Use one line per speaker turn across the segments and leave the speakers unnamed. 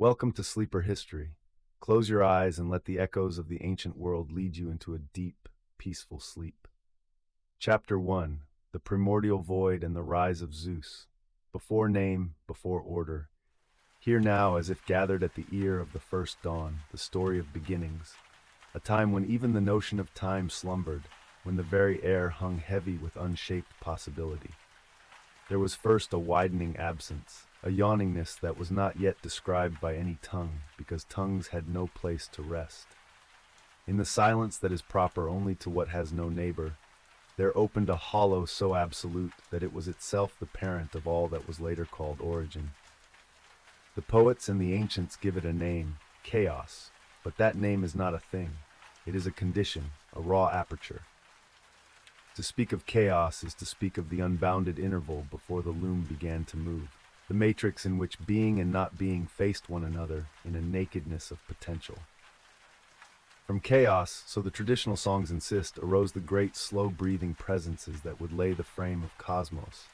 Welcome to Sleeper History. Close your eyes and let the echoes of the ancient world lead you into a deep, peaceful sleep. Chapter 1: The Primordial Void and the Rise of Zeus. Before name, before order. Hear now, as if gathered at the ear of the first dawn, the story of beginnings. A time when even the notion of time slumbered, when the very air hung heavy with unshaped possibility. There was first a widening absence, a yawningness that was not yet described by any tongue, because tongues had no place to rest. In the silence that is proper only to what has no neighbor, there opened a hollow so absolute that it was itself the parent of all that was later called origin. The poets and the ancients give it a name, chaos, but that name is not a thing. It is a condition, a raw aperture. To speak of chaos is to speak of the unbounded interval before the loom began to move, the matrix in which being and not being faced one another in a nakedness of potential. From chaos, so the traditional songs insist, arose the great slow-breathing presences that would lay the frame of cosmos.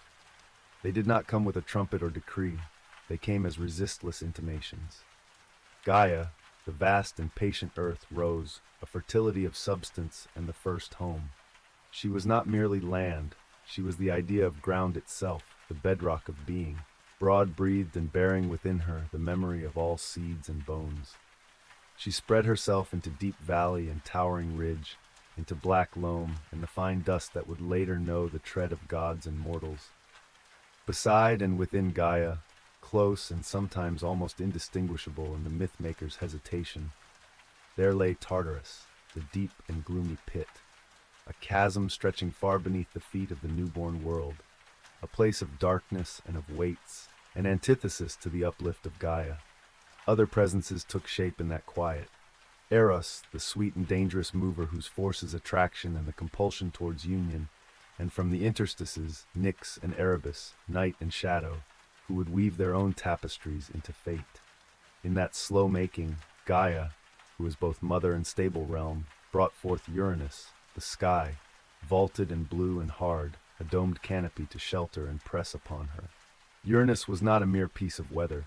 They did not come with a trumpet or decree. They came as resistless intimations. Gaia, the vast and patient earth, rose, a fertility of substance and the first home. She was not merely land, she was the idea of ground itself, the bedrock of being, broad-breathed and bearing within her the memory of all seeds and bones. She spread herself into deep valley and towering ridge, into black loam and the fine dust that would later know the tread of gods and mortals. Beside and within Gaia, close and sometimes almost indistinguishable in the myth-maker's hesitation, there lay Tartarus, the deep and gloomy pit, a chasm stretching far beneath the feet of the newborn world, a place of darkness and of weights, an antithesis to the uplift of Gaia. Other presences took shape in that quiet. Eros, the sweet and dangerous mover whose force is attraction and the compulsion towards union, and from the interstices, Nyx and Erebus, night and shadow, who would weave their own tapestries into fate. In that slow making, Gaia, who is both mother and stable realm, brought forth Uranus, the sky, vaulted and blue and hard, a domed canopy to shelter and press upon her. Uranus was not a mere piece of weather.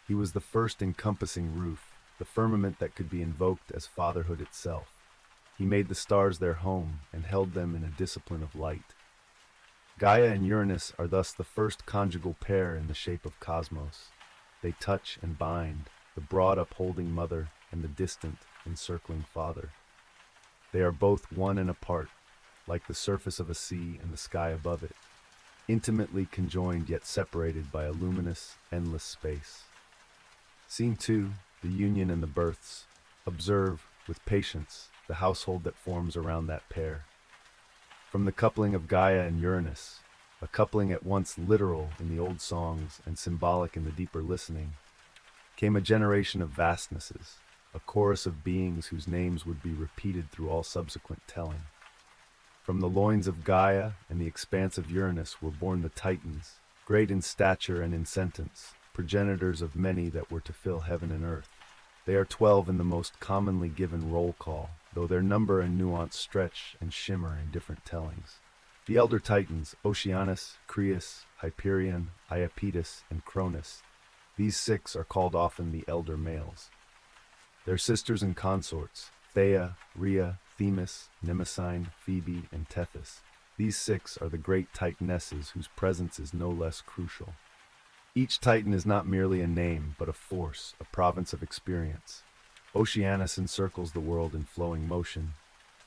He was the first encompassing roof, the firmament that could be invoked as fatherhood itself. He made the stars their home and held them in a discipline of light. Gaia and Uranus are thus the first conjugal pair in the shape of cosmos. They touch and bind, the broad upholding mother and the distant encircling father. They are both one and apart, like the surface of a sea and the sky above it, intimately conjoined yet separated by a luminous, endless space. Scene 2, the union and the births. Observe, with patience, the household that forms around that pair. From the coupling of Gaia and Uranus, a coupling at once literal in the old songs and symbolic in the deeper listening, came a generation of vastnesses, a chorus of beings whose names would be repeated through all subsequent telling. From the loins of Gaia and the expanse of Uranus were born the Titans, great in stature and in sentence, progenitors of many that were to fill heaven and earth. They are 12 in the most commonly given roll call, though their number and nuance stretch and shimmer in different tellings. The elder Titans, Oceanus, Crius, Hyperion, Iapetus, and Cronus. These 6 are called often the elder males. Their sisters and consorts, Theia, Rhea, Themis, Mnemosyne, Phoebe, and Tethys. These 6 are the great Titanesses whose presence is no less crucial. Each Titan is not merely a name, but a force, a province of experience. Oceanus encircles the world in flowing motion.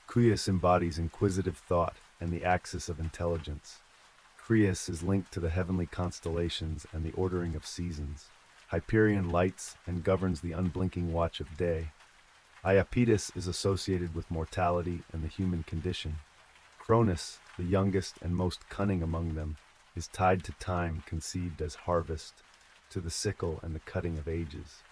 Crius embodies inquisitive thought and the axis of intelligence. Crius is linked to the heavenly constellations and the ordering of seasons. Hyperion lights and governs the unblinking watch of day. Iapetus is associated with mortality and the human condition. Cronus, the youngest and most cunning among them, is tied to time conceived as harvest, to the sickle and the cutting of ages.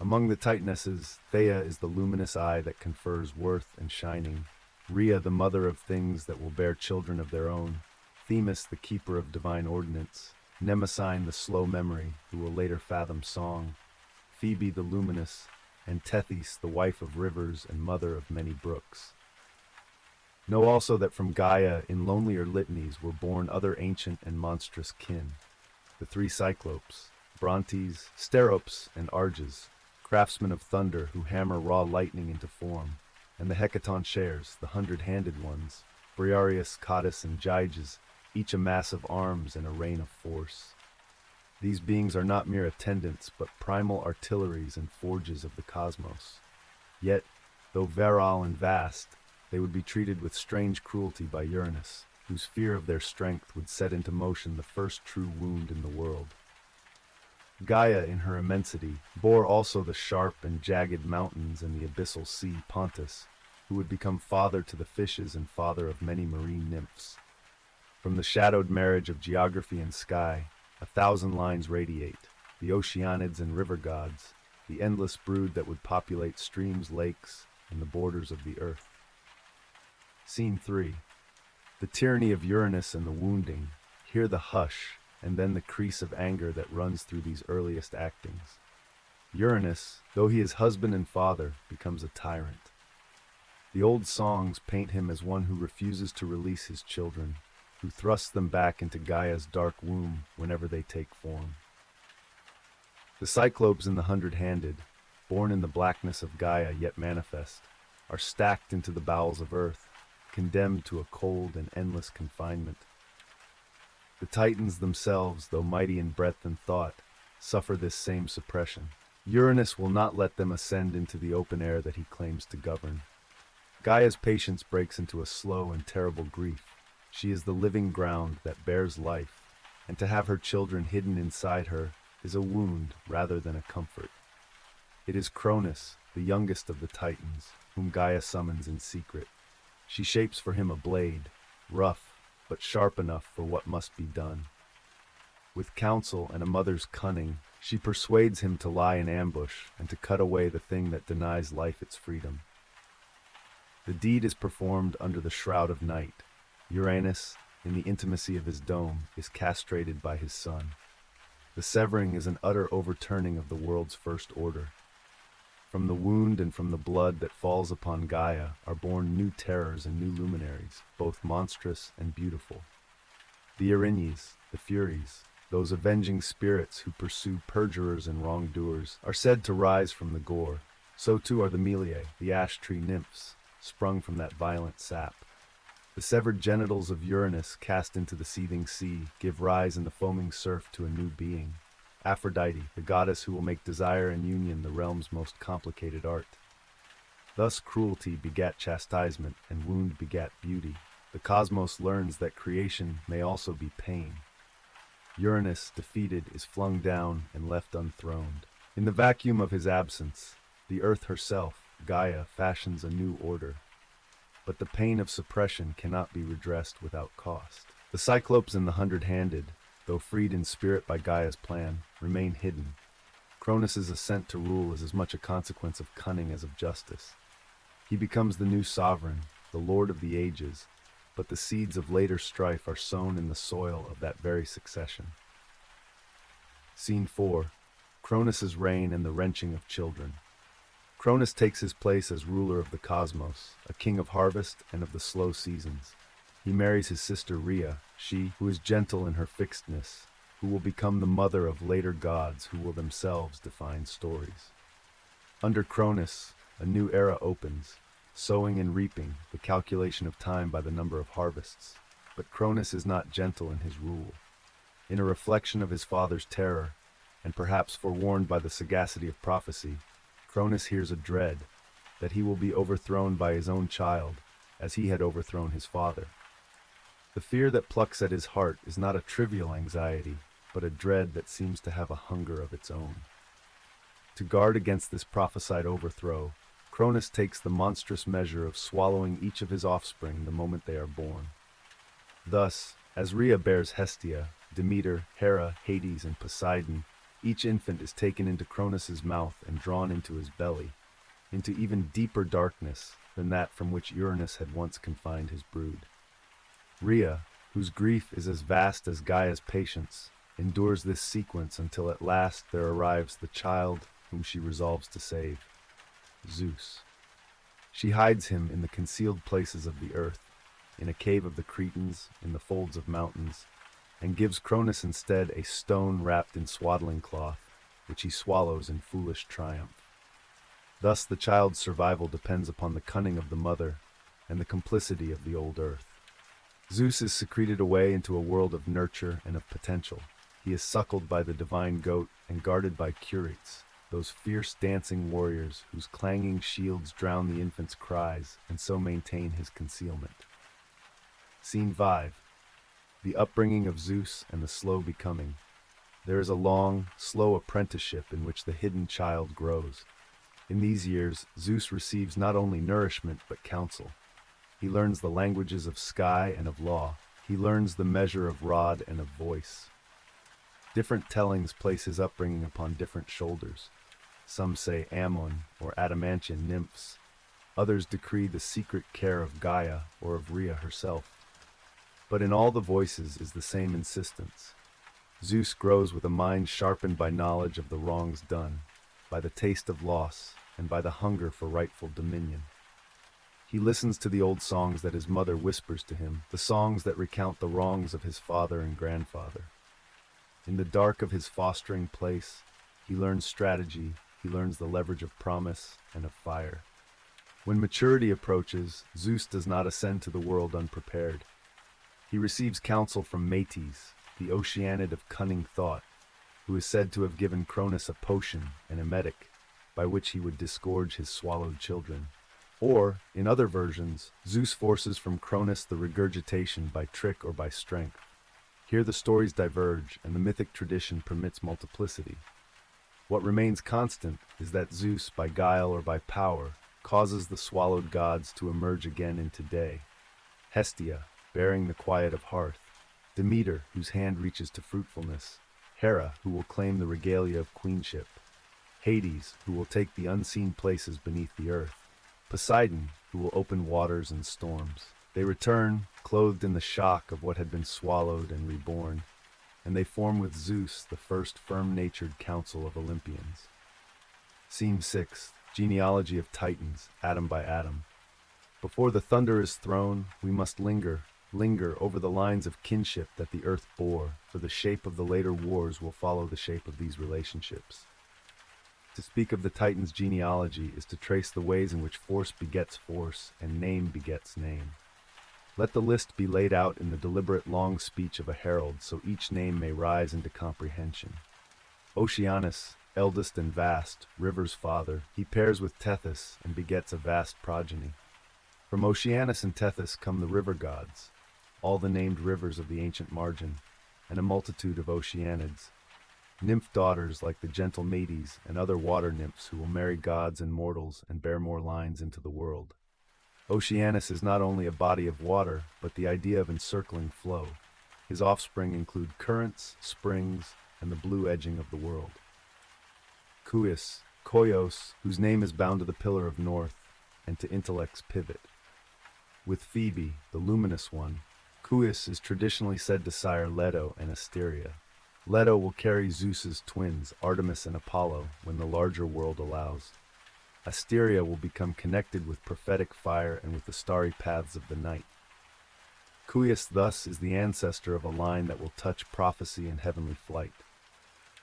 Among the Titanesses, Theia is the luminous eye that confers worth and shining, Rhea the mother of things that will bear children of their own, Themis the keeper of divine ordinance, Mnemosyne the slow memory, who will later fathom song, Phoebe the luminous, and Tethys the wife of rivers and mother of many brooks. Know also that from Gaia in lonelier litanies were born other ancient and monstrous kin, the 3 Cyclopes, Brontes, Steropes, and Arges, craftsmen of thunder who hammer raw lightning into form, and the Hecatoncheires, the hundred-handed ones, Briareus, Cottus, and Gyges, each a mass of arms and a rain of force. These beings are not mere attendants, but primal artilleries and forges of the cosmos. Yet, though virile and vast, they would be treated with strange cruelty by Uranus, whose fear of their strength would set into motion the first true wound in the world. Gaia, in her immensity, bore also the sharp and jagged mountains and the abyssal sea Pontus, who would become father to the fishes and father of many marine nymphs. From the shadowed marriage of geography and sky, 1,000 lines radiate, the oceanids and river gods, the endless brood that would populate streams, lakes, and the borders of the earth. Scene 3. The tyranny of Uranus and the wounding. Hear the hush, and then the crease of anger that runs through these earliest actings. Uranus, though he is husband and father, becomes a tyrant. The old songs paint him as one who refuses to release his children, who thrusts them back into Gaia's dark womb whenever they take form. The Cyclopes and the hundred-handed, born in the blackness of Gaia yet manifest, are stacked into the bowels of earth, condemned to a cold and endless confinement. The Titans themselves, though mighty in breadth and thought, suffer this same suppression. Uranus will not let them ascend into the open air that he claims to govern. Gaia's patience breaks into a slow and terrible grief. She is the living ground that bears life, and to have her children hidden inside her is a wound rather than a comfort. It is Cronus, the youngest of the Titans, whom Gaia summons in secret. She shapes for him a blade, rough, but sharp enough for what must be done. With counsel and a mother's cunning, she persuades him to lie in ambush and to cut away the thing that denies life its freedom. The deed is performed under the shroud of night. Uranus, in the intimacy of his dome, is castrated by his son. The severing is an utter overturning of the world's first order. From the wound and from the blood that falls upon Gaia are born new terrors and new luminaries, both monstrous and beautiful. The Erinyes, the Furies, those avenging spirits who pursue perjurers and wrongdoers, are said to rise from the gore. So too are the Meliae, the ash tree nymphs, sprung from that violent sap. The severed genitals of Uranus cast into the seething sea give rise in the foaming surf to a new being, Aphrodite, the goddess who will make desire and union the realm's most complicated art. Thus cruelty begat chastisement, and wound begat beauty. The cosmos learns that creation may also be pain. Uranus, defeated, is flung down and left unthroned. In the vacuum of his absence, the earth herself, Gaia, fashions a new order. But the pain of suppression cannot be redressed without cost. The Cyclopes and the hundred-handed, though freed in spirit by Gaia's plan, remain hidden. Cronus's ascent to rule is as much a consequence of cunning as of justice. He becomes the new sovereign, the lord of the ages, but the seeds of later strife are sown in the soil of that very succession. Scene 4. Cronus's reign and the wrenching of children. Cronus takes his place as ruler of the cosmos, a king of harvest and of the slow seasons. He marries his sister Rhea, she who is gentle in her fixedness, who will become the mother of later gods who will themselves define stories. Under Cronus, a new era opens, sowing and reaping, the calculation of time by the number of harvests. But Cronus is not gentle in his rule. In a reflection of his father's terror, and perhaps forewarned by the sagacity of prophecy, Cronus hears a dread that he will be overthrown by his own child, as he had overthrown his father. The fear that plucks at his heart is not a trivial anxiety, but a dread that seems to have a hunger of its own. To guard against this prophesied overthrow, Cronus takes the monstrous measure of swallowing each of his offspring the moment they are born. Thus, as Rhea bears Hestia, Demeter, Hera, Hades, and Poseidon, each infant is taken into Cronus's mouth and drawn into his belly, into even deeper darkness than that from which Uranus had once confined his brood. Rhea, whose grief is as vast as Gaia's patience, endures this sequence until at last there arrives the child whom she resolves to save, Zeus. She hides him in the concealed places of the earth, in a cave of the Cretans, in the folds of mountains, and gives Cronus instead a stone wrapped in swaddling cloth, which he swallows in foolish triumph. Thus the child's survival depends upon the cunning of the mother and the complicity of the old earth. Zeus is secreted away into a world of nurture and of potential. He is suckled by the divine goat and guarded by Curetes, those fierce dancing warriors whose clanging shields drown the infant's cries and so maintain his concealment. Scene 5. The upbringing of Zeus and the slow becoming. There is a long, slow apprenticeship in which the hidden child grows. In these years, Zeus receives not only nourishment but counsel. He learns the languages of sky and of law. He learns the measure of rod and of voice. Different tellings place his upbringing upon different shoulders. Some say Ammon or Adamantian nymphs. Others decree the secret care of Gaia or of Rhea herself. But in all the voices is the same insistence. Zeus grows with a mind sharpened by knowledge of the wrongs done, by the taste of loss, and by the hunger for rightful dominion. He listens to the old songs that his mother whispers to him, the songs that recount the wrongs of his father and grandfather. In the dark of his fostering place, he learns strategy, he learns the leverage of promise and of fire. When maturity approaches, Zeus does not ascend to the world unprepared. He receives counsel from Metis, the Oceanid of cunning thought, who is said to have given Cronus a potion, an emetic, by which he would disgorge his swallowed children. Or, in other versions, Zeus forces from Cronus the regurgitation by trick or by strength. Here the stories diverge, and the mythic tradition permits multiplicity. What remains constant is that Zeus, by guile or by power, causes the swallowed gods to emerge again into day. Hestia, bearing the quiet of Hearth. Demeter, whose hand reaches to fruitfulness. Hera, who will claim the regalia of queenship. Hades, who will take the unseen places beneath the earth. Poseidon, who will open waters and storms. They return, clothed in the shock of what had been swallowed and reborn, and they form with Zeus the first firm-natured council of Olympians. Scene 6. Genealogy of Titans, atom by atom. Before the thunder is thrown, we must linger over the lines of kinship that the earth bore, for the shape of the later wars will follow the shape of these relationships. To speak of the Titans' genealogy is to trace the ways in which force begets force and name begets name. Let the list be laid out in the deliberate long speech of a herald, so each name may rise into comprehension. Oceanus, eldest and vast, River's father, he pairs with Tethys and begets a vast progeny. From Oceanus and Tethys come the river gods, all the named rivers of the ancient margin, and a multitude of Oceanids. Nymph daughters like the gentle Medes and other water nymphs who will marry gods and mortals and bear more lines into the world. Oceanus is not only a body of water, but the idea of encircling flow. His offspring include currents, springs, and the blue edging of the world. Koios, whose name is bound to the pillar of north and to intellect's pivot. With Phoebe, the luminous one, Koios is traditionally said to sire Leto and Asteria. Leto will carry Zeus's twins, Artemis and Apollo, when the larger world allows. Asteria will become connected with prophetic fire and with the starry paths of the night. Koios thus is the ancestor of a line that will touch prophecy and heavenly flight.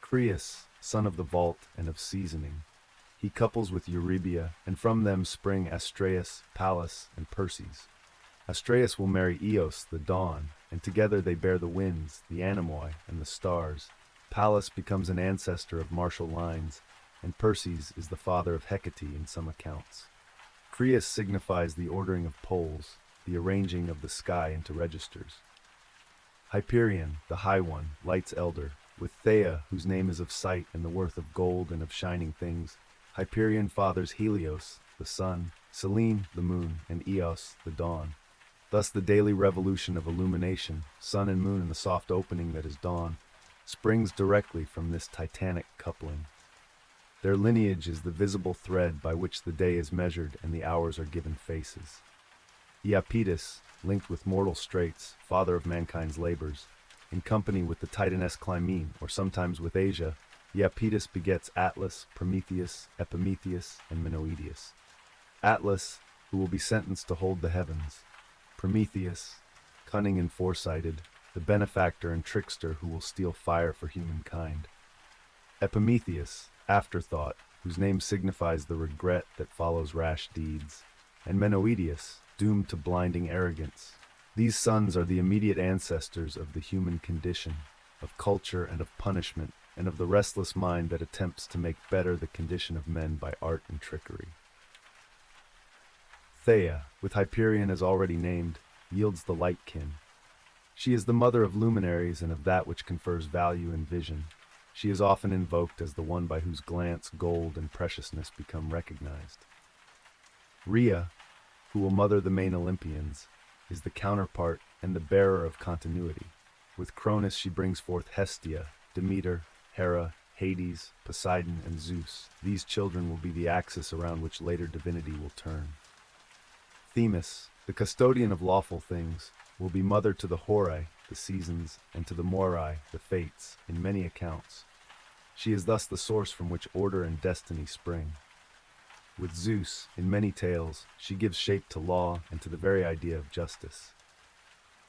Creus, son of the vault and of seasoning. He couples with Eurybia, and from them spring Astraeus, Pallas, and Perses. Astraeus will marry Eos, the dawn, and together they bear the winds, the anemoi, and the stars. Pallas becomes an ancestor of martial lines, and Perses is the father of Hecate in some accounts. Creus signifies the ordering of poles, the arranging of the sky into registers. Hyperion, the High One, Light's elder, with Thea, whose name is of sight and the worth of gold and of shining things. Hyperion fathers Helios, the sun, Selene, the moon, and Eos, the dawn. Thus the daily revolution of illumination, sun and moon in the soft opening that is dawn, springs directly from this titanic coupling. Their lineage is the visible thread by which the day is measured and the hours are given faces. Iapetus, linked with mortal straits, father of mankind's labors, in company with the Titaness Clymene, or sometimes with Asia, Iapetus begets Atlas, Prometheus, Epimetheus, and Menoetius. Atlas, who will be sentenced to hold the heavens. Prometheus, cunning and foresighted, the benefactor and trickster who will steal fire for humankind. Epimetheus, afterthought, whose name signifies the regret that follows rash deeds. And Menoetius, doomed to blinding arrogance. These sons are the immediate ancestors of the human condition, of culture and of punishment, and of the restless mind that attempts to make better the condition of men by art and trickery. Theia, with Hyperion as already named, yields the light-kin. She is the mother of luminaries and of that which confers value and vision. She is often invoked as the one by whose glance gold and preciousness become recognized. Rhea, who will mother the main Olympians, is the counterpart and the bearer of continuity. With Cronus she brings forth Hestia, Demeter, Hera, Hades, Poseidon, and Zeus. These children will be the axis around which later divinity will turn. Themis, the custodian of lawful things, will be mother to the Horae, the seasons, and to the Moirai, the fates, in many accounts. She is thus the source from which order and destiny spring. With Zeus, in many tales, she gives shape to law and to the very idea of justice.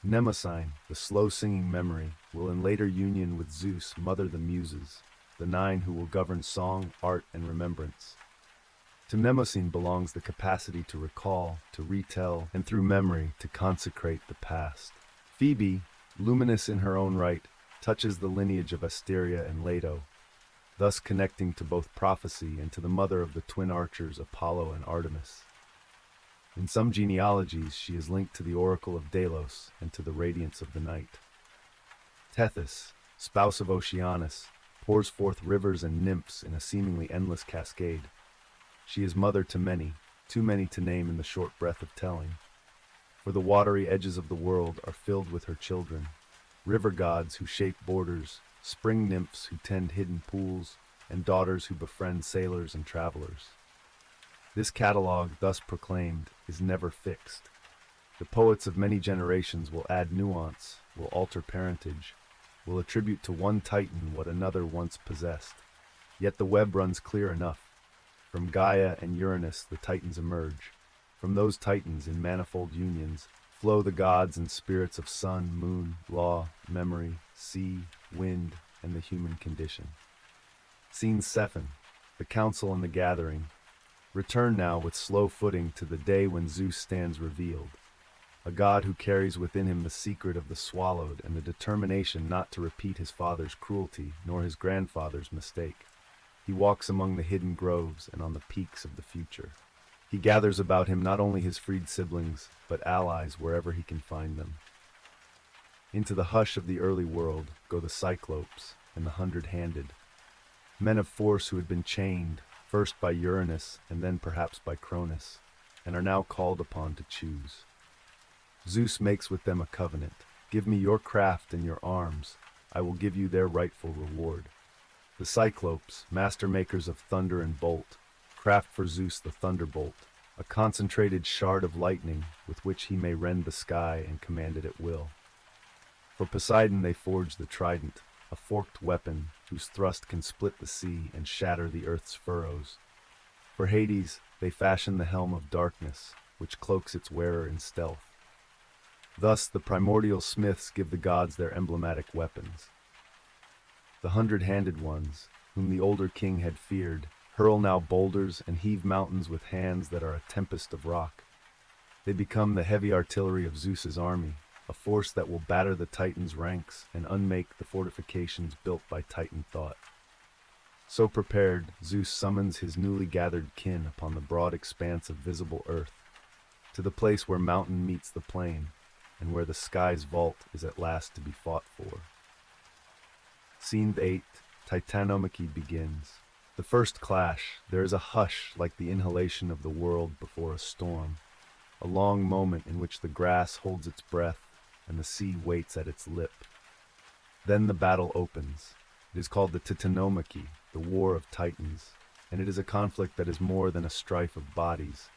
Mnemosyne, the slow-singing memory, will in later union with Zeus mother the Muses, the 9 who will govern song, art, and remembrance. To Mnemosyne belongs the capacity to recall, to retell, and through memory to consecrate the past. Phoebe, luminous in her own right, touches the lineage of Asteria and Leto, thus connecting to both prophecy and to the mother of the twin archers Apollo and Artemis. In some genealogies, she is linked to the oracle of Delos and to the radiance of the night. Tethys, spouse of Oceanus, pours forth rivers and nymphs in a seemingly endless cascade. She is mother to many, too many to name in the short breath of telling. For the watery edges of the world are filled with her children, river gods who shape borders, spring nymphs who tend hidden pools, and daughters who befriend sailors and travelers. This catalogue, thus proclaimed, is never fixed. The poets of many generations will add nuance, will alter parentage, will attribute to one Titan what another once possessed. Yet the web runs clear enough. From Gaia and Uranus the Titans emerge. From those Titans, in manifold unions, flow the gods and spirits of sun, moon, law, memory, sea, wind, and the human condition. Scene 7, the council and the gathering. Return now with slow footing to the day when Zeus stands revealed, a god who carries within him the secret of the swallowed and the determination not to repeat his father's cruelty nor his grandfather's mistake. He walks among the hidden groves and on the peaks of the future. He gathers about him not only his freed siblings, but allies wherever he can find them. Into the hush of the early world go the Cyclopes and the 100-handed, men of force who had been chained, first by Uranus and then perhaps by Cronus, and are now called upon to choose. Zeus makes with them a covenant. Give me your craft and your arms. I will give you their rightful reward. The Cyclopes, master makers of thunder and bolt, craft for Zeus the thunderbolt, a concentrated shard of lightning with which he may rend the sky and command it at will. For Poseidon they forge the trident, a forked weapon whose thrust can split the sea and shatter the earth's furrows. For Hades they fashion the helm of darkness, which cloaks its wearer in stealth. Thus the primordial smiths give the gods their emblematic weapons. The 100-handed ones, whom the older king had feared, hurl now boulders and heave mountains with hands that are a tempest of rock. They become the heavy artillery of Zeus's army, a force that will batter the Titans' ranks and unmake the fortifications built by Titan thought. So prepared, Zeus summons his newly gathered kin upon the broad expanse of visible earth, to the place where mountain meets the plain, and where the sky's vault is at last to be fought for. Scene 8, Titanomachy begins. The first clash, there is a hush like the inhalation of the world before a storm, a long moment in which the grass holds its breath and the sea waits at its lip. Then the battle opens. It is called the Titanomachy, the War of Titans, and it is a conflict that is more than a strife of bodies.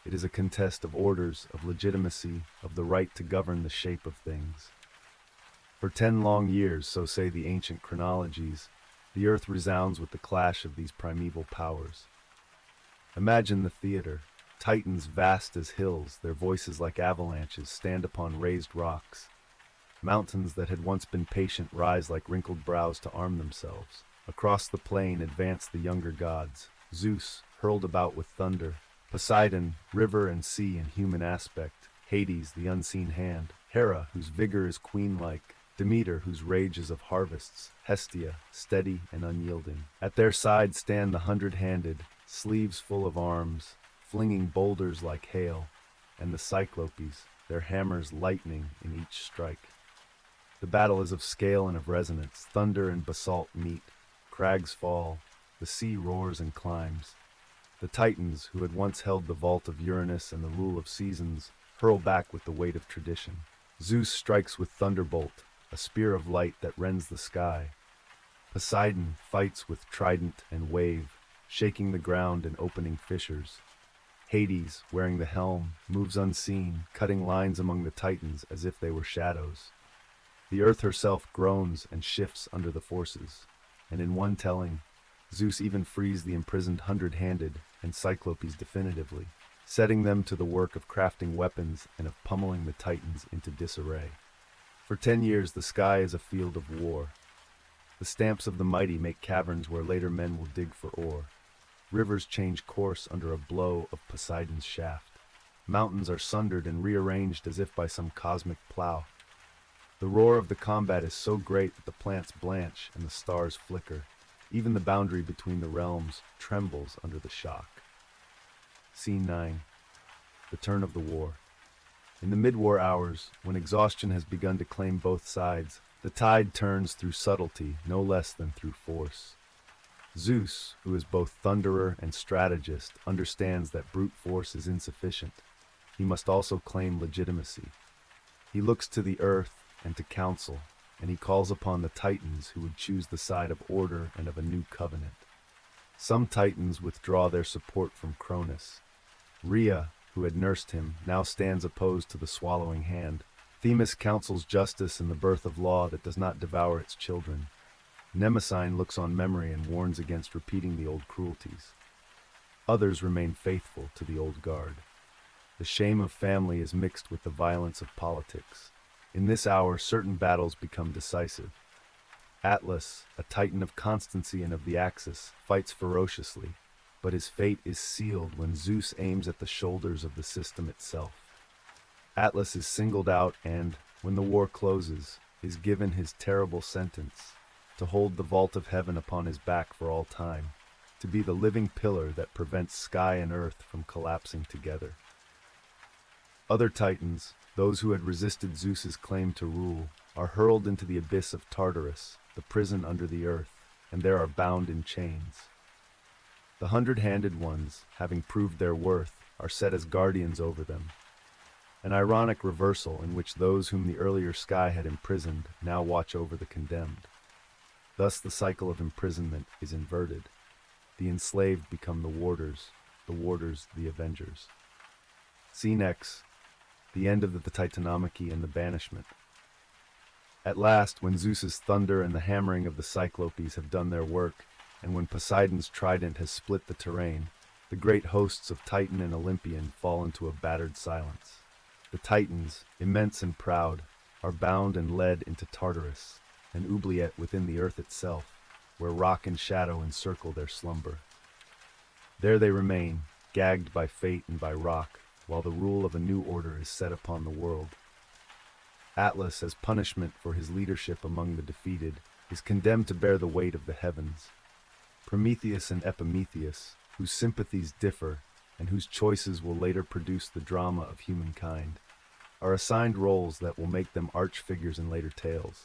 It is a contest of orders, of legitimacy, of the right to govern the shape of things. For 10 long years, so say the ancient chronologies, the earth resounds with the clash of these primeval powers. Imagine the theater. Titans vast as hills, their voices like avalanches, stand upon raised rocks. Mountains that had once been patient rise like wrinkled brows to arm themselves. Across the plain advance the younger gods. Zeus, hurled about with thunder. Poseidon, river and sea in human aspect. Hades, the unseen hand. Hera, whose vigor is queen-like. Demeter, whose rage is of harvests. Hestia, steady and unyielding. At their side stand the 100-handed, sleeves full of arms, flinging boulders like hail, and the Cyclopes, their hammers lightning in each strike. The battle is of scale and of resonance. Thunder and basalt meet. Crags fall. The sea roars and climbs. The Titans, who had once held the vault of Uranus and the rule of seasons, hurl back with the weight of tradition. Zeus strikes with thunderbolt, a spear of light that rends the sky. Poseidon fights with trident and wave, shaking the ground and opening fissures. Hades, wearing the helm, moves unseen, cutting lines among the Titans as if they were shadows. The earth herself groans and shifts under the forces, and in one telling, Zeus even frees the imprisoned 100-handed and Cyclopes definitively, setting them to the work of crafting weapons and of pummeling the Titans into disarray. For 10 years the sky is a field of war. The stamps of the mighty make caverns where later men will dig for ore. Rivers change course under a blow of Poseidon's shaft. Mountains are sundered and rearranged as if by some cosmic plow. The roar of the combat is so great that the plants blanch and the stars flicker. Even the boundary between the realms trembles under the shock. Scene 9. The turn of the war. In the mid-war hours, when exhaustion has begun to claim both sides, the tide turns through subtlety no less than through force. Zeus, who is both thunderer and strategist, understands that brute force is insufficient. He must also claim legitimacy. He looks to the earth and to counsel, and he calls upon the Titans who would choose the side of order and of a new covenant. Some Titans withdraw their support from Cronus. Rhea, who had nursed him, now stands opposed to the swallowing hand. Themis counsels justice and the birth of law that does not devour its children. Mnemosyne looks on memory and warns against repeating the old cruelties. Others remain faithful to the old guard. The shame of family is mixed with the violence of politics. In this hour, certain battles become decisive. Atlas, a Titan of constancy and of the Axis, fights ferociously, but his fate is sealed when Zeus aims at the shoulders of the system itself. Atlas is singled out and, when the war closes, is given his terrible sentence, to hold the vault of heaven upon his back for all time, to be the living pillar that prevents sky and earth from collapsing together. Other Titans, those who had resisted Zeus's claim to rule, are hurled into the abyss of Tartarus, the prison under the earth, and there are bound in chains. The 100-handed ones, having proved their worth, are set as guardians over them. An ironic reversal in which those whom the earlier sky had imprisoned now watch over the condemned. Thus the cycle of imprisonment is inverted. The enslaved become the warders the avengers. Scene X. The end of the Titanomachy and the banishment. At last, when Zeus's thunder and the hammering of the Cyclopes have done their work, and when Poseidon's trident has split the terrain, the great hosts of Titan and Olympian fall into a battered silence. The Titans, immense and proud, are bound and led into Tartarus, an oubliette within the earth itself, where rock and shadow encircle their slumber. There they remain, gagged by fate and by rock, while the rule of a new order is set upon the world. Atlas, as punishment for his leadership among the defeated, is condemned to bear the weight of the heavens. Prometheus and Epimetheus, whose sympathies differ and whose choices will later produce the drama of humankind, are assigned roles that will make them arch-figures in later tales.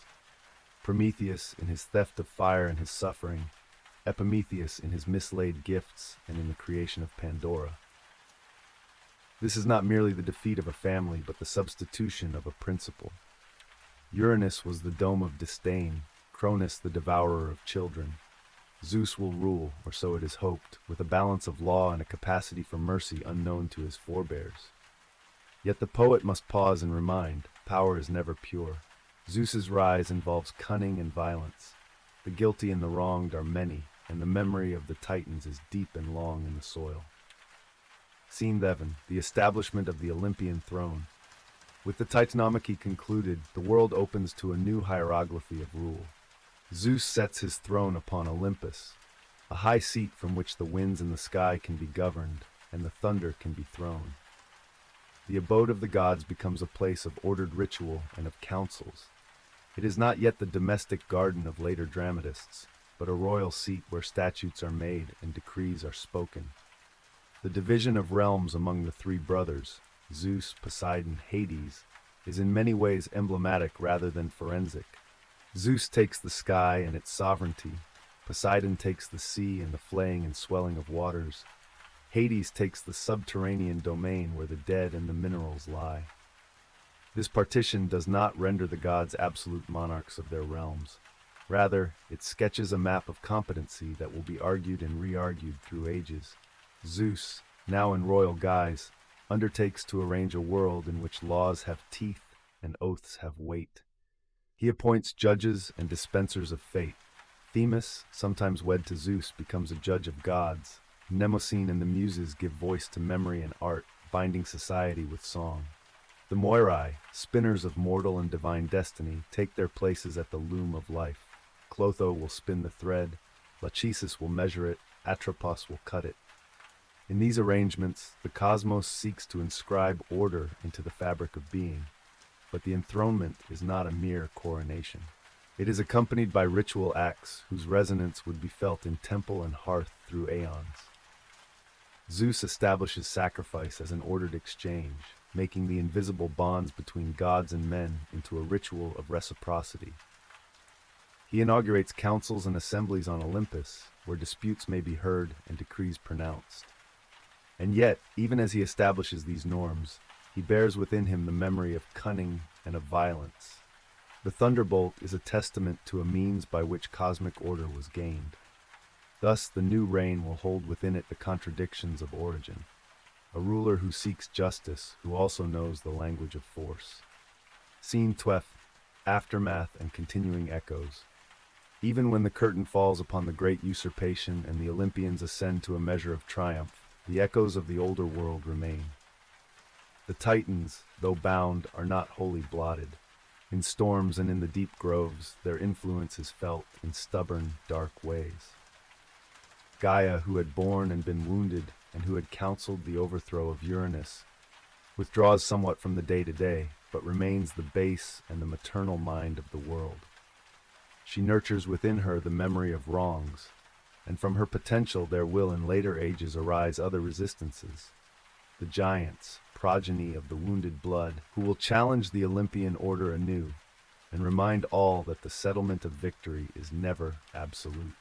Prometheus in his theft of fire and his suffering, Epimetheus in his mislaid gifts and in the creation of Pandora. This is not merely the defeat of a family, but the substitution of a principle. Uranus was the dome of disdain, Cronus the devourer of children. Zeus will rule, or so it is hoped, with a balance of law and a capacity for mercy unknown to his forebears. Yet the poet must pause and remind, power is never pure. Zeus's rise involves cunning and violence. The guilty and the wronged are many, and the memory of the Titans is deep and long in the soil. Scene 11. The establishment of the Olympian throne. With the Titanomachy concluded, the world opens to a new hieroglyphy of rule. Zeus sets his throne upon Olympus, a high seat from which the winds in the sky can be governed and the thunder can be thrown. The abode of the gods becomes a place of ordered ritual and of councils. It is not yet the domestic garden of later dramatists, but a royal seat where statutes are made and decrees are spoken. The division of realms among the three brothers, Zeus, Poseidon, Hades, is in many ways emblematic rather than forensic. Zeus takes the sky and its sovereignty. Poseidon takes the sea and the flaying and swelling of waters. Hades takes the subterranean domain where the dead and the minerals lie. This partition does not render the gods absolute monarchs of their realms. Rather, it sketches a map of competency that will be argued and re-argued through ages. Zeus, now in royal guise, undertakes to arrange a world in which laws have teeth and oaths have weight. He appoints judges and dispensers of fate. Themis, sometimes wed to Zeus, becomes a judge of gods. Mnemosyne and the Muses give voice to memory and art, binding society with song. The Moirai, spinners of mortal and divine destiny, take their places at the loom of life. Clotho will spin the thread, Lachesis will measure it, Atropos will cut it. In these arrangements, the cosmos seeks to inscribe order into the fabric of being, but the enthronement is not a mere coronation. It is accompanied by ritual acts whose resonance would be felt in temple and hearth through aeons. Zeus establishes sacrifice as an ordered exchange, making the invisible bonds between gods and men into a ritual of reciprocity. He inaugurates councils and assemblies on Olympus, where disputes may be heard and decrees pronounced. And yet, even as he establishes these norms, he bears within him the memory of cunning and of violence. The thunderbolt is a testament to a means by which cosmic order was gained. Thus, the new reign will hold within it the contradictions of origin. A ruler who seeks justice, who also knows the language of force. Scene 12. Aftermath and continuing echoes. Even when the curtain falls upon the great usurpation and the Olympians ascend to a measure of triumph, the echoes of the older world remain. The Titans, though bound, are not wholly blotted. In storms and in the deep groves, their influence is felt in stubborn, dark ways. Gaia, who had borne and been wounded, and who had counseled the overthrow of Uranus, withdraws somewhat from the day-to-day, but remains the base and the maternal mind of the world. She nurtures within her the memory of wrongs, and from her potential there will in later ages arise other resistances. The giants, progeny of the wounded blood, who will challenge the Olympian order anew, and remind all that the settlement of victory is never absolute.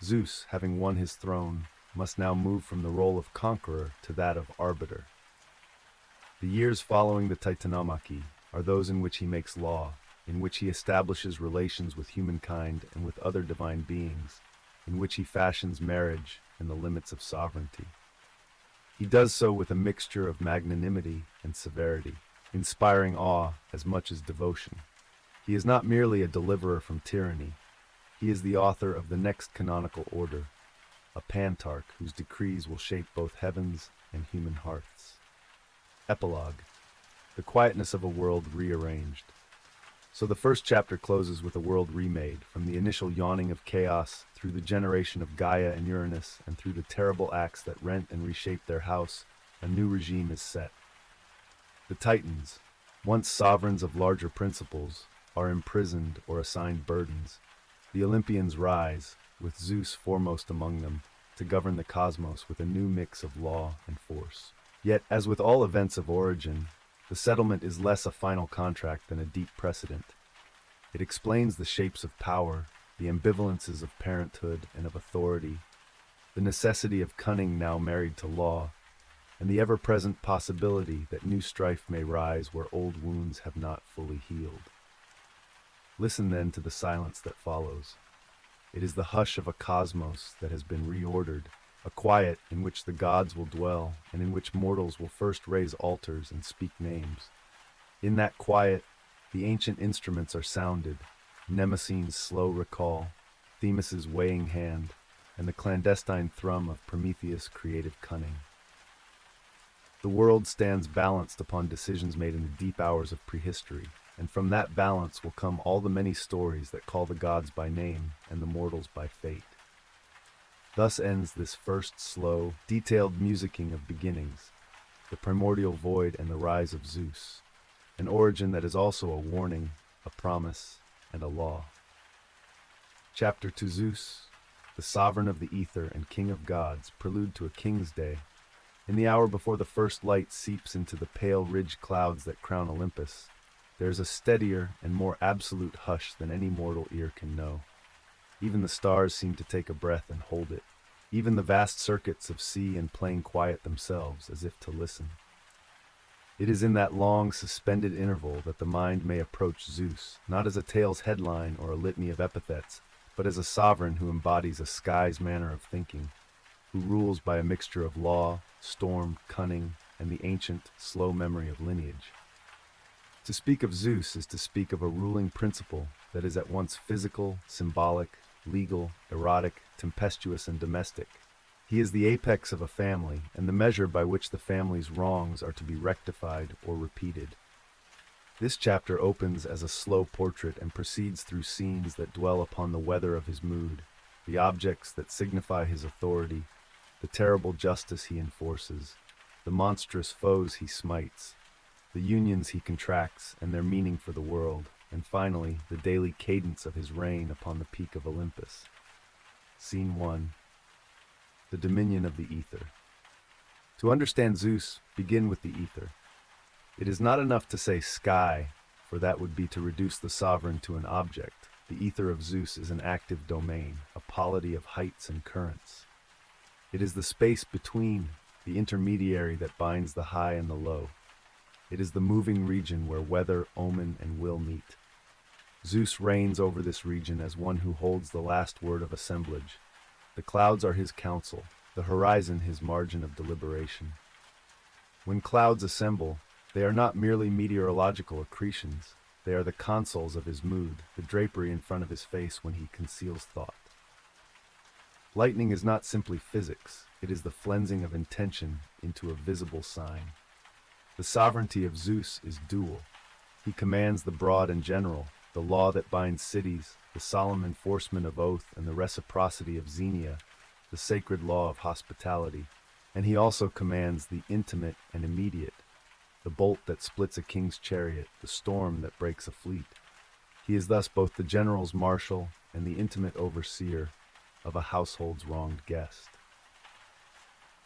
Zeus, having won his throne, must now move from the role of conqueror to that of arbiter. The years following the Titanomachy are those in which he makes law, in which he establishes relations with humankind and with other divine beings, in which he fashions marriage and the limits of sovereignty. He does so with a mixture of magnanimity and severity, inspiring awe as much as devotion. He is not merely a deliverer from tyranny. He is the author of the next canonical order, a Pantarch whose decrees will shape both heavens and human hearts. Epilogue: the quietness of a world rearranged. So the first chapter closes with a world remade, from the initial yawning of chaos, through the generation of Gaia and Uranus, and through the terrible acts that rent and reshape their house, a new regime is set. The Titans, once sovereigns of larger principles, are imprisoned or assigned burdens. The Olympians rise, with Zeus foremost among them, to govern the cosmos with a new mix of law and force. Yet, as with all events of origin, the settlement is less a final contract than a deep precedent. It explains the shapes of power, the ambivalences of parenthood and of authority, the necessity of cunning now married to law, and the ever-present possibility that new strife may rise where old wounds have not fully healed. Listen then to the silence that follows. It is the hush of a cosmos that has been reordered, a quiet in which the gods will dwell, and in which mortals will first raise altars and speak names. In that quiet, the ancient instruments are sounded, Mnemosyne's slow recall, Themis's weighing hand, and the clandestine thrum of Prometheus' creative cunning. The world stands balanced upon decisions made in the deep hours of prehistory, and from that balance will come all the many stories that call the gods by name and the mortals by fate. Thus ends this first slow, detailed musicking of beginnings, the primordial void and the rise of Zeus, an origin that is also a warning, a promise, and a law. Chapter 2: Zeus, the sovereign of the ether and king of gods, prelude to a king's day. In the hour before the first light seeps into the pale ridged clouds that crown Olympus, there is a steadier and more absolute hush than any mortal ear can know. Even the stars seem to take a breath and hold it. Even the vast circuits of sea and plain quiet themselves as if to listen. It is in that long, suspended interval that the mind may approach Zeus, not as a tale's headline or a litany of epithets, but as a sovereign who embodies a sky's manner of thinking, who rules by a mixture of law, storm, cunning, and the ancient, slow memory of lineage. To speak of Zeus is to speak of a ruling principle that is at once physical, symbolic, legal, erotic, tempestuous, and domestic. He is the apex of a family, and the measure by which the family's wrongs are to be rectified or repeated. This chapter opens as a slow portrait and proceeds through scenes that dwell upon the weather of his mood, the objects that signify his authority, the terrible justice he enforces, the monstrous foes he smites, the unions he contracts and their meaning for the world, and finally, the daily cadence of his reign upon the peak of Olympus. Scene 1. The dominion of the ether. To understand Zeus, begin with the ether. It is not enough to say sky, for that would be to reduce the sovereign to an object. The ether of Zeus is an active domain, a polity of heights and currents. It is the space between, the intermediary that binds the high and the low. It is the moving region where weather, omen, and will meet. Zeus reigns over this region as one who holds the last word of assemblage. The clouds are his counsel, the horizon his margin of deliberation. When clouds assemble, they are not merely meteorological accretions. They are the consoles of his mood, the drapery in front of his face when he conceals thought. Lightning is not simply physics, it is the flensing of intention into a visible sign. The sovereignty of Zeus is dual. He commands the broad and general, the law that binds cities, the solemn enforcement of oath and the reciprocity of xenia, the sacred law of hospitality, and he also commands the intimate and immediate, the bolt that splits a king's chariot, the storm that breaks a fleet. He is thus both the general's marshal and the intimate overseer of a household's wronged guest.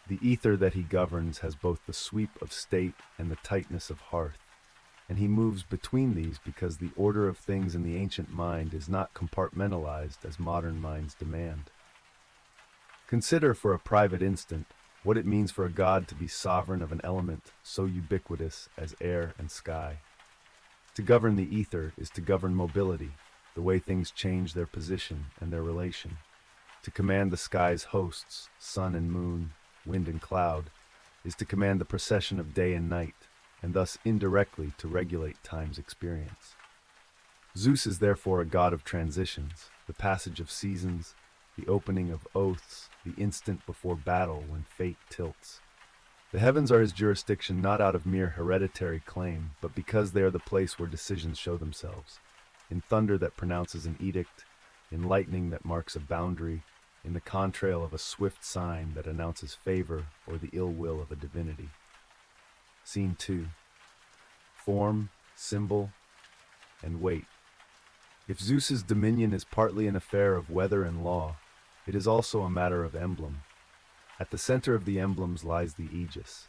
The ether that he governs has both the sweep of state and the tightness of hearth, and he moves between these because the order of things in the ancient mind is not compartmentalized as modern minds demand. Consider for a private instant what it means for a god to be sovereign of an element so ubiquitous as air and sky. To govern the ether is to govern mobility, the way things change their position and their relation. To command the sky's hosts, sun and moon, wind and cloud, is to command the procession of day and night, and thus indirectly to regulate time's experience. Zeus is therefore a god of transitions, the passage of seasons, the opening of oaths, the instant before battle when fate tilts. The heavens are his jurisdiction not out of mere hereditary claim, but because they are the place where decisions show themselves. In thunder that pronounces an edict, in lightning that marks a boundary, in the contrail of a swift sign that announces favor or the ill will of a divinity. Scene 2. Form, symbol, and weight. If Zeus's dominion is partly an affair of weather and law, it is also a matter of emblem. At the center of the emblems lies the aegis.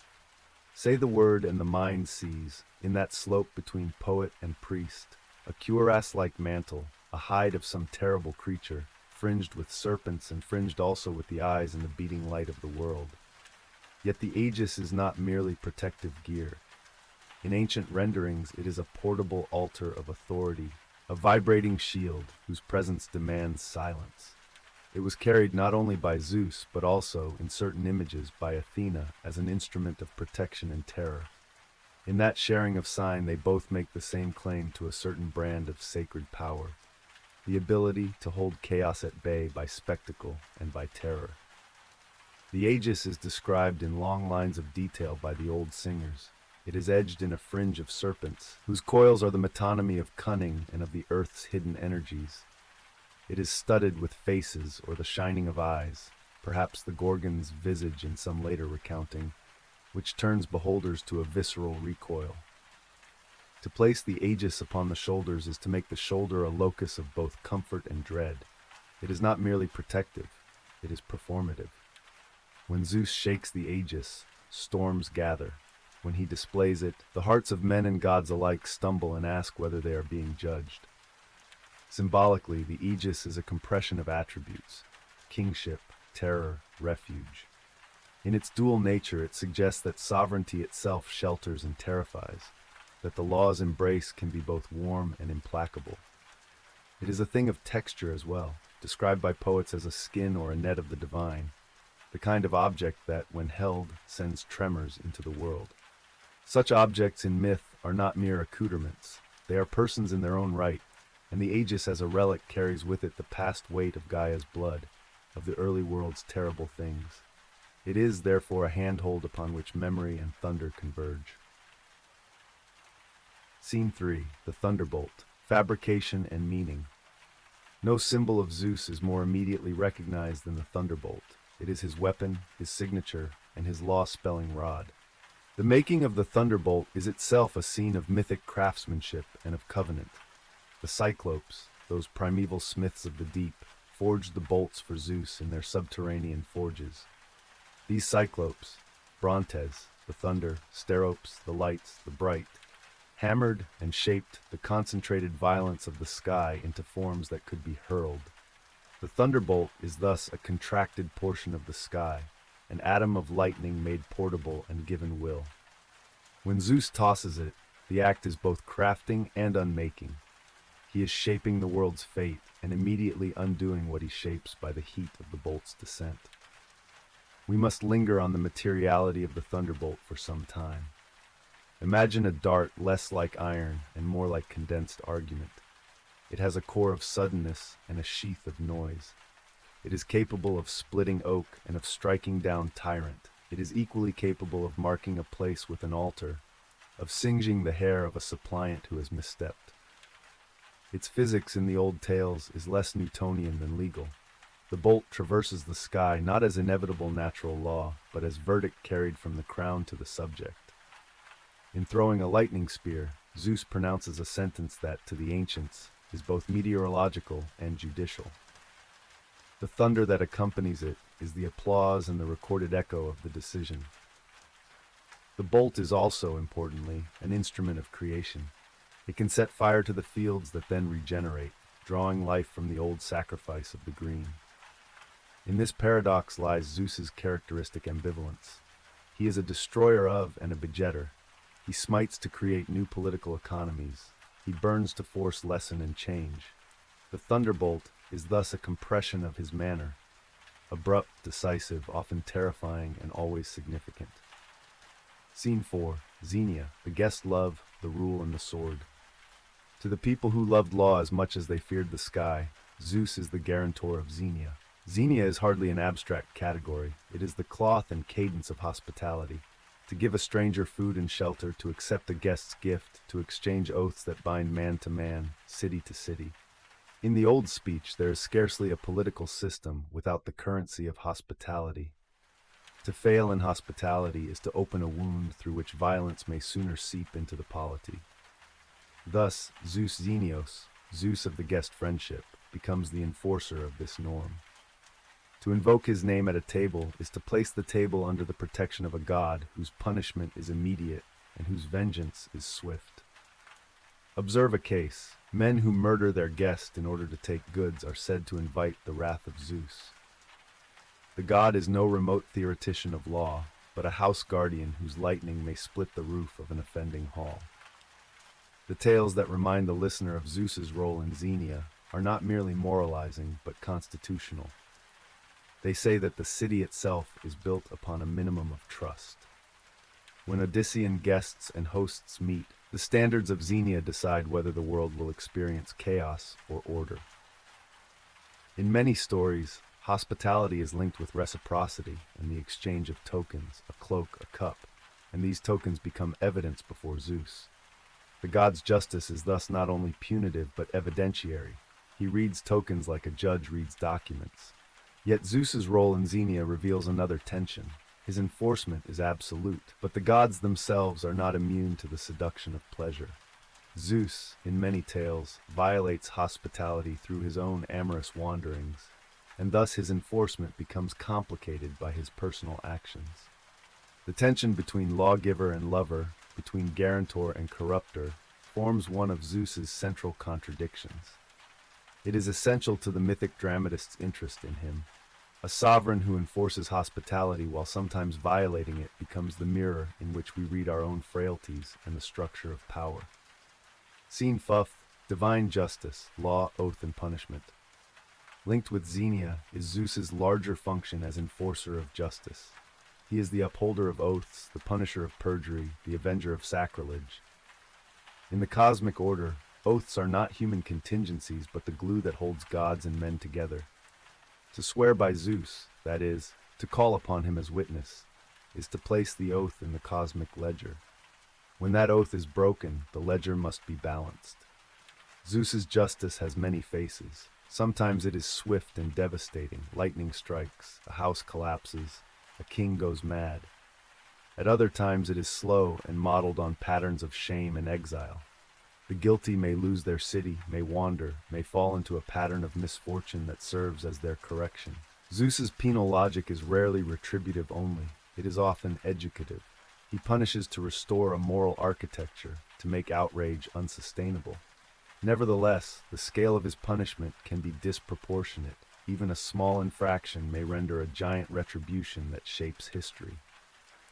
Say the word and the mind sees, in that slope between poet and priest, a cuirass-like mantle, a hide of some terrible creature, fringed with serpents and fringed also with the eyes and the beating light of the world. Yet the aegis is not merely protective gear. In ancient renderings, it is a portable altar of authority, a vibrating shield whose presence demands silence. It was carried not only by Zeus, but also, in certain images, by Athena as an instrument of protection and terror. In that sharing of sign, they both make the same claim to a certain brand of sacred power, the ability to hold chaos at bay by spectacle and by terror. The Aegis is described in long lines of detail by the old singers. It is edged in a fringe of serpents, whose coils are the metonymy of cunning and of the earth's hidden energies. It is studded with faces or the shining of eyes, perhaps the Gorgon's visage in some later recounting, which turns beholders to a visceral recoil. To place the Aegis upon the shoulders is to make the shoulder a locus of both comfort and dread. It is not merely protective, it is performative. When Zeus shakes the Aegis, storms gather. When he displays it, the hearts of men and gods alike stumble and ask whether they are being judged. Symbolically, the Aegis is a compression of attributes: kingship, terror, refuge. In its dual nature, it suggests that sovereignty itself shelters and terrifies, that the law's embrace can be both warm and implacable. It is a thing of texture as well, described by poets as a skin or a net of the divine, the kind of object that, when held, sends tremors into the world. Such objects in myth are not mere accoutrements. They are persons in their own right, and the Aegis as a relic carries with it the past weight of Gaia's blood, of the early world's terrible things. It is, therefore, a handhold upon which memory and thunder converge. Scene 3. The Thunderbolt. Fabrication and meaning. No symbol of Zeus is more immediately recognized than the thunderbolt. It is his weapon, his signature, and his law-spelling rod. The making of the thunderbolt is itself a scene of mythic craftsmanship and of covenant. The Cyclopes, those primeval smiths of the deep, forged the bolts for Zeus in their subterranean forges. These Cyclopes, Brontes, the thunder, Steropes, the lights, the bright, hammered and shaped the concentrated violence of the sky into forms that could be hurled. The thunderbolt is thus a contracted portion of the sky, an atom of lightning made portable and given will. When Zeus tosses it, the act is both crafting and unmaking. He is shaping the world's fate and immediately undoing what he shapes by the heat of the bolt's descent. We must linger on the materiality of the thunderbolt for some time. Imagine a dart less like iron and more like condensed argument. It has a core of suddenness and a sheath of noise. It is capable of splitting oak and of striking down tyrant. It is equally capable of marking a place with an altar, of singeing the hair of a suppliant who has misstepped. Its physics in the old tales is less Newtonian than legal. The bolt traverses the sky not as inevitable natural law, but as verdict carried from the crown to the subject. In throwing a lightning spear, Zeus pronounces a sentence that, to the ancients, is both meteorological and judicial. The thunder that accompanies it is the applause and the recorded echo of the decision. The bolt is also, importantly, an instrument of creation. It can set fire to the fields that then regenerate, drawing life from the old sacrifice of the green. In this paradox lies Zeus's characteristic ambivalence. He is a destroyer of and a begetter. He smites to create new political economies. He burns to force lesson and change. The thunderbolt is thus a compression of his manner, abrupt, decisive, often terrifying, and always significant. Scene 4. Xenia, the guest love, the rule, and the sword. To the people who loved law as much as they feared the sky, Zeus is the guarantor of Xenia. Xenia is hardly an abstract category. It is the cloth and cadence of hospitality. To give a stranger food and shelter, to accept a guest's gift, to exchange oaths that bind man to man, city to city. In the old speech, there is scarcely a political system without the currency of hospitality. To fail in hospitality is to open a wound through which violence may sooner seep into the polity. Thus, Zeus Xenios, Zeus of the guest friendship, becomes the enforcer of this norm. To invoke his name at a table is to place the table under the protection of a god whose punishment is immediate and whose vengeance is swift. Observe a case. Men who murder their guest in order to take goods are said to invite the wrath of Zeus. The god is no remote theoretician of law, but a house guardian whose lightning may split the roof of an offending hall. The tales that remind the listener of Zeus's role in Xenia are not merely moralizing, but constitutional. They say that the city itself is built upon a minimum of trust. When Odyssean guests and hosts meet, the standards of Xenia decide whether the world will experience chaos or order. In many stories, Hospitality is linked with reciprocity and the exchange of tokens, a cloak, a cup, and these tokens become evidence before Zeus. The god's justice is thus not only punitive but evidentiary. He reads tokens like a judge reads documents. Yet Zeus's role in Xenia reveals another tension. His enforcement is absolute, but the gods themselves are not immune to the seduction of pleasure. Zeus, in many tales, violates hospitality through his own amorous wanderings, and thus his enforcement becomes complicated by his personal actions. The tension between lawgiver and lover, between guarantor and corrupter, forms one of Zeus's central contradictions. It is essential to the mythic dramatist's interest in him. A sovereign who enforces hospitality while sometimes violating it becomes the mirror in which we read our own frailties and the structure of power. Scene Fuff, divine justice, law, oath, and punishment. Linked with Xenia is Zeus's larger function as enforcer of justice. He is the upholder of oaths, the punisher of perjury, the avenger of sacrilege. In the cosmic order, oaths are not human contingencies but the glue that holds gods and men together. To swear by Zeus, that is, to call upon him as witness, is to place the oath in the cosmic ledger. When that oath is broken, the ledger must be balanced. Zeus's justice has many faces. Sometimes it is swift and devastating. Lightning strikes, a house collapses, a king goes mad. At other times it is slow and modeled on patterns of shame and exile. The guilty may lose their city, may wander, may fall into a pattern of misfortune that serves as their correction. Zeus's penal logic is rarely retributive only. It is often educative. He punishes to restore a moral architecture, to make outrage unsustainable. Nevertheless, the scale of his punishment can be disproportionate. Even a small infraction may render a giant retribution that shapes history.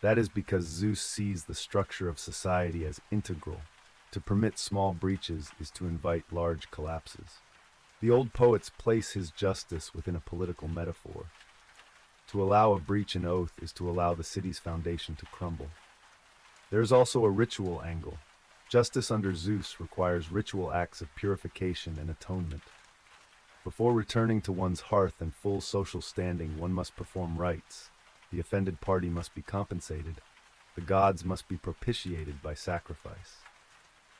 That is because Zeus sees the structure of society as integral. To permit small breaches is to invite large collapses. The old poets place his justice within a political metaphor. To allow a breach in oath is to allow the city's foundation to crumble. There is also a ritual angle. Justice under Zeus requires ritual acts of purification and atonement. Before returning to one's hearth and full social standing, one must perform rites. The offended party must be compensated. The gods must be propitiated by sacrifice.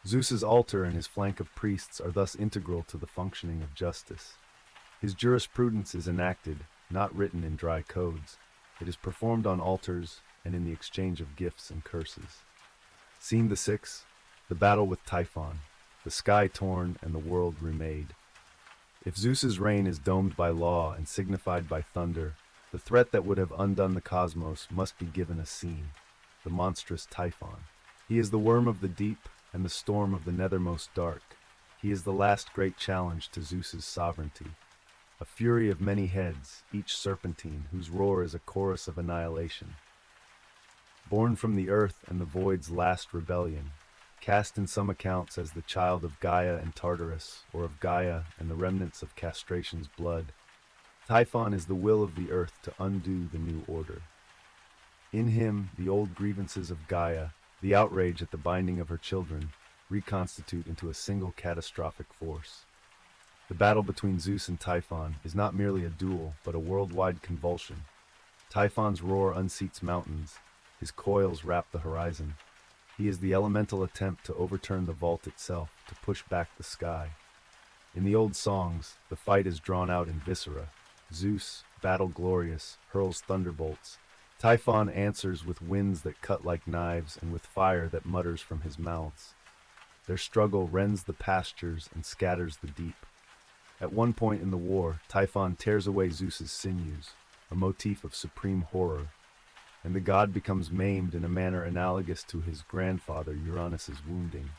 Zeus's altar and his flank of priests are thus integral to the functioning of justice. His jurisprudence is enacted, not written in dry codes. It is performed on altars and in the exchange of gifts and curses. Scene the 6th, the battle with Typhon, the sky torn and the world remade. If Zeus's reign is domed by law and signified by thunder, the threat that would have undone the cosmos must be given a scene, the monstrous Typhon. He is the worm of the deep and the storm of the nethermost dark. He is the last great challenge to Zeus's sovereignty. A fury of many heads, each serpentine, whose roar is a chorus of annihilation. Born from the earth and the void's last rebellion, cast in some accounts as the child of Gaia and Tartarus, or of Gaia and the remnants of castration's blood, Typhon is the will of the earth to undo the new order. In him, the old grievances of Gaia, the outrage at the binding of her children, reconstitute into a single catastrophic force. The battle between Zeus and Typhon is not merely a duel, but a worldwide convulsion. Typhon's roar unseats mountains, his coils wrap the horizon. He is the elemental attempt to overturn the vault itself, to push back the sky. In the old songs, the fight is drawn out in viscera. Zeus, battle-glorious, hurls thunderbolts. Typhon answers with winds that cut like knives and with fire that mutters from his mouths. Their struggle rends the pastures and scatters the deep. At one point in the war, Typhon tears away Zeus's sinews, a motif of supreme horror, and the god becomes maimed in a manner analogous to his grandfather Uranus's wounding.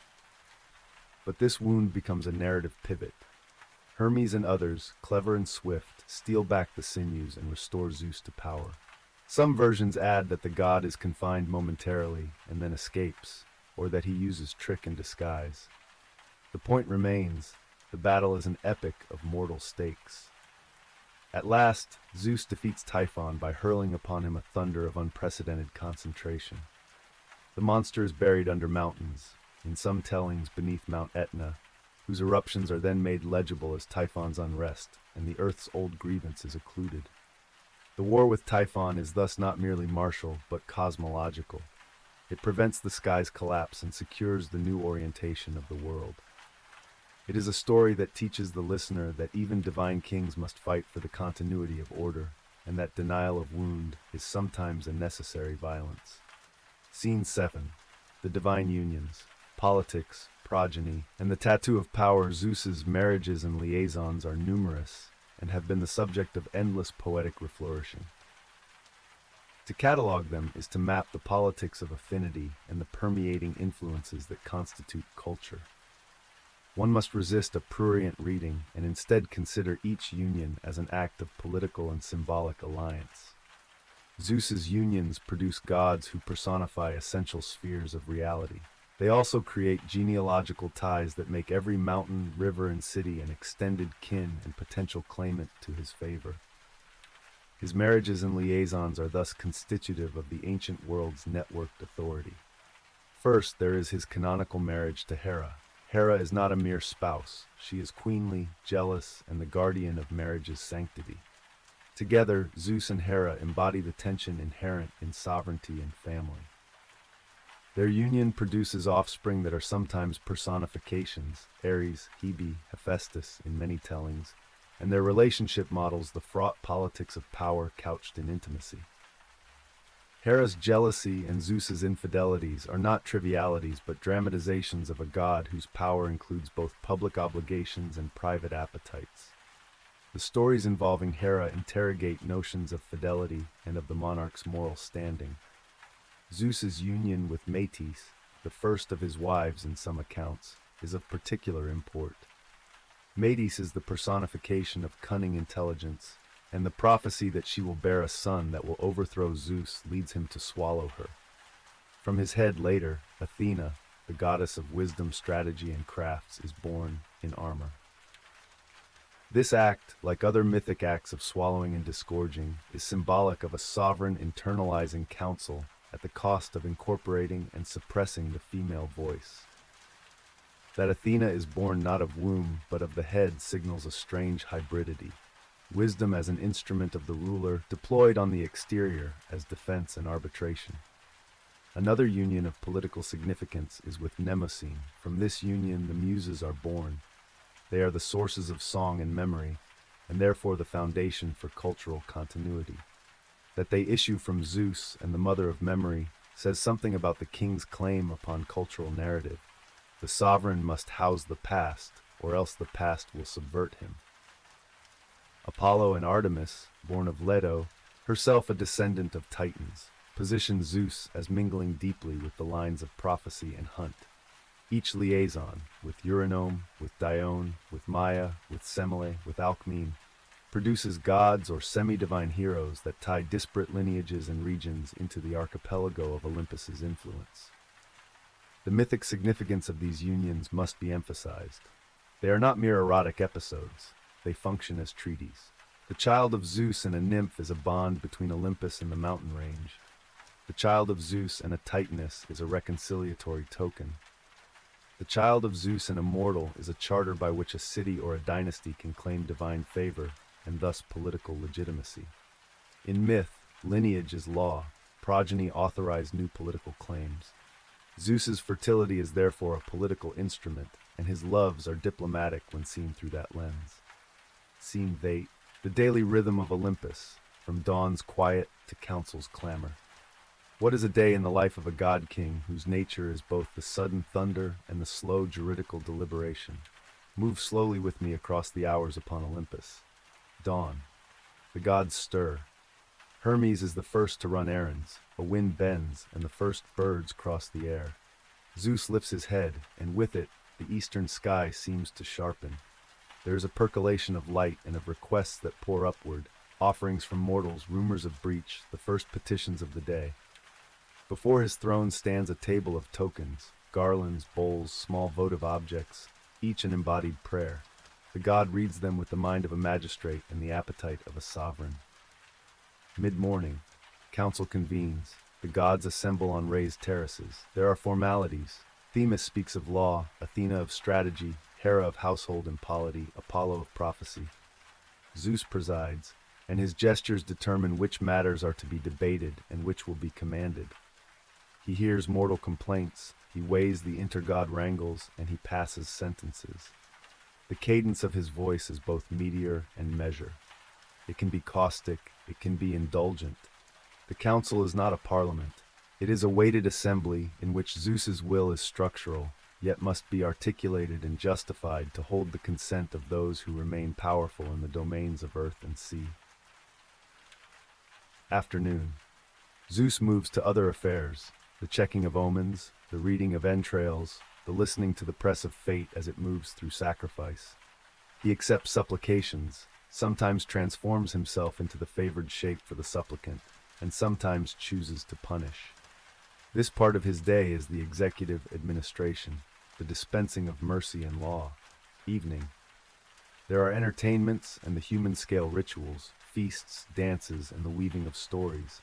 But this wound becomes a narrative pivot. Hermes and others, clever and swift, steal back the sinews and restore Zeus to power. Some versions add that the god is confined momentarily and then escapes, or that he uses trick and disguise. The point remains, the battle is an epic of mortal stakes. At last, Zeus defeats Typhon by hurling upon him a thunder of unprecedented concentration. The monster is buried under mountains, in some tellings beneath Mount Etna, whose eruptions are then made legible as Typhon's unrest, and the Earth's old grievance is occluded. The war with Typhon is thus not merely martial, but cosmological. It prevents the sky's collapse and secures the new orientation of the world. It is a story that teaches the listener that even divine kings must fight for the continuity of order, and that denial of wound is sometimes a necessary violence. Scene 7. The Divine Unions, Politics, Progeny, and the Tattoo of Power. Zeus's marriages and liaisons are numerous, and have been the subject of endless poetic reflourishing. To catalog them is to map the politics of affinity and the permeating influences that constitute culture. One must resist a prurient reading and instead consider each union as an act of political and symbolic alliance. Zeus's unions produce gods who personify essential spheres of reality. They also create genealogical ties that make every mountain, river, and city an extended kin and potential claimant to his favor. His marriages and liaisons are thus constitutive of the ancient world's networked authority. First, there is his canonical marriage to Hera. Hera is not a mere spouse. She is queenly, jealous, and the guardian of marriage's sanctity. Together, Zeus and Hera embody the tension inherent in sovereignty and family. Their union produces offspring that are sometimes personifications, Ares, Hebe, Hephaestus in many tellings, and their relationship models the fraught politics of power couched in intimacy. Hera's jealousy and Zeus's infidelities are not trivialities but dramatizations of a god whose power includes both public obligations and private appetites. The stories involving Hera interrogate notions of fidelity and of the monarch's moral standing. Zeus's union with Metis, the first of his wives in some accounts, is of particular import. Metis is the personification of cunning intelligence, and the prophecy that she will bear a son that will overthrow Zeus leads him to swallow her. From his head later, Athena, the goddess of wisdom, strategy, and crafts, is born in armor. This act, like other mythic acts of swallowing and disgorging, is symbolic of a sovereign internalizing counsel at the cost of incorporating and suppressing the female voice. That Athena is born not of womb, but of the head signals a strange hybridity. Wisdom as an instrument of the ruler, deployed on the exterior as defense and arbitration. Another union of political significance is with Mnemosyne. From this union, the Muses are born. They are the sources of song and memory, and therefore the foundation for cultural continuity. That they issue from Zeus and the mother of memory says something about the king's claim upon cultural narrative. The sovereign must house the past, or else the past will subvert him. Apollo and Artemis, born of Leto, herself a descendant of Titans, position Zeus as mingling deeply with the lines of prophecy and hunt. Each liaison, with Eurynome, with Dione, with Maia, with Semele, with Alcmene, produces gods or semi-divine heroes that tie disparate lineages and regions into the archipelago of Olympus's influence. The mythic significance of these unions must be emphasized. They are not mere erotic episodes. They function as treaties. The child of Zeus and a nymph is a bond between Olympus and the mountain range. The child of Zeus and a Titaness is a reconciliatory token. The child of Zeus and a mortal is a charter by which a city or a dynasty can claim divine favor and thus political legitimacy. In myth, lineage is law. Progeny authorize new political claims. Zeus's fertility is therefore a political instrument, and his loves are diplomatic when seen through that lens. Scene 8. The daily rhythm of Olympus, from dawn's quiet to council's clamor. What is a day in the life of a god-king whose nature is both the sudden thunder and the slow juridical deliberation? Move slowly with me across the hours upon Olympus. Dawn. The gods stir. Hermes is the first to run errands. A wind bends, and the first birds cross the air. Zeus lifts his head, and with it, the eastern sky seems to sharpen. There is a percolation of light and of requests that pour upward, offerings from mortals, rumors of breach, the first petitions of the day. Before his throne stands a table of tokens, garlands, bowls, small votive objects, each an embodied prayer. The god reads them with the mind of a magistrate and the appetite of a sovereign. Mid-morning, council convenes. The gods assemble on raised terraces. There are formalities. Themis speaks of law, Athena of strategy, Hera of household and polity, Apollo of prophecy. Zeus presides, and his gestures determine which matters are to be debated and which will be commanded. He hears mortal complaints, he weighs the intergod wrangles, and he passes sentences. The cadence of his voice is both meteor and measure. It can be caustic, it can be indulgent. The council is not a parliament. It is a weighted assembly in which Zeus's will is structural, yet must be articulated and justified to hold the consent of those who remain powerful in the domains of earth and sea. Afternoon. Zeus moves to other affairs, the checking of omens, the reading of entrails, the listening to the press of fate as it moves through sacrifice. He accepts supplications, sometimes transforms himself into the favored shape for the supplicant, and sometimes chooses to punish. This part of his day is the executive administration, the dispensing of mercy and law. Evening. There are entertainments and the human-scale rituals, feasts, dances, and the weaving of stories.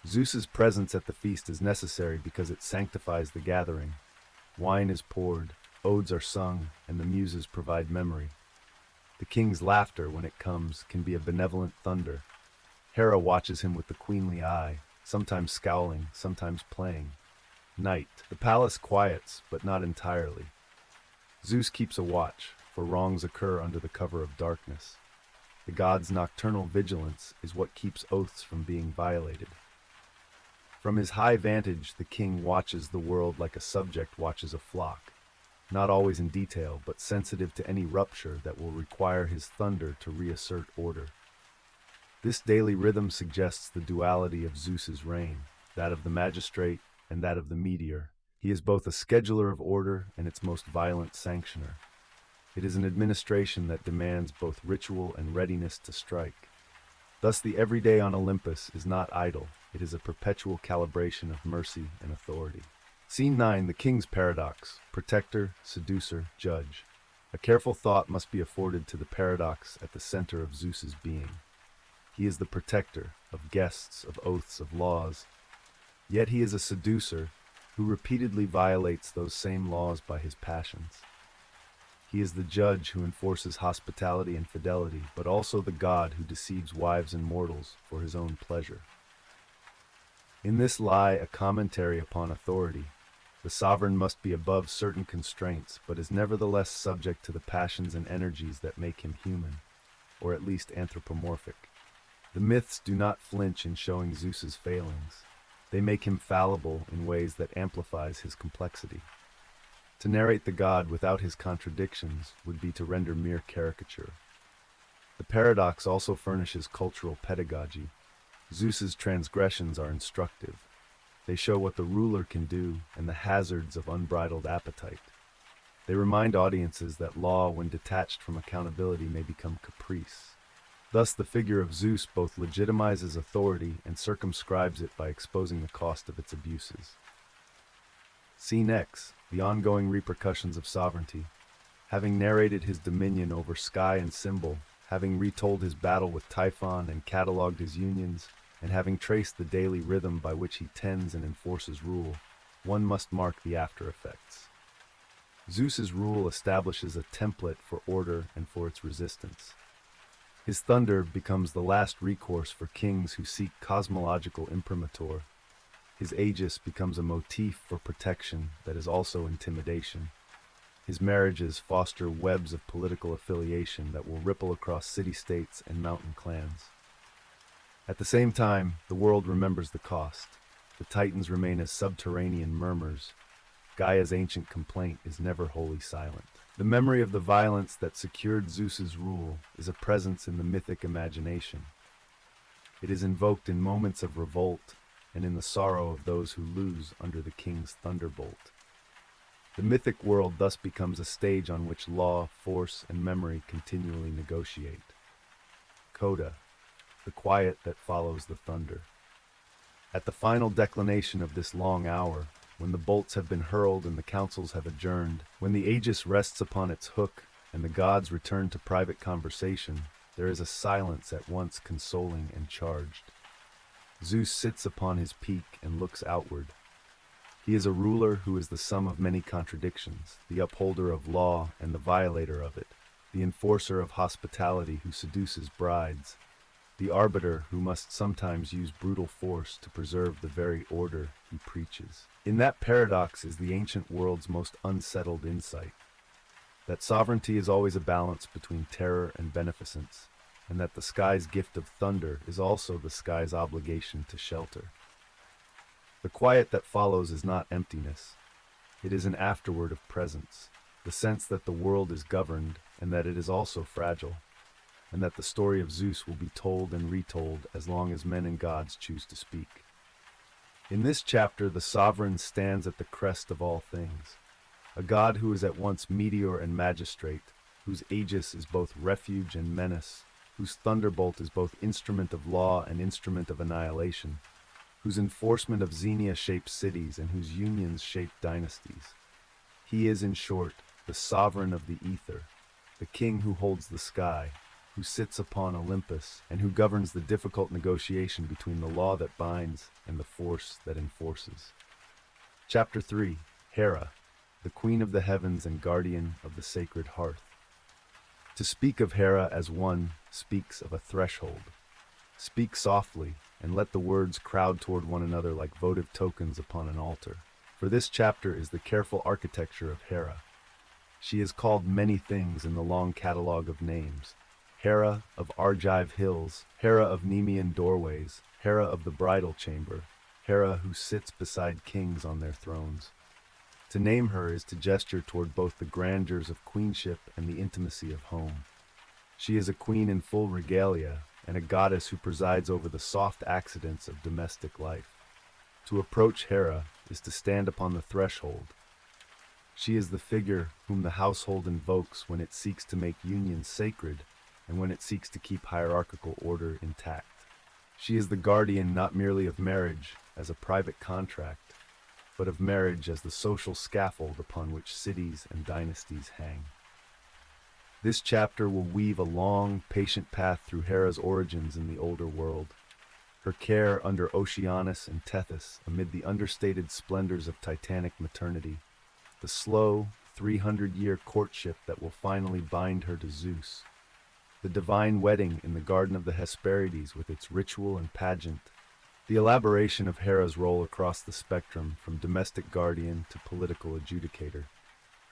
Zeus's presence at the feast is necessary because it sanctifies the gathering. Wine is poured, odes are sung, and the muses provide memory. The king's laughter, when it comes, can be a benevolent thunder. Hera watches him with the queenly eye, sometimes scowling, sometimes playing. Night. The palace quiets, but not entirely. Zeus keeps a watch, for wrongs occur under the cover of darkness. The god's nocturnal vigilance is what keeps oaths from being violated. From his high vantage, the king watches the world like a subject watches a flock, not always in detail, but sensitive to any rupture that will require his thunder to reassert order. This daily rhythm suggests the duality of Zeus's reign, that of the magistrate and that of the meteor. He is both a scheduler of order and its most violent sanctioner. It is an administration that demands both ritual and readiness to strike. Thus, the everyday on Olympus is not idle. It is a perpetual calibration of mercy and authority. Scene 9. The King's Paradox. Protector, seducer, judge. A careful thought must be afforded to the paradox at the center of Zeus's being. He is the protector of guests, of oaths, of laws. Yet he is a seducer who repeatedly violates those same laws by his passions. He is the judge who enforces hospitality and fidelity, but also the god who deceives wives and mortals for his own pleasure. In this lie a commentary upon authority. The sovereign must be above certain constraints, but is nevertheless subject to the passions and energies that make him human, or at least anthropomorphic. The myths do not flinch in showing Zeus's failings. They make him fallible in ways that amplifies his complexity. To narrate the god without his contradictions would be to render mere caricature. The paradox also furnishes cultural pedagogy. Zeus's transgressions are instructive. They show what the ruler can do and the hazards of unbridled appetite. They remind audiences that law, when detached from accountability, may become caprice. Thus, the figure of Zeus both legitimizes authority and circumscribes it by exposing the cost of its abuses. Scene X. The ongoing repercussions of sovereignty. Having narrated his dominion over sky and symbol, having retold his battle with Typhon and catalogued his unions, and having traced the daily rhythm by which he tends and enforces rule, one must mark the after-effects. Zeus's rule establishes a template for order and for its resistance. His thunder becomes the last recourse for kings who seek cosmological imprimatur. His aegis becomes a motif for protection that is also intimidation. His marriages foster webs of political affiliation that will ripple across city-states and mountain clans. At the same time, the world remembers the cost. The Titans remain as subterranean murmurs. Gaia's ancient complaint is never wholly silent. The memory of the violence that secured Zeus's rule is a presence in the mythic imagination. It is invoked in moments of revolt and in the sorrow of those who lose under the king's thunderbolt. The mythic world thus becomes a stage on which law, force, and memory continually negotiate. Coda. The quiet that follows the thunder. At the final declination of this long hour, when the bolts have been hurled and the councils have adjourned, when the aegis rests upon its hook and the gods return to private conversation, there is a silence at once consoling and charged. Zeus sits upon his peak and looks outward. He is a ruler who is the sum of many contradictions, the upholder of law and the violator of it, the enforcer of hospitality who seduces brides, the arbiter who must sometimes use brutal force to preserve the very order he preaches. In that paradox is the ancient world's most unsettled insight, that sovereignty is always a balance between terror and beneficence, and that the sky's gift of thunder is also the sky's obligation to shelter. The quiet that follows is not emptiness. It is an afterword of presence, the sense that the world is governed and that it is also fragile, and that the story of Zeus will be told and retold as long as men and gods choose to speak. In this chapter, the sovereign stands at the crest of all things, a god who is at once meteor and magistrate, whose aegis is both refuge and menace, whose thunderbolt is both instrument of law and instrument of annihilation, whose enforcement of Xenia shapes cities and whose unions shape dynasties. He is, in short, the sovereign of the ether, the king who holds the sky, who sits upon Olympus, and who governs the difficult negotiation between the law that binds and the force that enforces. Chapter 3. Hera, the queen of the heavens and guardian of the sacred hearth. To speak of Hera as one speaks of a threshold. Speak softly, and let the words crowd toward one another like votive tokens upon an altar. For this chapter is the careful architecture of Hera. She is called many things in the long catalogue of names. Hera of Argive hills, Hera of Nemean doorways, Hera of the bridal chamber, Hera who sits beside kings on their thrones. To name her is to gesture toward both the grandeurs of queenship and the intimacy of home. She is a queen in full regalia, and a goddess who presides over the soft accidents of domestic life. To approach Hera is to stand upon the threshold. She is the figure whom the household invokes when it seeks to make unions sacred and when it seeks to keep hierarchical order intact. She is the guardian not merely of marriage as a private contract, but of marriage as the social scaffold upon which cities and dynasties hang. This chapter will weave a long, patient path through Hera's origins in the older world, her care under Oceanus and Tethys amid the understated splendors of Titanic maternity, the slow, 300-year courtship that will finally bind her to Zeus, the divine wedding in the Garden of the Hesperides with its ritual and pageant, the elaboration of Hera's role across the spectrum from domestic guardian to political adjudicator,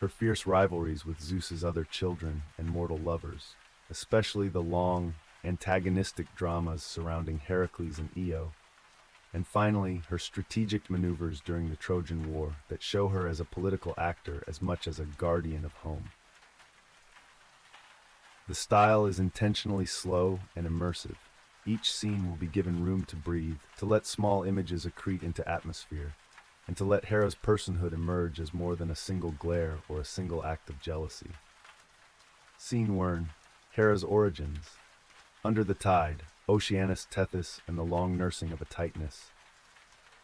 her fierce rivalries with Zeus's other children and mortal lovers, especially the long, antagonistic dramas surrounding Heracles and Io, and finally her strategic maneuvers during the Trojan War that show her as a political actor as much as a guardian of home. The style is intentionally slow and immersive. Each scene will be given room to breathe, to let small images accrete into atmosphere, and to let Hera's personhood emerge as more than a single glare or a single act of jealousy. Scene 1. Hera's origins. Under the tide, Oceanus, Tethys, and the long nursing of a Titaness.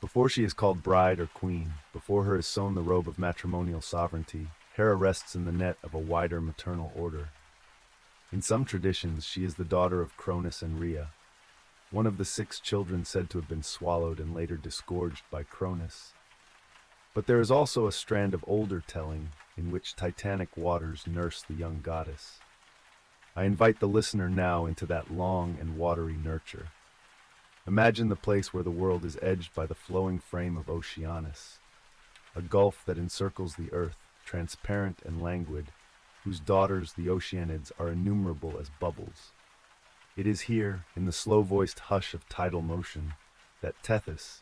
Before she is called bride or queen, before her is sewn the robe of matrimonial sovereignty, Hera rests in the net of a wider maternal order. In some traditions, she is the daughter of Cronus and Rhea, one of the 6 children said to have been swallowed and later disgorged by Cronus. But there is also a strand of older telling in which Titanic waters nurse the young goddess. I invite the listener now into that long and watery nurture. Imagine the place where the world is edged by the flowing frame of Oceanus, a gulf that encircles the earth, transparent and languid, whose daughters, the Oceanids, are innumerable as bubbles. It is here, in the slow-voiced hush of tidal motion, that Tethys,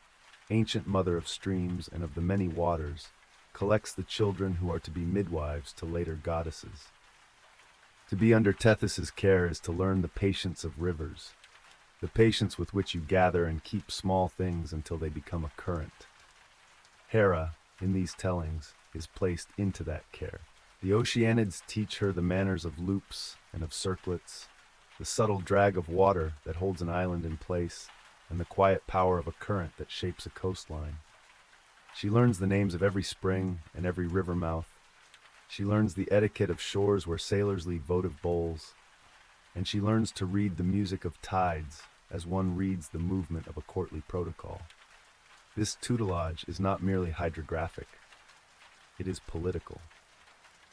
ancient mother of streams and of the many waters, collects the children who are to be midwives to later goddesses. To be under Tethys's care is to learn the patience of rivers, the patience with which you gather and keep small things until they become a current. Hera, in these tellings, is placed into that care. The Oceanids teach her the manners of loops and of circlets, the subtle drag of water that holds an island in place, and the quiet power of a current that shapes a coastline. She learns the names of every spring and every river mouth. She learns the etiquette of shores where sailors leave votive bowls, and she learns to read the music of tides as one reads the movement of a courtly protocol. This tutelage is not merely hydrographic, it is political.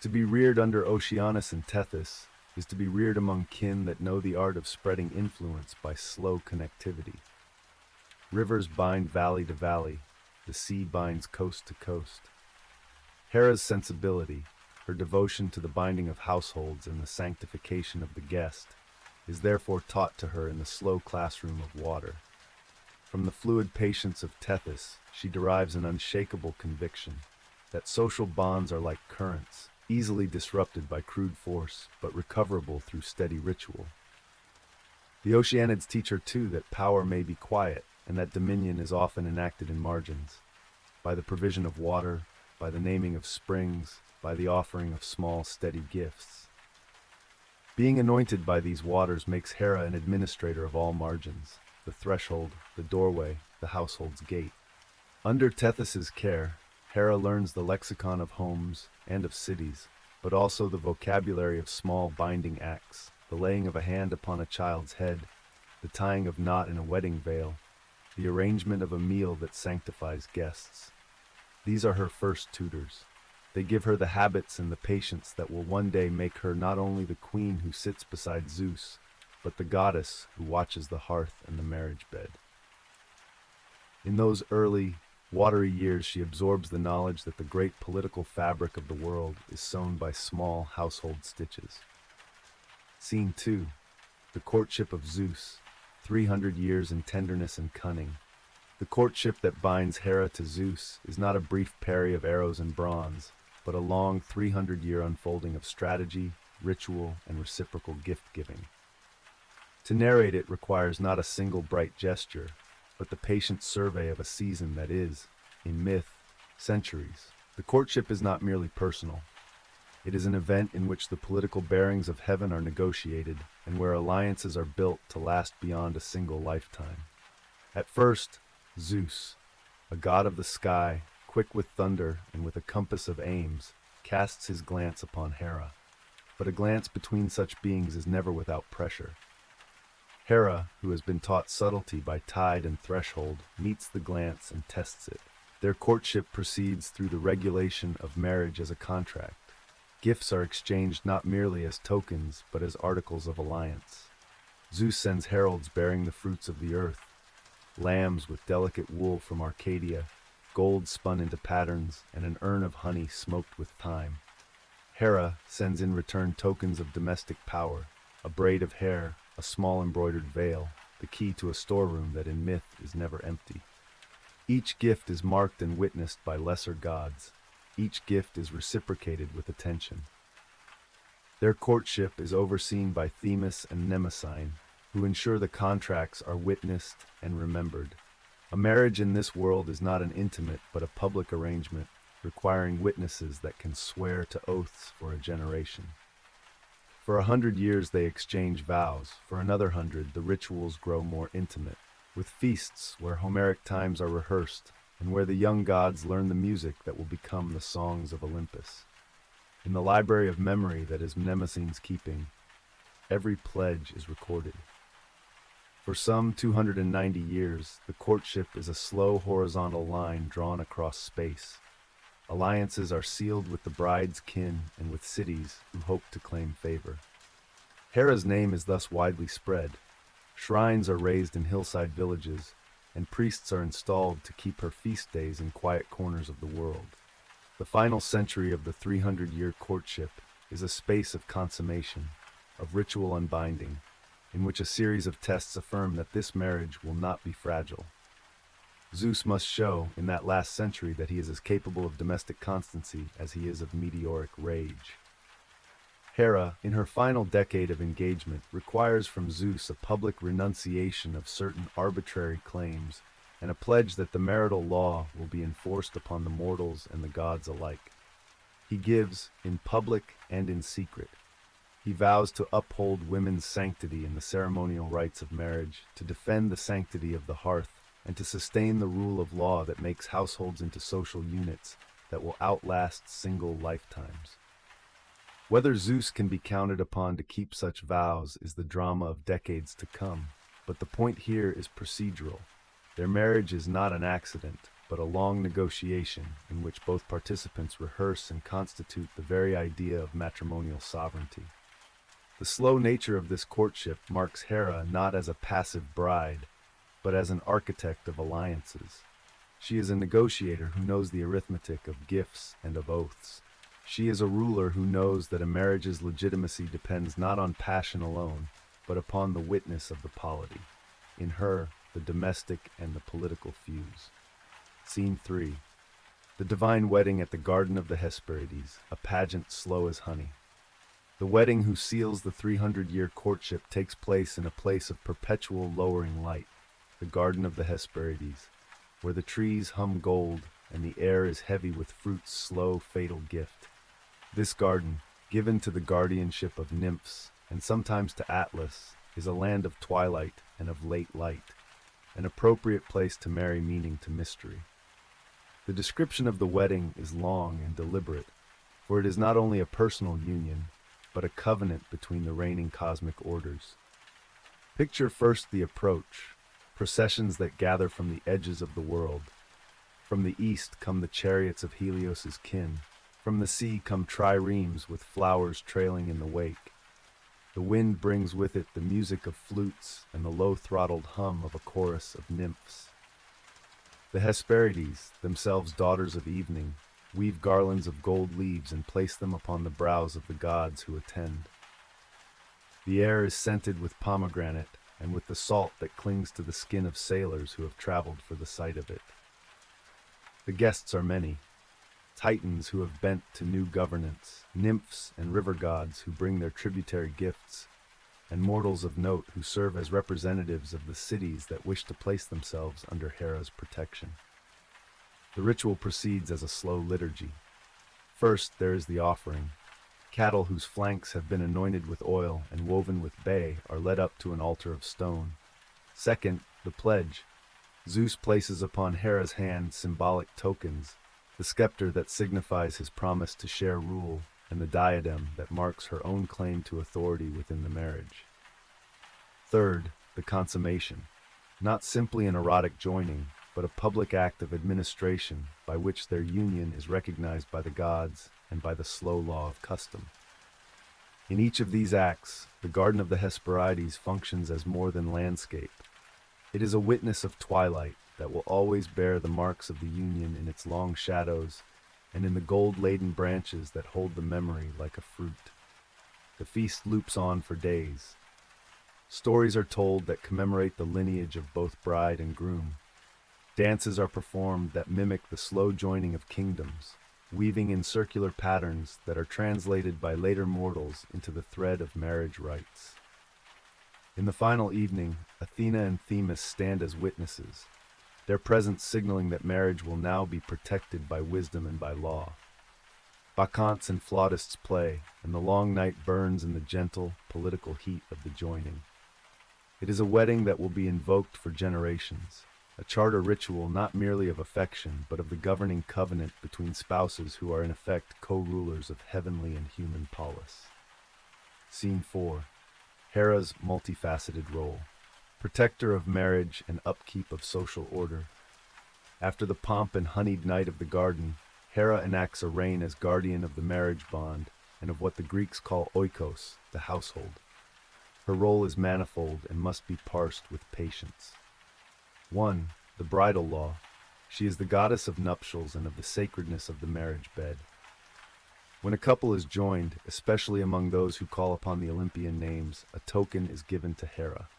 To be reared under Oceanus and Tethys is to be reared among kin that know the art of spreading influence by slow connectivity. Rivers bind valley to valley, the sea binds coast to coast. Hera's sensibility, her devotion to the binding of households and the sanctification of the guest, is therefore taught to her in the slow classroom of water. From the fluid patience of Tethys, she derives an unshakable conviction that social bonds are like currents, easily disrupted by crude force, but recoverable through steady ritual. The Oceanids teach her too that power may be quiet, and that dominion is often enacted in margins, by the provision of water, by the naming of springs, by the offering of small, steady gifts. Being anointed by these waters makes Hera an administrator of all margins, the threshold, the doorway, the household's gate. Under Tethys's care, Hera learns the lexicon of homes and of cities, but also the vocabulary of small binding acts, the laying of a hand upon a child's head, the tying of knot in a wedding veil, the arrangement of a meal that sanctifies guests. These are her first tutors. They give her the habits and the patience that will one day make her not only the queen who sits beside Zeus, but the goddess who watches the hearth and the marriage bed. In those early, watery years, she absorbs the knowledge that the great political fabric of the world is sewn by small household stitches. Scene 2. The courtship of Zeus, 300 years in tenderness and cunning. The courtship that binds Hera to Zeus is not a brief parry of arrows and bronze, but a long 300-year unfolding of strategy, ritual, and reciprocal gift-giving. To narrate it requires not a single bright gesture, but the patient survey of a season that is, in myth, centuries. The courtship is not merely personal. It is an event in which the political bearings of heaven are negotiated and where alliances are built to last beyond a single lifetime. At first, Zeus, a god of the sky, quick with thunder and with a compass of aims, casts his glance upon Hera. But a glance between such beings is never without pressure. Hera, who has been taught subtlety by tide and threshold, meets the glance and tests it. Their courtship proceeds through the regulation of marriage as a contract. Gifts are exchanged not merely as tokens, but as articles of alliance. Zeus sends heralds bearing the fruits of the earth, lambs with delicate wool from Arcadia, gold spun into patterns, and an urn of honey smoked with thyme. Hera sends in return tokens of domestic power, a braid of hair, a small embroidered veil, the key to a storeroom that in myth is never empty. Each gift is marked and witnessed by lesser gods. Each gift is reciprocated with attention. Their courtship is overseen by Themis and Mnemosyne, who ensure the contracts are witnessed and remembered. A marriage in this world is not an intimate but a public arrangement, requiring witnesses that can swear to oaths for a generation. For 100 years they exchange vows, for another 100 the rituals grow more intimate, with feasts where Homeric times are rehearsed, and where the young gods learn the music that will become the songs of Olympus. In the library of memory that is Mnemosyne's keeping, every pledge is recorded. For some 290 years, the courtship is a slow horizontal line drawn across space. Alliances are sealed with the bride's kin and with cities who hope to claim favor. Hera's name is thus widely spread. Shrines are raised in hillside villages, and priests are installed to keep her feast days in quiet corners of the world. The final century of the 300-year courtship is a space of consummation, of ritual unbinding, in which a series of tests affirm that this marriage will not be fragile. Zeus must show, in that last century, that he is as capable of domestic constancy as he is of meteoric rage. Hera, in her final decade of engagement, requires from Zeus a public renunciation of certain arbitrary claims and a pledge that the marital law will be enforced upon the mortals and the gods alike. He gives, in public and in secret. He vows to uphold women's sanctity in the ceremonial rites of marriage, to defend the sanctity of the hearth, and to sustain the rule of law that makes households into social units that will outlast single lifetimes. Whether Zeus can be counted upon to keep such vows is the drama of decades to come, but the point here is procedural. Their marriage is not an accident, but a long negotiation in which both participants rehearse and constitute the very idea of matrimonial sovereignty. The slow nature of this courtship marks Hera not as a passive bride, but as an architect of alliances. She is a negotiator who knows the arithmetic of gifts and of oaths. She is a ruler who knows that a marriage's legitimacy depends not on passion alone, but upon the witness of the polity. In her, the domestic and the political fuse. Scene 3. The divine wedding at the Garden of the Hesperides, a pageant slow as honey. The wedding who seals the 300-year courtship takes place in a place of perpetual lowering light, the Garden of the Hesperides, where the trees hum gold and the air is heavy with fruit's slow, fatal gift. This garden, given to the guardianship of nymphs, and sometimes to Atlas, is a land of twilight and of late light, an appropriate place to marry meaning to mystery. The description of the wedding is long and deliberate, for it is not only a personal union, but a covenant between the reigning cosmic orders. Picture first the approach, processions that gather from the edges of the world. From the east come the chariots of Helios's kin. From the sea come triremes with flowers trailing in the wake. The wind brings with it the music of flutes and the low-throttled hum of a chorus of nymphs. The Hesperides, themselves daughters of evening, weave garlands of gold leaves and place them upon the brows of the gods who attend. The air is scented with pomegranate and with the salt that clings to the skin of sailors who have traveled for the sight of it. The guests are many. Titans who have bent to new governance, nymphs and river gods who bring their tributary gifts, and mortals of note who serve as representatives of the cities that wish to place themselves under Hera's protection. The ritual proceeds as a slow liturgy. First, there is the offering. Cattle whose flanks have been anointed with oil and woven with bay are led up to an altar of stone. Second, the pledge. Zeus places upon Hera's hand symbolic tokens, the scepter that signifies his promise to share rule, and the diadem that marks her own claim to authority within the marriage. Third, the consummation. Not simply an erotic joining, but a public act of administration by which their union is recognized by the gods and by the slow law of custom. In each of these acts, the Garden of the Hesperides functions as more than landscape. It is a witness of twilight that will always bear the marks of the union in its long shadows and in the gold-laden branches that hold the memory like a fruit. The feast loops on for days. Stories are told that commemorate the lineage of both bride and groom. Dances are performed that mimic the slow joining of kingdoms, weaving in circular patterns that are translated by later mortals into the thread of marriage rites. In the final evening, Athena and Themis stand as witnesses, their presence signaling that marriage will now be protected by wisdom and by law. Bacchantes and flautists play, and the long night burns in the gentle, political heat of the joining. It is a wedding that will be invoked for generations, a charter ritual not merely of affection, but of the governing covenant between spouses who are in effect co-rulers of heavenly and human polis. Scene 4. Hera's multifaceted role. Protector of marriage and upkeep of social order. After the pomp and honeyed night of the garden, Hera enacts a reign as guardian of the marriage bond and of what the Greeks call oikos, the household. Her role is manifold and must be parsed with patience. 1. The bridal law. She is the goddess of nuptials and of the sacredness of the marriage bed. When a couple is joined, especially among those who call upon the Olympian names, a token is given to Hera.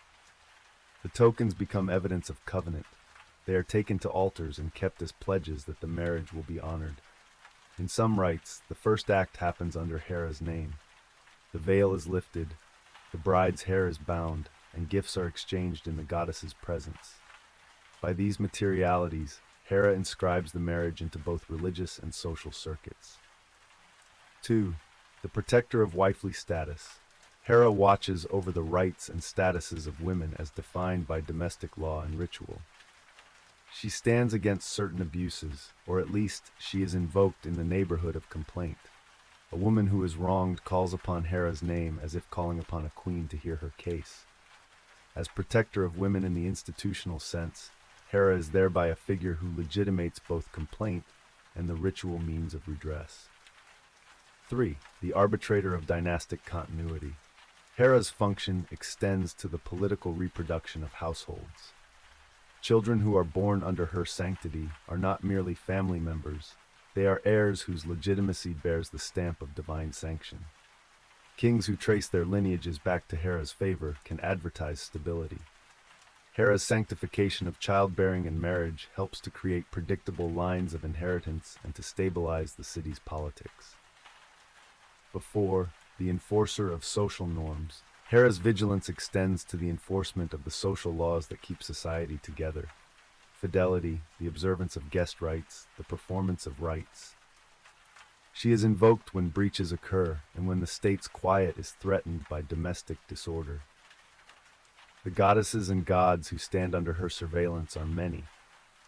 The tokens become evidence of covenant. They are taken to altars and kept as pledges that the marriage will be honored. In some rites, the first act happens under Hera's name. The veil is lifted, the bride's hair is bound, and gifts are exchanged in the goddess's presence. By these materialities, Hera inscribes the marriage into both religious and social circuits. 2. The protector of wifely status. Hera watches over the rights and statuses of women as defined by domestic law and ritual. She stands against certain abuses, or at least she is invoked in the neighborhood of complaint. A woman who is wronged calls upon Hera's name as if calling upon a queen to hear her case. As protector of women in the institutional sense, Hera is thereby a figure who legitimates both complaint and the ritual means of redress. 3. The arbitrator of dynastic continuity. Hera's function extends to the political reproduction of households. Children who are born under her sanctity are not merely family members, they are heirs whose legitimacy bears the stamp of divine sanction. Kings who trace their lineages back to Hera's favor can advertise stability. Hera's sanctification of childbearing and marriage helps to create predictable lines of inheritance and to stabilize the city's politics. 4. The enforcer of social norms. Hera's vigilance extends to the enforcement of the social laws that keep society together. Fidelity, the observance of guest rights, the performance of rites. She is invoked when breaches occur and when the state's quiet is threatened by domestic disorder. The goddesses and gods who stand under her surveillance are many.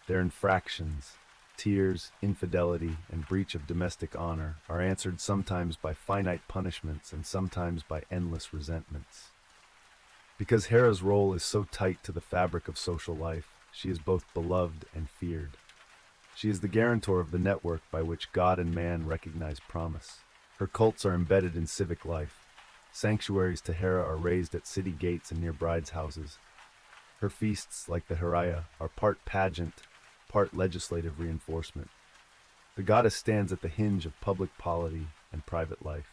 Their infractions, tears, infidelity, and breach of domestic honor are answered sometimes by finite punishments and sometimes by endless resentments. Because Hera's role is so tight to the fabric of social life, she is both beloved and feared. She is the guarantor of the network by which God and man recognize promise. Her cults are embedded in civic life. Sanctuaries to Hera are raised at city gates and near brides' houses. Her feasts, like the Heraia, are part pageant, part legislative reinforcement. The goddess stands at the hinge of public polity and private life.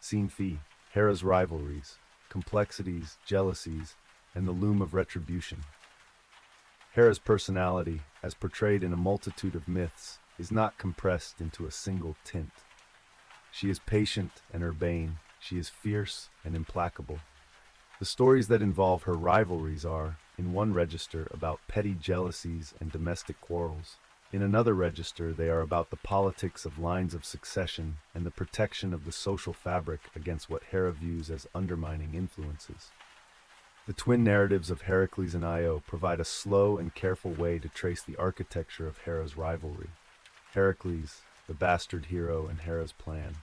Scene Phi, Hera's rivalries, complexities, jealousies, and the loom of retribution. Hera's personality, as portrayed in a multitude of myths, is not compressed into a single tint. She is patient and urbane. She is fierce and implacable. The stories that involve her rivalries are, in one register, about petty jealousies and domestic quarrels. In another register, they are about the politics of lines of succession and the protection of the social fabric against what Hera views as undermining influences. The twin narratives of Heracles and Io provide a slow and careful way to trace the architecture of Hera's rivalry. Heracles, the bastard hero and Hera's plan.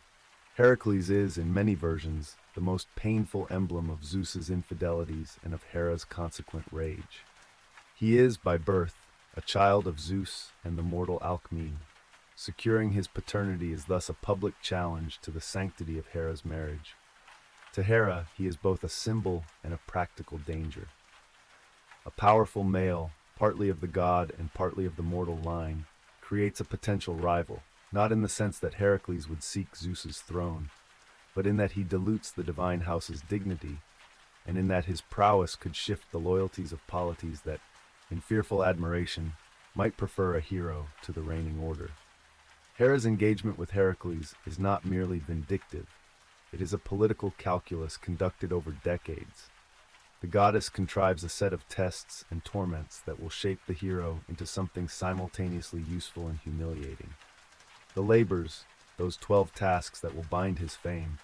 Heracles is, in many versions, the most painful emblem of Zeus's infidelities and of Hera's consequent rage. He is, by birth, a child of Zeus and the mortal Alcmene. Securing his paternity is thus a public challenge to the sanctity of Hera's marriage. To Hera, he is both a symbol and a practical danger. A powerful male, partly of the god and partly of the mortal line, creates a potential rival, not in the sense that Heracles would seek Zeus's throne, but in that he dilutes the divine house's dignity, and in that his prowess could shift the loyalties of polities that, in fearful admiration, might prefer a hero to the reigning order. Hera's engagement with Heracles is not merely vindictive. It is a political calculus conducted over decades. The goddess contrives a set of tests and torments that will shape the hero into something simultaneously useful and humiliating. The labors, those 12 tasks that will bind his fame,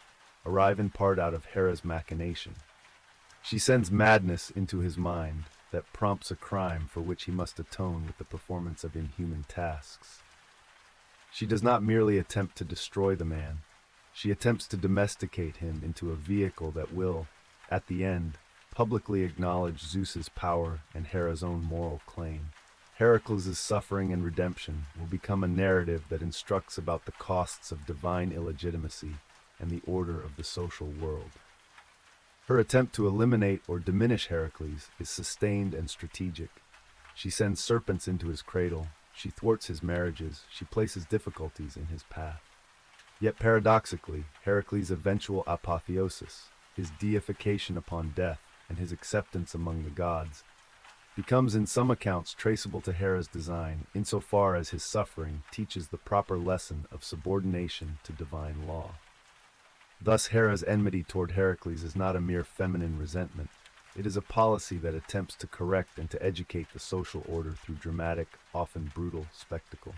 arrive in part out of Hera's machination. She sends madness into his mind that prompts a crime for which he must atone with the performance of inhuman tasks. She does not merely attempt to destroy the man. She attempts to domesticate him into a vehicle that will, at the end, publicly acknowledge Zeus's power and Hera's own moral claim. Heracles' suffering and redemption will become a narrative that instructs about the costs of divine illegitimacy and the order of the social world. Her attempt to eliminate or diminish Heracles is sustained and strategic. She sends serpents into his cradle, she thwarts his marriages, she places difficulties in his path. Yet paradoxically, Heracles' eventual apotheosis, his deification upon death, and his acceptance among the gods, becomes in some accounts traceable to Hera's design insofar as his suffering teaches the proper lesson of subordination to divine law. Thus Hera's enmity toward Heracles is not a mere feminine resentment. It is a policy that attempts to correct and to educate the social order through dramatic, often brutal spectacle.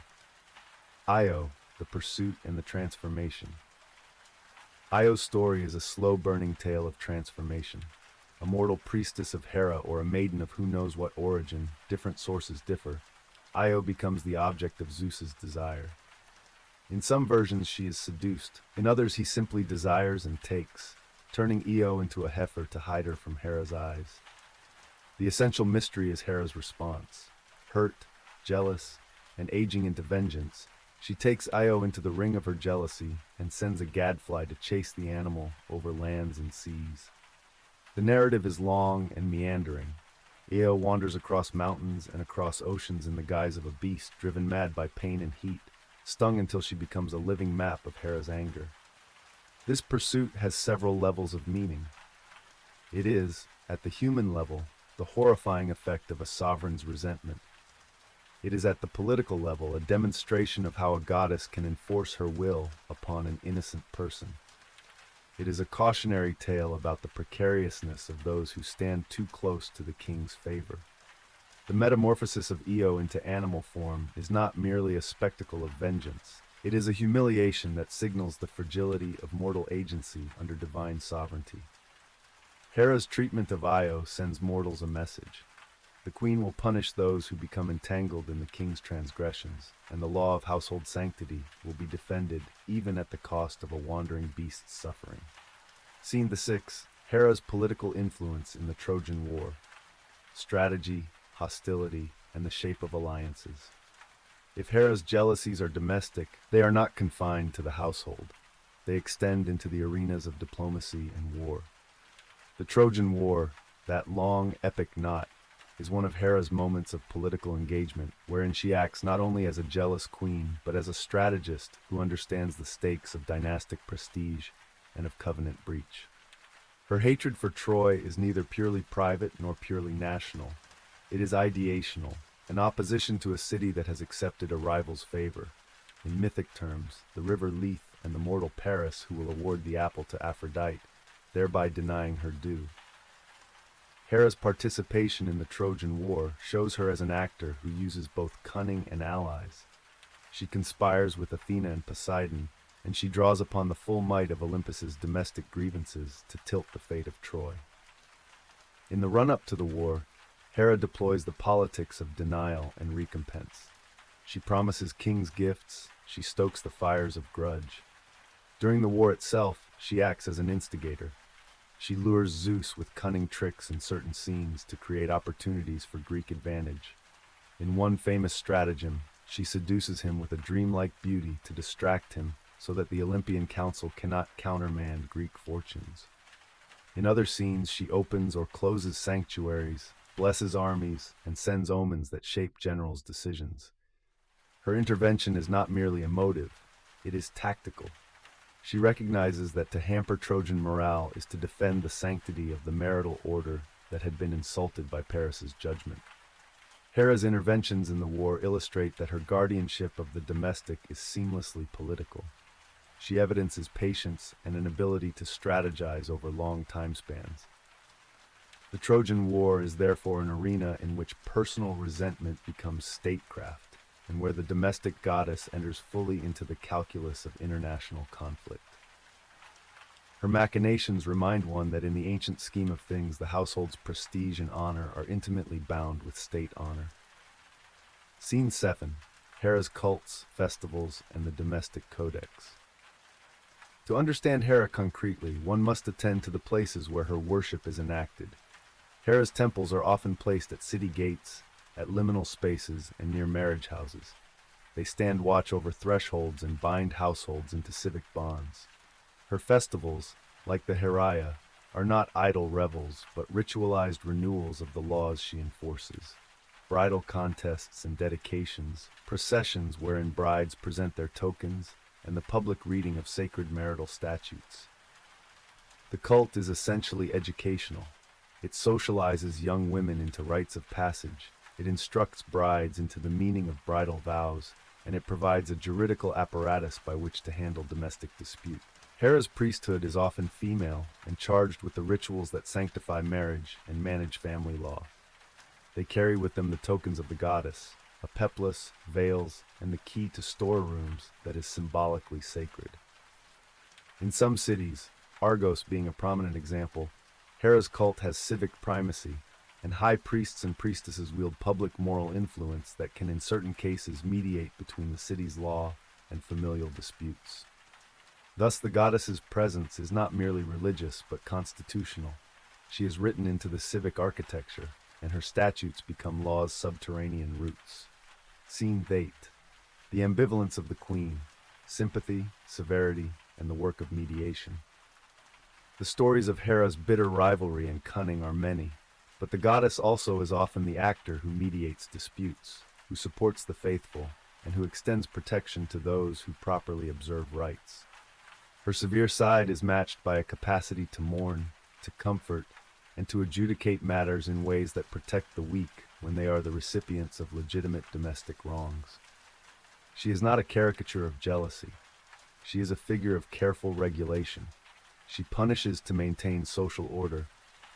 Io, the pursuit and the transformation. Io's story is a slow-burning tale of transformation. A mortal priestess of Hera or a maiden of who knows what origin, different sources differ, Io becomes the object of Zeus's desire. In some versions she is seduced, in others he simply desires and takes, turning Io into a heifer to hide her from Hera's eyes. The essential mystery is Hera's response. hurt, jealous, and aging into vengeance, she takes Io into the ring of her jealousy and sends a gadfly to chase the animal over lands and seas. The narrative is long and meandering. Io wanders across mountains and across oceans in the guise of a beast driven mad by pain and heat, stung until she becomes a living map of Hera's anger. This pursuit has several levels of meaning. It is, at the human level, the horrifying effect of a sovereign's resentment. It is at the political level a demonstration of how a goddess can enforce her will upon an innocent person. It is a cautionary tale about the precariousness of those who stand too close to the king's favor. The metamorphosis of Io into animal form is not merely a spectacle of vengeance. It is a humiliation that signals the fragility of mortal agency under divine sovereignty. Hera's treatment of Io sends mortals a message. The queen will punish those who become entangled in the king's transgressions, and the law of household sanctity will be defended even at the cost of a wandering beast's suffering. Scene 6. Hera's political influence in the Trojan War. Strategy, hostility, and the shape of alliances. If Hera's jealousies are domestic, they are not confined to the household. They extend into the arenas of diplomacy and war. The Trojan War, that long, epic knot, is one of Hera's moments of political engagement, wherein she acts not only as a jealous queen, but as a strategist who understands the stakes of dynastic prestige and of covenant breach. Her hatred for Troy is neither purely private nor purely national. It is ideational, an opposition to a city that has accepted a rival's favor. In mythic terms, the river Lethe and the mortal Paris who will award the apple to Aphrodite, thereby denying her due. Hera's participation in the Trojan War shows her as an actor who uses both cunning and allies. She conspires with Athena and Poseidon, and she draws upon the full might of Olympus's domestic grievances to tilt the fate of Troy. In the run-up to the war, Hera deploys the politics of denial and recompense. She promises kings gifts, she stokes the fires of grudge. During the war itself, she acts as an instigator. She lures Zeus with cunning tricks in certain scenes to create opportunities for Greek advantage. In one famous stratagem, she seduces him with a dreamlike beauty to distract him so that the Olympian council cannot countermand Greek fortunes. In other scenes, she opens or closes sanctuaries, blesses armies, and sends omens that shape generals' decisions. Her intervention is not merely emotive, it is tactical. She recognizes that to hamper Trojan morale is to defend the sanctity of the marital order that had been insulted by Paris's judgment. Hera's interventions in the war illustrate that her guardianship of the domestic is seamlessly political. She evidences patience and an ability to strategize over long time spans. The Trojan War is therefore an arena in which personal resentment becomes statecraft, and where the domestic goddess enters fully into the calculus of international conflict. Her machinations remind one that in the ancient scheme of things, the household's prestige and honor are intimately bound with state honor. Scene 7. Hera's cults, festivals, and the domestic codex. To understand Hera concretely, one must attend to the places where her worship is enacted. Hera's temples are often placed at city gates, at liminal spaces, and near marriage houses. They stand watch over thresholds and bind households into civic bonds. Her festivals, like the Heraia, are not idle revels, but ritualized renewals of the laws she enforces. Bridal contests and dedications, processions wherein brides present their tokens, and the public reading of sacred marital statutes. The cult is essentially educational. It socializes young women into rites of passage. It instructs brides into the meaning of bridal vows, and it provides a juridical apparatus by which to handle domestic dispute. Hera's priesthood is often female and charged with the rituals that sanctify marriage and manage family law. They carry with them the tokens of the goddess, a peplus, veils, and the key to storerooms that is symbolically sacred. In some cities, Argos being a prominent example, Hera's cult has civic primacy, and high priests and priestesses wield public moral influence that can in certain cases mediate between the city's law and familial disputes. Thus the goddess's presence is not merely religious but constitutional. She is written into the civic architecture, and her statutes become law's subterranean roots. Scene 8. The ambivalence of the queen, sympathy, severity, and the work of mediation. The stories of Hera's bitter rivalry and cunning are many, but the goddess also is often the actor who mediates disputes, who supports the faithful, and who extends protection to those who properly observe rites. Her severe side is matched by a capacity to mourn, to comfort, and to adjudicate matters in ways that protect the weak when they are the recipients of legitimate domestic wrongs. She is not a caricature of jealousy. She is a figure of careful regulation. She punishes to maintain social order,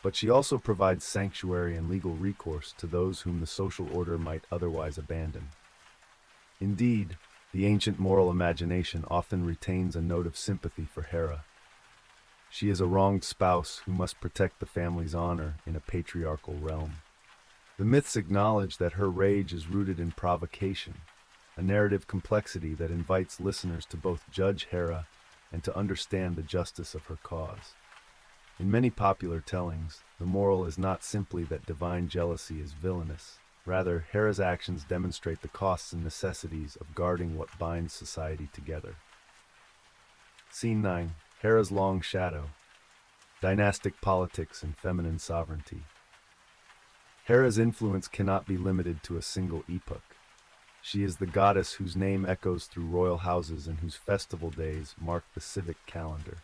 but she also provides sanctuary and legal recourse to those whom the social order might otherwise abandon. Indeed, the ancient moral imagination often retains a note of sympathy for Hera. She is a wronged spouse who must protect the family's honor in a patriarchal realm. The myths acknowledge that her rage is rooted in provocation, a narrative complexity that invites listeners to both judge Hera and to understand the justice of her cause. In many popular tellings, the moral is not simply that divine jealousy is villainous. Rather, Hera's actions demonstrate the costs and necessities of guarding what binds society together. Scene 9. Hera's long shadow. Dynastic politics and feminine sovereignty. Hera's influence cannot be limited to a single epoch. She is the goddess whose name echoes through royal houses and whose festival days mark the civic calendar.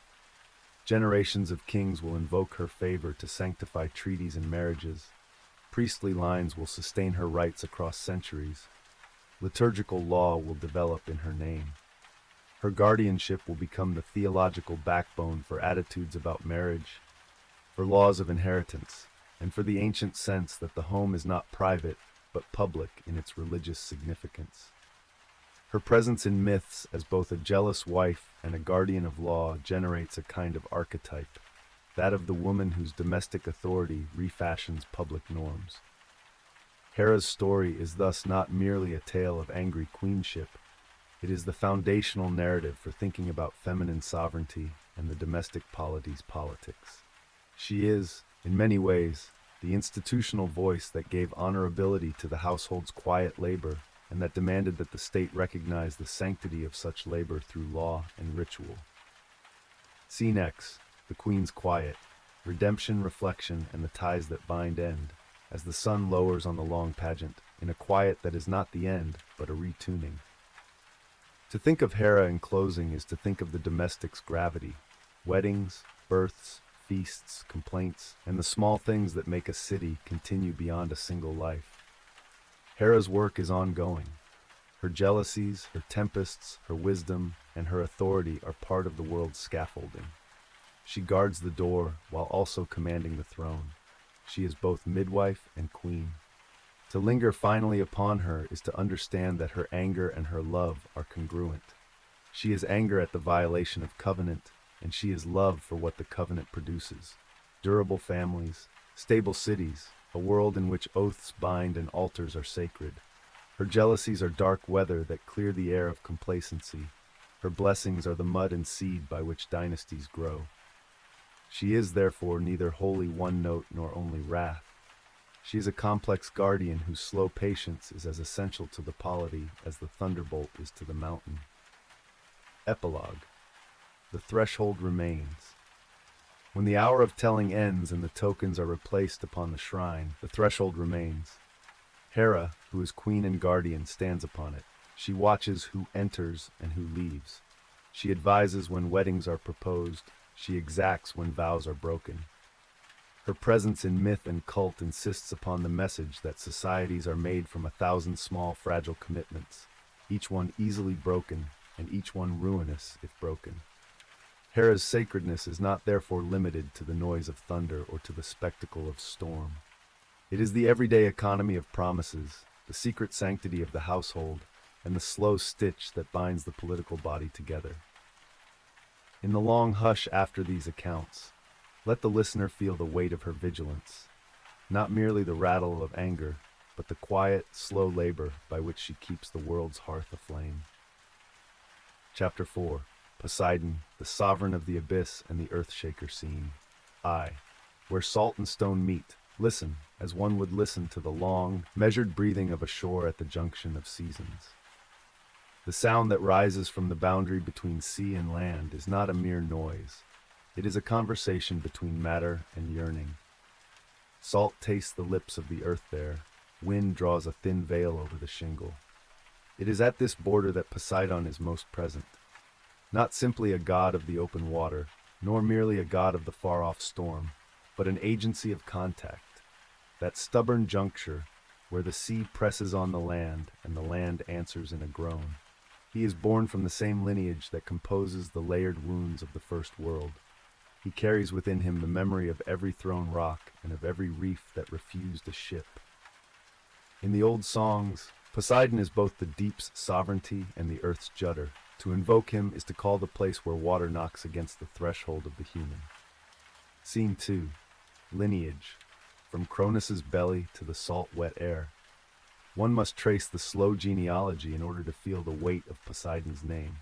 Generations of kings will invoke her favor to sanctify treaties and marriages. Priestly lines will sustain her rights across centuries. Liturgical law will develop in her name. Her guardianship will become the theological backbone for attitudes about marriage, for laws of inheritance, and for the ancient sense that the home is not private, but public in its religious significance. Her presence in myths as both a jealous wife and a guardian of law generates a kind of archetype, that of the woman whose domestic authority refashions public norms. Hera's story is thus not merely a tale of angry queenship. It is the foundational narrative for thinking about feminine sovereignty and the domestic polity's politics. She is, in many ways, the institutional voice that gave honorability to the household's quiet labor and that demanded that the state recognize the sanctity of such labor through law and ritual. Scene X. The Queen's quiet. Redemption, reflection, and the ties that bind end, as the sun lowers on the long pageant, in a quiet that is not the end, but a retuning. To think of Hera in closing is to think of the domestic's gravity, weddings, births, feasts, complaints, and the small things that make a city continue beyond a single life. Hera's work is ongoing. Her jealousies, her tempests, her wisdom, and her authority are part of the world's scaffolding. She guards the door while also commanding the throne. She is both midwife and queen. To linger finally upon her is to understand that her anger and her love are congruent. She is anger at the violation of covenant, and she is love for what the covenant produces. Durable families, stable cities, a world in which oaths bind and altars are sacred. Her jealousies are dark weather that clear the air of complacency. Her blessings are the mud and seed by which dynasties grow. She is therefore neither wholly one note nor only wrath. She is a complex guardian whose slow patience is as essential to the polity as the thunderbolt is to the mountain. Epilogue. The threshold remains. When the hour of telling ends and the tokens are replaced upon the shrine, the threshold remains. Hera, who is queen and guardian, stands upon it. She watches who enters and who leaves. She advises when weddings are proposed. She exacts when vows are broken. Her presence in myth and cult insists upon the message that societies are made from 1,000 small, fragile commitments, each one easily broken and each one ruinous if broken. Hera's sacredness is not therefore limited to the noise of thunder or to the spectacle of storm. It is the everyday economy of promises, the secret sanctity of the household, and the slow stitch that binds the political body together. In the long hush after these accounts, let the listener feel the weight of her vigilance, not merely the rattle of anger, but the quiet, slow labor by which she keeps the world's hearth aflame. Chapter 4. Poseidon, the sovereign of the abyss and the earth-shaker scene. I. Where salt and stone meet, Listen, as one would listen to the long, measured breathing of a shore at the junction of seasons. The sound that rises from the boundary between sea and land is not a mere noise. It is a conversation between matter and yearning. Salt tastes the lips of the earth there. Wind draws a thin veil over the shingle. It is at this border that Poseidon is most present. Not simply a god of the open water, nor merely a god of the far-off storm, but an agency of contact. That stubborn juncture where the sea presses on the land and the land answers in a groan. He is born from the same lineage that composes the layered wounds of the first world. He carries within him the memory of every thrown rock and of every reef that refused a ship. In the old songs, Poseidon is both the deep's sovereignty and the earth's judder. To invoke him is to call the place where water knocks against the threshold of the human. Scene 2. Lineage. From Cronus's belly to the salt, wet air. One must trace the slow genealogy in order to feel the weight of Poseidon's name.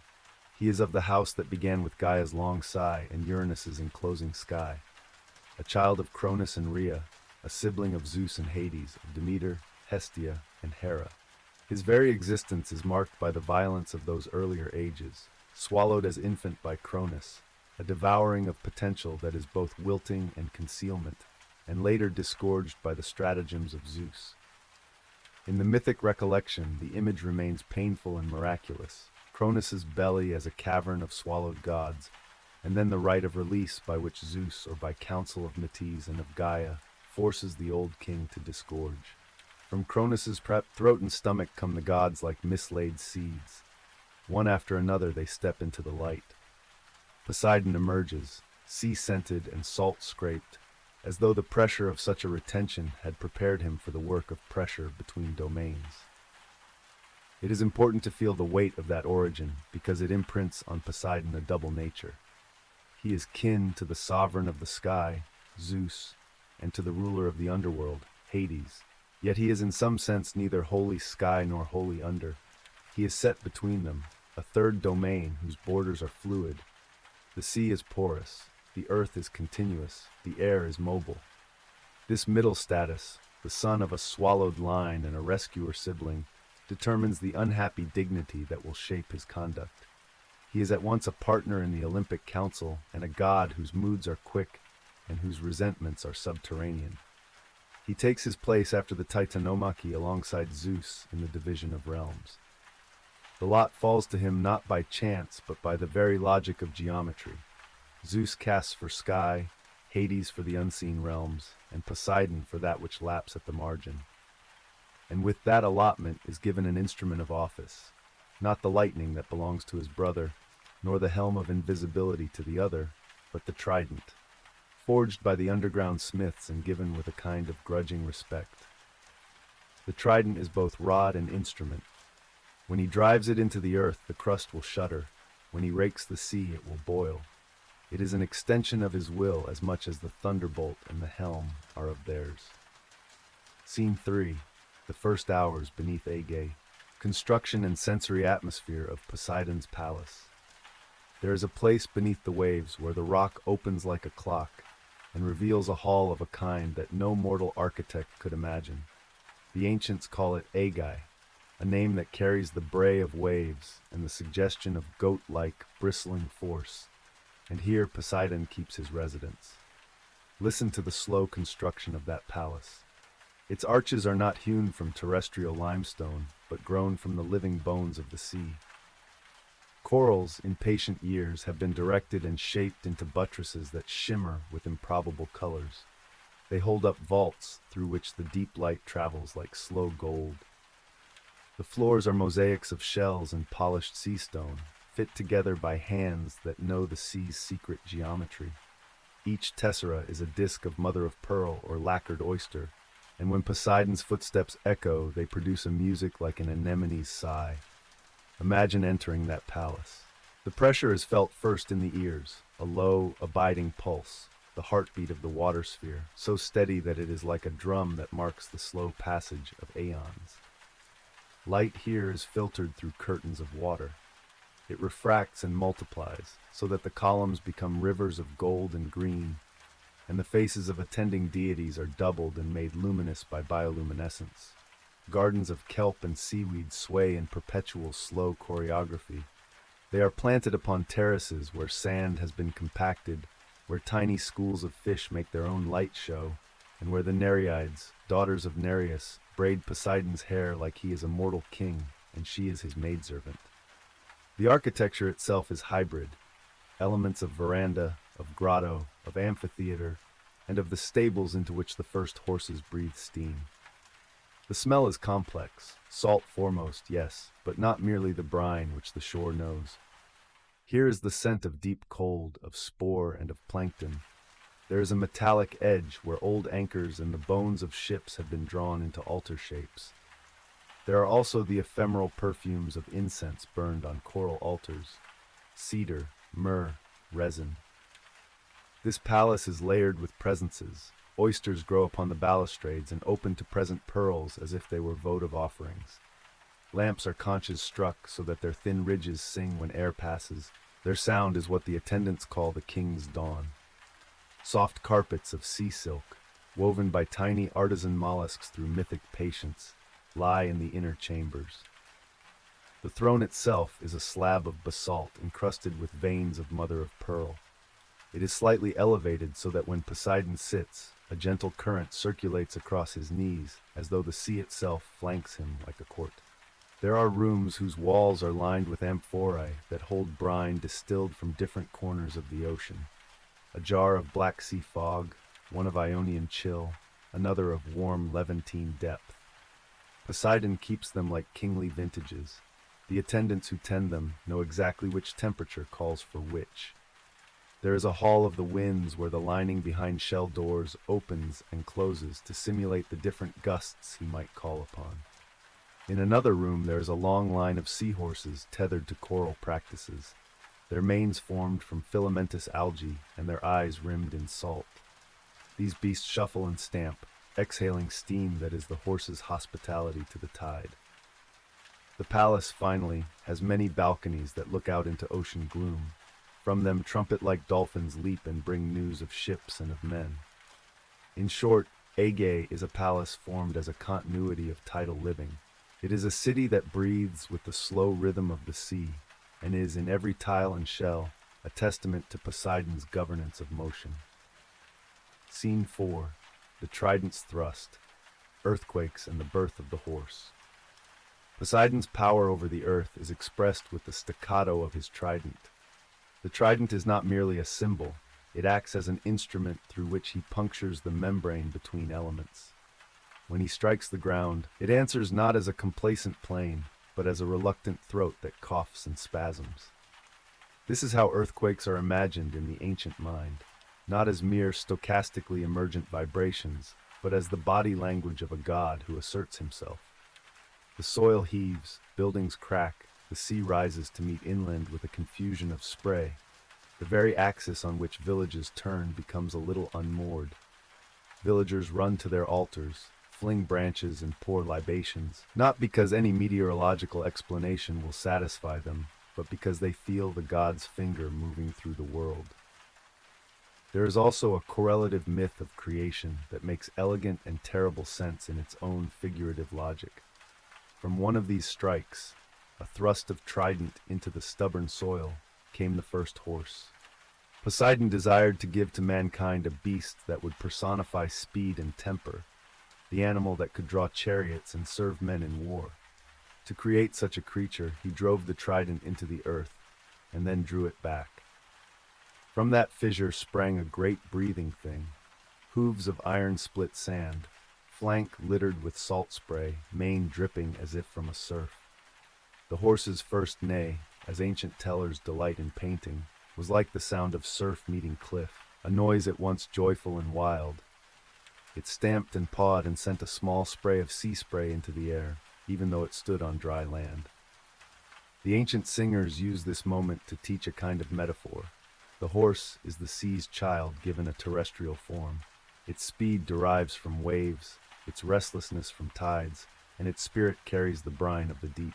He is of the house that began with Gaia's long sigh and Uranus's enclosing sky. A child of Cronus and Rhea, a sibling of Zeus and Hades, of Demeter, Hestia, and Hera. His very existence is marked by the violence of those earlier ages, swallowed as infant by Cronus, a devouring of potential that is both wilting and concealment, and later disgorged by the stratagems of Zeus. In the mythic recollection, the image remains painful and miraculous. Cronus's belly as a cavern of swallowed gods, and then the rite of release by which Zeus, or by counsel of Metis and of Gaia, forces the old king to disgorge. From Cronus's throat and stomach come the gods like mislaid seeds. One after another they step into the light. Poseidon emerges, sea-scented and salt-scraped, as though the pressure of such a retention had prepared him for the work of pressure between domains. It is important to feel the weight of that origin because it imprints on Poseidon a double nature. He is kin to the sovereign of the sky, Zeus, and to the ruler of the underworld, Hades. Yet he is in some sense neither wholly sky nor wholly under. He is set between them, a third domain whose borders are fluid. The sea is porous, the earth is continuous, the air is mobile. This middle status, the son of a swallowed line and a rescuer sibling, determines the unhappy dignity that will shape his conduct. He is at once a partner in the Olympic Council and a god whose moods are quick and whose resentments are subterranean. He takes his place after the Titanomachy alongside Zeus in the division of realms. The lot falls to him not by chance but by the very logic of geometry. Zeus casts for sky, Hades for the unseen realms, and Poseidon for that which laps at the margin. And with that allotment is given an instrument of office, not the lightning that belongs to his brother, nor the helm of invisibility to the other, but the trident, forged by the underground smiths and given with a kind of grudging respect. The trident is both rod and instrument. When he drives it into the earth, the crust will shudder. When he rakes the sea, it will boil. It is an extension of his will as much as the thunderbolt and the helm are of theirs. Scene 3. The first hours beneath Aegae. Construction and sensory atmosphere of Poseidon's palace. There is a place beneath the waves where the rock opens like a clock and reveals a hall of a kind that no mortal architect could imagine. The ancients call it Aegae, a name that carries the bray of waves and the suggestion of goat-like, bristling force. And here Poseidon keeps his residence. Listen to the slow construction of that palace. Its arches are not hewn from terrestrial limestone, but grown from the living bones of the sea. Corals, in patient years, have been directed and shaped into buttresses that shimmer with improbable colors. They hold up vaults through which the deep light travels like slow gold. The floors are mosaics of shells and polished sea stone, fit together by hands that know the sea's secret geometry. Each tessera is a disk of mother-of-pearl or lacquered oyster, and when Poseidon's footsteps echo, they produce a music like an anemone's sigh. Imagine entering that palace. The pressure is felt first in the ears, a low, abiding pulse, the heartbeat of the water sphere, so steady that it is like a drum that marks the slow passage of aeons. Light here is filtered through curtains of water. It refracts and multiplies, so that the columns become rivers of gold and green. and the faces of attending deities are doubled and made luminous by bioluminescence. Gardens of kelp and seaweed sway in perpetual slow choreography. They are planted upon terraces where sand has been compacted, where tiny schools of fish make their own light show, and where the Nereids, daughters of Nereus, braid Poseidon's hair like he is a mortal king and she is his maidservant. The architecture itself is hybrid, elements of veranda, of grotto, of amphitheater, and of the stables into which the first horses breathe steam. The smell is complex, salt foremost, yes, but not merely the brine which the shore knows. Here is the scent of deep cold, of spore and of plankton. There is a metallic edge where old anchors and the bones of ships have been drawn into altar shapes. There are also the ephemeral perfumes of incense burned on coral altars, cedar, myrrh, resin. This palace is layered with presences. Oysters grow upon the balustrades and open to present pearls as if they were votive offerings. Lamps are conches struck so that their thin ridges sing when air passes. Their sound is what the attendants call the king's dawn. Soft carpets of sea silk, woven by tiny artisan mollusks through mythic patience, lie in the inner chambers. The throne itself is a slab of basalt encrusted with veins of mother of pearl. It is slightly elevated so that when Poseidon sits, a gentle current circulates across his knees, as though the sea itself flanks him like a court. There are rooms whose walls are lined with amphorae that hold brine distilled from different corners of the ocean. A jar of Black Sea fog, one of Ionian chill, another of warm Levantine depth. Poseidon keeps them like kingly vintages. The attendants who tend them know exactly which temperature calls for which. There is a hall of the winds where the lining behind shell doors opens and closes to simulate the different gusts he might call upon. In another room there is a long line of seahorses tethered to coral practices, their manes formed from filamentous algae and their eyes rimmed in salt. These beasts shuffle and stamp, exhaling steam that is the horse's hospitality to the tide. The palace, finally, has many balconies that look out into ocean gloom. From them trumpet-like dolphins leap and bring news of ships and of men. In short, Aegae is a palace formed as a continuity of tidal living. It is a city that breathes with the slow rhythm of the sea, and is, in every tile and shell, a testament to Poseidon's governance of motion. Scene 4. The Trident's Thrust. Earthquakes and the Birth of the Horse. Poseidon's power over the earth is expressed with the staccato of his trident. The trident is not merely a symbol, it acts as an instrument through which he punctures the membrane between elements. When he strikes the ground, it answers not as a complacent plane, but as a reluctant throat that coughs and spasms. This is how earthquakes are imagined in the ancient mind, not as mere stochastically emergent vibrations, but as the body language of a god who asserts himself. The soil heaves, buildings crack, the sea rises to meet inland with a confusion of spray. The very axis on which villages turn becomes a little unmoored. Villagers run to their altars, fling branches and pour libations, not because any meteorological explanation will satisfy them, but because they feel the god's finger moving through the world. There is also a correlative myth of creation that makes elegant and terrible sense in its own figurative logic. From one of these strikes, a thrust of trident into the stubborn soil, came the first horse. Poseidon desired to give to mankind a beast that would personify speed and temper, the animal that could draw chariots and serve men in war. To create such a creature, he drove the trident into the earth, and then drew it back. From that fissure sprang a great breathing thing, hooves of iron-split sand, flank littered with salt spray, mane dripping as if from a surf. The horse's first neigh, as ancient tellers delight in painting, was like the sound of surf meeting cliff, a noise at once joyful and wild. It stamped and pawed and sent a small spray of sea spray into the air, even though it stood on dry land. The ancient singers use this moment to teach a kind of metaphor. The horse is the sea's child given a terrestrial form. Its speed derives from waves, its restlessness from tides, and its spirit carries the brine of the deep.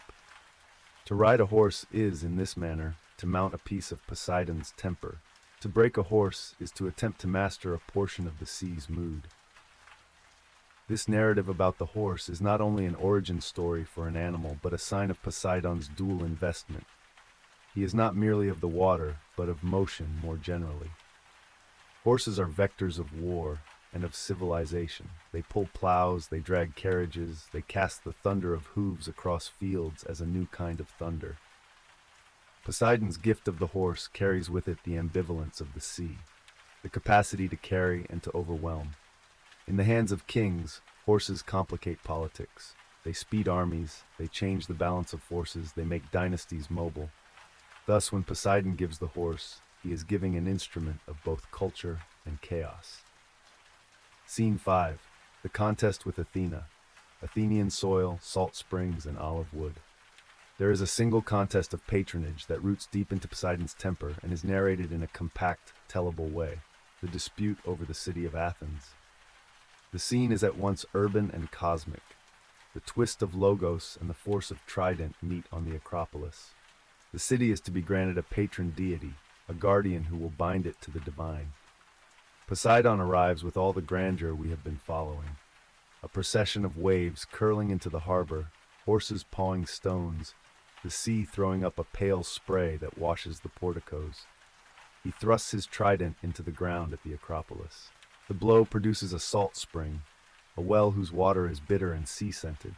To ride a horse is, in this manner, to mount a piece of Poseidon's temper, To break a horse is to attempt to master a portion of the sea's mood. This narrative about the horse is not only an origin story for an animal, but a sign of Poseidon's dual investment. He is not merely of the water, but of motion more generally. Horses are vectors of war and of civilization. They pull plows, they drag carriages, they cast the thunder of hooves across fields as a new kind of thunder. Poseidon's gift of the horse carries with it the ambivalence of the sea, the capacity to carry and to overwhelm. In the hands of kings, horses complicate politics. They speed armies, they change the balance of forces, they make dynasties mobile. Thus, when Poseidon gives the horse, he is giving an instrument of both culture and chaos. Scene 5. The contest with Athena. Athenian soil, salt springs, and olive wood. There is a single contest of patronage that roots deep into Poseidon's temper and is narrated in a compact, tellable way. The dispute over the city of Athens. The scene is at once urban and cosmic. The twist of Logos and the force of Trident meet on the Acropolis. The city is to be granted a patron deity, a guardian who will bind it to the divine. Poseidon arrives with all the grandeur we have been following. A procession of waves curling into the harbor, horses pawing stones, the sea throwing up a pale spray that washes the porticos. He thrusts his trident into the ground at the Acropolis. The blow produces a salt spring, a well whose water is bitter and sea-scented.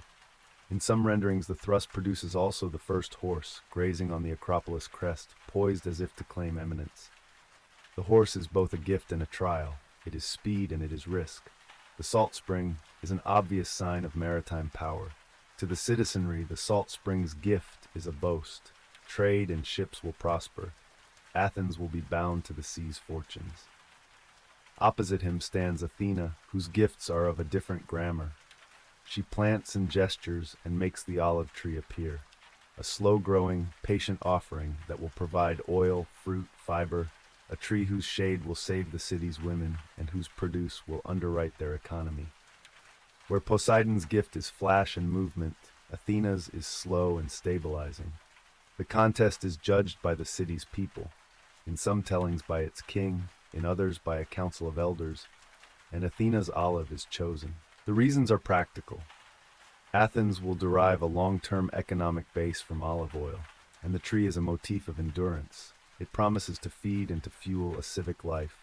In some renderings, the thrust produces also the first horse, grazing on the Acropolis crest, poised as if to claim eminence. The horse is both a gift and a trial. It is speed and it is risk. The salt spring is an obvious sign of maritime power. To the citizenry, the salt spring's gift is a boast. Trade and ships will prosper. Athens will be bound to the sea's fortunes. Opposite him stands Athena, whose gifts are of a different grammar. She plants and gestures and makes the olive tree appear, a slow-growing, patient offering that will provide oil, fruit, fiber, a tree whose shade will save the city's women and whose produce will underwrite their economy. Where Poseidon's gift is flash and movement, Athena's is slow and stabilizing. The contest is judged by the city's people, in some tellings by its king, in others by a council of elders, and Athena's olive is chosen. The reasons are practical. Athens will derive a long-term economic base from olive oil, and the tree is a motif of endurance. It promises to feed and to fuel a civic life.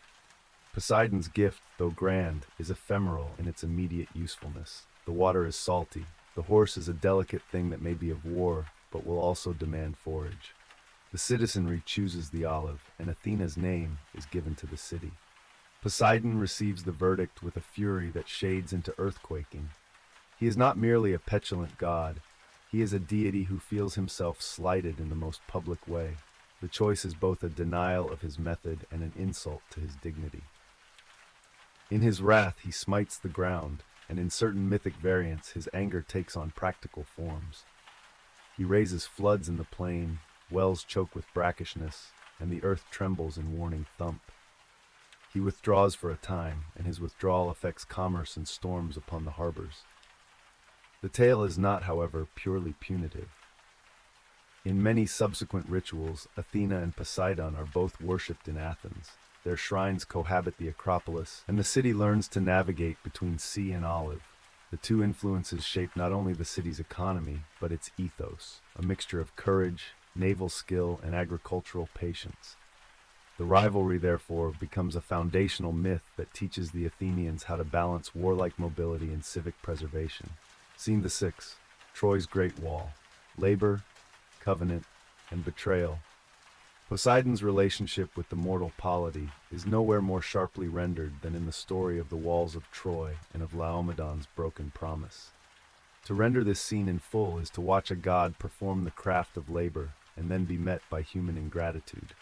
Poseidon's gift, though grand, is ephemeral in its immediate usefulness. The water is salty. The horse is a delicate thing that may be of war, but will also demand forage. The citizenry chooses the olive, and Athena's name is given to the city. Poseidon receives the verdict with a fury that shades into earthquaking. He is not merely a petulant god. He is a deity who feels himself slighted in the most public way. The choice is both a denial of his method and an insult to his dignity. In his wrath, he smites the ground, and in certain mythic variants, his anger takes on practical forms. He raises floods in the plain, wells choke with brackishness, and the earth trembles in warning thump. He withdraws for a time, and his withdrawal affects commerce and storms upon the harbors. The tale is not, however, purely punitive. In many subsequent rituals, Athena and Poseidon are both worshipped in Athens. Their shrines cohabit the Acropolis, and the city learns to navigate between sea and olive. The two influences shape not only the city's economy, but its ethos, a mixture of courage, naval skill, and agricultural patience. The rivalry, therefore, becomes a foundational myth that teaches the Athenians how to balance warlike mobility and civic preservation. Scene the 6. Troy's Great Wall. Labor, covenant, and betrayal. Poseidon's relationship with the mortal polity is nowhere more sharply rendered than in the story of the walls of Troy and of Laomedon's broken promise. To render this scene in full is to watch a god perform the craft of labor and then be met by human ingratitude.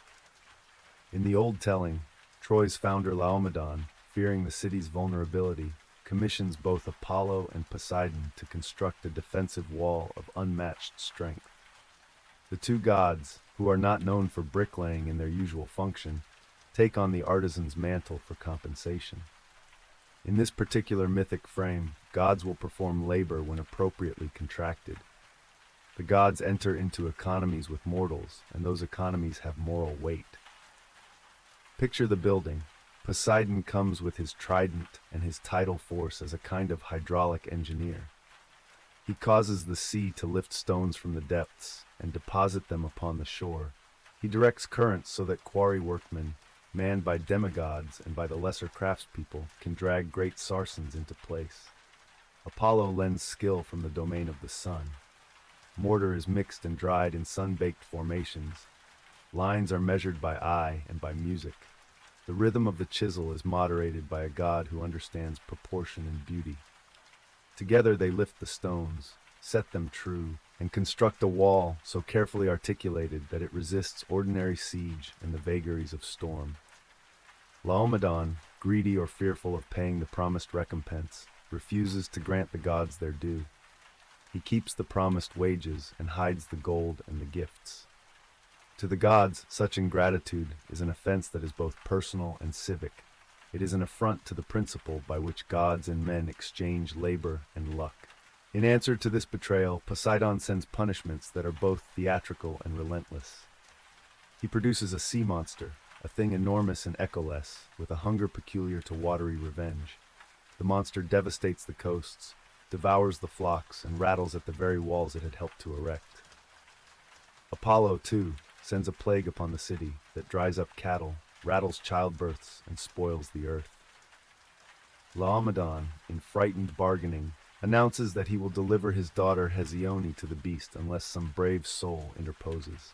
In the old telling, Troy's founder Laomedon, fearing the city's vulnerability, commissions both Apollo and Poseidon to construct a defensive wall of unmatched strength. The two gods, who are not known for bricklaying in their usual function, take on the artisan's mantle for compensation. In this particular mythic frame, gods will perform labor when appropriately contracted. The gods enter into economies with mortals, and those economies have moral weight. Picture the building. Poseidon comes with his trident and his tidal force as a kind of hydraulic engineer. He causes the sea to lift stones from the depths and deposit them upon the shore. He directs currents so that quarry workmen, manned by demigods and by the lesser craftspeople, can drag great sarcens into place. Apollo lends skill from the domain of the sun. Mortar is mixed and dried in sun-baked formations. Lines are measured by eye and by music. The rhythm of the chisel is moderated by a god who understands proportion and beauty. Together they lift the stones, set them true, and construct a wall so carefully articulated that it resists ordinary siege and the vagaries of storm. Laomedon, greedy or fearful of paying the promised recompense, refuses to grant the gods their due. He keeps the promised wages and hides the gold and the gifts. To the gods, such ingratitude is an offense that is both personal and civic. It is an affront to the principle by which gods and men exchange labor and luck. In answer to this betrayal, Poseidon sends punishments that are both theatrical and relentless. He produces a sea monster, a thing enormous and echoless, with a hunger peculiar to watery revenge. The monster devastates the coasts, devours the flocks, and rattles at the very walls it had helped to erect. Apollo, too, sends a plague upon the city that dries up cattle, rattles childbirths, and spoils the earth. Laomedon, in frightened bargaining, announces that he will deliver his daughter Hesione to the beast unless some brave soul interposes.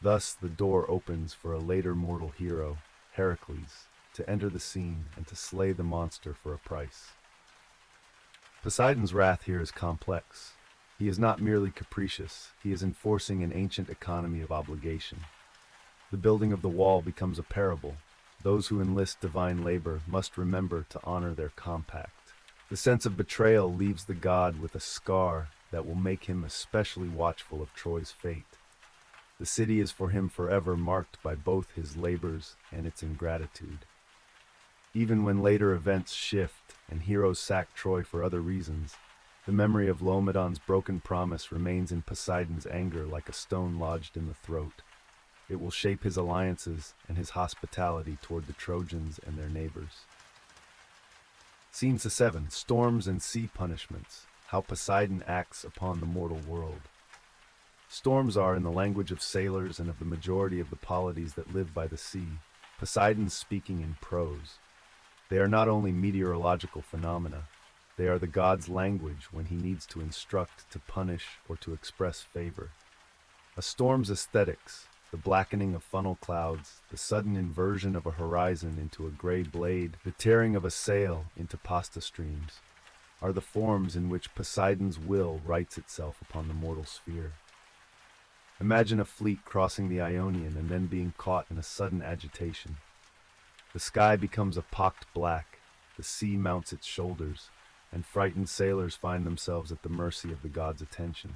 Thus the door opens for a later mortal hero, Heracles, to enter the scene and to slay the monster for a price. Poseidon's wrath here is complex. He is not merely capricious, he is enforcing an ancient economy of obligation. The building of the wall becomes a parable. Those who enlist divine labor must remember to honor their compact. The sense of betrayal leaves the god with a scar that will make him especially watchful of Troy's fate. The city is for him forever marked by both his labors and its ingratitude. Even when later events shift and heroes sack Troy for other reasons, the memory of Laomedon's broken promise remains in Poseidon's anger like a stone lodged in the throat. It will shape his alliances and his hospitality toward the Trojans and their neighbors. Scene 7. Storms and Sea Punishments. How Poseidon Acts Upon the Mortal World. Storms are, in the language of sailors and of the majority of the polities that live by the sea, Poseidon speaking in prose. They are not only meteorological phenomena, they are the god's language when he needs to instruct, to punish, or to express favor. A storm's aesthetics, the blackening of funnel clouds, the sudden inversion of a horizon into a gray blade, the tearing of a sail into pasta streams, are the forms in which Poseidon's will writes itself upon the mortal sphere. Imagine a fleet crossing the Ionian and then being caught in a sudden agitation. The sky becomes a pocked black, the sea mounts its shoulders, and frightened sailors find themselves at the mercy of the god's attention.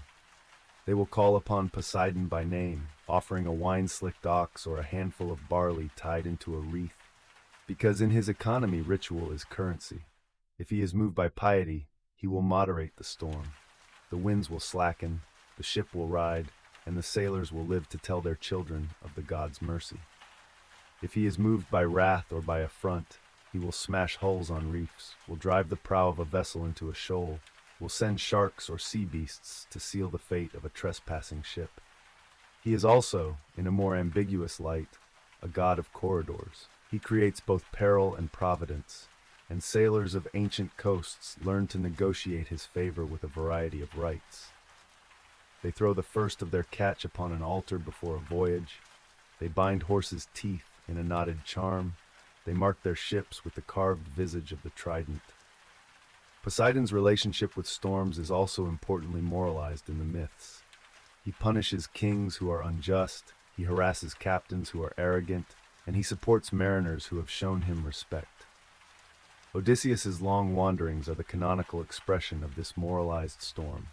They will call upon Poseidon by name, offering a wine-slicked ox or a handful of barley tied into a wreath, because in his economy ritual is currency. If he is moved by piety, he will moderate the storm. The winds will slacken, the ship will ride, and the sailors will live to tell their children of the god's mercy. If he is moved by wrath or by affront, he will smash hulls on reefs, will drive the prow of a vessel into a shoal, will send sharks or sea beasts to seal the fate of a trespassing ship. He is also, in a more ambiguous light, a god of corridors. He creates both peril and providence, and sailors of ancient coasts learn to negotiate his favor with a variety of rites. They throw the first of their catch upon an altar before a voyage. They bind horses' teeth in a knotted charm. They mark their ships with the carved visage of the trident. Poseidon's relationship with storms is also importantly moralized in the myths. He punishes kings who are unjust, he harasses captains who are arrogant, and he supports mariners who have shown him respect. Odysseus's long wanderings are the canonical expression of this moralized storm.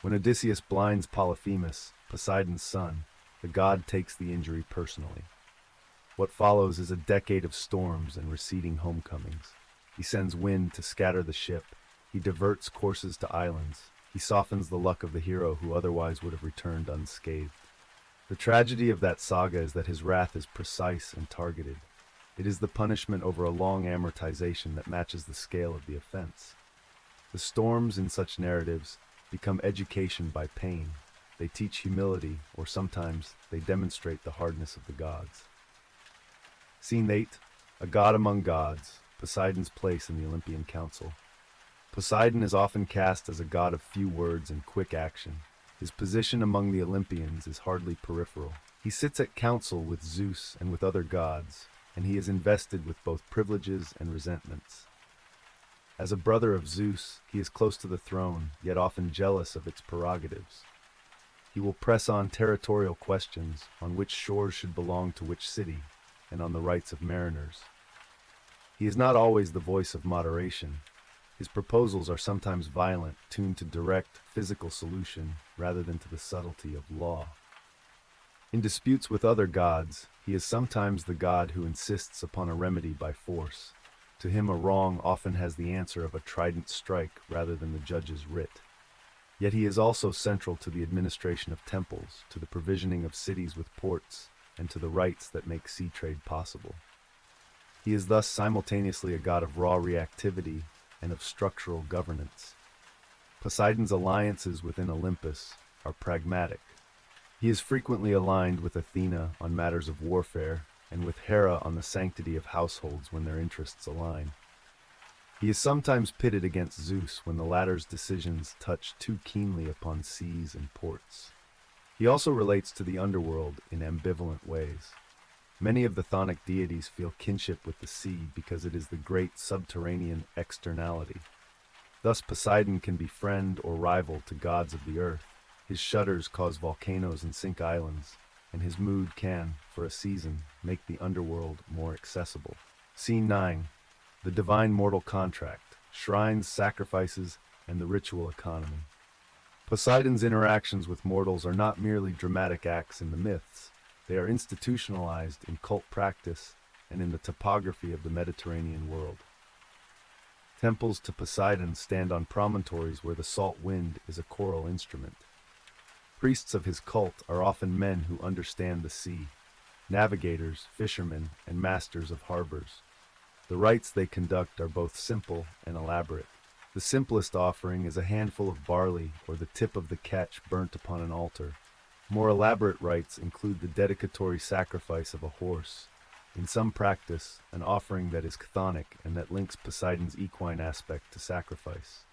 When Odysseus blinds Polyphemus, Poseidon's son, the god takes the injury personally. What follows is a decade of storms and receding homecomings. He sends wind to scatter the ship. He diverts courses to islands. He softens the luck of the hero who otherwise would have returned unscathed. The tragedy of that saga is that his wrath is precise and targeted. It is the punishment over a long amortization that matches the scale of the offense. The storms in such narratives become education by pain. They teach humility, or sometimes they demonstrate the hardness of the gods. Scene 8. A god among gods, Poseidon's place in the Olympian council. Poseidon is often cast as a god of few words and quick action. His position among the Olympians is hardly peripheral. He sits at council with Zeus and with other gods, and he is invested with both privileges and resentments. As a brother of Zeus, he is close to the throne, yet often jealous of its prerogatives. He will press on territorial questions on which shores should belong to which city, and on the rights of mariners. He is not always the voice of moderation. His proposals are sometimes violent, tuned to direct, physical solution rather than to the subtlety of law. In disputes with other gods, he is sometimes the god who insists upon a remedy by force. To him, a wrong often has the answer of a trident strike rather than the judge's writ. Yet he is also central to the administration of temples, to the provisioning of cities with ports, and to the rights that make sea trade possible. He is thus simultaneously a god of raw reactivity and of structural governance. Poseidon's alliances within Olympus are pragmatic. He is frequently aligned with Athena on matters of warfare and with Hera on the sanctity of households when their interests align. He is sometimes pitted against Zeus when the latter's decisions touch too keenly upon seas and ports. He also relates to the underworld in ambivalent ways. Many of the chthonic deities feel kinship with the sea because it is the great subterranean externality. Thus Poseidon can be friend or rival to gods of the earth. His shudders cause volcanoes and sink islands, and his mood can, for a season, make the underworld more accessible. Scene 9. The divine mortal contract, shrines, sacrifices, and the ritual economy. Poseidon's interactions with mortals are not merely dramatic acts in the myths. They are institutionalized in cult practice and in the topography of the Mediterranean world. Temples to Poseidon stand on promontories where the salt wind is a choral instrument. Priests of his cult are often men who understand the sea, navigators, fishermen, and masters of harbors. The rites they conduct are both simple and elaborate. The simplest offering is a handful of barley or the tip of the ketch burnt upon an altar. More elaborate rites include the dedicatory sacrifice of a horse. In some practice, an offering that is chthonic and that links Poseidon's equine aspect to sacrifice.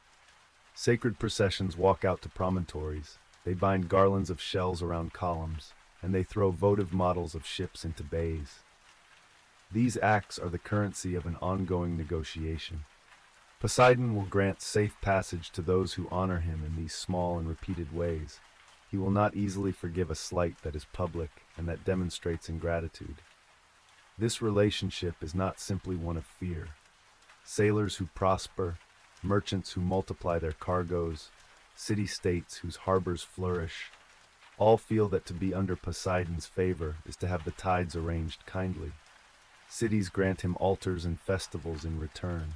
Sacred processions walk out to promontories. They bind garlands of shells around columns, and they throw votive models of ships into bays. These acts are the currency of an ongoing negotiation. Poseidon will grant safe passage to those who honor him in these small and repeated ways. He will not easily forgive a slight that is public and that demonstrates ingratitude. This relationship is not simply one of fear. Sailors who prosper, merchants who multiply their cargoes, city-states whose harbors flourish, all feel that to be under Poseidon's favor is to have the tides arranged kindly. Cities grant him altars and festivals in return.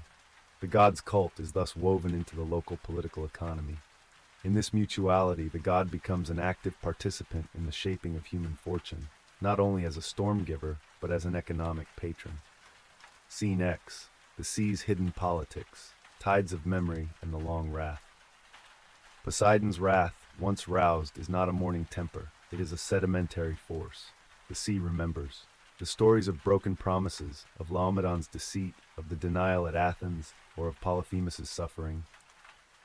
The god's cult is thus woven into the local political economy. In this mutuality, the god becomes an active participant in the shaping of human fortune, not only as a storm giver, but as an economic patron. Scene X. The sea's hidden politics, tides of memory, and the long wrath. Poseidon's wrath, once roused, is not a morning temper. It is a sedimentary force. The sea remembers. The stories of broken promises, of Laomedon's deceit, of the denial at Athens, or of Polyphemus' suffering,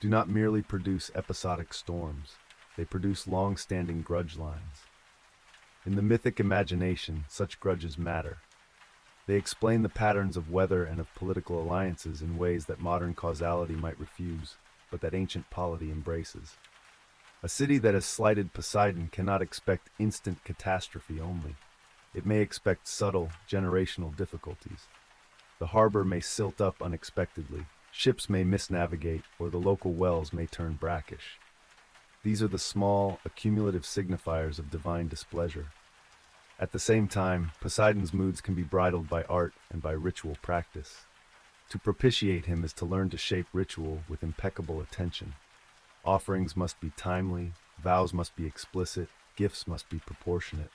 do not merely produce episodic storms. They produce long-standing grudge lines. In the mythic imagination, such grudges matter. They explain the patterns of weather and of political alliances in ways that modern causality might refuse, but that ancient polity embraces. A city that has slighted Poseidon cannot expect instant catastrophe only. It may expect subtle, generational difficulties. The harbor may silt up unexpectedly, ships may misnavigate, or the local wells may turn brackish. These are the small, accumulative signifiers of divine displeasure. At the same time, Poseidon's moods can be bridled by art and by ritual practice. To propitiate him is to learn to shape ritual with impeccable attention. Offerings must be timely, vows must be explicit, gifts must be proportionate.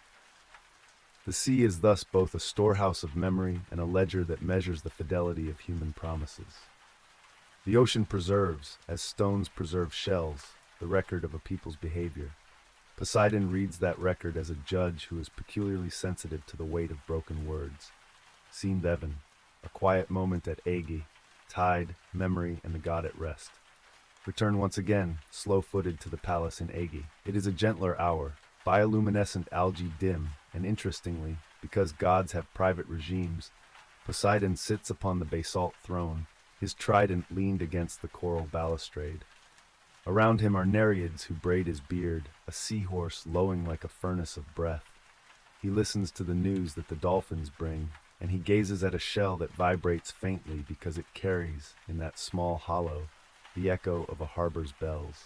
The sea is thus both a storehouse of memory and a ledger that measures the fidelity of human promises. The ocean preserves, as stones preserve shells, the record of a people's behavior. Poseidon reads that record as a judge who is peculiarly sensitive to the weight of broken words. Scene 7. A quiet moment at Aegae, tide, memory, and the god at rest. Return once again, slow-footed to the palace in Aegae. It is a gentler hour, bioluminescent algae dim, and interestingly, because gods have private regimes, Poseidon sits upon the basalt throne, his trident leaned against the coral balustrade. Around him are Nereids who braid his beard, a seahorse lowing like a furnace of breath. He listens to the news that the dolphins bring, and he gazes at a shell that vibrates faintly because it carries, in that small hollow, the echo of a harbor's bells.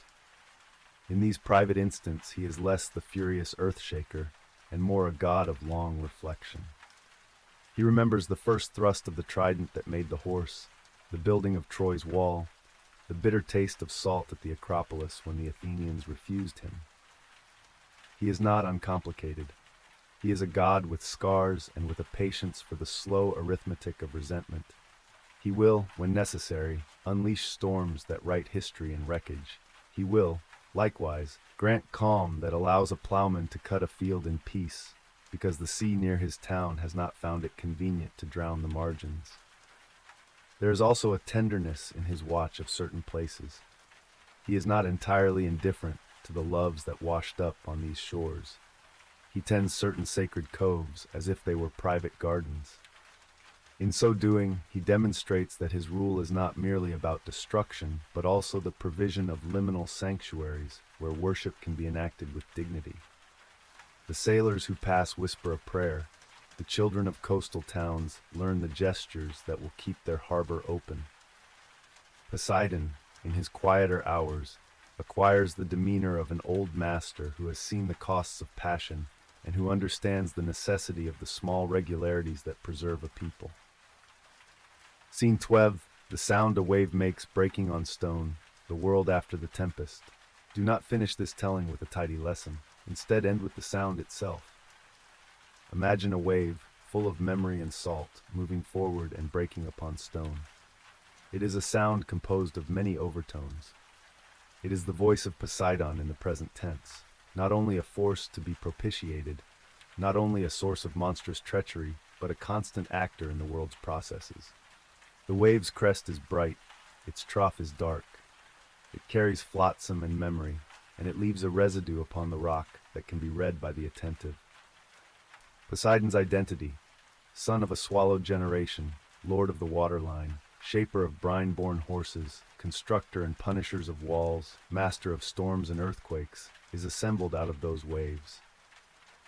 In these private instants, he is less the furious earth-shaker and more a god of long reflection. He remembers the first thrust of the trident that made the horse, the building of Troy's wall, the bitter taste of salt at the Acropolis when the Athenians refused him. He is not uncomplicated. He is a god with scars and with a patience for the slow arithmetic of resentment. He will, when necessary, unleash storms that write history in wreckage. He will, likewise, grant calm that allows a plowman to cut a field in peace, because the sea near his town has not found it convenient to drown the margins. There is also a tenderness in his watch of certain places. He is not entirely indifferent to the loves that washed up on these shores. He tends certain sacred coves as if they were private gardens. In so doing, he demonstrates that his rule is not merely about destruction, but also the provision of liminal sanctuaries where worship can be enacted with dignity. The sailors who pass whisper a prayer. The children of coastal towns learn the gestures that will keep their harbor open. Poseidon, in his quieter hours, acquires the demeanor of an old master who has seen the costs of passion and who understands the necessity of the small regularities that preserve a people. Scene 12, the sound a wave makes breaking on stone, the world after the tempest. Do not finish this telling with a tidy lesson. Instead, end with the sound itself. Imagine a wave, full of memory and salt, moving forward and breaking upon stone. It is a sound composed of many overtones. It is the voice of Poseidon in the present tense, not only a force to be propitiated, not only a source of monstrous treachery, but a constant actor in the world's processes. The wave's crest is bright, its trough is dark. It carries flotsam and memory, and it leaves a residue upon the rock that can be read by the attentive. Poseidon's identity, son of a swallowed generation, lord of the waterline, shaper of brine-born horses, constructor and punishers of walls, master of storms and earthquakes, is assembled out of those waves.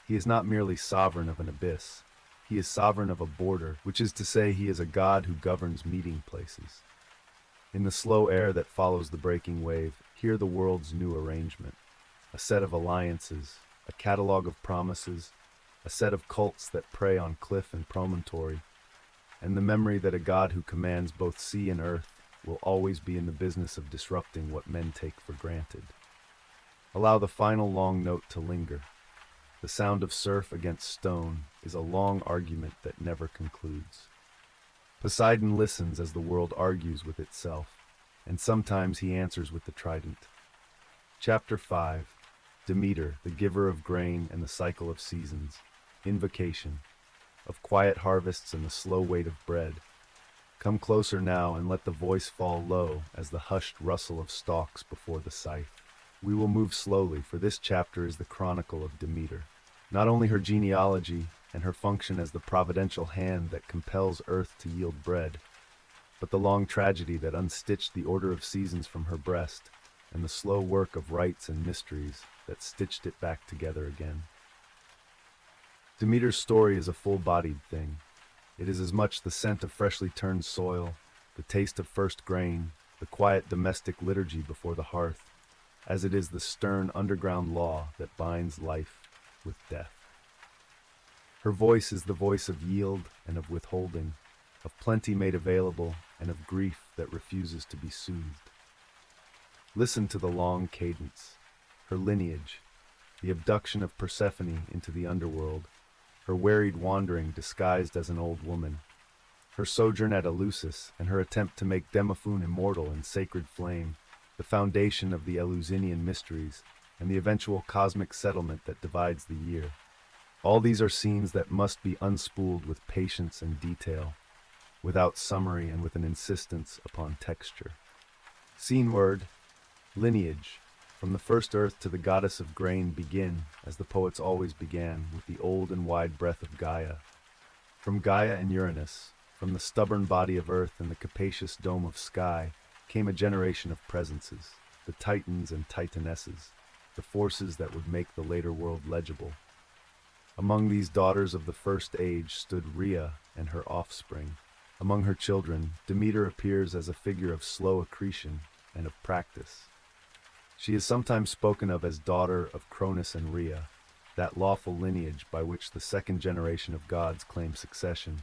He is not merely sovereign of an abyss. He is sovereign of a border, which is to say he is a god who governs meeting places. In the slow air that follows the breaking wave, hear the world's new arrangement. A set of alliances, a catalogue of promises, a set of cults that prey on cliff and promontory, and the memory that a god who commands both sea and earth will always be in the business of disrupting what men take for granted. Allow the final long note to linger. The sound of surf against stone is a long argument that never concludes. Poseidon listens as the world argues with itself, and sometimes he answers with the trident. Chapter 5. Demeter, the giver of grain and the cycle of seasons. Invocation. Of quiet harvests and the slow weight of bread. Come closer now and let the voice fall low as the hushed rustle of stalks before the scythe. We will move slowly, for this chapter is the chronicle of Demeter. Not only her genealogy and her function as the providential hand that compels earth to yield bread, but the long tragedy that unstitched the order of seasons from her breast, and the slow work of rites and mysteries that stitched it back together again. Demeter's story is a full-bodied thing. It is as much the scent of freshly turned soil, the taste of first grain, the quiet domestic liturgy before the hearth, as it is the stern underground law that binds life with death. Her voice is the voice of yield and of withholding, of plenty made available and of grief that refuses to be soothed. Listen to the long cadence, her lineage, the abduction of Persephone into the underworld, her wearied wandering disguised as an old woman, her sojourn at Eleusis, and her attempt to make Demophoon immortal in sacred flame, the foundation of the Eleusinian mysteries, and the eventual cosmic settlement that divides the year. All these are scenes that must be unspooled with patience and detail, without summary and with an insistence upon texture. Scene word, lineage. From the first earth to the goddess of grain begin, as the poets always began, with the old and wide breath of Gaia. From Gaia and Uranus, from the stubborn body of earth and the capacious dome of sky, came a generation of presences, the Titans and Titanesses, the forces that would make the later world legible. Among these daughters of the first age stood Rhea and her offspring. Among her children, Demeter appears as a figure of slow accretion and of practice. She is sometimes spoken of as daughter of Cronus and Rhea, that lawful lineage by which the second generation of gods claim succession,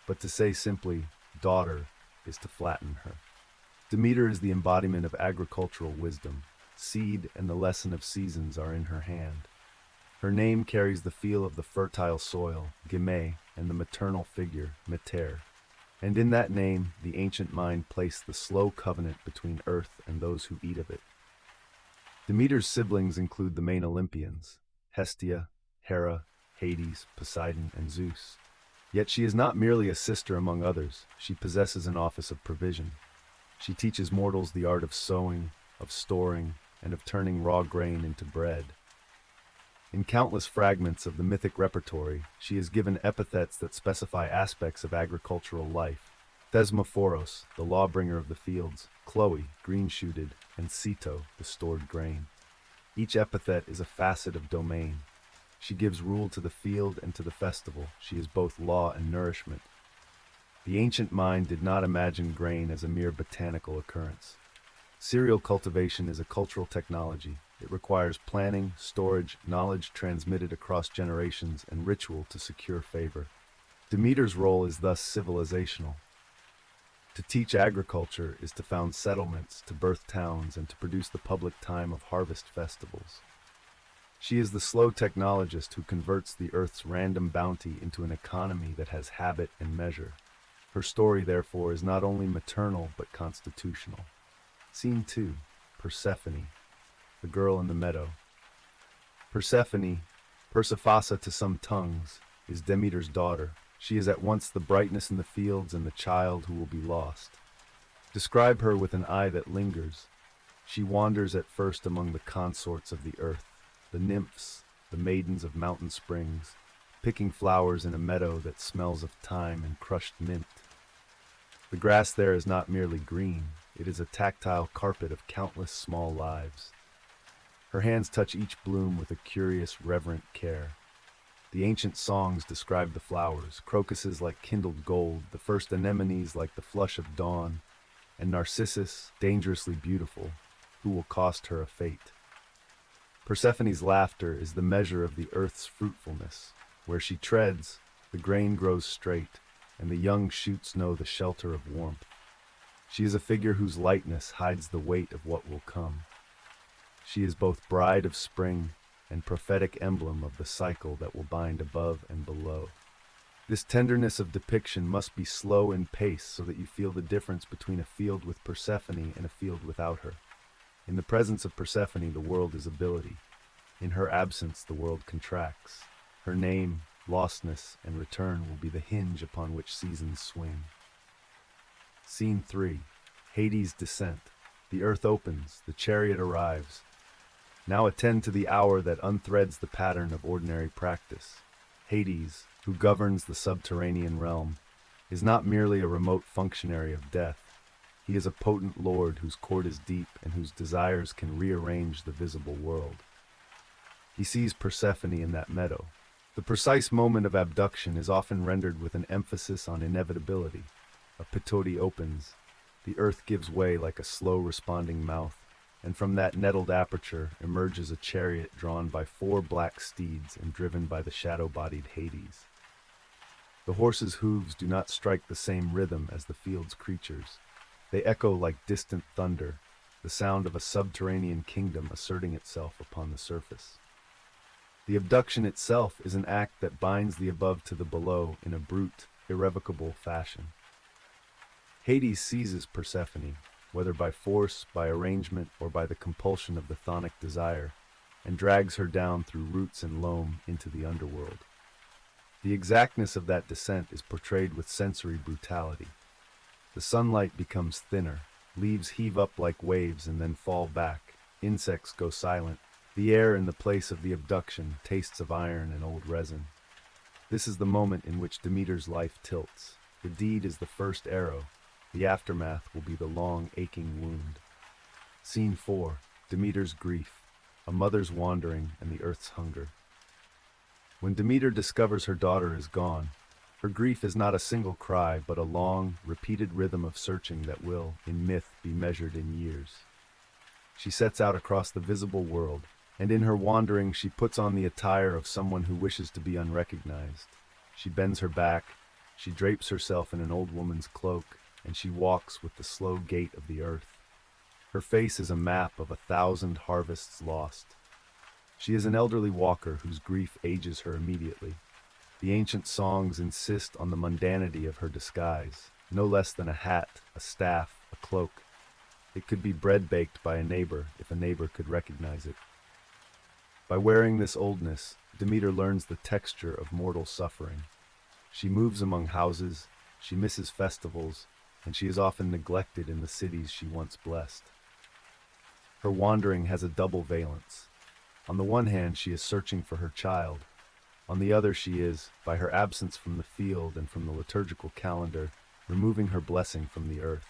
but to say simply daughter is to flatten her. Demeter is the embodiment of agricultural wisdom. Seed and the lesson of seasons are in her hand. Her name carries the feel of the fertile soil, Geme, and the maternal figure, Meter. And in that name, the ancient mind placed the slow covenant between earth and those who eat of it. Demeter's siblings include the main Olympians, Hestia, Hera, Hades, Poseidon, and Zeus. Yet she is not merely a sister among others, she possesses an office of provision. She teaches mortals the art of sowing, of storing, and of turning raw grain into bread. In countless fragments of the mythic repertory, she is given epithets that specify aspects of agricultural life. Thesmophoros, the lawbringer of the fields, Chloe, green-shooted, and Ceto, the stored grain. Each epithet is a facet of domain. She gives rule to the field and to the festival. She is both law and nourishment. The ancient mind did not imagine grain as a mere botanical occurrence. Cereal cultivation is a cultural technology. It requires planning, storage, knowledge transmitted across generations, and ritual to secure favor. Demeter's role is thus civilizational. To teach agriculture is to found settlements, to birth towns, and to produce the public time of harvest festivals. She is the slow technologist who converts the earth's random bounty into an economy that has habit and measure. Her story, therefore, is not only maternal but constitutional. Scene 2. Persephone, the girl in the meadow. Persephone, Persephassa to some tongues, is Demeter's daughter. She is at once the brightness in the fields and the child who will be lost. Describe her with an eye that lingers. She wanders at first among the consorts of the earth, the nymphs, the maidens of mountain springs, picking flowers in a meadow that smells of thyme and crushed mint. The grass there is not merely green, it is a tactile carpet of countless small lives. Her hands touch each bloom with a curious, reverent care. The ancient songs describe the flowers, crocuses like kindled gold, the first anemones like the flush of dawn, and Narcissus, dangerously beautiful, who will cost her a fate. Persephone's laughter is the measure of the earth's fruitfulness. Where she treads, the grain grows straight, and the young shoots know the shelter of warmth. She is a figure whose lightness hides the weight of what will come. She is both bride of spring and prophetic emblem of the cycle that will bind above and below. This tenderness of depiction must be slow in pace so that you feel the difference between a field with Persephone and a field without her. In the presence of Persephone, the world is ability. In her absence, the world contracts. Her name, lostness, and return will be the hinge upon which seasons swing. Scene 3. Hades' descent. The earth opens, the chariot arrives. Now attend to the hour that unthreads the pattern of ordinary practice. Hades, who governs the subterranean realm, is not merely a remote functionary of death. He is a potent lord whose court is deep and whose desires can rearrange the visible world. He sees Persephone in that meadow. The precise moment of abduction is often rendered with an emphasis on inevitability. A pitoti opens. The earth gives way like a slow responding mouth, and from that nettled aperture emerges a chariot drawn by 4 black steeds and driven by the shadow-bodied Hades. The horse's hooves do not strike the same rhythm as the field's creatures. They echo like distant thunder, the sound of a subterranean kingdom asserting itself upon the surface. The abduction itself is an act that binds the above to the below in a brute, irrevocable fashion. Hades seizes Persephone, whether by force, by arrangement, or by the compulsion of the chthonic desire, and drags her down through roots and loam into the underworld. The exactness of that descent is portrayed with sensory brutality. The sunlight becomes thinner, leaves heave up like waves and then fall back, insects go silent, the air in the place of the abduction tastes of iron and old resin. This is the moment in which Demeter's life tilts. The deed is the first arrow, the aftermath will be the long, aching wound. Scene 4. Demeter's grief, a mother's wandering and the earth's hunger. When Demeter discovers her daughter is gone, her grief is not a single cry, but a long, repeated rhythm of searching that will, in myth, be measured in years. She sets out across the visible world, and in her wandering she puts on the attire of someone who wishes to be unrecognized. She bends her back, she drapes herself in an old woman's cloak, and she walks with the slow gait of the earth. Her face is a map of 1,000 harvests lost. She is an elderly walker whose grief ages her immediately. The ancient songs insist on the mundanity of her disguise, no less than a hat, a staff, a cloak. It could be bread baked by a neighbor if a neighbor could recognize it. By wearing this oldness, Demeter learns the texture of mortal suffering. She moves among houses, she misses festivals, and she is often neglected in the cities she once blessed. Her wandering has a double valence. On the one hand, she is searching for her child. On the other, she is, by her absence from the field and from the liturgical calendar, removing her blessing from the earth.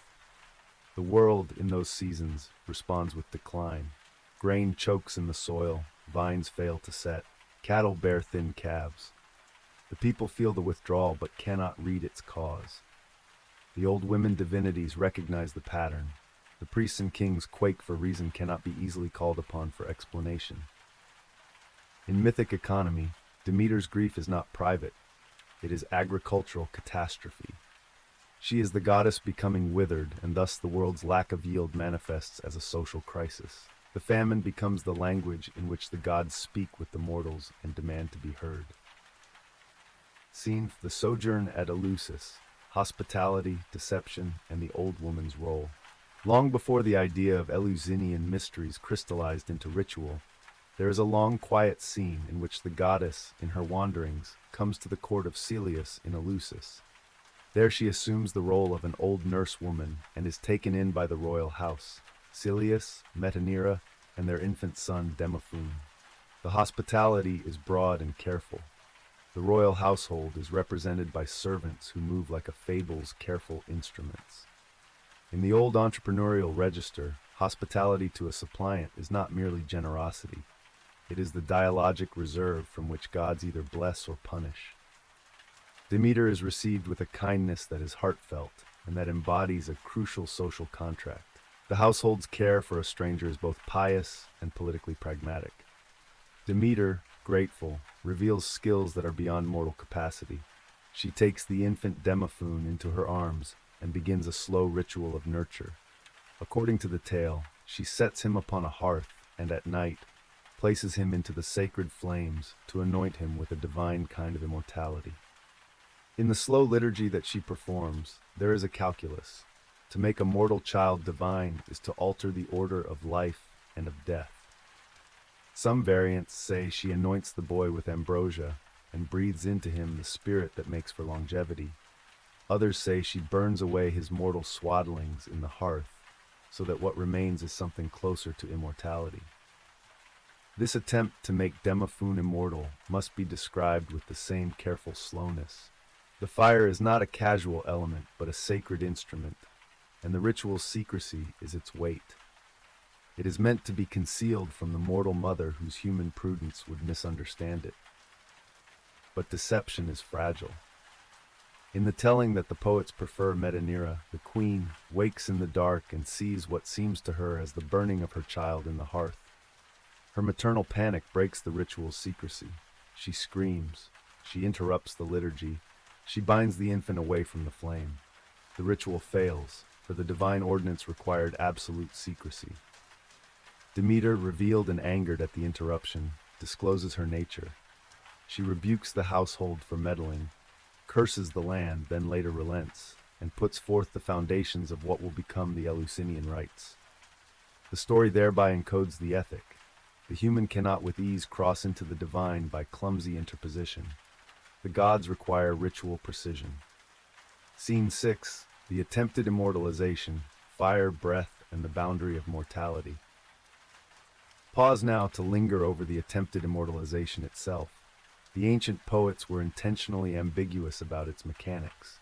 The world, in those seasons, responds with decline. Grain chokes in the soil, vines fail to set, cattle bear thin calves. The people feel the withdrawal but cannot read its cause. The old women divinities recognize the pattern. The priests and kings quake for reason cannot be easily called upon for explanation. In mythic economy, Demeter's grief is not private. It is agricultural catastrophe. She is the goddess becoming withered, and thus the world's lack of yield manifests as a social crisis. The famine becomes the language in which the gods speak with the mortals and demand to be heard. Scene: the sojourn at Eleusis, hospitality, deception, and the old woman's role. Long before the idea of Eleusinian mysteries crystallized into ritual, there is a long, quiet scene in which the goddess, in her wanderings, comes to the court of Celeus in Eleusis. There she assumes the role of an old nurse woman and is taken in by the royal house, Celeus, Metaneira, and their infant son Demophon. The hospitality is broad and careful. The royal household is represented by servants who move like a fable's careful instruments. In the old entrepreneurial register, hospitality to a suppliant is not merely generosity. It is the dialogic reserve from which gods either bless or punish. Demeter is received with a kindness that is heartfelt and that embodies a crucial social contract. The household's care for a stranger is both pious and politically pragmatic. Demeter, grateful, reveals skills that are beyond mortal capacity. She takes the infant Demophon into her arms and begins a slow ritual of nurture. According to the tale, she sets him upon a hearth and at night places him into the sacred flames to anoint him with a divine kind of immortality. In the slow liturgy that she performs, there is a calculus. To make a mortal child divine is to alter the order of life and of death. Some variants say she anoints the boy with ambrosia and breathes into him the spirit that makes for longevity. Others say she burns away his mortal swaddlings in the hearth, so that what remains is something closer to immortality. This attempt to make Demophon immortal must be described with the same careful slowness. The fire is not a casual element, but a sacred instrument, and the ritual's secrecy is its weight. It is meant to be concealed from the mortal mother whose human prudence would misunderstand it. But deception is fragile. In the telling that the poets prefer Metaneira, the queen wakes in the dark and sees what seems to her as the burning of her child in the hearth. Her maternal panic breaks the ritual's secrecy. She screams. She interrupts the liturgy. She binds the infant away from the flame. The ritual fails, for the divine ordinance required absolute secrecy. Demeter, revealed and angered at the interruption, discloses her nature. She rebukes the household for meddling, curses the land, then later relents, and puts forth the foundations of what will become the Eleusinian rites. The story thereby encodes the ethic. The human cannot with ease cross into the divine by clumsy interposition. The gods require ritual precision. Scene 6. The attempted immortalization, fire, breath, and the boundary of mortality. Pause now to linger over the attempted immortalization itself. The ancient poets were intentionally ambiguous about its mechanics.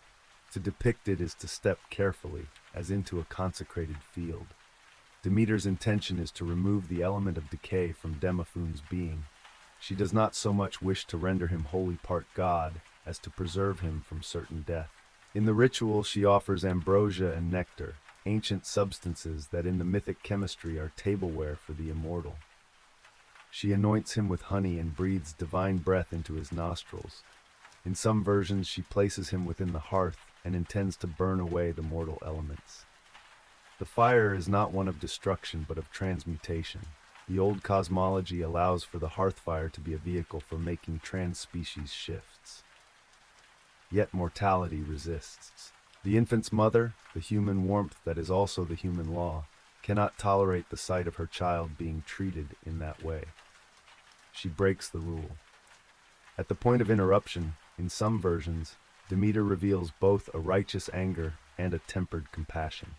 To depict it is to step carefully, as into a consecrated field. Demeter's intention is to remove the element of decay from Demophoon's being. She does not so much wish to render him wholly part god, as to preserve him from certain death. In the ritual, she offers ambrosia and nectar, ancient substances that in the mythic chemistry are tableware for the immortal. She anoints him with honey and breathes divine breath into his nostrils. In some versions, she places him within the hearth and intends to burn away the mortal elements. The fire is not one of destruction but of transmutation. The old cosmology allows for the hearth fire to be a vehicle for making trans-species shifts. Yet mortality resists. The infant's mother, the human warmth that is also the human law, cannot tolerate the sight of her child being treated in that way. She breaks the rule. At the point of interruption, in some versions, Demeter reveals both a righteous anger and a tempered compassion.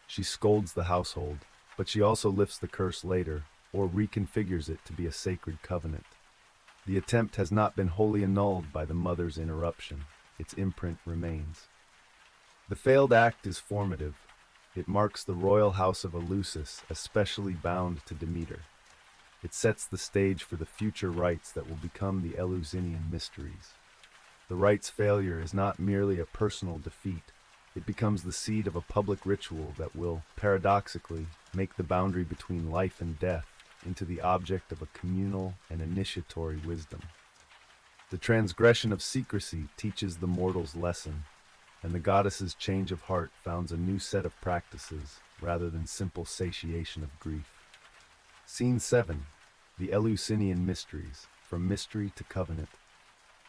She scolds the household, but she also lifts the curse later, or reconfigures it to be a sacred covenant. The attempt has not been wholly annulled by the mother's interruption. Its imprint remains. The failed act is formative. It marks the royal house of Eleusis, especially bound to Demeter. It sets the stage for the future rites that will become the Eleusinian mysteries. The rite's failure is not merely a personal defeat. It becomes the seed of a public ritual that will, paradoxically, make the boundary between life and death into the object of a communal and initiatory wisdom. The transgression of secrecy teaches the mortal's lesson, and the goddess's change of heart founds a new set of practices rather than simple satiation of grief. Scene 7. The Eleusinian Mysteries, from mystery to covenant.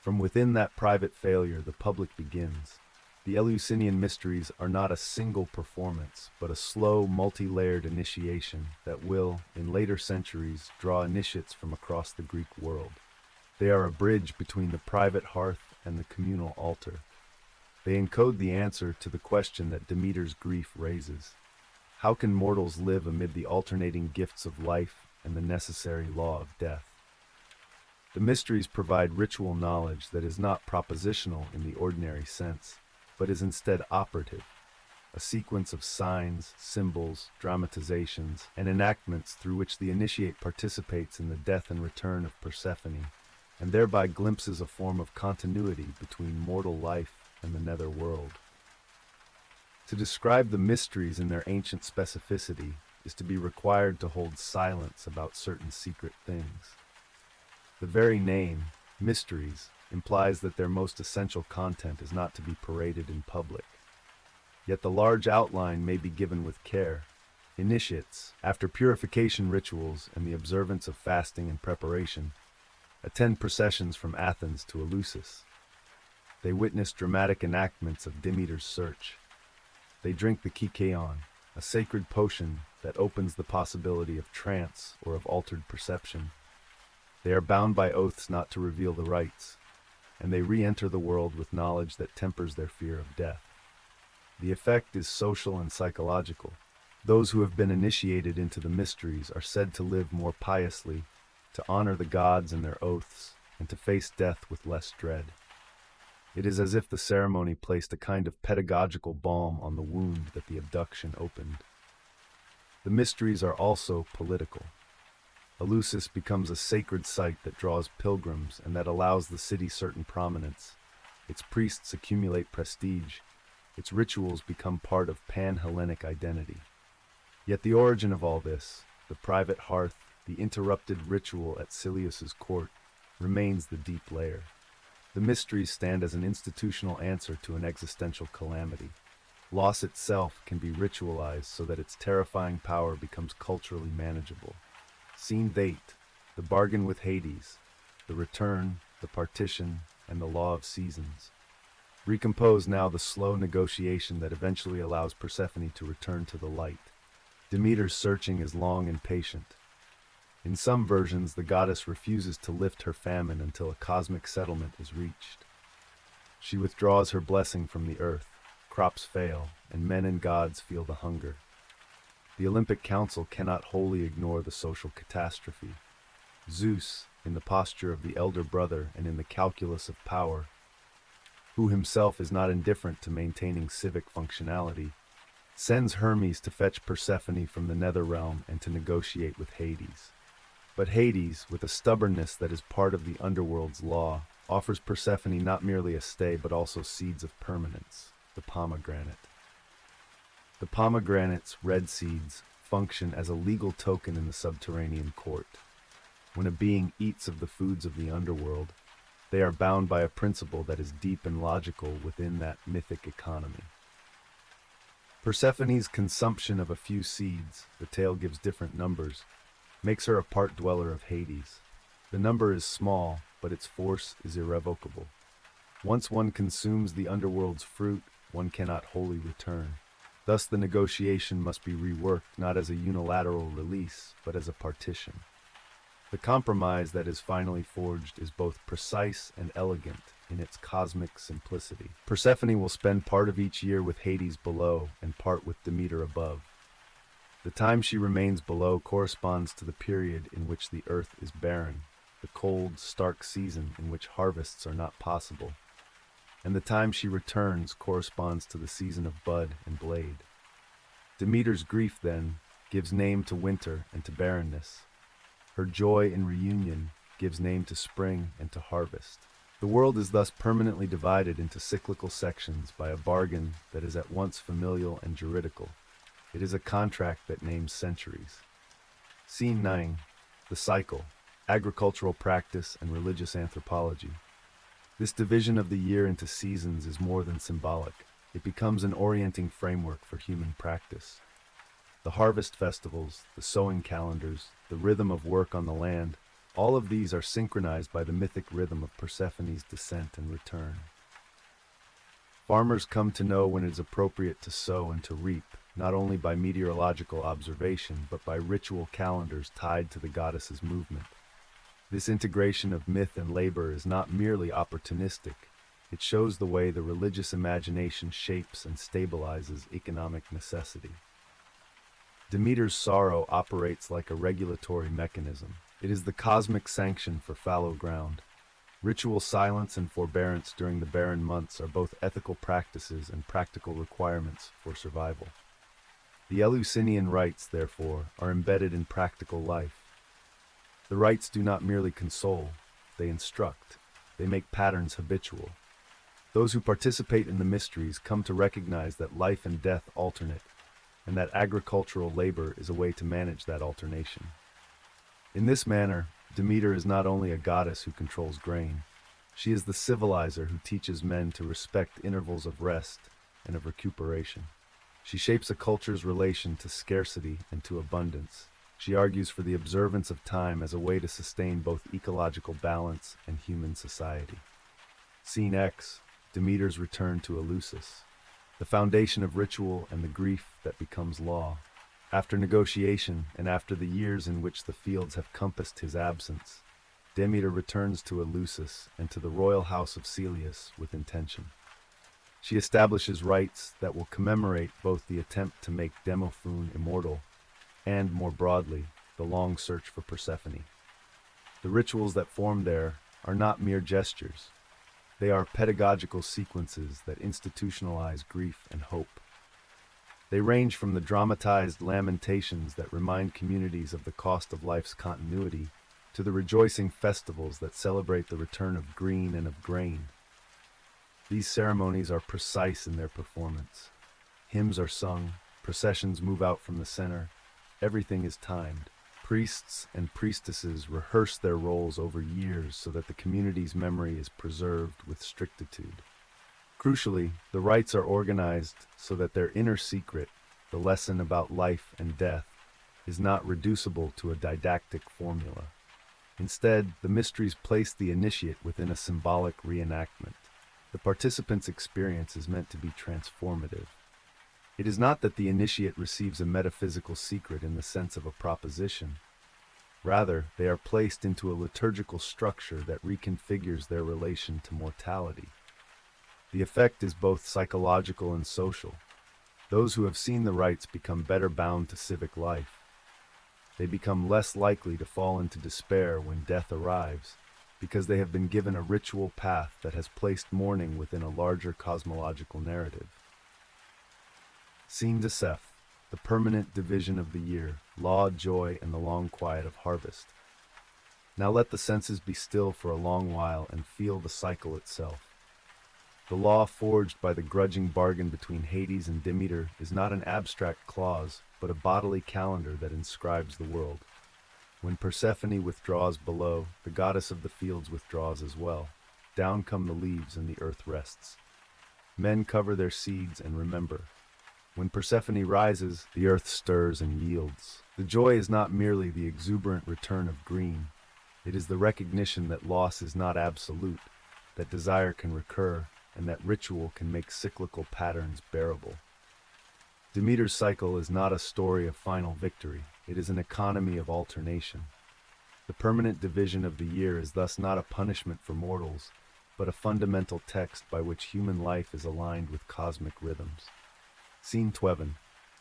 From within that private failure, the public begins. The Eleusinian Mysteries are not a single performance, but a slow, multi-layered initiation that will, in later centuries, draw initiates from across the Greek world. They are a bridge between the private hearth and the communal altar. They encode the answer to the question that Demeter's grief raises. How can mortals live amid the alternating gifts of life and the necessary law of death? The mysteries provide ritual knowledge that is not propositional in the ordinary sense, but is instead operative, a sequence of signs, symbols, dramatizations, and enactments through which the initiate participates in the death and return of Persephone, and thereby glimpses a form of continuity between mortal life and the nether world. To describe the mysteries in their ancient specificity is to be required to hold silence about certain secret things. The very name, mysteries, implies that their most essential content is not to be paraded in public. Yet the large outline may be given with care. Initiates, after purification rituals and the observance of fasting and preparation, attend processions from Athens to Eleusis. They witness dramatic enactments of Demeter's search. They drink the Kikeon, a sacred potion that opens the possibility of trance or of altered perception. They are bound by oaths not to reveal the rites, and they re-enter the world with knowledge that tempers their fear of death. The effect is social and psychological. Those who have been initiated into the mysteries are said to live more piously, to honor the gods and their oaths, and to face death with less dread. It is as if the ceremony placed a kind of pedagogical balm on the wound that the abduction opened. The mysteries are also political. Eleusis becomes a sacred site that draws pilgrims and that allows the city certain prominence. Its priests accumulate prestige. Its rituals become part of pan-Hellenic identity. Yet the origin of all this, the private hearth, the interrupted ritual at Silius's court, remains the deep layer. The mysteries stand as an institutional answer to an existential calamity. Loss itself can be ritualized so that its terrifying power becomes culturally manageable. Scene 8. the bargain with Hades, the return, the partition, and the law of seasons. Recompose now the slow negotiation that eventually allows Persephone to return to the light. Demeter's searching is long and patient. In some versions, the goddess refuses to lift her famine until a cosmic settlement is reached. She withdraws her blessing from the earth, crops fail, and men and gods feel the hunger. The Olympic Council cannot wholly ignore the social catastrophe. Zeus, in the posture of the elder brother and in the calculus of power, who himself is not indifferent to maintaining civic functionality, sends Hermes to fetch Persephone from the nether realm and to negotiate with Hades. But Hades, with a stubbornness that is part of the underworld's law, offers Persephone not merely a stay but also seeds of permanence, the pomegranate. The pomegranate's red seeds function as a legal token in the subterranean court. When a being eats of the foods of the underworld, they are bound by a principle that is deep and logical within that mythic economy. Persephone's consumption of a few seeds, the tale gives different numbers, makes her a part dweller of Hades. The number is small, but its force is irrevocable. Once one consumes the underworld's fruit, one cannot wholly return. Thus the negotiation must be reworked not as a unilateral release, but as a partition. The compromise that is finally forged is both precise and elegant in its cosmic simplicity. Persephone will spend part of each year with Hades below and part with Demeter above. The time she remains below corresponds to the period in which the earth is barren, the cold, stark season in which harvests are not possible, and the time she returns corresponds to the season of bud and blade. Demeter's grief, then, gives name to winter and to barrenness. Her joy in reunion gives name to spring and to harvest. The world is thus permanently divided into cyclical sections by a bargain that is at once familial and juridical. It is a contract that names centuries. Scene 9. The cycle, agricultural practice, and religious anthropology. This division of the year into seasons is more than symbolic. It becomes an orienting framework for human practice. The harvest festivals, the sowing calendars, the rhythm of work on the land, all of these are synchronized by the mythic rhythm of Persephone's descent and return. Farmers come to know when it is appropriate to sow and to reap, not only by meteorological observation, but by ritual calendars tied to the goddess's movement. This integration of myth and labor is not merely opportunistic. It shows the way the religious imagination shapes and stabilizes economic necessity. Demeter's sorrow operates like a regulatory mechanism. It is the cosmic sanction for fallow ground. Ritual silence and forbearance during the barren months are both ethical practices and practical requirements for survival. The Eleusinian rites, therefore, are embedded in practical life. The rites do not merely console, they instruct. They make patterns habitual. Those who participate in the mysteries come to recognize that life and death alternate, and that agricultural labor is a way to manage that alternation. In this manner, Demeter is not only a goddess who controls grain, she is the civilizer who teaches men to respect intervals of rest and of recuperation. She shapes a culture's relation to scarcity and to abundance. She argues for the observance of time as a way to sustain both ecological balance and human society. Scene X, Demeter's return to Eleusis, the foundation of ritual and the grief that becomes law. After negotiation, and after the years in which the fields have compassed his absence, Demeter returns to Eleusis and to the royal house of Celeus with intention. She establishes rites that will commemorate both the attempt to make Demophon immortal and, more broadly, the long search for Persephone. The rituals that form there are not mere gestures. They are pedagogical sequences that institutionalize grief and hope. They range from the dramatized lamentations that remind communities of the cost of life's continuity to the rejoicing festivals that celebrate the return of green and of grain. These ceremonies are precise in their performance. Hymns are sung, processions move out from the center, everything is timed. Priests and priestesses rehearse their roles over years so that the community's memory is preserved with strictitude. Crucially, the rites are organized so that their inner secret, the lesson about life and death, is not reducible to a didactic formula. Instead, the mysteries place the initiate within a symbolic reenactment. The participant's experience is meant to be transformative. It is not that the initiate receives a metaphysical secret in the sense of a proposition. Rather, they are placed into a liturgical structure that reconfigures their relation to mortality. The effect is both psychological and social. Those who have seen the rites become better bound to civic life. They become less likely to fall into despair when death arrives, because they have been given a ritual path that has placed mourning within a larger cosmological narrative. Scene de Seth, the permanent division of the year, law, joy, and the long quiet of harvest. Now let the senses be still for a long while and feel the cycle itself. The law forged by the grudging bargain between Hades and Demeter is not an abstract clause, but a bodily calendar that inscribes the world. When Persephone withdraws below, the goddess of the fields withdraws as well. Down come the leaves and the earth rests. Men cover their seeds and remember. When Persephone rises, the earth stirs and yields. The joy is not merely the exuberant return of green. It is the recognition that loss is not absolute, that desire can recur, and that ritual can make cyclical patterns bearable. Demeter's cycle is not a story of final victory. It is an economy of alternation. The permanent division of the year is thus not a punishment for mortals, but a fundamental text by which human life is aligned with cosmic rhythms. Scene 12,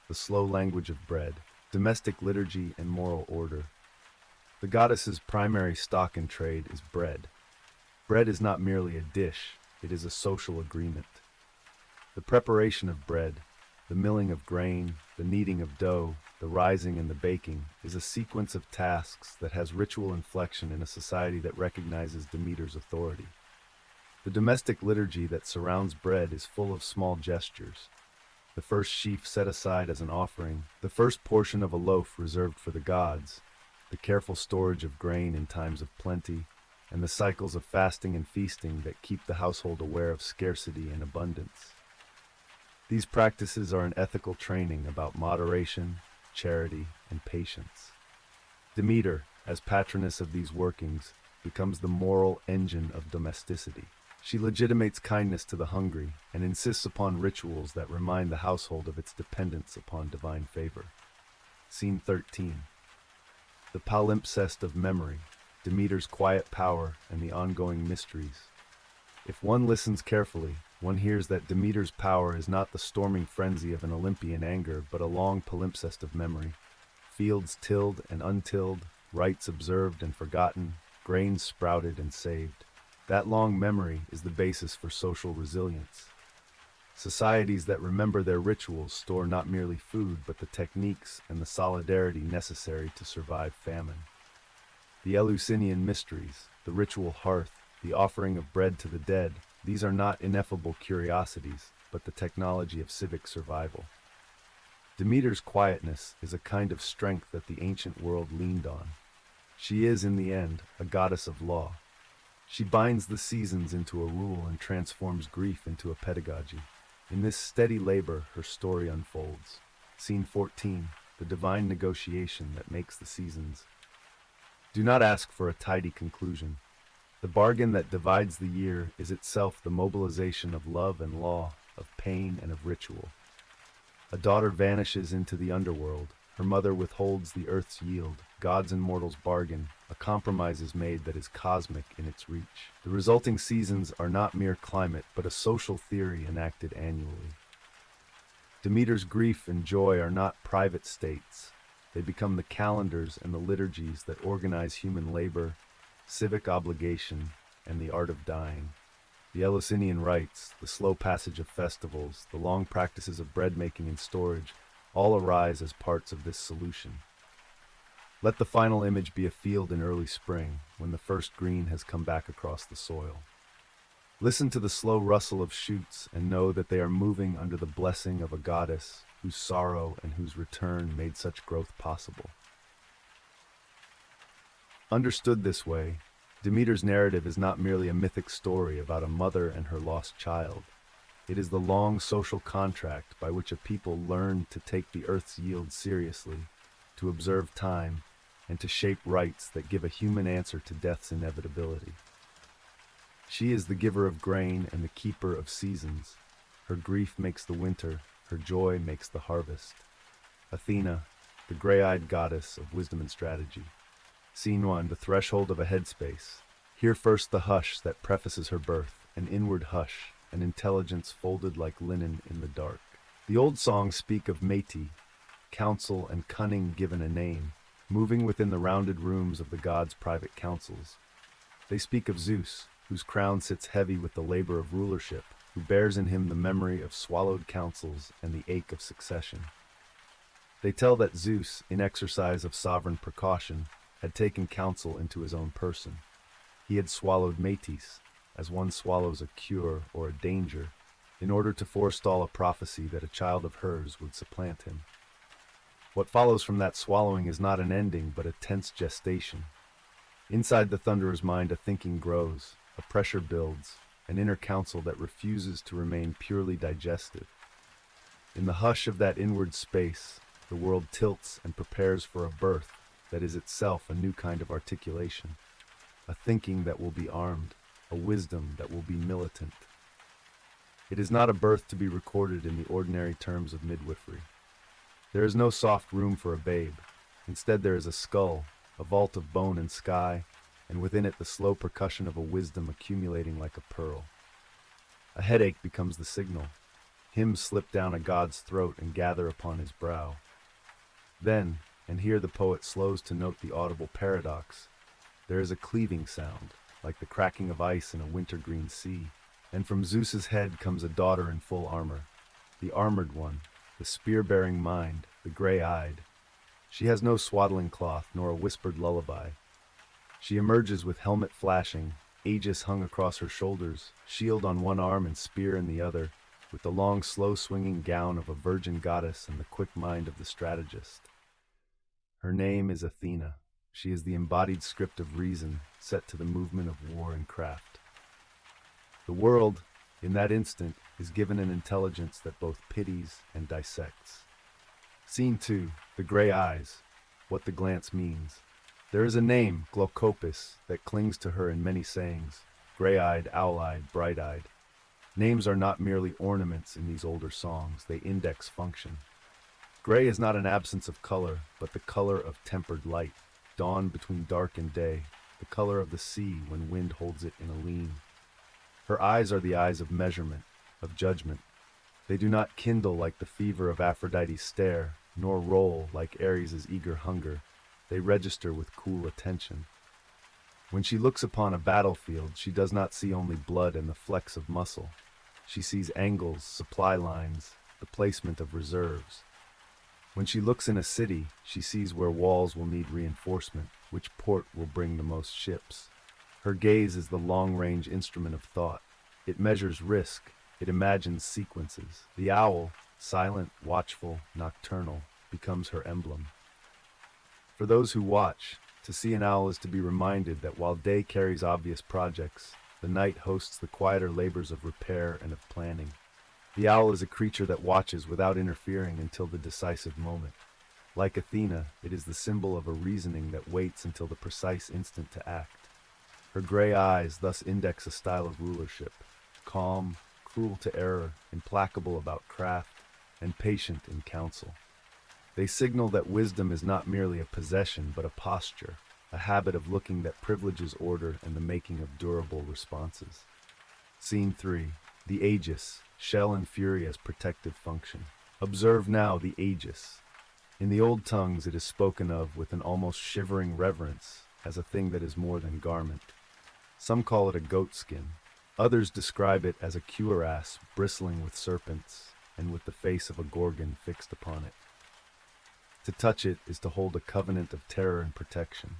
the slow language of bread, domestic liturgy and moral order. The goddess's primary stock in trade is bread. Bread is not merely a dish, it is a social agreement. The preparation of bread, the milling of grain, the kneading of dough, the rising and the baking, is a sequence of tasks that has ritual inflection in a society that recognizes Demeter's authority. The domestic liturgy that surrounds bread is full of small gestures. The first sheaf set aside as an offering, the first portion of a loaf reserved for the gods, the careful storage of grain in times of plenty, and the cycles of fasting and feasting that keep the household aware of scarcity and abundance. These practices are an ethical training about moderation, charity, and patience. Demeter, as patroness of these workings, becomes the moral engine of domesticity. She legitimates kindness to the hungry and insists upon rituals that remind the household of its dependence upon divine favor. Scene 13. The palimpsest of memory, Demeter's quiet power and the ongoing mysteries. If one listens carefully, one hears that Demeter's power is not the storming frenzy of an Olympian anger, but a long palimpsest of memory. Fields tilled and untilled, rites observed and forgotten, grains sprouted and saved. That long memory is the basis for social resilience. Societies that remember their rituals store not merely food, but the techniques and the solidarity necessary to survive famine. The Eleusinian mysteries, the ritual hearth, the offering of bread to the dead, these are not ineffable curiosities, but the technology of civic survival. Demeter's quietness is a kind of strength that the ancient world leaned on. She is, in the end, a goddess of law. She binds the seasons into a rule and transforms grief into a pedagogy. In this steady labor, her story unfolds. Scene 14, the divine negotiation that makes the seasons. Do not ask for a tidy conclusion. The bargain that divides the year is itself the mobilization of love and law, of pain and of ritual. A daughter vanishes into the underworld. Her mother withholds the earth's yield. Gods and mortals bargain. A compromise is made that is cosmic in its reach. The resulting seasons are not mere climate, but a social theory enacted annually. Demeter's grief and joy are not private states. They become the calendars and the liturgies that organize human labor, civic obligation, and the art of dying. The Eleusinian rites, the slow passage of festivals, the long practices of bread making and storage, all arise as parts of this solution. Let the final image be a field in early spring, when the first green has come back across the soil. Listen to the slow rustle of shoots and know that they are moving under the blessing of a goddess whose sorrow and whose return made such growth possible. Understood this way, Demeter's narrative is not merely a mythic story about a mother and her lost child. It is the long social contract by which a people learn to take the earth's yield seriously, to observe time, and to shape rites that give a human answer to death's inevitability. She is the giver of grain and the keeper of seasons. Her grief makes the winter, her joy makes the harvest. Athena, the gray-eyed goddess of wisdom and strategy. Scene 1, the threshold of a headspace. Hear first the hush that prefaces her birth, an inward hush, an intelligence folded like linen in the dark. The old songs speak of Métis, counsel and cunning given a name, moving within the rounded rooms of the gods' private councils. They speak of Zeus, whose crown sits heavy with the labor of rulership, who bears in him the memory of swallowed counsels and the ache of succession. They tell that Zeus, in exercise of sovereign precaution, had taken counsel into his own person. He had swallowed Métis, as one swallows a cure or a danger, in order to forestall a prophecy that a child of hers would supplant him. What follows from that swallowing is not an ending, but a tense gestation. Inside the Thunderer's mind, a thinking grows, a pressure builds, an inner counsel that refuses to remain purely digestive. In the hush of that inward space, the world tilts and prepares for a birth that is itself a new kind of articulation, a thinking that will be armed, a wisdom that will be militant. It is not a birth to be recorded in the ordinary terms of midwifery. There is no soft room for a babe. Instead, there is a skull, a vault of bone and sky, and within it the slow percussion of a wisdom accumulating like a pearl. A headache becomes the signal. Hymns slip down a god's throat and gather upon his brow. Then, and here the poet slows to note the audible paradox, there is a cleaving sound, like the cracking of ice in a wintergreen sea, and from Zeus's head comes a daughter in full armor, the armored one, the spear-bearing mind, the gray-eyed. She has no swaddling cloth nor a whispered lullaby. She emerges with helmet flashing, aegis hung across her shoulders, shield on one arm and spear in the other, with the long, slow-swinging gown of a virgin goddess and the quick mind of the strategist. Her name is Athena. She is the embodied script of reason, set to the movement of war and craft. The world, in that instant, is given an intelligence that both pities and dissects. Scene 2, the gray eyes, what the glance means. There is a name, Glaucopis, that clings to her in many sayings, gray-eyed, owl-eyed, bright-eyed. Names are not merely ornaments in these older songs, they index function. Gray is not an absence of color, but the color of tempered light, dawn between dark and day, the color of the sea when wind holds it in a lean. Her eyes are the eyes of measurement, of judgment. They do not kindle like the fever of Aphrodite's stare, nor roll like Ares' eager hunger. They register with cool attention. When she looks upon a battlefield, she does not see only blood and the flecks of muscle. She sees angles, supply lines, the placement of reserves. When she looks in a city, she sees where walls will need reinforcement, which port will bring the most ships. Her gaze is the long-range instrument of thought. It measures risk, it imagines sequences. The owl, silent, watchful, nocturnal, becomes her emblem. For those who watch, to see an owl is to be reminded that while day carries obvious projects, the night hosts the quieter labors of repair and of planning. The owl is a creature that watches without interfering until the decisive moment. Like Athena, it is the symbol of a reasoning that waits until the precise instant to act. Her gray eyes thus index a style of rulership, calm, cruel to error, implacable about craft, and patient in counsel. They signal that wisdom is not merely a possession but a posture, a habit of looking that privileges order and the making of durable responses. Scene 3. The Aegis, shell and fury as protective function. Observe now the Aegis. In the old tongues it is spoken of with an almost shivering reverence as a thing that is more than garment. Some call it a goat skin. Others describe it as a cuirass bristling with serpents and with the face of a gorgon fixed upon it. To touch it is to hold a covenant of terror and protection.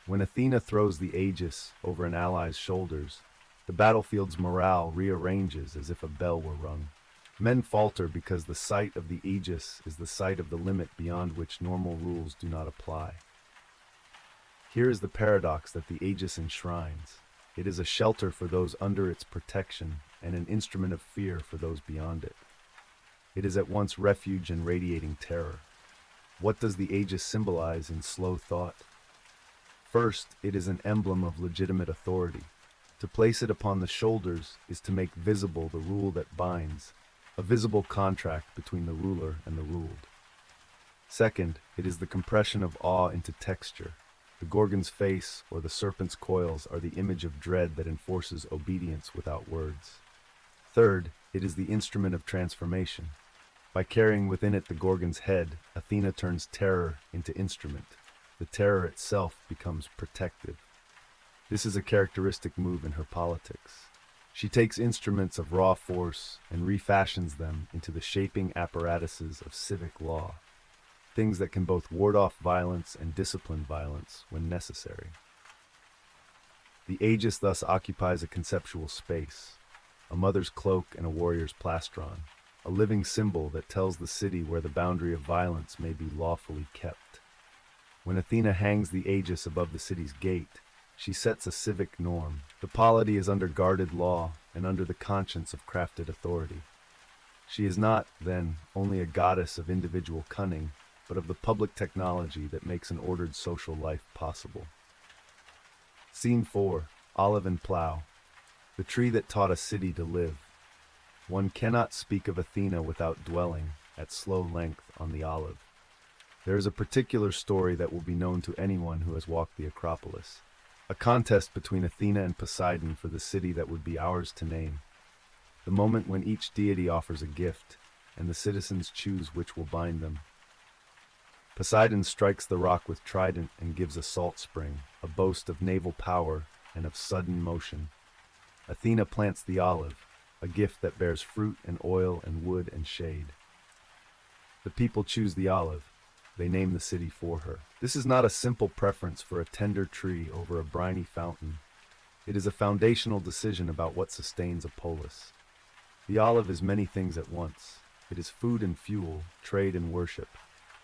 When Athena throws the Aegis over an ally's shoulders, the battlefield's morale rearranges as if a bell were rung. Men falter because the sight of the Aegis is the sight of the limit beyond which normal rules do not apply. Here is the paradox that the Aegis enshrines. It is a shelter for those under its protection and an instrument of fear for those beyond it. It is at once refuge and radiating terror. What does the Aegis symbolize in slow thought? First, it is an emblem of legitimate authority. To place it upon the shoulders is to make visible the rule that binds, a visible contract between the ruler and the ruled. Second, it is the compression of awe into texture. The Gorgon's face or the serpent's coils are the image of dread that enforces obedience without words. Third, it is the instrument of transformation. By carrying within it the Gorgon's head, Athena turns terror into instrument. The terror itself becomes protective. This is a characteristic move in her politics. She takes instruments of raw force and refashions them into the shaping apparatuses of civic law, things that can both ward off violence and discipline violence when necessary. The aegis thus occupies a conceptual space, a mother's cloak and a warrior's plastron, a living symbol that tells the city where the boundary of violence may be lawfully kept. When Athena hangs the aegis above the city's gate, she sets a civic norm. The polity is under guarded law and under the conscience of crafted authority. She is not, then, only a goddess of individual cunning, but of the public technology that makes an ordered social life possible. Scene 4. Olive and Plough. The tree that taught a city to live. One cannot speak of Athena without dwelling, at slow length, on the olive. There is a particular story that will be known to anyone who has walked the Acropolis. A contest between Athena and Poseidon for the city that would be ours to name. The moment when each deity offers a gift, and the citizens choose which will bind them. Poseidon strikes the rock with trident and gives a salt spring, a boast of naval power and of sudden motion. Athena plants the olive, a gift that bears fruit and oil and wood and shade. The people choose the olive. They name the city for her. This is not a simple preference for a tender tree over a briny fountain. It is a foundational decision about what sustains a polis. The olive is many things at once. It is food and fuel, trade and worship.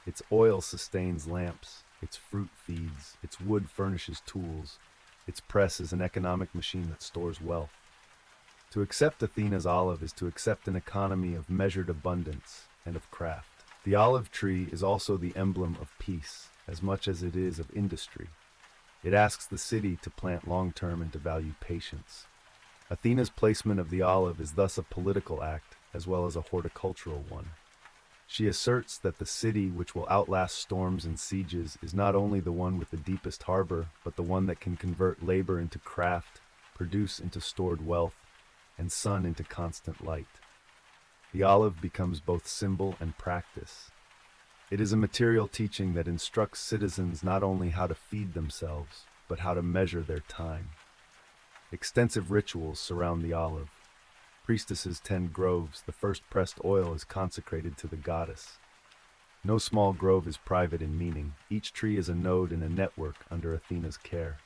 Its oil sustains lamps, its fruit feeds, its wood furnishes tools, its press is an economic machine that stores wealth. To accept Athena's olive is to accept an economy of measured abundance and of craft. The olive tree is also the emblem of peace, as much as it is of industry. It asks the city to plant long-term and to value patience. Athena's placement of the olive is thus a political act, as well as a horticultural one. She asserts that the city which will outlast storms and sieges is not only the one with the deepest harbor, but the one that can convert labor into craft, produce into stored wealth, and sun into constant light. The olive becomes both symbol and practice. It is a material teaching that instructs citizens not only how to feed themselves, but how to measure their time. Extensive rituals surround the olive. Priestesses tend groves. The first pressed oil is consecrated to the goddess. No small grove is private in meaning. Each tree is a node in a network under Athena's care.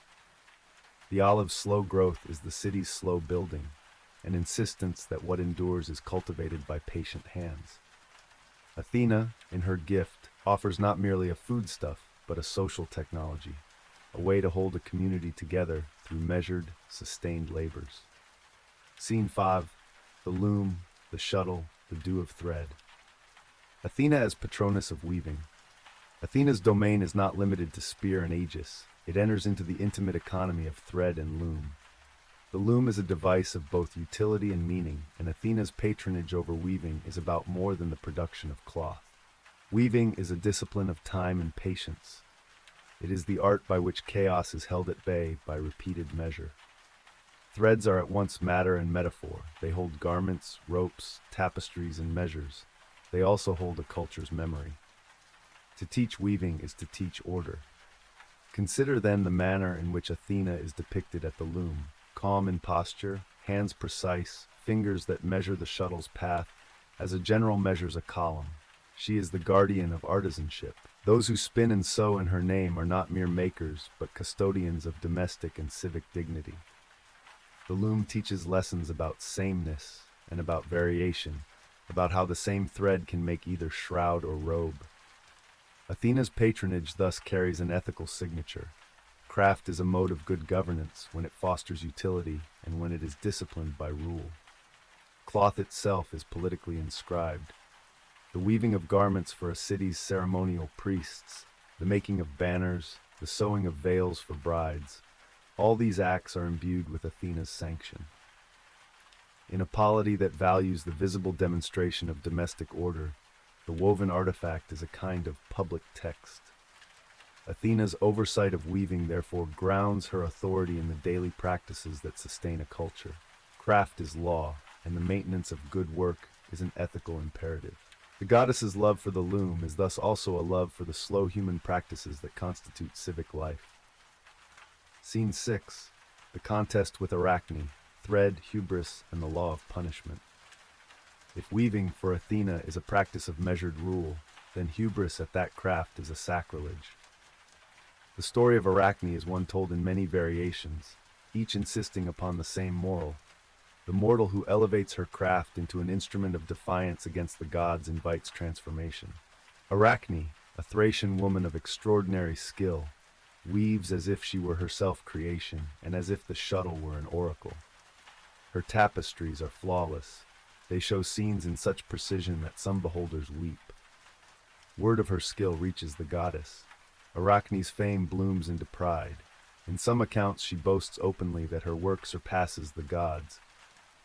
The olive's slow growth is the city's slow building, an insistence that what endures is cultivated by patient hands. Athena, in her gift, offers not merely a foodstuff, but a social technology, a way to hold a community together through measured, sustained labors. Scene 5. The loom, the shuttle, the dew of thread. Athena as patroness of weaving. Athena's domain is not limited to spear and aegis. It enters into the intimate economy of thread and loom. The loom is a device of both utility and meaning, and Athena's patronage over weaving is about more than the production of cloth. Weaving is a discipline of time and patience. It is the art by which chaos is held at bay by repeated measure. Threads are at once matter and metaphor. They hold garments, ropes, tapestries, and measures. They also hold a culture's memory. To teach weaving is to teach order. Consider then the manner in which Athena is depicted at the loom. Calm in posture, hands precise, fingers that measure the shuttle's path, as a general measures a column. She is the guardian of artisanship. Those who spin and sew in her name are not mere makers, but custodians of domestic and civic dignity. The loom teaches lessons about sameness and about variation, about how the same thread can make either shroud or robe. Athena's patronage thus carries an ethical signature. Craft is a mode of good governance when it fosters utility and when it is disciplined by rule. Cloth itself is politically inscribed. The weaving of garments for a city's ceremonial priests, the making of banners, the sewing of veils for brides. All these acts are imbued with Athena's sanction. In a polity that values the visible demonstration of domestic order, the woven artifact is a kind of public text. Athena's oversight of weaving therefore grounds her authority in the daily practices that sustain a culture. Craft is law, and the maintenance of good work is an ethical imperative. The goddess's love for the loom is thus also a love for the slow human practices that constitute civic life. Scene 6. The contest with Arachne, thread, hubris, and the law of punishment. If weaving for Athena is a practice of measured rule, then hubris at that craft is a sacrilege. The story of Arachne is one told in many variations, each insisting upon the same moral. The mortal who elevates her craft into an instrument of defiance against the gods invites transformation. Arachne, a Thracian woman of extraordinary skill, weaves as if she were herself creation and as if the shuttle were an oracle. Her tapestries are flawless. They show scenes in such precision that some beholders weep. Word of her skill reaches the goddess. Arachne's fame blooms into pride. In some accounts she boasts openly that her work surpasses the gods.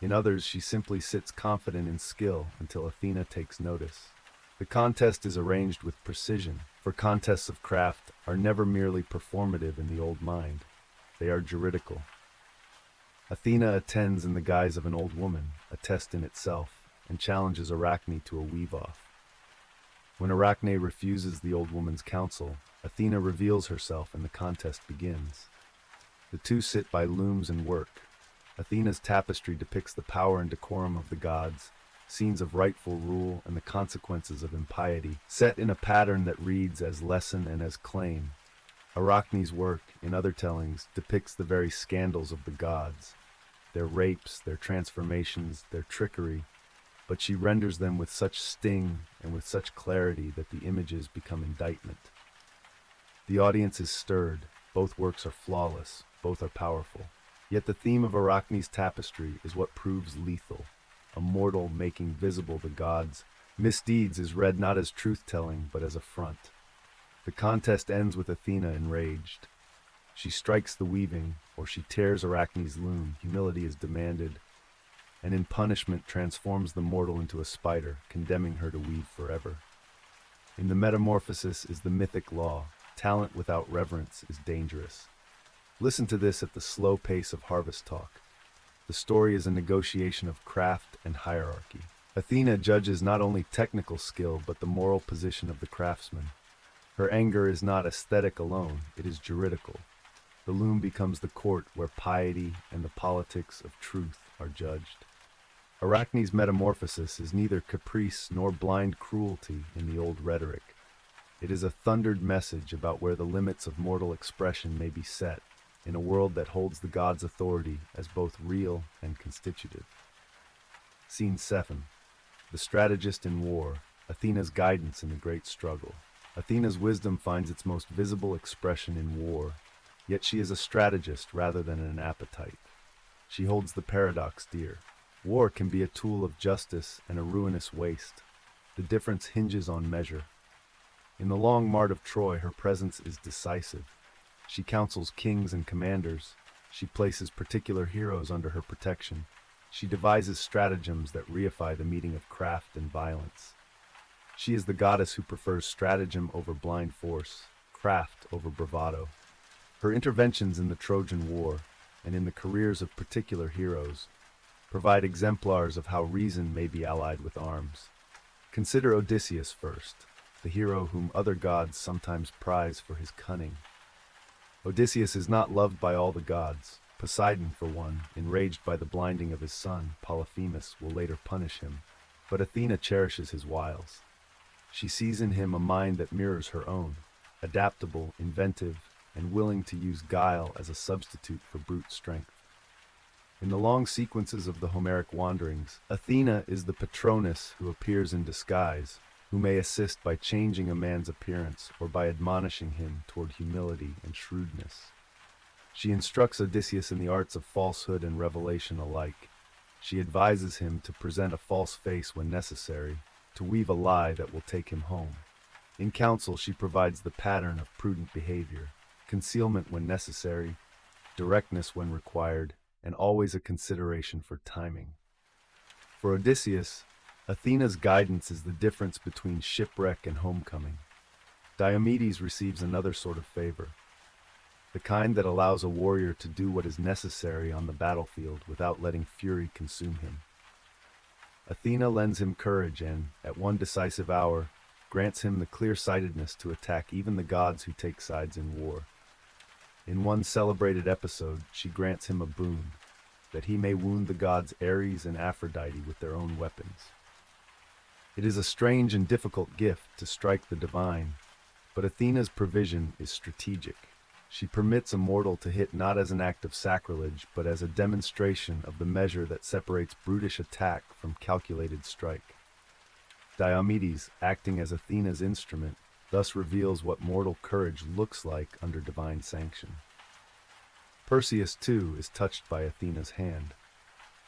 In others she simply sits confident in skill until Athena takes notice. The contest is arranged with precision, for contests of craft are never merely performative in the old mind. They are juridical. Athena attends in the guise of an old woman, a test in itself, and challenges Arachne to a weave-off. When Arachne refuses the old woman's counsel, Athena reveals herself and the contest begins. The two sit by looms and work. Athena's tapestry depicts the power and decorum of the gods, scenes of rightful rule and the consequences of impiety, set in a pattern that reads as lesson and as claim. Arachne's work, in other tellings, depicts the very scandals of the gods, their rapes, their transformations, their trickery, but she renders them with such sting and with such clarity that the images become indictment. The audience is stirred, both works are flawless, both are powerful. Yet the theme of Arachne's tapestry is what proves lethal. A mortal making visible the gods' misdeeds is read not as truth-telling, but as affront. The contest ends with Athena enraged. She strikes the weaving, or she tears Arachne's loom. Humility is demanded, and in punishment transforms the mortal into a spider, condemning her to weave forever. In the metamorphosis is the mythic law. Talent without reverence is dangerous. Listen to this at the slow pace of harvest talk. The story is a negotiation of craft and hierarchy. Athena judges not only technical skill, but the moral position of the craftsman. Her anger is not aesthetic alone, it is juridical. The loom becomes the court where piety and the politics of truth are judged. Arachne's metamorphosis is neither caprice nor blind cruelty in the old rhetoric. It is a thundered message about where the limits of mortal expression may be set in a world that holds the gods' authority as both real and constitutive. Scene 7. The strategist in war, Athena's guidance in the great struggle. Athena's wisdom finds its most visible expression in war, yet she is a strategist rather than an appetite. She holds the paradox dear. War can be a tool of justice and a ruinous waste. The difference hinges on measure. In the long mart of Troy, her presence is decisive. She counsels kings and commanders. She places particular heroes under her protection. She devises stratagems that reify the meeting of craft and violence. She is the goddess who prefers stratagem over blind force, craft over bravado. Her interventions in the Trojan War, and in the careers of particular heroes, provide exemplars of how reason may be allied with arms. Consider Odysseus first, the hero whom other gods sometimes prize for his cunning. Odysseus is not loved by all the gods. Poseidon, for one, enraged by the blinding of his son, Polyphemus, will later punish him. But Athena cherishes his wiles. She sees in him a mind that mirrors her own, adaptable, inventive, and willing to use guile as a substitute for brute strength. In the long sequences of the Homeric wanderings, Athena is the patroness who appears in disguise, who may assist by changing a man's appearance or by admonishing him toward humility and shrewdness. She instructs Odysseus in the arts of falsehood and revelation alike. She advises him to present a false face when necessary, to weave a lie that will take him home. In counsel, she provides the pattern of prudent behavior. concealment when necessary, directness when required, and always a consideration for timing. For Odysseus, Athena's guidance is the difference between shipwreck and homecoming. Diomedes receives another sort of favor, the kind that allows a warrior to do what is necessary on the battlefield without letting fury consume him. Athena lends him courage and, at one decisive hour, grants him the clear-sightedness to attack even the gods who take sides in war. In one celebrated episode, she grants him a boon, that he may wound the gods Ares and Aphrodite with their own weapons. It is a strange and difficult gift to strike the divine, but Athena's provision is strategic. She permits a mortal to hit not as an act of sacrilege, but as a demonstration of the measure that separates brutish attack from calculated strike. Diomedes, acting as Athena's instrument, thus reveals what mortal courage looks like under divine sanction. Perseus, too, is touched by Athena's hand.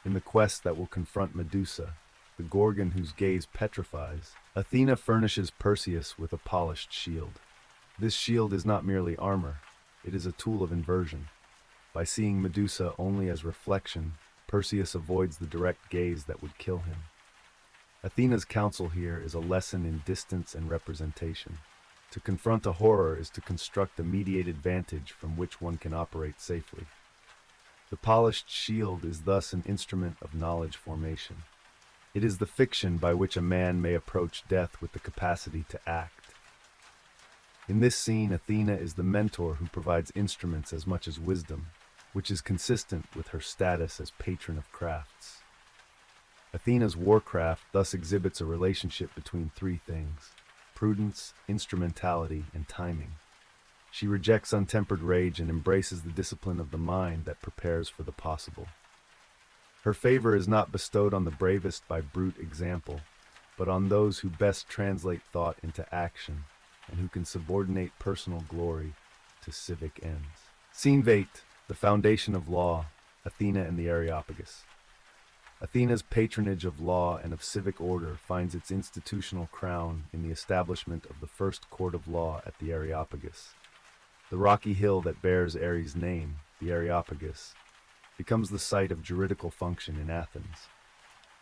In the quest that will confront Medusa, the Gorgon whose gaze petrifies, Athena furnishes Perseus with a polished shield. This shield is not merely armor, it is a tool of inversion. By seeing Medusa only as reflection, Perseus avoids the direct gaze that would kill him. Athena's counsel here is a lesson in distance and representation. To confront a horror is to construct a mediated vantage from which one can operate safely. The polished shield is thus an instrument of knowledge formation. It is the fiction by which a man may approach death with the capacity to act. In this scene, Athena is the mentor who provides instruments as much as wisdom, which is consistent with her status as patron of crafts. Athena's warcraft thus exhibits a relationship between three things: prudence, instrumentality, and timing. She rejects untempered rage and embraces the discipline of the mind that prepares for the possible. Her favor is not bestowed on the bravest by brute example, but on those who best translate thought into action and who can subordinate personal glory to civic ends. Scene 8, the foundation of law, Athena and the Areopagus. Athena's patronage of law and of civic order finds its institutional crown in the establishment of the first court of law at the Areopagus. The rocky hill that bears Ares' name, the Areopagus, becomes the site of juridical function in Athens.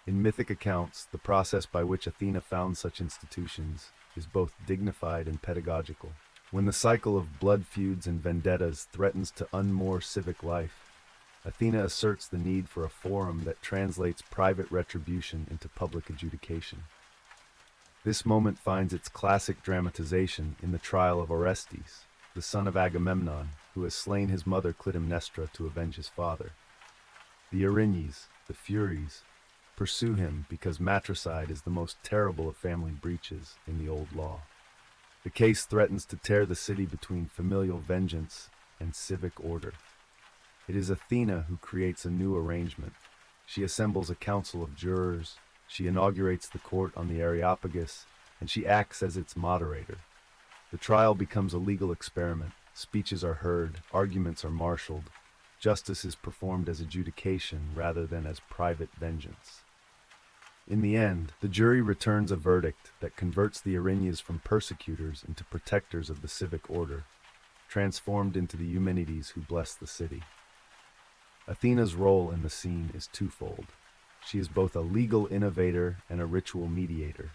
In mythic accounts, the process by which Athena founds such institutions is both dignified and pedagogical. When the cycle of blood feuds and vendettas threatens to unmoor civic life, Athena asserts the need for a forum that translates private retribution into public adjudication. This moment finds its classic dramatization in the trial of Orestes, the son of Agamemnon, who has slain his mother Clytemnestra to avenge his father. The Erinyes, the Furies, pursue him because matricide is the most terrible of family breaches in the old law. The case threatens to tear the city between familial vengeance and civic order. It is Athena who creates a new arrangement. She assembles a council of jurors, she inaugurates the court on the Areopagus, and she acts as its moderator. The trial becomes a legal experiment. Speeches are heard, arguments are marshaled. Justice is performed as adjudication rather than as private vengeance. In the end, the jury returns a verdict that converts the Erinyes from persecutors into protectors of the civic order, transformed into the Eumenides who bless the city. Athena's role in the scene is twofold. She is both a legal innovator and a ritual mediator.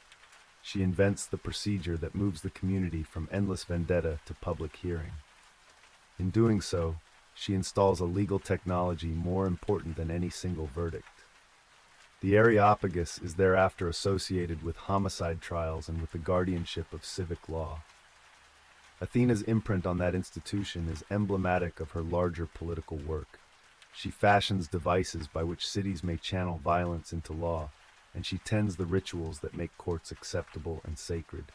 She invents the procedure that moves the community from endless vendetta to public hearing. In doing so, she installs a legal technology more important than any single verdict. The Areopagus is thereafter associated with homicide trials and with the guardianship of civic law. Athena's imprint on that institution is emblematic of her larger political work. She fashions devices by which cities may channel violence into law, and she tends the rituals that make courts acceptable and sacred.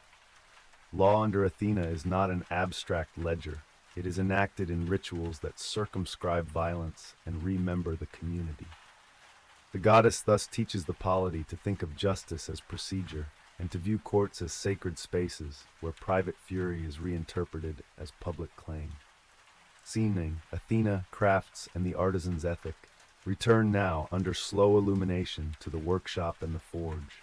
Law under Athena is not an abstract ledger. It is enacted in rituals that circumscribe violence and remember the community. The goddess thus teaches the polity to think of justice as procedure, and to view courts as sacred spaces where private fury is reinterpreted as public claim. Scene: Athena, crafts, and the artisan's ethic return now under slow illumination to the workshop and the forge.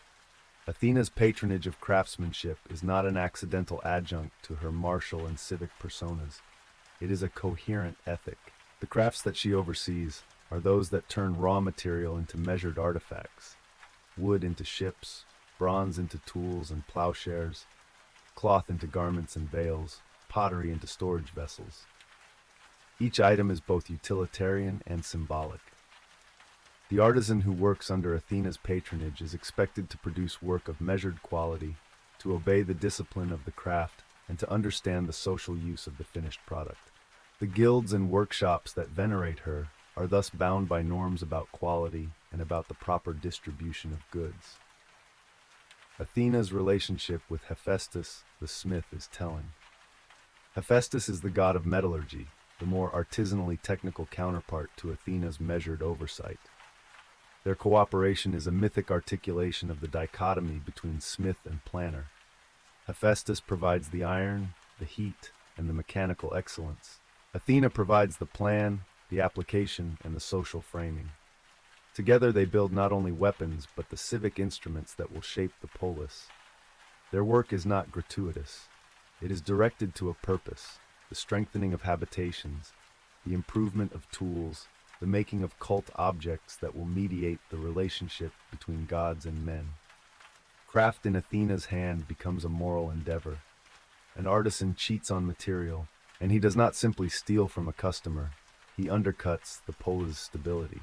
Athena's patronage of craftsmanship is not an accidental adjunct to her martial and civic personas. It is a coherent ethic. The crafts that she oversees are those that turn raw material into measured artifacts, wood into ships, bronze into tools and plowshares, cloth into garments and veils, pottery into storage vessels. Each item is both utilitarian and symbolic. The artisan who works under Athena's patronage is expected to produce work of measured quality, to obey the discipline of the craft, and to understand the social use of the finished product. The guilds and workshops that venerate her are thus bound by norms about quality and about the proper distribution of goods. Athena's relationship with Hephaestus, the smith, is telling. Hephaestus is the god of metallurgy, the more artisanally technical counterpart to Athena's measured oversight. Their cooperation is a mythic articulation of the dichotomy between smith and planner. Hephaestus provides the iron, the heat, and the mechanical excellence. Athena provides the plan, the application, and the social framing. Together they build not only weapons, but the civic instruments that will shape the polis. Their work is not gratuitous. It is directed to a purpose, the strengthening of habitations, the improvement of tools, the making of cult objects that will mediate the relationship between gods and men. Craft in Athena's hand becomes a moral endeavor. An artisan cheats on material, and he does not simply steal from a customer, he undercuts the polis' stability.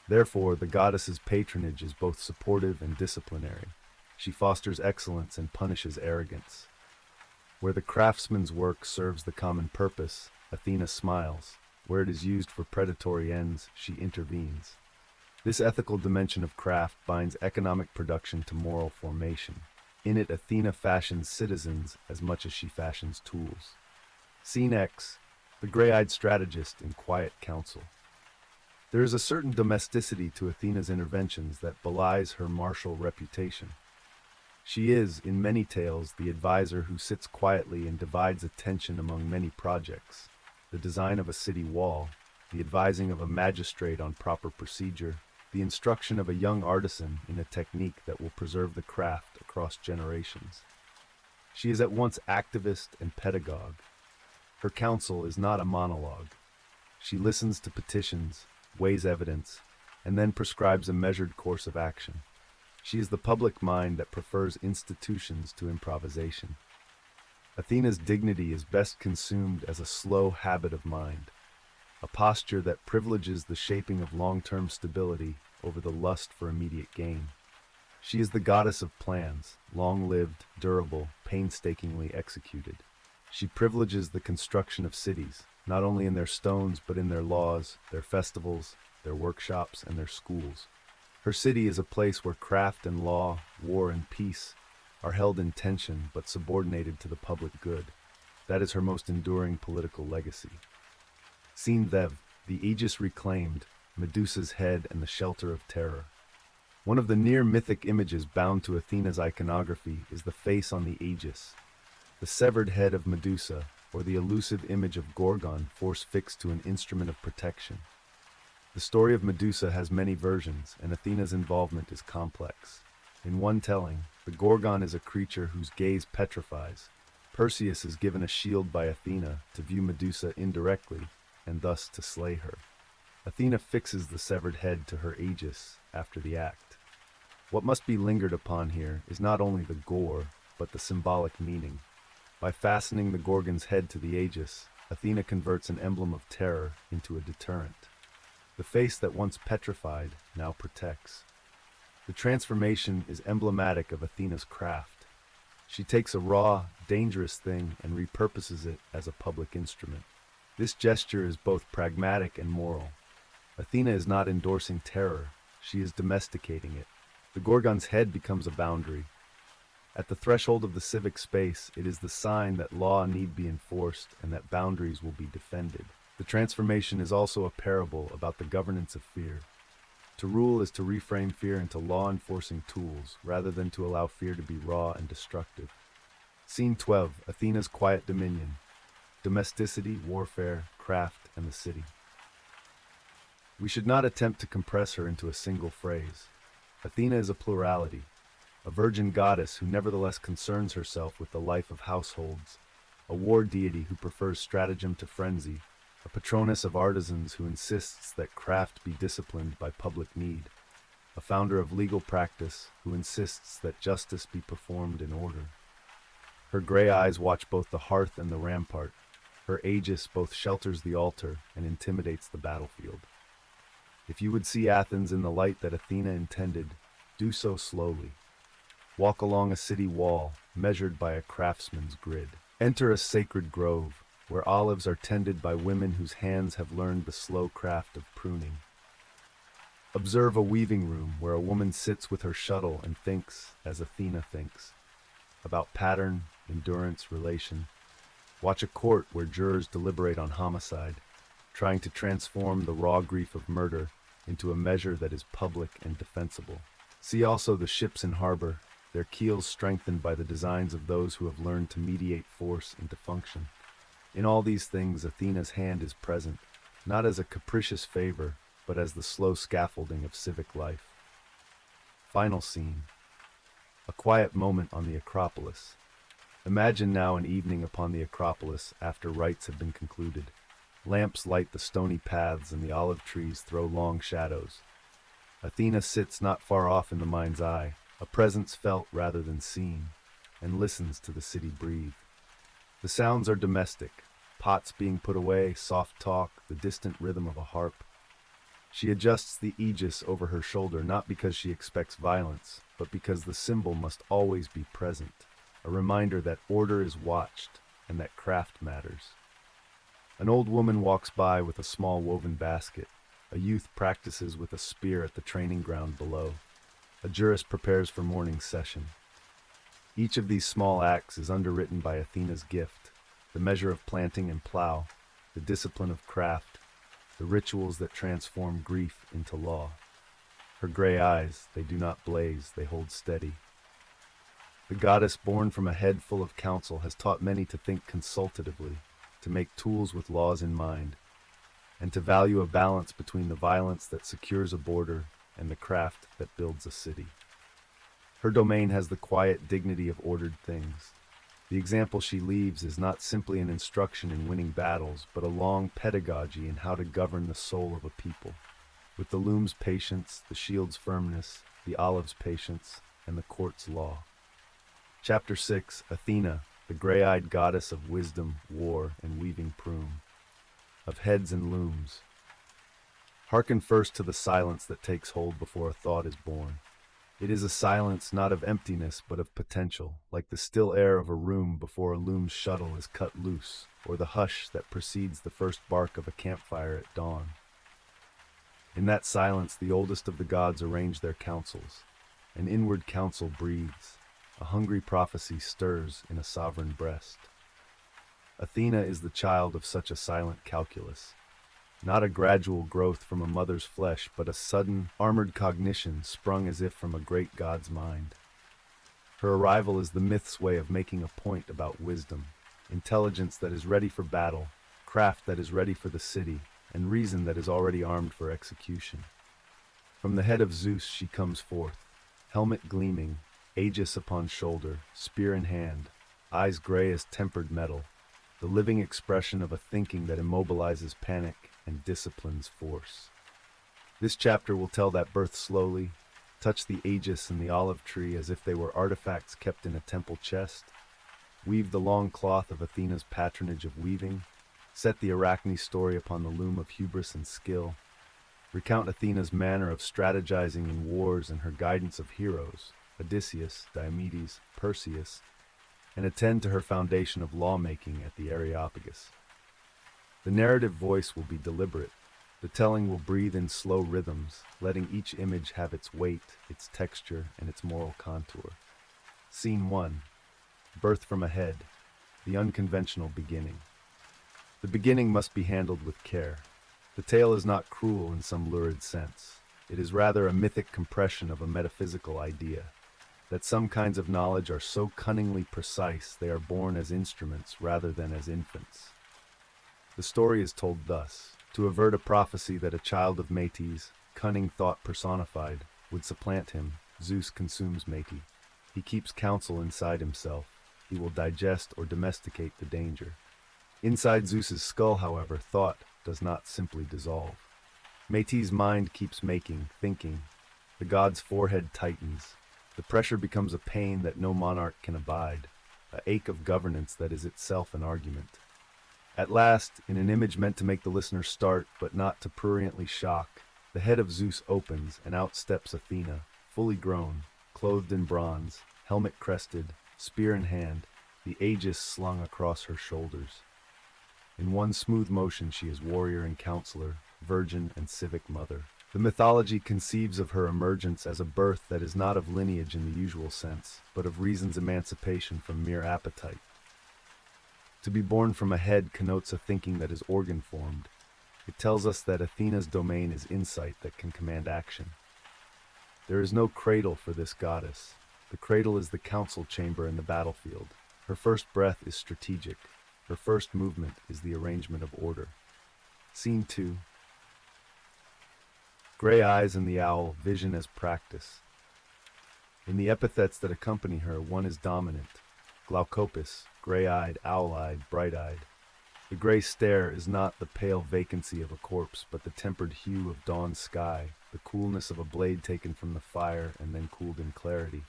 Therefore, the goddess's patronage is both supportive and disciplinary. She fosters excellence and punishes arrogance. Where the craftsman's work serves the common purpose, Athena smiles. Where it is used for predatory ends, she intervenes. This ethical dimension of craft binds economic production to moral formation. In it, Athena fashions citizens as much as she fashions tools. Scene X, the gray-eyed strategist in quiet council. There is a certain domesticity to Athena's interventions that belies her martial reputation. She is, in many tales, the advisor who sits quietly and divides attention among many projects. The design of a city wall, the advising of a magistrate on proper procedure, the instruction of a young artisan in a technique that will preserve the craft across generations. She is at once activist and pedagogue. Her counsel is not a monologue. She listens to petitions, weighs evidence, and then prescribes a measured course of action. She is the public mind that prefers institutions to improvisation. Athena's dignity is best consumed as a slow habit of mind, a posture that privileges the shaping of long-term stability over the lust for immediate gain. She is the goddess of plans, long-lived, durable, painstakingly executed. She privileges the construction of cities, not only in their stones but in their laws, their festivals, their workshops, and their schools. Her city is a place where craft and law, war and peace are held in tension but subordinated to the public good. That is her most enduring political legacy. Scene Vev, the aegis reclaimed, Medusa's head and the shelter of terror. One of the near-mythic images bound to Athena's iconography is the face on the aegis, the severed head of Medusa, or the elusive image of Gorgon force-fixed to an instrument of protection. The story of Medusa has many versions, and Athena's involvement is complex. In one telling, the Gorgon is a creature whose gaze petrifies. Perseus is given a shield by Athena to view Medusa indirectly, and thus to slay her. Athena fixes the severed head to her aegis after the act. What must be lingered upon here is not only the gore, but the symbolic meaning. By fastening the Gorgon's head to the aegis, Athena converts an emblem of terror into a deterrent. The face that once petrified now protects. The transformation is emblematic of Athena's craft. She takes a raw, dangerous thing and repurposes it as a public instrument. This gesture is both pragmatic and moral. Athena is not endorsing terror, she is domesticating it. The Gorgon's head becomes a boundary. At the threshold of the civic space, it is the sign that law need be enforced and that boundaries will be defended. The transformation is also a parable about the governance of fear. To rule is to reframe fear into law-enforcing tools, rather than to allow fear to be raw and destructive. Scene 12, Athena's quiet dominion. Domesticity, warfare, craft, and the city. We should not attempt to compress her into a single phrase. Athena is a plurality, a virgin goddess who nevertheless concerns herself with the life of households, a war deity who prefers stratagem to frenzy, a patroness of artisans who insists that craft be disciplined by public need, a founder of legal practice who insists that justice be performed in order. Her gray eyes watch both the hearth and the rampart. Her aegis both shelters the altar and intimidates the battlefield. If you would see Athens in the light that Athena intended, do so slowly. Walk along a city wall, measured by a craftsman's grid. Enter a sacred grove, where olives are tended by women whose hands have learned the slow craft of pruning. Observe a weaving room where a woman sits with her shuttle and thinks, as Athena thinks, about pattern, endurance, relation. Watch a court where jurors deliberate on homicide, trying to transform the raw grief of murder into a measure that is public and defensible. See also the ships in harbor, their keels strengthened by the designs of those who have learned to mediate force into function. In all these things, Athena's hand is present, not as a capricious favor, but as the slow scaffolding of civic life. Final scene. A quiet moment on the Acropolis. Imagine now an evening upon the Acropolis after rites have been concluded. Lamps light the stony paths and the olive trees throw long shadows. Athena sits not far off in the mind's eye, a presence felt rather than seen, and listens to the city breathe. The sounds are domestic, pots being put away, soft talk, the distant rhythm of a harp. She adjusts the aegis over her shoulder not because she expects violence, but because the symbol must always be present, a reminder that order is watched and that craft matters. An old woman walks by with a small woven basket. A youth practices with a spear at the training ground below. A jurist prepares for morning session. Each of these small acts is underwritten by Athena's gift, the measure of planting and plow, the discipline of craft, the rituals that transform grief into law. Her gray eyes, they do not blaze, they hold steady. The goddess born from a head full of counsel has taught many to think consultatively, to make tools with laws in mind, and to value a balance between the violence that secures a border and the craft that builds a city. Her domain has the quiet dignity of ordered things. The example she leaves is not simply an instruction in winning battles, but a long pedagogy in how to govern the soul of a people, with the loom's patience, the shield's firmness, the olive's patience, and the court's law. Chapter 6, Athena, the gray-eyed goddess of wisdom, war, and weaving prune, of heads and looms. Hearken first to the silence that takes hold before a thought is born. It is a silence not of emptiness but of potential, like the still air of a room before a loom's shuttle is cut loose, or the hush that precedes the first bark of a campfire at dawn. In that silence the oldest of the gods arrange their counsels. An inward counsel breathes. A hungry prophecy stirs in a sovereign breast. Athena is the child of such a silent calculus, not a gradual growth from a mother's flesh, but a sudden, armored cognition sprung as if from a great god's mind. Her arrival is the myth's way of making a point about wisdom, intelligence that is ready for battle, craft that is ready for the city, and reason that is already armed for execution. From the head of Zeus she comes forth, helmet gleaming, aegis upon shoulder, spear in hand, eyes gray as tempered metal, the living expression of a thinking that immobilizes panic and disciplines force. This chapter will tell that birth slowly, touch the aegis and the olive tree as if they were artifacts kept in a temple chest, weave the long cloth of Athena's patronage of weaving, set the Arachne story upon the loom of hubris and skill, recount Athena's manner of strategizing in wars and her guidance of heroes, Odysseus, Diomedes, Perseus, and attend to her foundation of lawmaking at the Areopagus. The narrative voice will be deliberate. The telling will breathe in slow rhythms, letting each image have its weight, its texture, and its moral contour. Scene 1. Birth from a head, the unconventional beginning. The beginning must be handled with care. The tale is not cruel in some lurid sense. It is rather a mythic compression of a metaphysical idea, that some kinds of knowledge are so cunningly precise they are born as instruments rather than as infants. The story is told thus: to avert a prophecy that a child of Metis, cunning thought personified, would supplant him, Zeus consumes Metis. He keeps counsel inside himself. he will digest or domesticate the danger. Inside Zeus's skull, however, thought does not simply dissolve. Métis's mind keeps making, thinking. The god's forehead tightens. The pressure becomes a pain that no monarch can abide, an ache of governance that is itself an argument. At last, in an image meant to make the listener start, but not to pruriently shock, the head of Zeus opens, and out steps Athena, fully grown, clothed in bronze, helmet crested, spear in hand, the aegis slung across her shoulders. In one smooth motion she is warrior and counselor, virgin and civic mother. The mythology conceives of her emergence as a birth that is not of lineage in the usual sense, but of reason's emancipation from mere appetite. To be born from a head connotes a thinking that is organ-formed. It tells us that Athena's domain is insight that can command action. There is no cradle for this goddess. The cradle is the council chamber in the battlefield. Her first breath is strategic. Her first movement is the arrangement of order. Scene 2. Gray eyes and the owl, vision as practice. In the epithets that accompany her, one is dominant. Glaucopus, gray-eyed, owl-eyed, bright-eyed. The gray stare is not the pale vacancy of a corpse, but the tempered hue of dawn sky, the coolness of a blade taken from the fire and then cooled in clarity.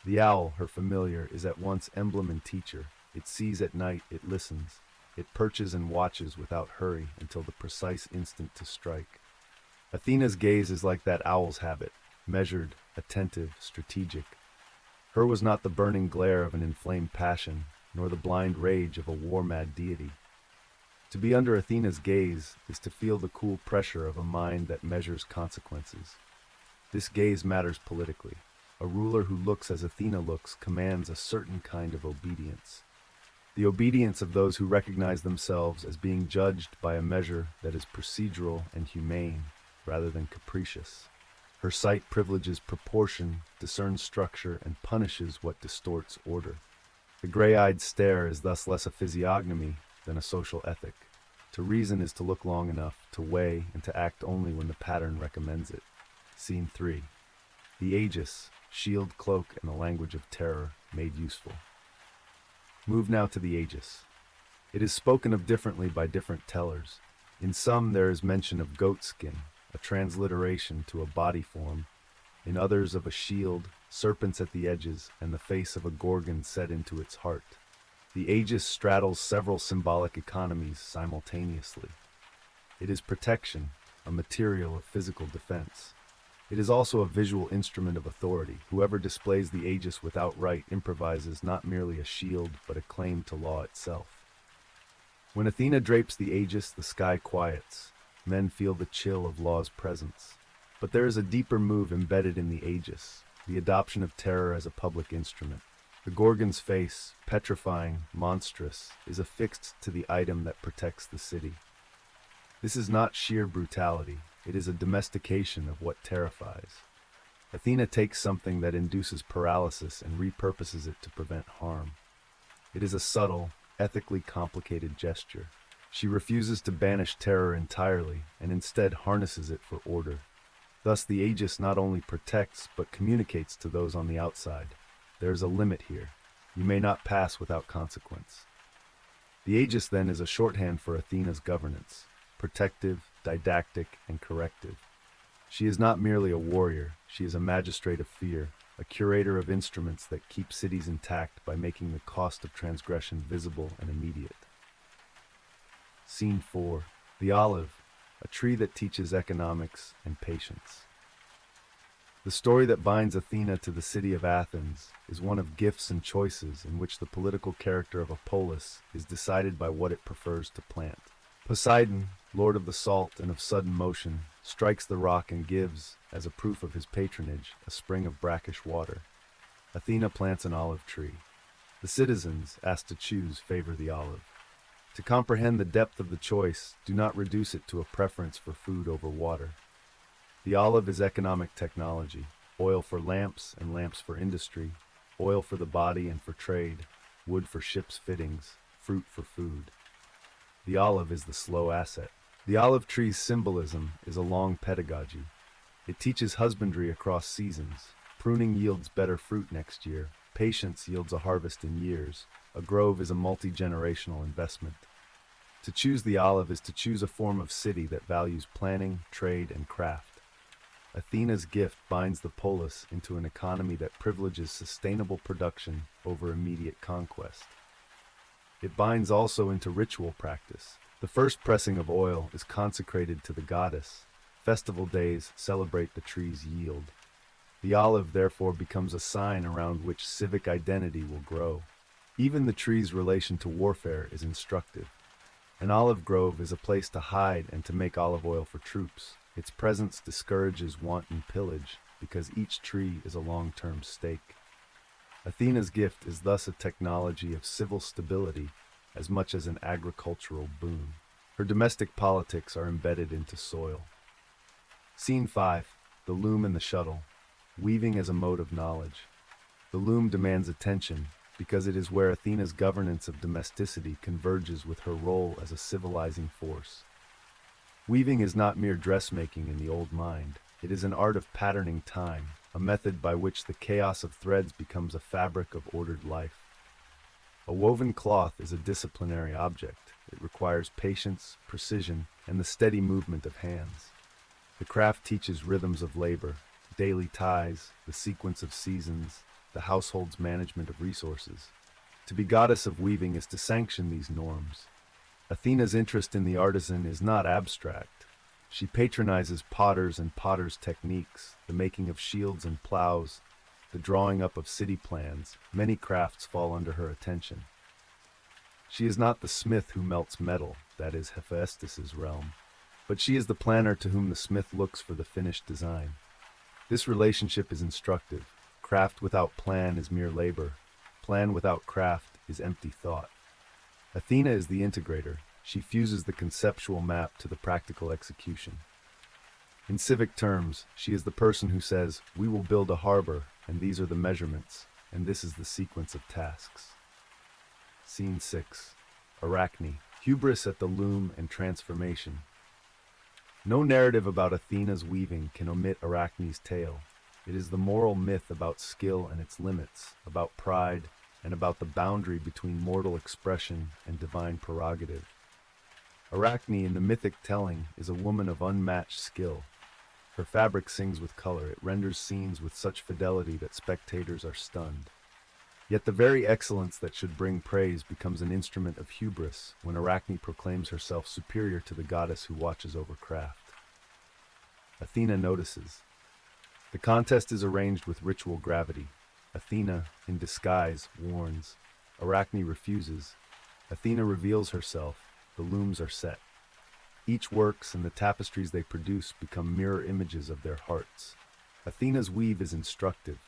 The owl, her familiar, is at once emblem and teacher. It sees at night, it listens. It perches and watches without hurry until the precise instant to strike. Athena's gaze is like that owl's habit, measured, attentive, strategic. Her was not the burning glare of an inflamed passion, nor the blind rage of a war-mad deity. To be under Athena's gaze is to feel the cool pressure of a mind that measures consequences. This gaze matters politically. A ruler who looks as Athena looks commands a certain kind of obedience. The obedience of those who recognize themselves as being judged by a measure that is procedural and humane, rather than capricious. Her sight privileges proportion, discerns structure, and punishes what distorts order. The gray-eyed stare is thus less a physiognomy than a social ethic. To reason is to look long enough, to weigh, and to act only when the pattern recommends it. Scene 3. The aegis, shield, cloak, and the language of terror made useful. Move now to the aegis. It is spoken of differently by different tellers. In some there is mention of goat skin, a transliteration to a body form. In others of a shield, serpents at the edges, and the face of a gorgon set into its heart. The aegis straddles several symbolic economies simultaneously. It is protection, a material of physical defense. It is also a visual instrument of authority. Whoever displays the aegis without right improvises not merely a shield, but a claim to law itself. When Athena drapes the aegis, the sky quiets. Men feel the chill of law's presence. But there is a deeper move embedded in the aegis, the adoption of terror as a public instrument. The Gorgon's face, petrifying, monstrous, is affixed to the item that protects the city. This is not sheer brutality. It is a domestication of what terrifies. Athena takes something that induces paralysis and repurposes it to prevent harm. It is a subtle, ethically complicated gesture. She refuses to banish terror entirely, and instead harnesses it for order. Thus the aegis not only protects, but communicates to those on the outside. There is a limit here. You may not pass without consequence. The aegis, then, is a shorthand for Athena's governance, protective, didactic, and corrective. She is not merely a warrior, she is a magistrate of fear, a curator of instruments that keep cities intact by making the cost of transgression visible and immediate. Scene 4. The olive, a tree that teaches economics and patience. The story that binds Athena to the city of Athens is one of gifts and choices in which the political character of a polis is decided by what it prefers to plant. Poseidon, lord of the salt and of sudden motion, strikes the rock and gives, as a proof of his patronage, a spring of brackish water. Athena plants an olive tree. The citizens, asked to choose, favor the olive. To comprehend the depth of the choice, do not reduce it to a preference for food over water. The olive is economic technology, oil for lamps and lamps for industry, oil for the body and for trade, wood for ships' fittings, fruit for food. The olive is the slow asset. The olive tree's symbolism is a long pedagogy. It teaches husbandry across seasons. Pruning yields better fruit next year. Patience yields a harvest in years. A grove is a multi-generational investment. To choose the olive is to choose a form of city that values planning, trade, and craft. Athena's gift binds the polis into an economy that privileges sustainable production over immediate conquest. It binds also into ritual practice. The first pressing of oil is consecrated to the goddess. Festival days celebrate the tree's yield. The olive therefore becomes a sign around which civic identity will grow. Even the tree's relation to warfare is instructive. An olive grove is a place to hide and to make olive oil for troops. Its presence discourages wanton pillage because each tree is a long-term stake. Athena's gift is thus a technology of civil stability as much as an agricultural boon. Her domestic politics are embedded into soil. Scene 5. The loom and the shuttle. Weaving as a mode of knowledge. The loom demands attention because it is where Athena's governance of domesticity converges with her role as a civilizing force. Weaving is not mere dressmaking in the old mind. It is an art of patterning time, a method by which the chaos of threads becomes a fabric of ordered life. A woven cloth is a disciplinary object. It requires patience, precision, and the steady movement of hands. The craft teaches rhythms of labor, daily ties, the sequence of seasons, the household's management of resources. To be goddess of weaving is to sanction these norms. Athena's interest in the artisan is not abstract. She patronizes potters and potters' techniques, the making of shields and plows, the drawing up of city plans. Many crafts fall under her attention. She is not the smith who melts metal, that is Hephaestus's realm, but she is the planner to whom the smith looks for the finished design. This relationship is instructive. Craft without plan is mere labor. Plan without craft is empty thought. Athena is the integrator. She fuses the conceptual map to the practical execution. In civic terms, she is the person who says, "We will build a harbor, and these are the measurements, and this is the sequence of tasks." Scene 6. Arachne. Hubris at the loom and transformation. No narrative about Athena's weaving can omit Arachne's tale. It is the moral myth about skill and its limits, about pride, and about the boundary between mortal expression and divine prerogative. Arachne, in the mythic telling, is a woman of unmatched skill. Her fabric sings with color. It renders scenes with such fidelity that spectators are stunned. Yet the very excellence that should bring praise becomes an instrument of hubris when Arachne proclaims herself superior to the goddess who watches over craft. Athena notices. The contest is arranged with ritual gravity. Athena, in disguise, warns. Arachne refuses. Athena reveals herself. The looms are set. Each works, and the tapestries they produce become mirror images of their hearts. Athena's weave is instructive.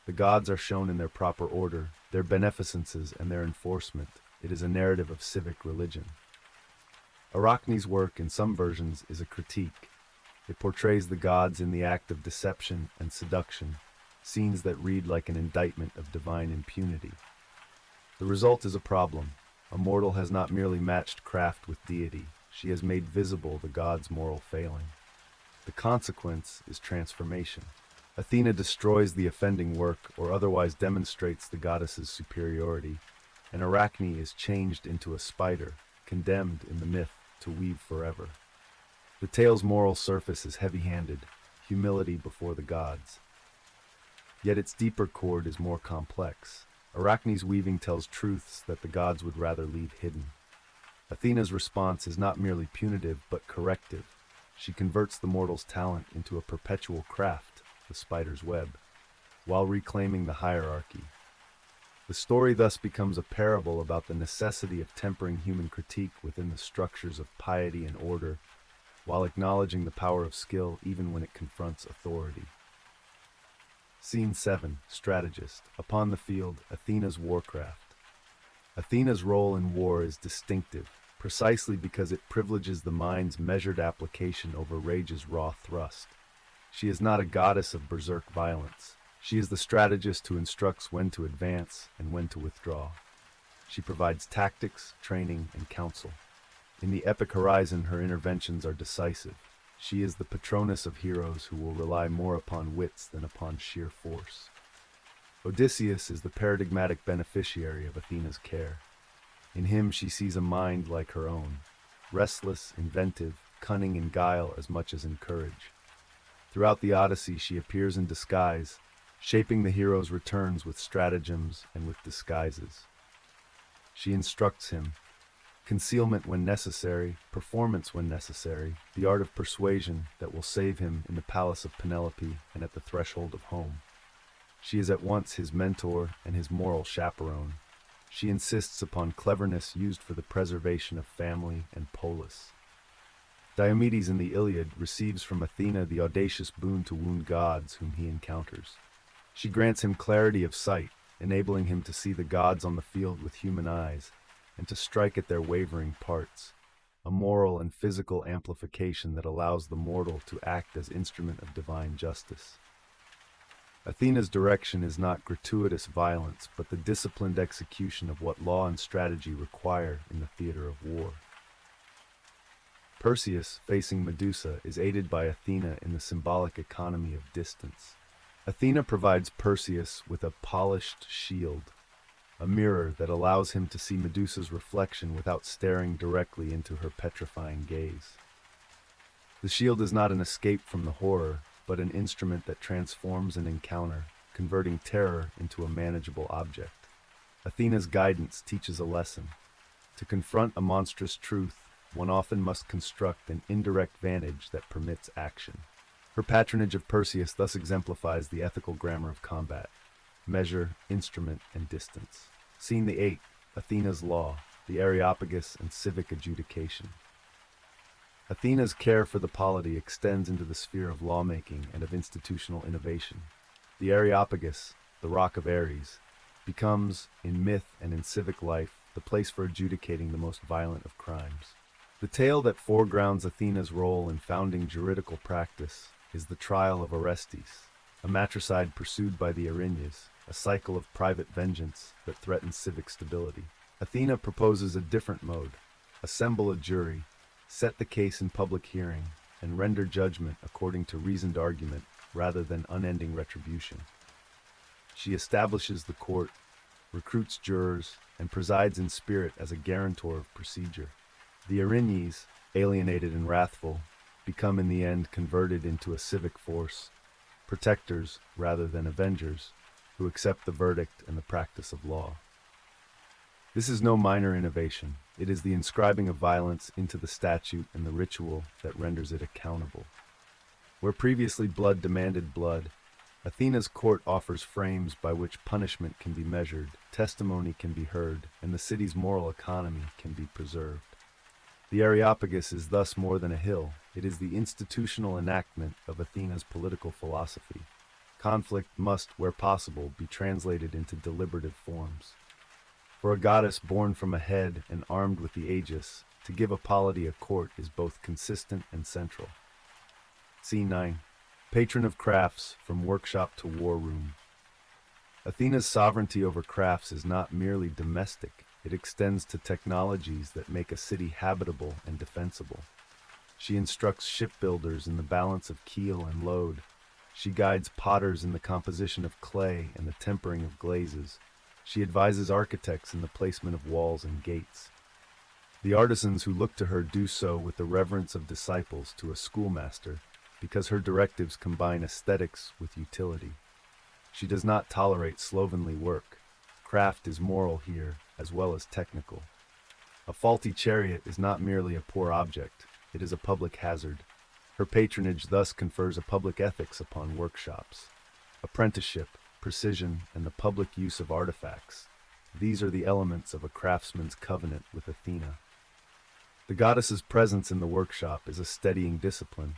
The gods are shown in their proper order, their beneficences and their enforcement. It is a narrative of civic religion. Arachne's work, in some versions, is a critique. It portrays the gods in the act of deception and seduction, scenes that read like an indictment of divine impunity. The result is a problem. A mortal has not merely matched craft with deity, she has made visible the god's moral failing. The consequence is transformation. Athena destroys the offending work or otherwise demonstrates the goddess's superiority, and Arachne is changed into a spider, condemned in the myth to weave forever. The tale's moral surface is heavy-handed, humility before the gods. Yet its deeper chord is more complex. Arachne's weaving tells truths that the gods would rather leave hidden. Athena's response is not merely punitive but corrective. She converts the mortal's talent into a perpetual craft, the spider's web, while reclaiming the hierarchy. The story thus becomes a parable about the necessity of tempering human critique within the structures of piety and order, while acknowledging the power of skill even when it confronts authority. Scene 7. Strategist. Upon the field, Athena's warcraft. Athena's role in war is distinctive, precisely because it privileges the mind's measured application over rage's raw thrust. She is not a goddess of berserk violence. She is the strategist who instructs when to advance and when to withdraw. She provides tactics, training, and counsel. In the epic horizon, her interventions are decisive. She is the patroness of heroes who will rely more upon wits than upon sheer force. Odysseus is the paradigmatic beneficiary of Athena's care. In him she sees a mind like her own, restless, inventive, cunning in guile as much as in courage. Throughout the Odyssey she appears in disguise, shaping the hero's returns with stratagems and with disguises. She instructs him, concealment when necessary, performance when necessary, the art of persuasion that will save him in the palace of Penelope and at the threshold of home. She is at once his mentor and his moral chaperone. She insists upon cleverness used for the preservation of family and polis. Diomedes in the Iliad receives from Athena the audacious boon to wound gods whom he encounters. She grants him clarity of sight, enabling him to see the gods on the field with human eyes, and to strike at their wavering parts, a moral and physical amplification that allows the mortal to act as instrument of divine justice. Athena's direction is not gratuitous violence, but the disciplined execution of what law and strategy require in the theater of war. Perseus, facing Medusa, is aided by Athena in the symbolic economy of distance. Athena provides Perseus with a polished shield, a mirror that allows him to see Medusa's reflection without staring directly into her petrifying gaze. The shield is not an escape from the horror, but an instrument that transforms an encounter, converting terror into a manageable object. Athena's guidance teaches a lesson. To confront a monstrous truth, one often must construct an indirect vantage that permits action. Her patronage of Perseus thus exemplifies the ethical grammar of combat: measure, instrument, and distance. Scene the 8, Athena's Law, the Areopagus and civic adjudication. Athena's care for the polity extends into the sphere of lawmaking and of institutional innovation. The Areopagus, the Rock of Ares, becomes, in myth and in civic life, the place for adjudicating the most violent of crimes. The tale that foregrounds Athena's role in founding juridical practice is the trial of Orestes, a matricide pursued by the Erinyes, a cycle of private vengeance that threatens civic stability. Athena proposes a different mode: assemble a jury, set the case in public hearing, and render judgment according to reasoned argument rather than unending retribution. She establishes the court, recruits jurors, and presides in spirit as a guarantor of procedure. The Erinyes, alienated and wrathful, become in the end converted into a civic force, protectors rather than avengers, who accept the verdict and the practice of law. This is no minor innovation. It is the inscribing of violence into the statute and the ritual that renders it accountable. Where previously blood demanded blood, Athena's court offers frames by which punishment can be measured, testimony can be heard, and the city's moral economy can be preserved. The Areopagus is thus more than a hill. It is the institutional enactment of Athena's political philosophy. Conflict must, where possible, be translated into deliberative forms. For a goddess born from a head and armed with the aegis, to give a polity a court is both consistent and central. Scene 9. Patron of crafts, from workshop to war room. Athena's sovereignty over crafts is not merely domestic. It extends to technologies that make a city habitable and defensible. She instructs shipbuilders in the balance of keel and load. She guides potters in the composition of clay and the tempering of glazes. She advises architects in the placement of walls and gates. The artisans who look to her do so with the reverence of disciples to a schoolmaster, because her directives combine aesthetics with utility. She does not tolerate slovenly work. Craft is moral here, as well as technical. A faulty chariot is not merely a poor object, it is a public hazard. Her patronage thus confers a public ethics upon workshops. Apprenticeship, precision, and the public use of artifacts. These are the elements of a craftsman's covenant with Athena. The goddess's presence in the workshop is a steadying discipline.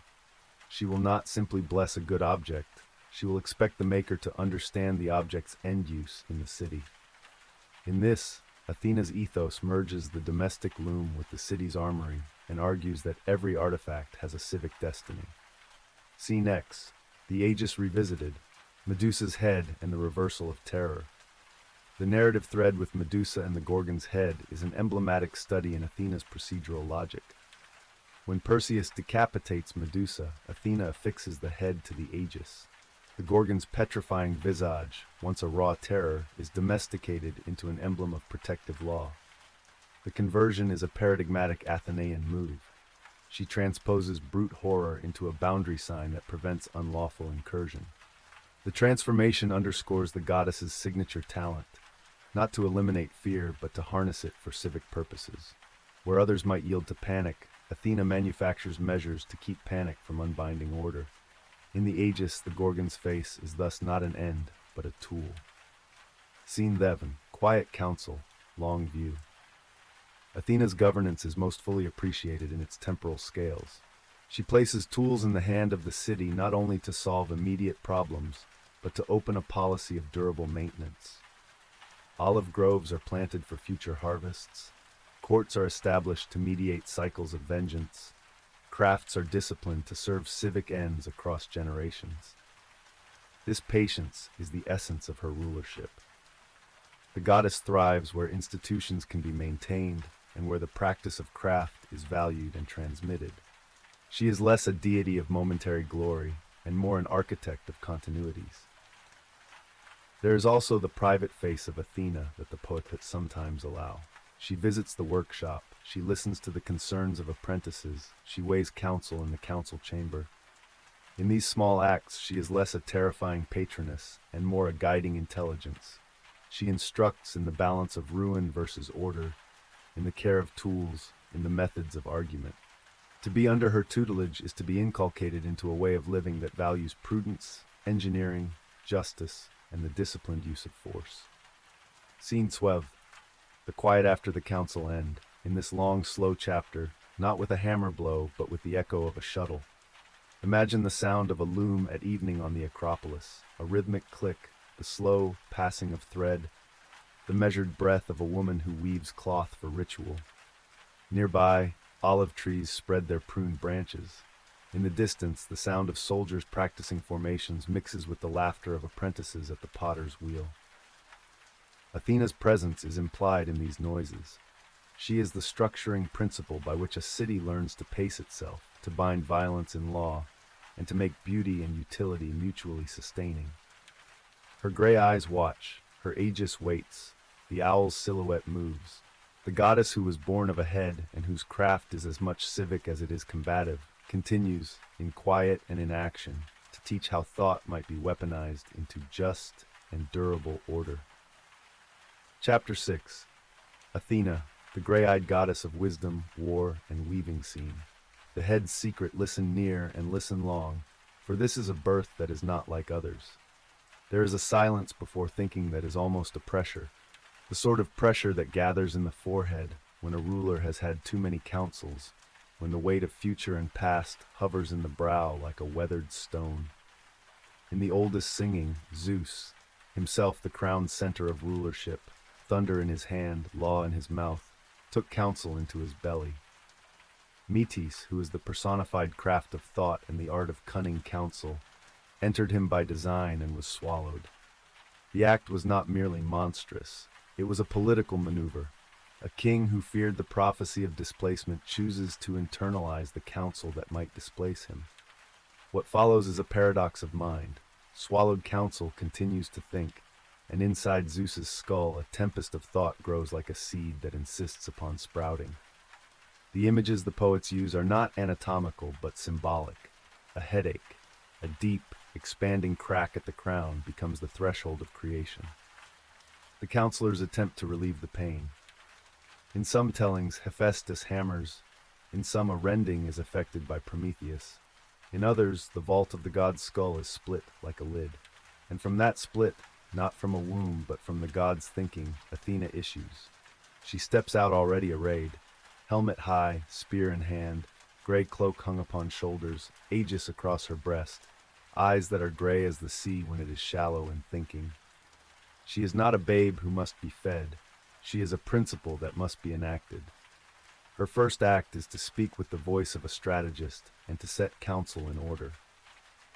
She will not simply bless a good object, she will expect the maker to understand the object's end use in the city. In this, Athena's ethos merges the domestic loom with the city's armory and argues that every artifact has a civic destiny. Scene X, the Aegis revisited, Medusa's head and the reversal of terror. The narrative thread with Medusa and the Gorgon's head is an emblematic study in Athena's procedural logic. When Perseus decapitates Medusa, Athena affixes the head to the Aegis. The Gorgon's petrifying visage, once a raw terror, is domesticated into an emblem of protective law. The conversion is a paradigmatic Athenian move. She transposes brute horror into a boundary sign that prevents unlawful incursion. The transformation underscores the goddess's signature talent, not to eliminate fear, but to harness it for civic purposes. Where others might yield to panic, Athena manufactures measures to keep panic from unbinding order. In the Aegis, the Gorgon's face is thus not an end, but a tool. Scene 11. Quiet Council, Long View. Athena's governance is most fully appreciated in its temporal scales. She places tools in the hand of the city not only to solve immediate problems, but to open a policy of durable maintenance. Olive groves are planted for future harvests. Courts are established to mediate cycles of vengeance. Crafts are disciplined to serve civic ends across generations. This patience is the essence of her rulership. The goddess thrives where institutions can be maintained and where the practice of craft is valued and transmitted. She is less a deity of momentary glory and more an architect of continuities. There is also the private face of Athena that the poets sometimes allow. She visits the workshop, she listens to the concerns of apprentices, she weighs counsel in the council chamber. In these small acts, she is less a terrifying patroness and more a guiding intelligence. She instructs in the balance of ruin versus order, in the care of tools, in the methods of argument. To be under her tutelage is to be inculcated into a way of living that values prudence, engineering, justice, and the disciplined use of force. Scene 12. The quiet after the council end. In this long, slow chapter, not with a hammer blow, but with the echo of a shuttle. Imagine the sound of a loom at evening on the Acropolis, a rhythmic click, the slow passing of thread, the measured breath of a woman who weaves cloth for ritual. Nearby, olive trees spread their pruned branches. In the distance, the sound of soldiers practicing formations mixes with the laughter of apprentices at the potter's wheel. Athena's presence is implied in these noises. She is the structuring principle by which a city learns to pace itself, to bind violence in law, and to make beauty and utility mutually sustaining. Her gray eyes watch, her aegis waits, the owl's silhouette moves. The goddess who was born of a head and whose craft is as much civic as it is combative, continues, in quiet and in action, to teach how thought might be weaponized into just and durable order. Chapter 6. Athena, the gray-eyed goddess of wisdom, war, and weaving scene. The head's secret: listen near and listen long, for this is a birth that is not like others. There is a silence before thinking that is almost a pressure, the sort of pressure that gathers in the forehead when a ruler has had too many counsels, when the weight of future and past hovers in the brow like a weathered stone. In the oldest singing, Zeus, himself the crowned center of rulership, thunder in his hand, law in his mouth, took counsel into his belly. Metis, who is the personified craft of thought and the art of cunning counsel, entered him by design and was swallowed. The act was not merely monstrous, it was a political maneuver. A king who feared the prophecy of displacement chooses to internalize the counsel that might displace him. What follows is a paradox of mind. Swallowed counsel continues to think, and inside Zeus's skull a tempest of thought grows like a seed that insists upon sprouting. The images the poets use are not anatomical but symbolic. A headache, a deep, expanding crack at the crown becomes the threshold of creation. The counselors attempt to relieve the pain. In some tellings, Hephaestus hammers. In some, a rending is effected by Prometheus. In others, the vault of the god's skull is split like a lid. And from that split, not from a womb, but from the god's thinking, Athena issues. She steps out already arrayed, helmet high, spear in hand, gray cloak hung upon shoulders, aegis across her breast, eyes that are gray as the sea when it is shallow and thinking. She is not a babe who must be fed. She is a principle that must be enacted. Her first act is to speak with the voice of a strategist and to set counsel in order.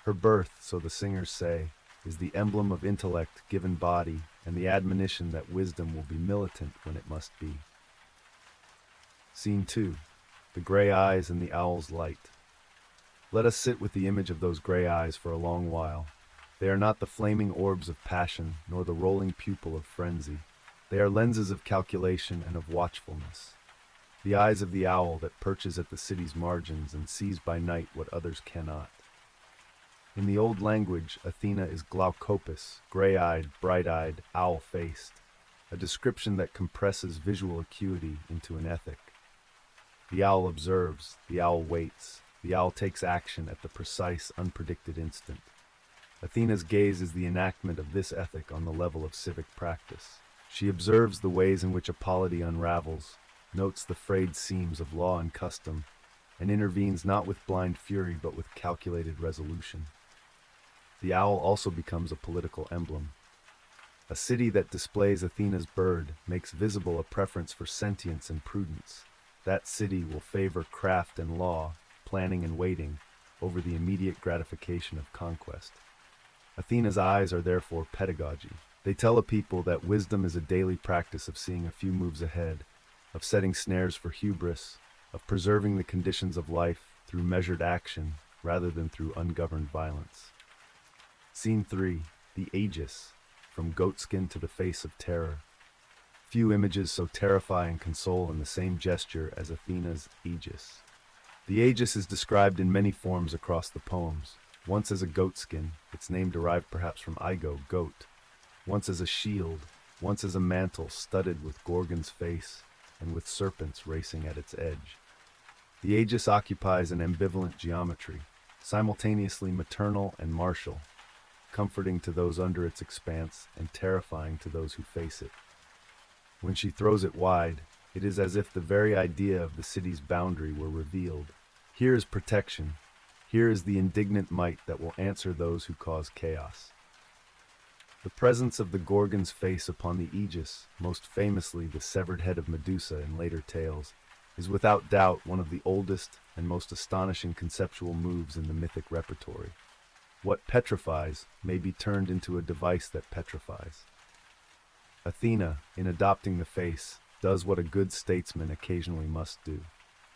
Her birth, so the singers say, is the emblem of intellect given body and the admonition that wisdom will be militant when it must be. Scene 2. The gray eyes and the owl's light. Let us sit with the image of those gray eyes for a long while. They are not the flaming orbs of passion, nor the rolling pupil of frenzy. They are lenses of calculation and of watchfulness. The eyes of the owl that perches at the city's margins and sees by night what others cannot. In the old language, Athena is glaucopus, gray-eyed, bright-eyed, owl-faced, a description that compresses visual acuity into an ethic. The owl observes, the owl waits, the owl takes action at the precise, unpredicted instant. Athena's gaze is the enactment of this ethic on the level of civic practice. She observes the ways in which a polity unravels, notes the frayed seams of law and custom, and intervenes not with blind fury but with calculated resolution. The owl also becomes a political emblem. A city that displays Athena's bird makes visible a preference for sentience and prudence. That city will favor craft and law, planning and waiting, over the immediate gratification of conquest. Athena's eyes are therefore pedagogy. They tell a people that wisdom is a daily practice of seeing a few moves ahead, of setting snares for hubris, of preserving the conditions of life through measured action rather than through ungoverned violence. Scene 3. The Aegis, from goatskin to the face of terror. Few images so terrify and console in the same gesture as Athena's Aegis. The Aegis is described in many forms across the poems. Once as a goatskin, its name derived perhaps from Igo, goat. Once as a shield, once as a mantle studded with Gorgon's face and with serpents racing at its edge. The Aegis occupies an ambivalent geometry, simultaneously maternal and martial, comforting to those under its expanse and terrifying to those who face it. When she throws it wide, it is as if the very idea of the city's boundary were revealed. Here is protection. Here is the indignant might that will answer those who cause chaos. The presence of the Gorgon's face upon the Aegis, most famously the severed head of Medusa in later tales, is without doubt one of the oldest and most astonishing conceptual moves in the mythic repertory. What petrifies may be turned into a device that petrifies. Athena, in adopting the face, does what a good statesman occasionally must do.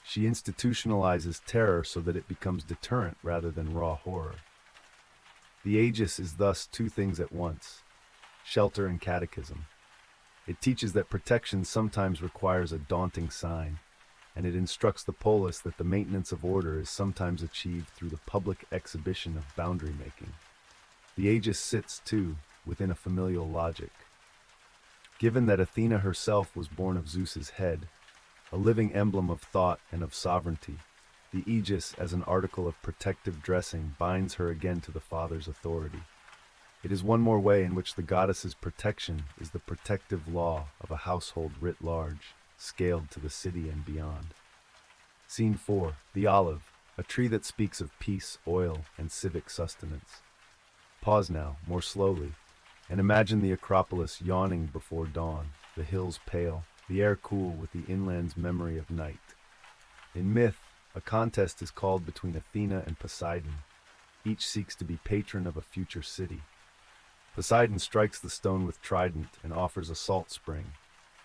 She institutionalizes terror so that it becomes deterrent rather than raw horror. The Aegis is thus two things at once: shelter and catechism. It teaches that protection sometimes requires a daunting sign, and it instructs the polis that the maintenance of order is sometimes achieved through the public exhibition of boundary making. The Aegis sits, too, within a familial logic. Given that Athena herself was born of Zeus's head, a living emblem of thought and of sovereignty, the Aegis as an article of protective dressing binds her again to the father's authority. It is one more way in which the goddess's protection is the protective law of a household writ large, scaled to the city and beyond. Scene 4. The Olive, a tree that speaks of peace, oil, and civic sustenance. Pause now, more slowly, and imagine the Acropolis yawning before dawn, the hills pale, the air cool with the inland's memory of night. In myth, a contest is called between Athena and Poseidon. Each seeks to be patron of a future city. Poseidon strikes the stone with trident and offers a salt spring,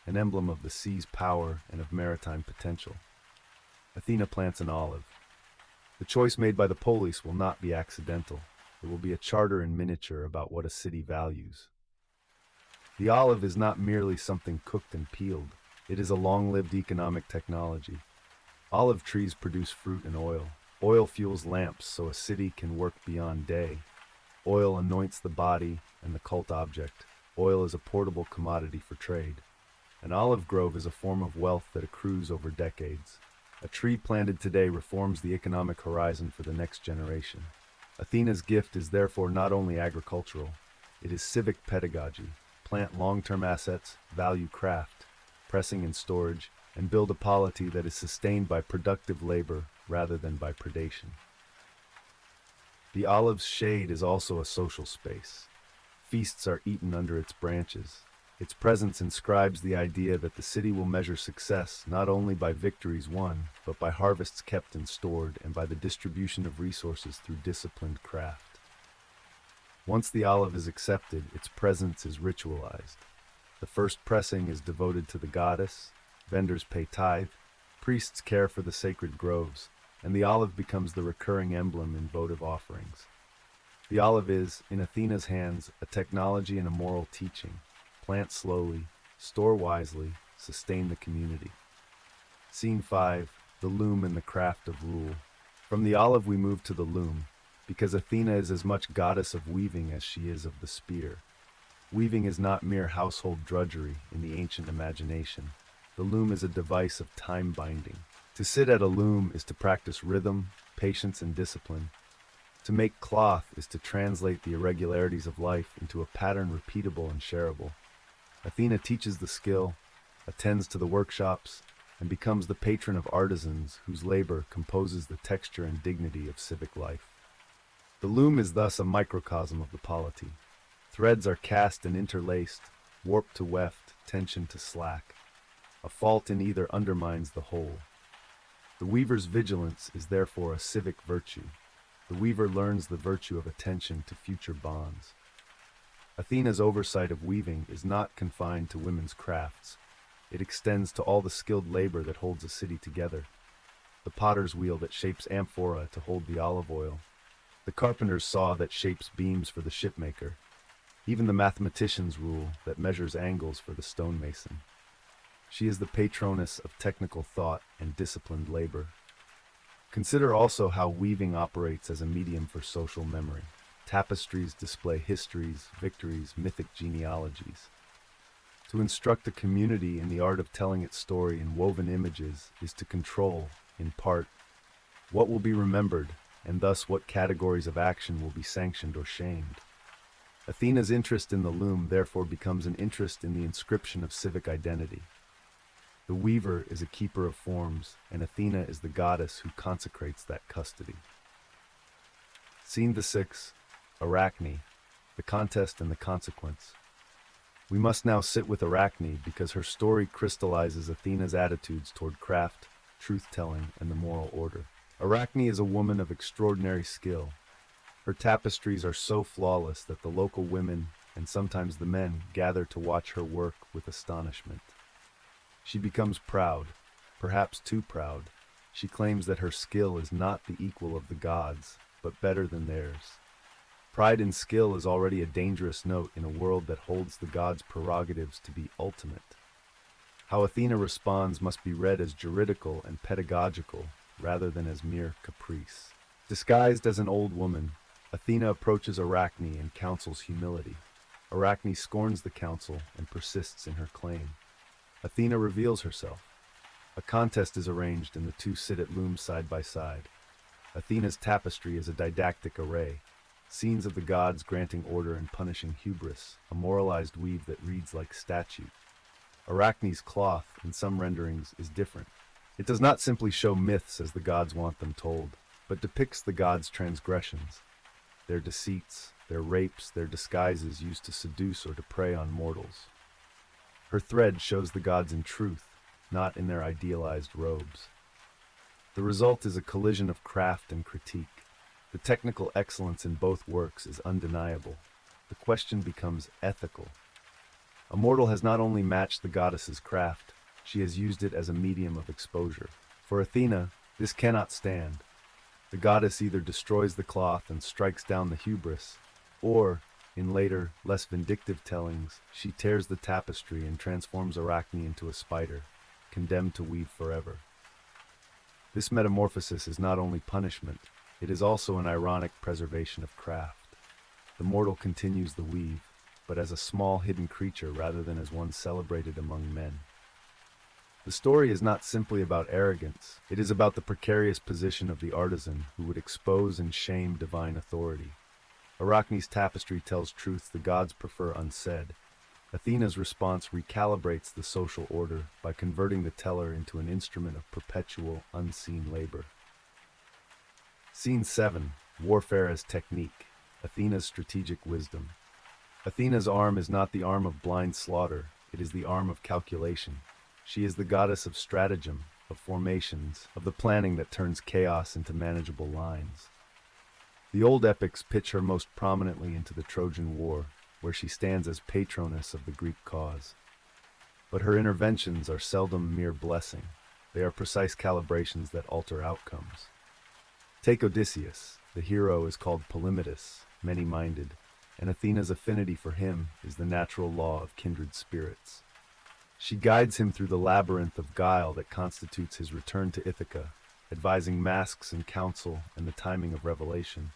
an emblem of the sea's power and of maritime potential. Athena plants an olive. The choice made by the polis will not be accidental. It will be a charter in miniature about what a city values. The olive is not merely something cooked and peeled. It is a long-lived economic technology. Olive trees produce fruit and oil. Oil fuels lamps so a city can work beyond day. Oil anoints the body and the cult object. Oil is a portable commodity for trade. An olive grove is a form of wealth that accrues over decades. A tree planted today reforms the economic horizon for the next generation. Athena's gift is therefore not only agricultural, it is civic pedagogy. Plant long-term assets, value craft, pressing and storage, and build a polity that is sustained by productive labor rather than by predation. The olive's shade is also a social space. Feasts are eaten under its branches. Its presence inscribes the idea that the city will measure success not only by victories won, but by harvests kept and stored, and by the distribution of resources through disciplined craft. Once the olive is accepted, its presence is ritualized. The first pressing is devoted to the goddess, vendors pay tithe, priests care for the sacred groves, and the olive becomes the recurring emblem in votive offerings. The olive is, in Athena's hands, a technology and a moral teaching. Plant slowly, store wisely, sustain the community. Scene 5. The loom and the craft of rule. From the olive we move to the loom, because Athena is as much goddess of weaving as she is of the spear. Weaving is not mere household drudgery in the ancient imagination. The loom is a device of time binding. To sit at a loom is to practice rhythm, patience, and discipline. To make cloth is to translate the irregularities of life into a pattern repeatable and shareable. Athena teaches the skill, attends to the workshops, and becomes the patron of artisans whose labor composes the texture and dignity of civic life. The loom is thus a microcosm of the polity. Threads are cast and interlaced, warp to weft, tension to slack. A fault in either undermines the whole. The weaver's vigilance is therefore a civic virtue. The weaver learns the virtue of attention to future bonds. Athena's oversight of weaving is not confined to women's crafts. It extends to all the skilled labor that holds a city together. The potter's wheel that shapes amphora to hold the olive oil. The carpenter's saw that shapes beams for the shipmaker. Even the mathematician's rule that measures angles for the stonemason. She is the patroness of technical thought and disciplined labor. Consider also how weaving operates as a medium for social memory. Tapestries display histories, victories, mythic genealogies. To instruct a community in the art of telling its story in woven images is to control, in part, what will be remembered, and thus what categories of action will be sanctioned or shamed. Athena's interest in the loom therefore becomes an interest in the inscription of civic identity. The weaver is a keeper of forms, and Athena is the goddess who consecrates that custody. Scene 6. Arachne, the contest and the consequence. We must now sit with Arachne because her story crystallizes Athena's attitudes toward craft, truth-telling, and the moral order. Arachne is a woman of extraordinary skill. Her tapestries are so flawless that the local women, and sometimes the men, gather to watch her work with astonishment. She becomes proud, perhaps too proud. She claims that her skill is not the equal of the gods, but better than theirs. Pride in skill is already a dangerous note in a world that holds the gods' prerogatives to be ultimate. How Athena responds must be read as juridical and pedagogical, rather than as mere caprice. Disguised as an old woman, Athena approaches Arachne and counsels humility. Arachne scorns the counsel and persists in her claim. Athena reveals herself. A contest is arranged and the two sit at looms side by side. Athena's tapestry is a didactic array. Scenes of the gods granting order and punishing hubris, a moralized weave that reads like statute. Arachne's cloth, in some renderings, is different. It does not simply show myths as the gods want them told, but depicts the gods' transgressions, their deceits, their rapes, their disguises used to seduce or to prey on mortals. Her thread shows the gods in truth, not in their idealized robes. The result is a collision of craft and critique. The technical excellence in both works is undeniable. The question becomes ethical. A mortal has not only matched the goddess's craft, she has used it as a medium of exposure. For Athena, this cannot stand. The goddess either destroys the cloth and strikes down the hubris, or, in later, less vindictive tellings, she tears the tapestry and transforms Arachne into a spider, condemned to weave forever. This metamorphosis is not only punishment, it is also an ironic preservation of craft. The mortal continues the weave, but as a small hidden creature rather than as one celebrated among men. The story is not simply about arrogance, it is about the precarious position of the artisan who would expose and shame divine authority. Arachne's tapestry tells truths the gods prefer unsaid. Athena's response recalibrates the social order by converting the teller into an instrument of perpetual, unseen labor. Scene 7. Warfare as technique. Athena's strategic wisdom. Athena's arm is not the arm of blind slaughter, it is the arm of calculation. She is the goddess of stratagem, of formations, of the planning that turns chaos into manageable lines. The old epics pitch her most prominently into the Trojan War, where she stands as patroness of the Greek cause. But her interventions are seldom mere blessing. They are precise calibrations that alter outcomes. Take Odysseus. The hero is called Polymetus, many-minded, and Athena's affinity for him is the natural law of kindred spirits. She guides him through the labyrinth of guile that constitutes his return to Ithaca, advising masks and counsel and the timing of revelation.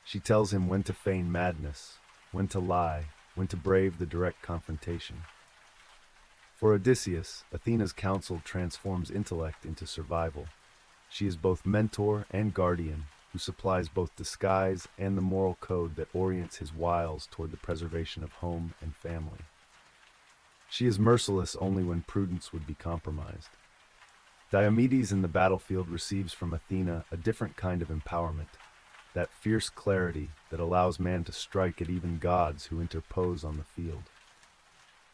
She tells him when to feign madness, when to lie, when to brave the direct confrontation. For Odysseus, Athena's counsel transforms intellect into survival. She is both mentor and guardian, who supplies both disguise and the moral code that orients his wiles toward the preservation of home and family. She is merciless only when prudence would be compromised. Diomedes in the battlefield receives from Athena a different kind of empowerment, that fierce clarity that allows man to strike at even gods who interpose on the field.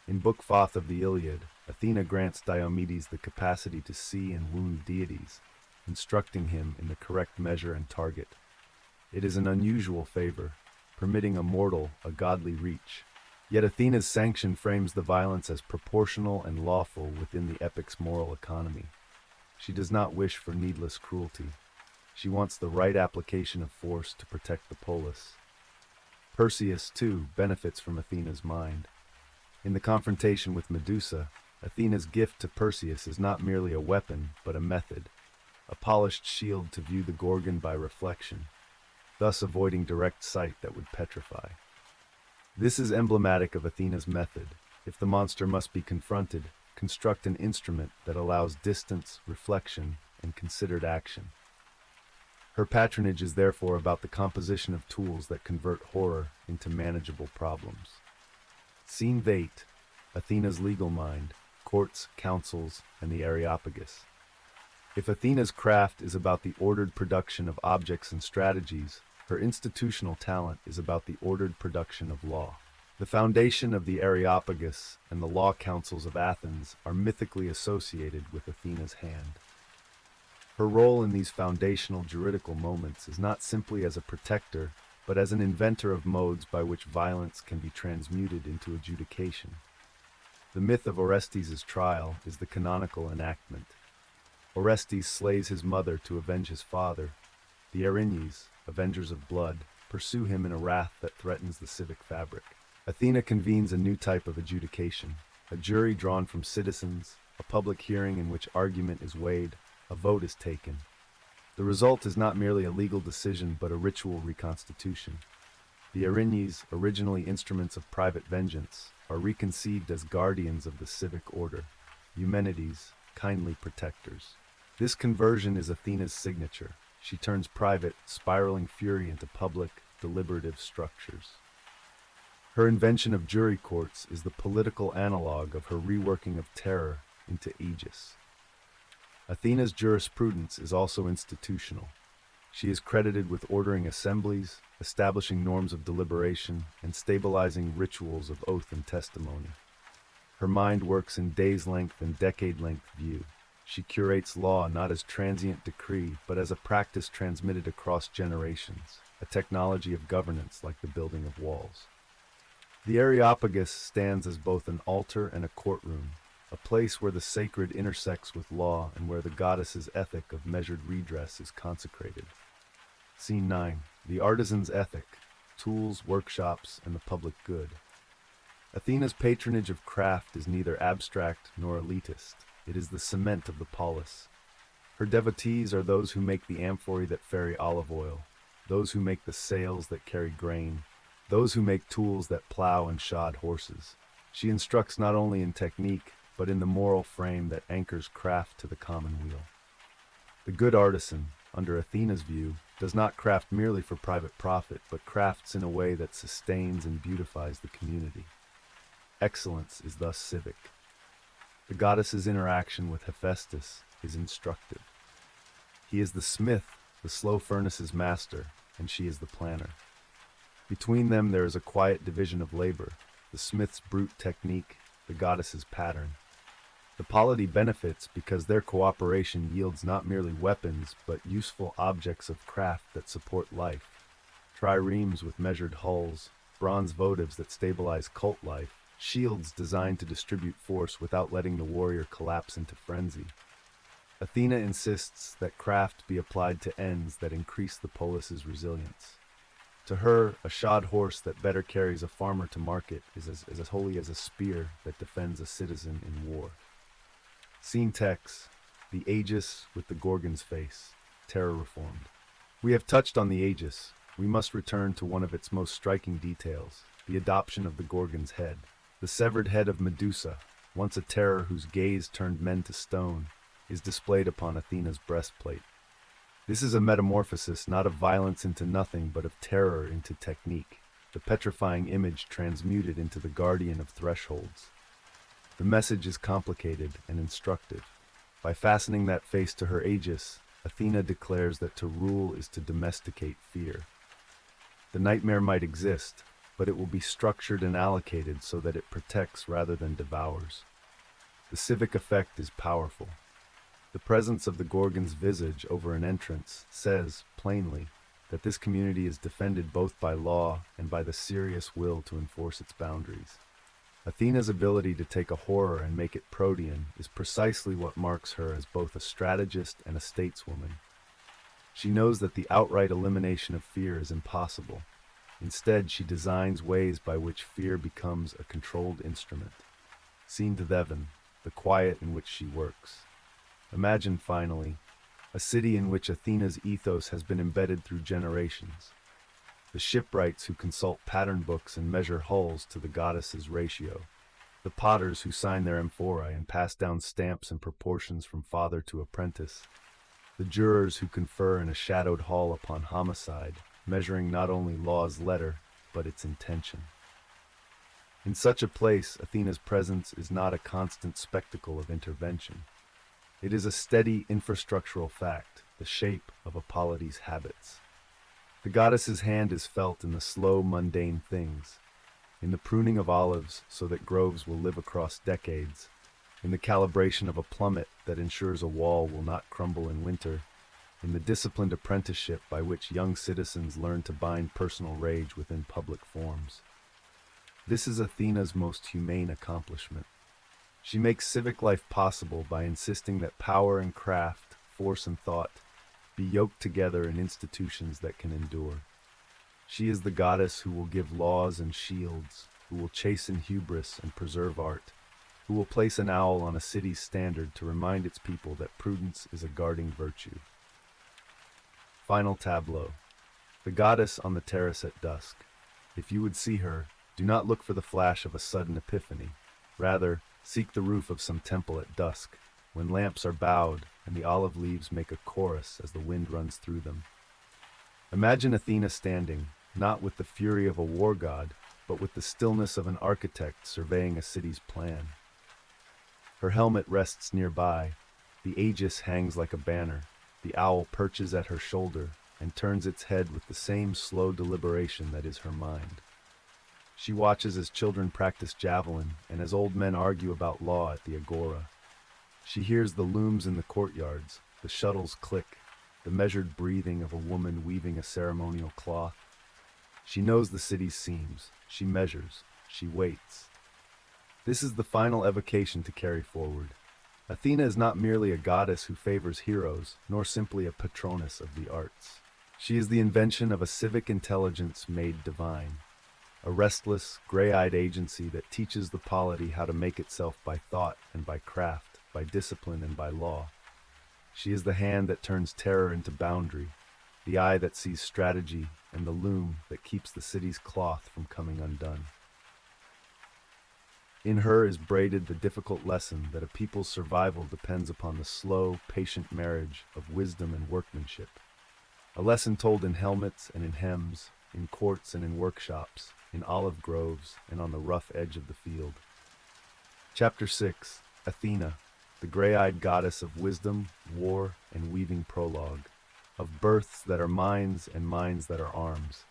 In Book 4 of the Iliad, Athena grants Diomedes the capacity to see and wound deities, instructing him in the correct measure and target. It is an unusual favor, permitting a mortal a godly reach. Yet Athena's sanction frames the violence as proportional and lawful within the epic's moral economy. She does not wish for needless cruelty. She wants the right application of force to protect the polis. Perseus, too, benefits from Athena's mind. In the confrontation with Medusa, Athena's gift to Perseus is not merely a weapon, but a method, a polished shield to view the Gorgon by reflection, thus avoiding direct sight that would petrify. This is emblematic of Athena's method. If the monster must be confronted, construct an instrument that allows distance, reflection, and considered action. Her patronage is therefore about the composition of tools that convert horror into manageable problems. Scene 8. Athena's legal mind, courts, councils, and the Areopagus. If Athena's craft is about the ordered production of objects and strategies, her institutional talent is about the ordered production of law. The foundation of the Areopagus and the law councils of Athens are mythically associated with Athena's hand. Her role in these foundational juridical moments is not simply as a protector, but as an inventor of modes by which violence can be transmuted into adjudication. The myth of Orestes' trial is the canonical enactment. Orestes slays his mother to avenge his father. The Erinyes, avengers of blood, pursue him in a wrath that threatens the civic fabric. Athena convenes a new type of adjudication, a jury drawn from citizens, a public hearing in which argument is weighed, a vote is taken. The result is not merely a legal decision but a ritual reconstitution. The Erinyes, originally instruments of private vengeance, are reconceived as guardians of the civic order, Eumenides, kindly protectors. This conversion is Athena's signature. She turns private, spiraling fury into public, deliberative structures. Her invention of jury courts is the political analog of her reworking of terror into aegis. Athena's jurisprudence is also institutional. She is credited with ordering assemblies, establishing norms of deliberation, and stabilizing rituals of oath and testimony. Her mind works in days-length and decade-length view. She curates law not as transient decree, but as a practice transmitted across generations, a technology of governance like the building of walls. The Areopagus stands as both an altar and a courtroom, a place where the sacred intersects with law and where the goddess's ethic of measured redress is consecrated. Scene 9. The artisan's ethic, tools, workshops, and the public good. Athena's patronage of craft is neither abstract nor elitist. It is the cement of the polis. Her devotees are those who make the amphorae that ferry olive oil, those who make the sails that carry grain, those who make tools that plow and shod horses. She instructs not only in technique, but in the moral frame that anchors craft to the common wheel. The good artisan, under Athena's view, does not craft merely for private profit, but crafts in a way that sustains and beautifies the community. Excellence is thus civic. The goddess's interaction with Hephaestus is instructive. He is the smith, the slow furnace's master, and she is the planner. Between them there is a quiet division of labor, the smith's brute technique, the goddess's pattern. The polity benefits because their cooperation yields not merely weapons, but useful objects of craft that support life. Triremes with measured hulls, bronze votives that stabilize cult life, shields designed to distribute force without letting the warrior collapse into frenzy. Athena insists that craft be applied to ends that increase the polis's resilience. To her, a shod horse that better carries a farmer to market is as holy as a spear that defends a citizen in war. Scene text, the Aegis with the Gorgon's face, terror reformed. We have touched on the Aegis. We must return to one of its most striking details, the adoption of the Gorgon's head. The severed head of Medusa, once a terror whose gaze turned men to stone, is displayed upon Athena's breastplate. This is a metamorphosis not of violence into nothing but of terror into technique, the petrifying image transmuted into the guardian of thresholds. The message is complicated and instructive. By fastening that face to her Aegis, Athena declares that to rule is to domesticate fear. The nightmare might exist, but it will be structured and allocated so that it protects rather than devours. The civic effect is powerful. The presence of the Gorgon's visage over an entrance says, plainly, that this community is defended both by law and by the serious will to enforce its boundaries. Athena's ability to take a horror and make it protean is precisely what marks her as both a strategist and a stateswoman. She knows that the outright elimination of fear is impossible. Instead, she designs ways by which fear becomes a controlled instrument. Scene to Devon, the quiet in which she works. Imagine, finally, a city in which Athena's ethos has been embedded through generations. The shipwrights who consult pattern books and measure hulls to the goddess's ratio. The potters who sign their amphorae and pass down stamps and proportions from father to apprentice. The jurors who confer in a shadowed hall upon homicide, measuring not only law's letter, but its intention. In such a place, Athena's presence is not a constant spectacle of intervention. It is a steady infrastructural fact, the shape of a polity's habits. The goddess's hand is felt in the slow, mundane things, in the pruning of olives so that groves will live across decades, in the calibration of a plummet that ensures a wall will not crumble in winter, in the disciplined apprenticeship by which young citizens learn to bind personal rage within public forms. This is Athena's most humane accomplishment. She makes civic life possible by insisting that power and craft, force and thought, be yoked together in institutions that can endure. She is the goddess who will give laws and shields, who will chasten hubris and preserve art, who will place an owl on a city's standard to remind its people that prudence is a guarding virtue. Final tableau. The goddess on the terrace at dusk. If you would see her, do not look for the flash of a sudden epiphany. Rather, seek the roof of some temple at dusk, when lamps are bowed and the olive leaves make a chorus as the wind runs through them. Imagine Athena standing, not with the fury of a war god, but with the stillness of an architect surveying a city's plan. Her helmet rests nearby, the Aegis hangs like a banner, the owl perches at her shoulder and turns its head with the same slow deliberation that is her mind. She watches as children practice javelin and as old men argue about law at the agora. She hears the looms in the courtyards, the shuttles click, the measured breathing of a woman weaving a ceremonial cloth. She knows the city's seams. She measures. She waits. This is the final evocation to carry forward. Athena is not merely a goddess who favors heroes, nor simply a patroness of the arts. She is the invention of a civic intelligence made divine. A restless, gray-eyed agency that teaches the polity how to make itself by thought and by craft, by discipline and by law. She is the hand that turns terror into boundary, the eye that sees strategy, and the loom that keeps the city's cloth from coming undone. In her is braided the difficult lesson that a people's survival depends upon the slow, patient marriage of wisdom and workmanship. A lesson told in helmets and in hems, in courts and in workshops, in olive groves and on the rough edge of the field. Chapter 6. Athena, the gray-eyed goddess of wisdom, war, and weaving prologue, of births that are minds and minds that are arms.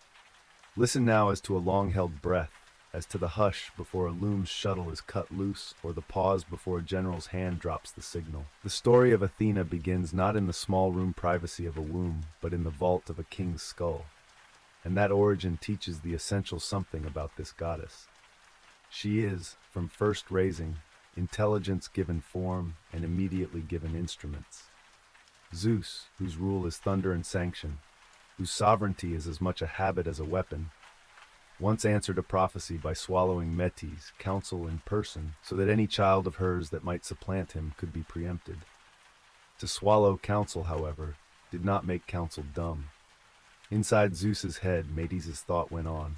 Listen now as to a long-held breath, as to the hush before a loom's shuttle is cut loose or the pause before a general's hand drops the signal. The story of Athena begins not in the small room privacy of a womb, but in the vault of a king's skull. And that origin teaches the essential something about this goddess. She is, from first raising, intelligence given form and immediately given instruments. Zeus, whose rule is thunder and sanction, whose sovereignty is as much a habit as a weapon, once answered a prophecy by swallowing Metis, counsel in person, so that any child of hers that might supplant him could be preempted. To swallow counsel, however, did not make counsel dumb. Inside Zeus's head, Metis' thought went on,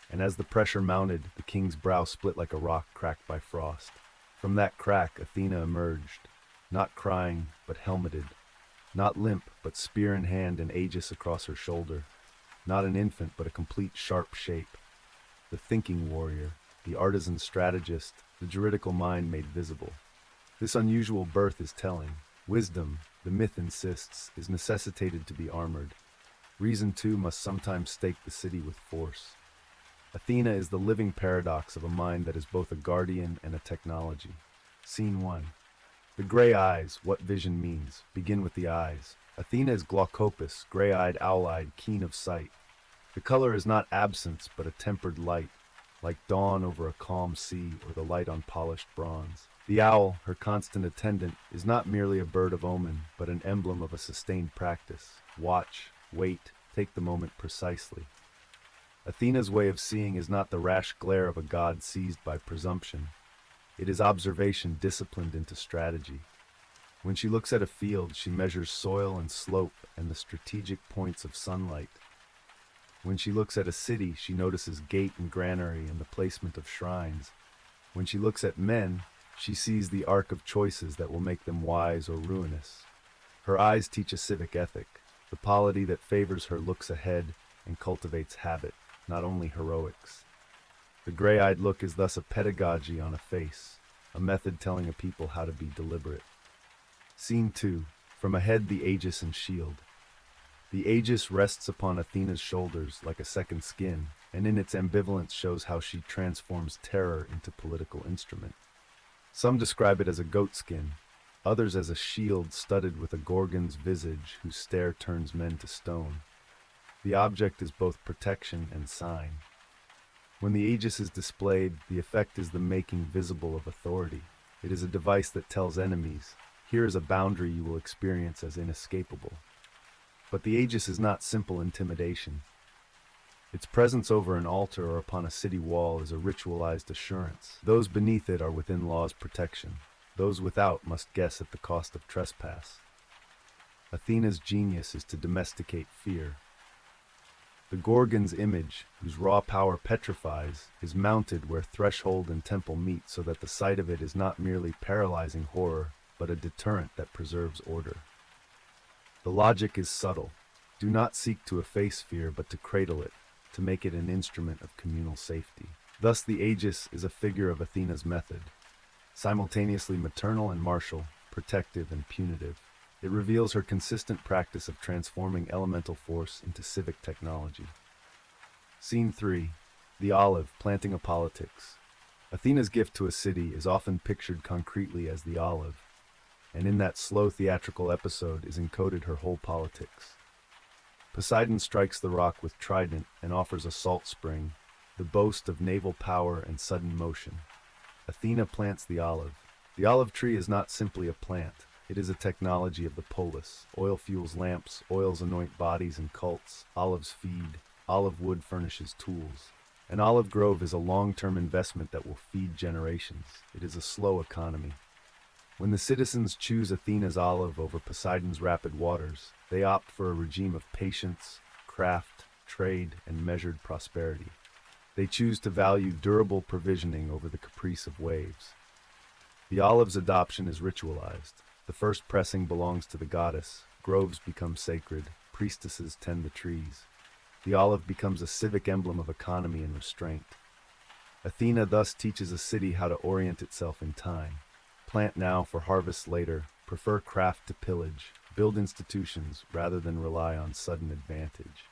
and as the pressure mounted, the king's brow split like a rock cracked by frost. From that crack, Athena emerged, not crying, but helmeted, not limp, but spear in hand and aegis across her shoulder, not an infant, but a complete sharp shape. The thinking warrior, the artisan strategist, the juridical mind made visible. This unusual birth is telling. Wisdom, the myth insists, is necessitated to be armored. Reason, too, must sometimes stake the city with force. Athena is the living paradox of a mind that is both a guardian and a technology. Scene 1. The gray eyes, what vision means. Begin with the eyes. Athena is glaucopus, gray-eyed, owl-eyed, keen of sight. The color is not absence, but a tempered light, like dawn over a calm sea or the light on polished bronze. The owl, her constant attendant, is not merely a bird of omen, but an emblem of a sustained practice. Watch, wait, take the moment precisely. Athena's way of seeing is not the rash glare of a god seized by presumption. It is observation disciplined into strategy. When she looks at a field, she measures soil and slope and the strategic points of sunlight. When she looks at a city, she notices gate and granary and the placement of shrines. When she looks at men, she sees the arc of choices that will make them wise or ruinous. Her eyes teach a civic ethic. The polity that favors her looks ahead and cultivates habit, not only heroics. The gray-eyed look is thus a pedagogy on a face, a method telling a people how to be deliberate. Scene 2. From ahead, the aegis and shield. The aegis rests upon Athena's shoulders like a second skin, and in its ambivalence shows how she transforms terror into political instrument. Some describe it as a goat skin, others as a shield studded with a Gorgon's visage whose stare turns men to stone. The object is both protection and sign. When the aegis is displayed, the effect is the making visible of authority. It is a device that tells enemies, here is a boundary you will experience as inescapable. But the aegis is not simple intimidation. Its presence over an altar or upon a city wall is a ritualized assurance. Those beneath it are within law's protection. Those without must guess at the cost of trespass. Athena's genius is to domesticate fear. The Gorgon's image, whose raw power petrifies, is mounted where threshold and temple meet so that the sight of it is not merely paralyzing horror, but a deterrent that preserves order. The logic is subtle. Do not seek to efface fear, but to cradle it, to make it an instrument of communal safety. Thus the aegis is a figure of Athena's method, simultaneously maternal and martial, protective and punitive. It reveals her consistent practice of transforming elemental force into civic technology. Scene 3. The olive, planting a politics. Athena's gift to a city is often pictured concretely as the olive, and in that slow theatrical episode is encoded her whole politics. Poseidon strikes the rock with trident and offers a salt spring, the boast of naval power and sudden motion. Athena plants the olive. The olive tree is not simply a plant. It is a technology of the polis. Oil fuels lamps, oils anoint bodies and cults, olives feed, olive wood furnishes tools. An olive grove is a long-term investment that will feed generations. It is a slow economy. When the citizens choose Athena's olive over Poseidon's rapid waters, they opt for a regime of patience, craft, trade, and measured prosperity. They choose to value durable provisioning over the caprice of waves. The olive's adoption is ritualized. The first pressing belongs to the goddess, groves become sacred, priestesses tend the trees. The olive becomes a civic emblem of economy and restraint. Athena thus teaches a city how to orient itself in time. Plant now for harvest later, prefer craft to pillage, build institutions rather than rely on sudden advantage.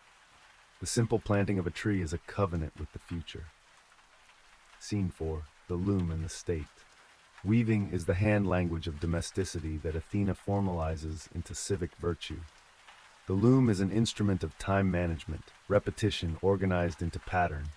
The simple planting of a tree is a covenant with the future. Scene 4. The loom and the state. Weaving is the hand language of domesticity that Athena formalizes into civic virtue. The loom is an instrument of time management, repetition organized into pattern.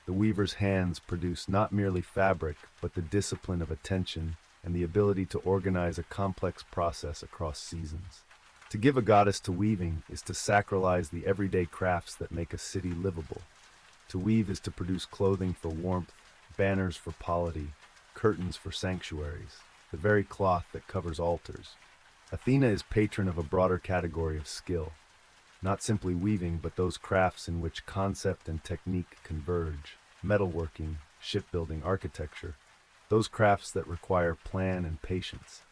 The weaver's hands produce not merely fabric, but the discipline of attention and the ability to organize a complex process across seasons. To give a goddess to weaving is to sacralize the everyday crafts that make a city livable. To weave is to produce clothing for warmth, banners for polity, curtains for sanctuaries, the very cloth that covers altars. Athena is patron of a broader category of skill, not simply weaving, but those crafts in which concept and technique converge, metalworking, shipbuilding, architecture, those crafts that require plan and patience.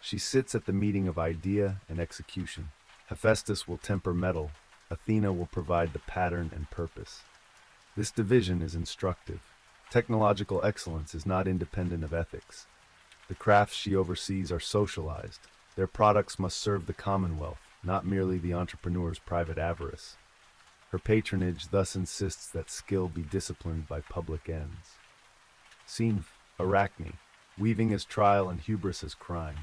She sits at the meeting of idea and execution. Hephaestus will temper metal, Athena will provide the pattern and purpose. This division is instructive. Technological excellence is not independent of ethics. The crafts she oversees are socialized. Their products must serve the commonwealth, not merely the entrepreneur's private avarice. Her patronage thus insists that skill be disciplined by public ends. Scene: Arachne. Weaving as trial and hubris as crime.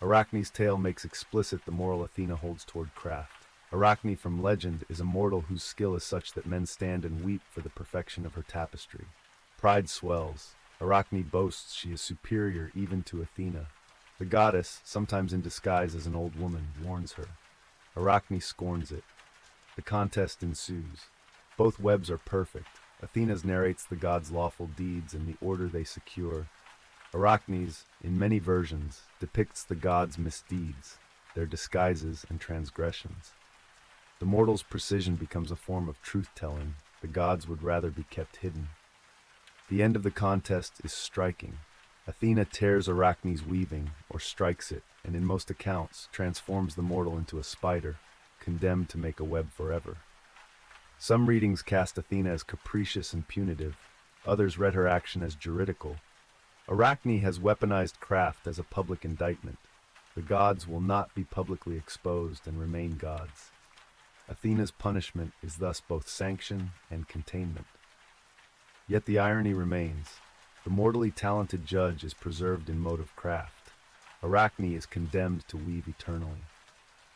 Arachne's tale makes explicit the moral Athena holds toward craft. Arachne from legend is a mortal whose skill is such that men stand and weep for the perfection of her tapestry. Pride swells. Arachne boasts she is superior even to Athena. The goddess, sometimes in disguise as an old woman, warns her. Arachne scorns it. The contest ensues. Both webs are perfect. Athena's narrates the gods' lawful deeds and the order they secure. Arachne's, in many versions, depicts the gods' misdeeds, their disguises and transgressions. The mortal's precision becomes a form of truth-telling. The gods would rather be kept hidden. The end of the contest is striking. Athena tears Arachne's weaving, or strikes it, and in most accounts transforms the mortal into a spider, condemned to make a web forever. Some readings cast Athena as capricious and punitive, others read her action as juridical. Arachne has weaponized craft as a public indictment. The gods will not be publicly exposed and remain gods. Athena's punishment is thus both sanction and containment. Yet the irony remains. The mortally talented judge is preserved in mode of craft. Arachne is condemned to weave eternally.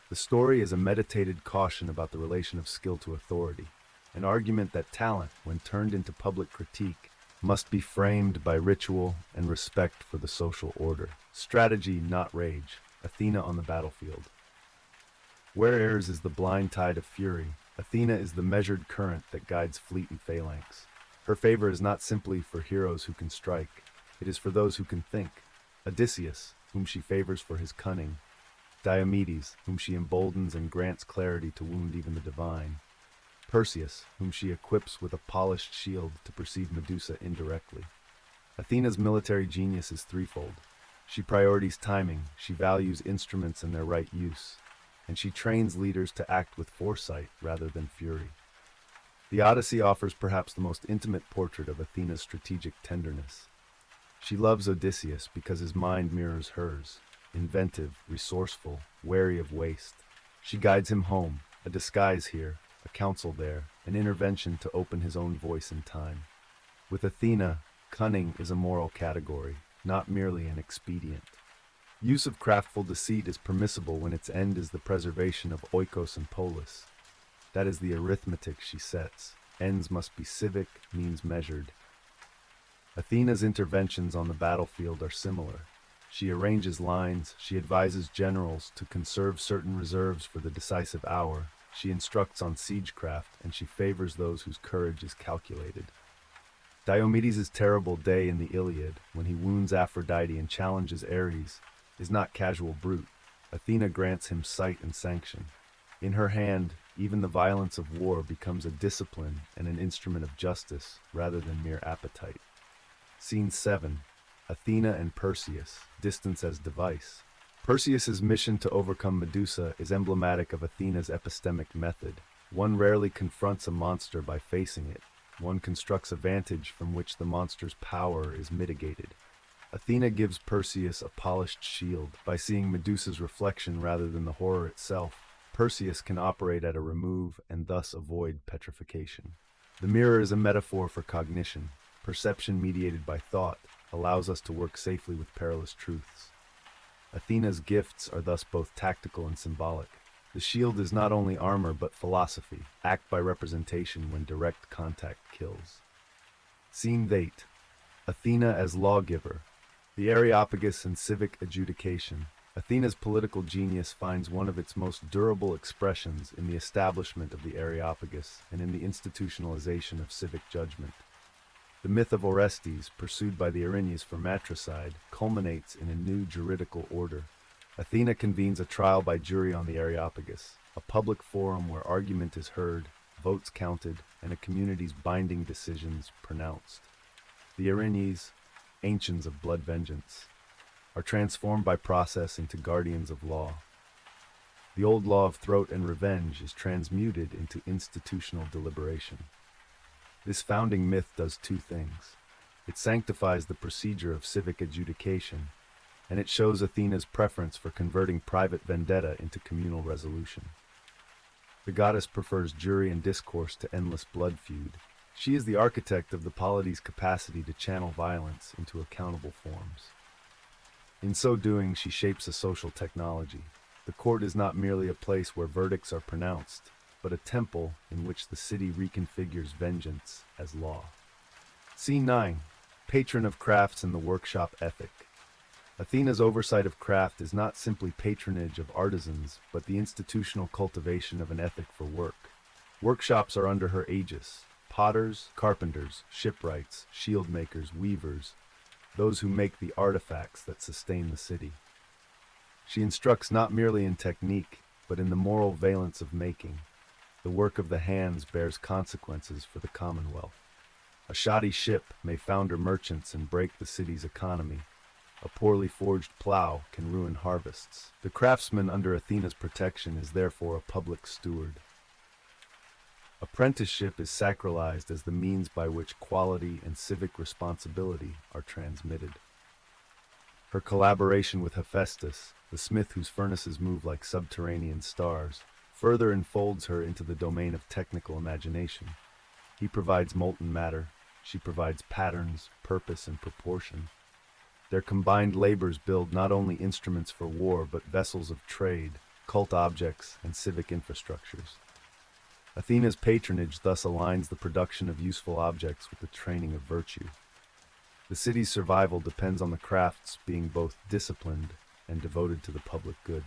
The story is a meditated caution about the relation of skill to authority, an argument that talent, when turned into public critique, must be framed by ritual and respect for the social order. Strategy, not rage. Athena on the battlefield. Where errs is the blind tide of fury. Athena is the measured current that guides fleet and phalanx. Her favor is not simply for heroes who can strike. It is for those who can think. Odysseus, whom she favors for his cunning. Diomedes, whom she emboldens and grants clarity to wound even the divine. Perseus, whom she equips with a polished shield to perceive Medusa indirectly. Athena's military genius is threefold. She prioritizes timing, she values instruments and their right use, and she trains leaders to act with foresight rather than fury. The Odyssey offers perhaps the most intimate portrait of Athena's strategic tenderness. She loves Odysseus because his mind mirrors hers, inventive, resourceful, wary of waste. She guides him home, a disguise here, a counsel there, an intervention to open his own voice in time. With Athena, cunning is a moral category, not merely an expedient. Use of craftful deceit is permissible when its end is the preservation of oikos and polis. That is the arithmetic she sets. Ends must be civic, means measured. Athena's interventions on the battlefield are similar. She arranges lines, she advises generals to conserve certain reserves for the decisive hour, she instructs on siegecraft, and she favors those whose courage is calculated. Diomedes' terrible day in the Iliad, when he wounds Aphrodite and challenges Ares, is not casual brute. Athena grants him sight and sanction. In her hand, even the violence of war becomes a discipline and an instrument of justice rather than mere appetite. Scene 7. Athena and Perseus, distance as device. Perseus's mission to overcome Medusa is emblematic of Athena's epistemic method. One rarely confronts a monster by facing it. One constructs a vantage from which the monster's power is mitigated. Athena gives Perseus a polished shield. By seeing Medusa's reflection rather than the horror itself, Perseus can operate at a remove and thus avoid petrification. The mirror is a metaphor for cognition. Perception mediated by thought allows us to work safely with perilous truths. Athena's gifts are thus both tactical and symbolic. The shield is not only armor but philosophy, act by representation when direct contact kills. Scene 8. Athena as lawgiver. The Areopagus and civic adjudication. Athena's political genius finds one of its most durable expressions in the establishment of the Areopagus and in the institutionalization of civic judgment. The myth of Orestes, pursued by the Erinyes for matricide, culminates in a new juridical order. Athena convenes a trial by jury on the Areopagus, a public forum where argument is heard, votes counted, and a community's binding decisions pronounced. The Erinyes, ancients of blood vengeance, are transformed by process into guardians of law. The old law of throat and revenge is transmuted into institutional deliberation. This founding myth does two things. It sanctifies the procedure of civic adjudication, and it shows Athena's preference for converting private vendetta into communal resolution. The goddess prefers jury and discourse to endless blood feud. She is the architect of the polity's capacity to channel violence into accountable forms. In so doing, she shapes a social technology. The court is not merely a place where verdicts are pronounced, but a temple in which the city reconfigures vengeance as law. Scene 9. Patron of crafts and the workshop ethic. Athena's oversight of craft is not simply patronage of artisans, but the institutional cultivation of an ethic for work. Workshops are under her aegis. Potters, carpenters, shipwrights, shield makers, weavers, those who make the artifacts that sustain the city. She instructs not merely in technique, but in the moral valence of making. The work of the hands bears consequences for the commonwealth. A shoddy ship may founder merchants and break the city's economy. A poorly forged plow can ruin harvests. The craftsman under Athena's protection is therefore a public steward. Apprenticeship is sacralized as the means by which quality and civic responsibility are transmitted. Her collaboration with Hephaestus, the smith whose furnaces move like subterranean stars, further enfolds her into the domain of technical imagination. He provides molten matter, she provides patterns, purpose, and proportion. Their combined labors build not only instruments for war, but vessels of trade, cult objects, and civic infrastructures. Athena's patronage thus aligns the production of useful objects with the training of virtue. The city's survival depends on the crafts being both disciplined and devoted to the public good.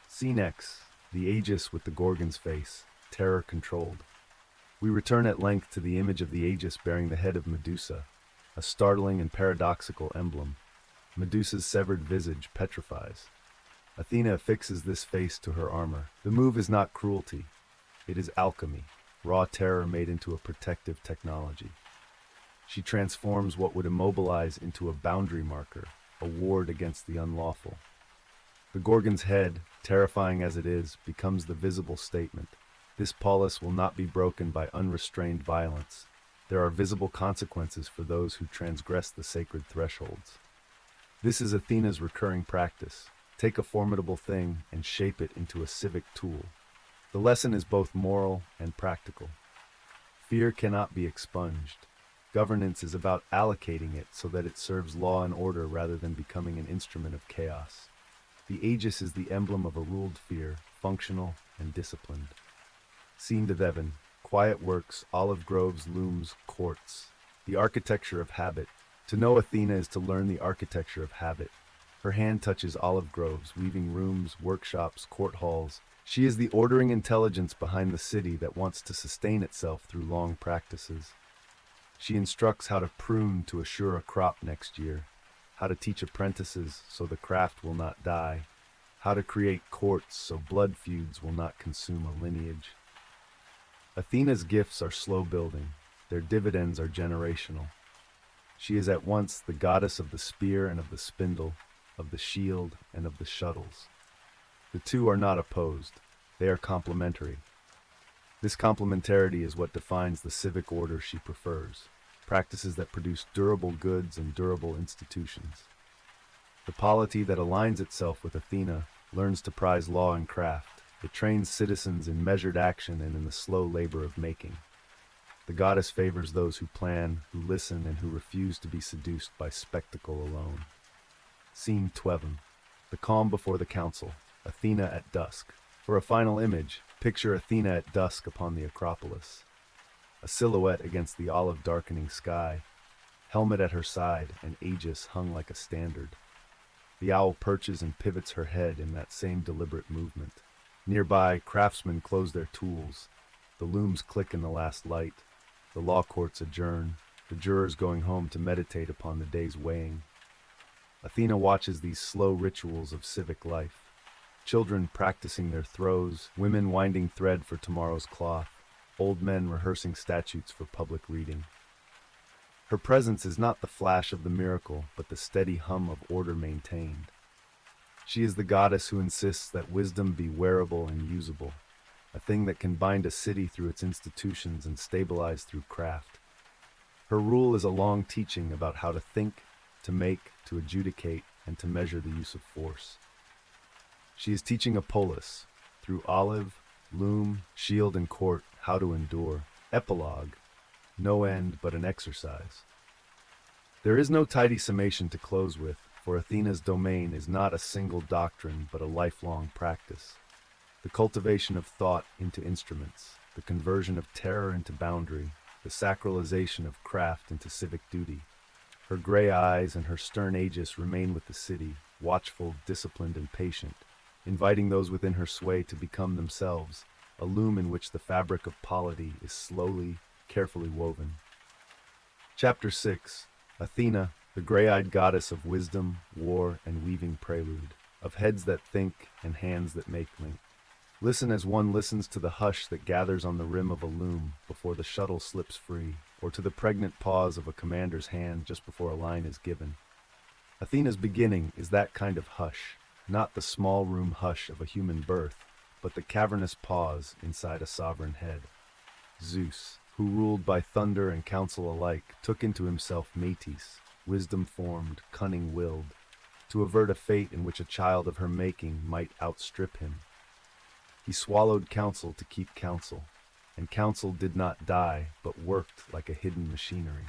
Scene X. The Aegis with the Gorgon's face, terror controlled. We return at length to the image of the Aegis bearing the head of Medusa, a startling and paradoxical emblem. Medusa's severed visage petrifies. Athena affixes this face to her armor. The move is not cruelty. It is alchemy, raw terror made into a protective technology. She transforms what would immobilize into a boundary marker, a ward against the unlawful. The Gorgon's head, terrifying as it is, becomes the visible statement. This polis will not be broken by unrestrained violence. There are visible consequences for those who transgress the sacred thresholds. This is Athena's recurring practice. Take a formidable thing and shape it into a civic tool. The lesson is both moral and practical. Fear cannot be expunged. Governance is about allocating it so that it serves law and order rather than becoming an instrument of chaos. The Aegis is the emblem of a ruled fear, functional and disciplined. Scene to Devon. Quiet works, olive groves, looms, courts. The architecture of habit. To know Athena is to learn the architecture of habit. Her hand touches olive groves, weaving rooms, workshops, court halls. She is the ordering intelligence behind the city that wants to sustain itself through long practices. She instructs how to prune to assure a crop next year, how to teach apprentices so the craft will not die, how to create courts so blood feuds will not consume a lineage. Athena's gifts are slow building, their dividends are generational. She is at once the goddess of the spear and of the spindle, of the shield and of the shuttles. The two are not opposed, they are complementary. This complementarity is what defines the civic order she prefers, practices that produce durable goods and durable institutions. The polity that aligns itself with Athena learns to prize law and craft. It trains citizens in measured action and in the slow labor of making. The goddess favors those who plan, who listen, and who refuse to be seduced by spectacle alone. Scene 12. The calm before the council. Athena at dusk. For a final image, picture Athena at dusk upon the Acropolis. A silhouette against the olive-darkening sky, helmet at her side, and aegis hung like a standard. The owl perches and pivots her head in that same deliberate movement. Nearby, craftsmen close their tools. The looms click in the last light. The law courts adjourn, the jurors going home to meditate upon the day's weighing. Athena watches these slow rituals of civic life. Children practicing their throws, women winding thread for tomorrow's cloth, old men rehearsing statutes for public reading. Her presence is not the flash of the miracle, but the steady hum of order maintained. She is the goddess who insists that wisdom be wearable and usable, a thing that can bind a city through its institutions and stabilize through craft. Her rule is a long teaching about how to think, to make, to adjudicate, and to measure the use of force. She is teaching a polis, through olive, loom, shield, and court, how to endure. Epilogue, no end but an exercise. There is no tidy summation to close with, for Athena's domain is not a single doctrine but a lifelong practice. The cultivation of thought into instruments, the conversion of terror into boundary, the sacralization of craft into civic duty. Her gray eyes and her stern aegis remain with the city, watchful, disciplined, and patient, inviting those within her sway to become themselves, a loom in which the fabric of polity is slowly, carefully woven. Chapter 6. Athena, the gray-eyed goddess of wisdom, war, and weaving prelude, of heads that think and hands that make link. Listen as one listens to the hush that gathers on the rim of a loom before the shuttle slips free, or to the pregnant pause of a commander's hand just before a line is given. Athena's beginning is that kind of hush, not the small room hush of a human birth, but the cavernous pause inside a sovereign head. Zeus, who ruled by thunder and counsel alike, took into himself Metis, wisdom-formed, cunning-willed, to avert a fate in which a child of her making might outstrip him. He swallowed counsel to keep counsel, and counsel did not die, but worked like a hidden machinery.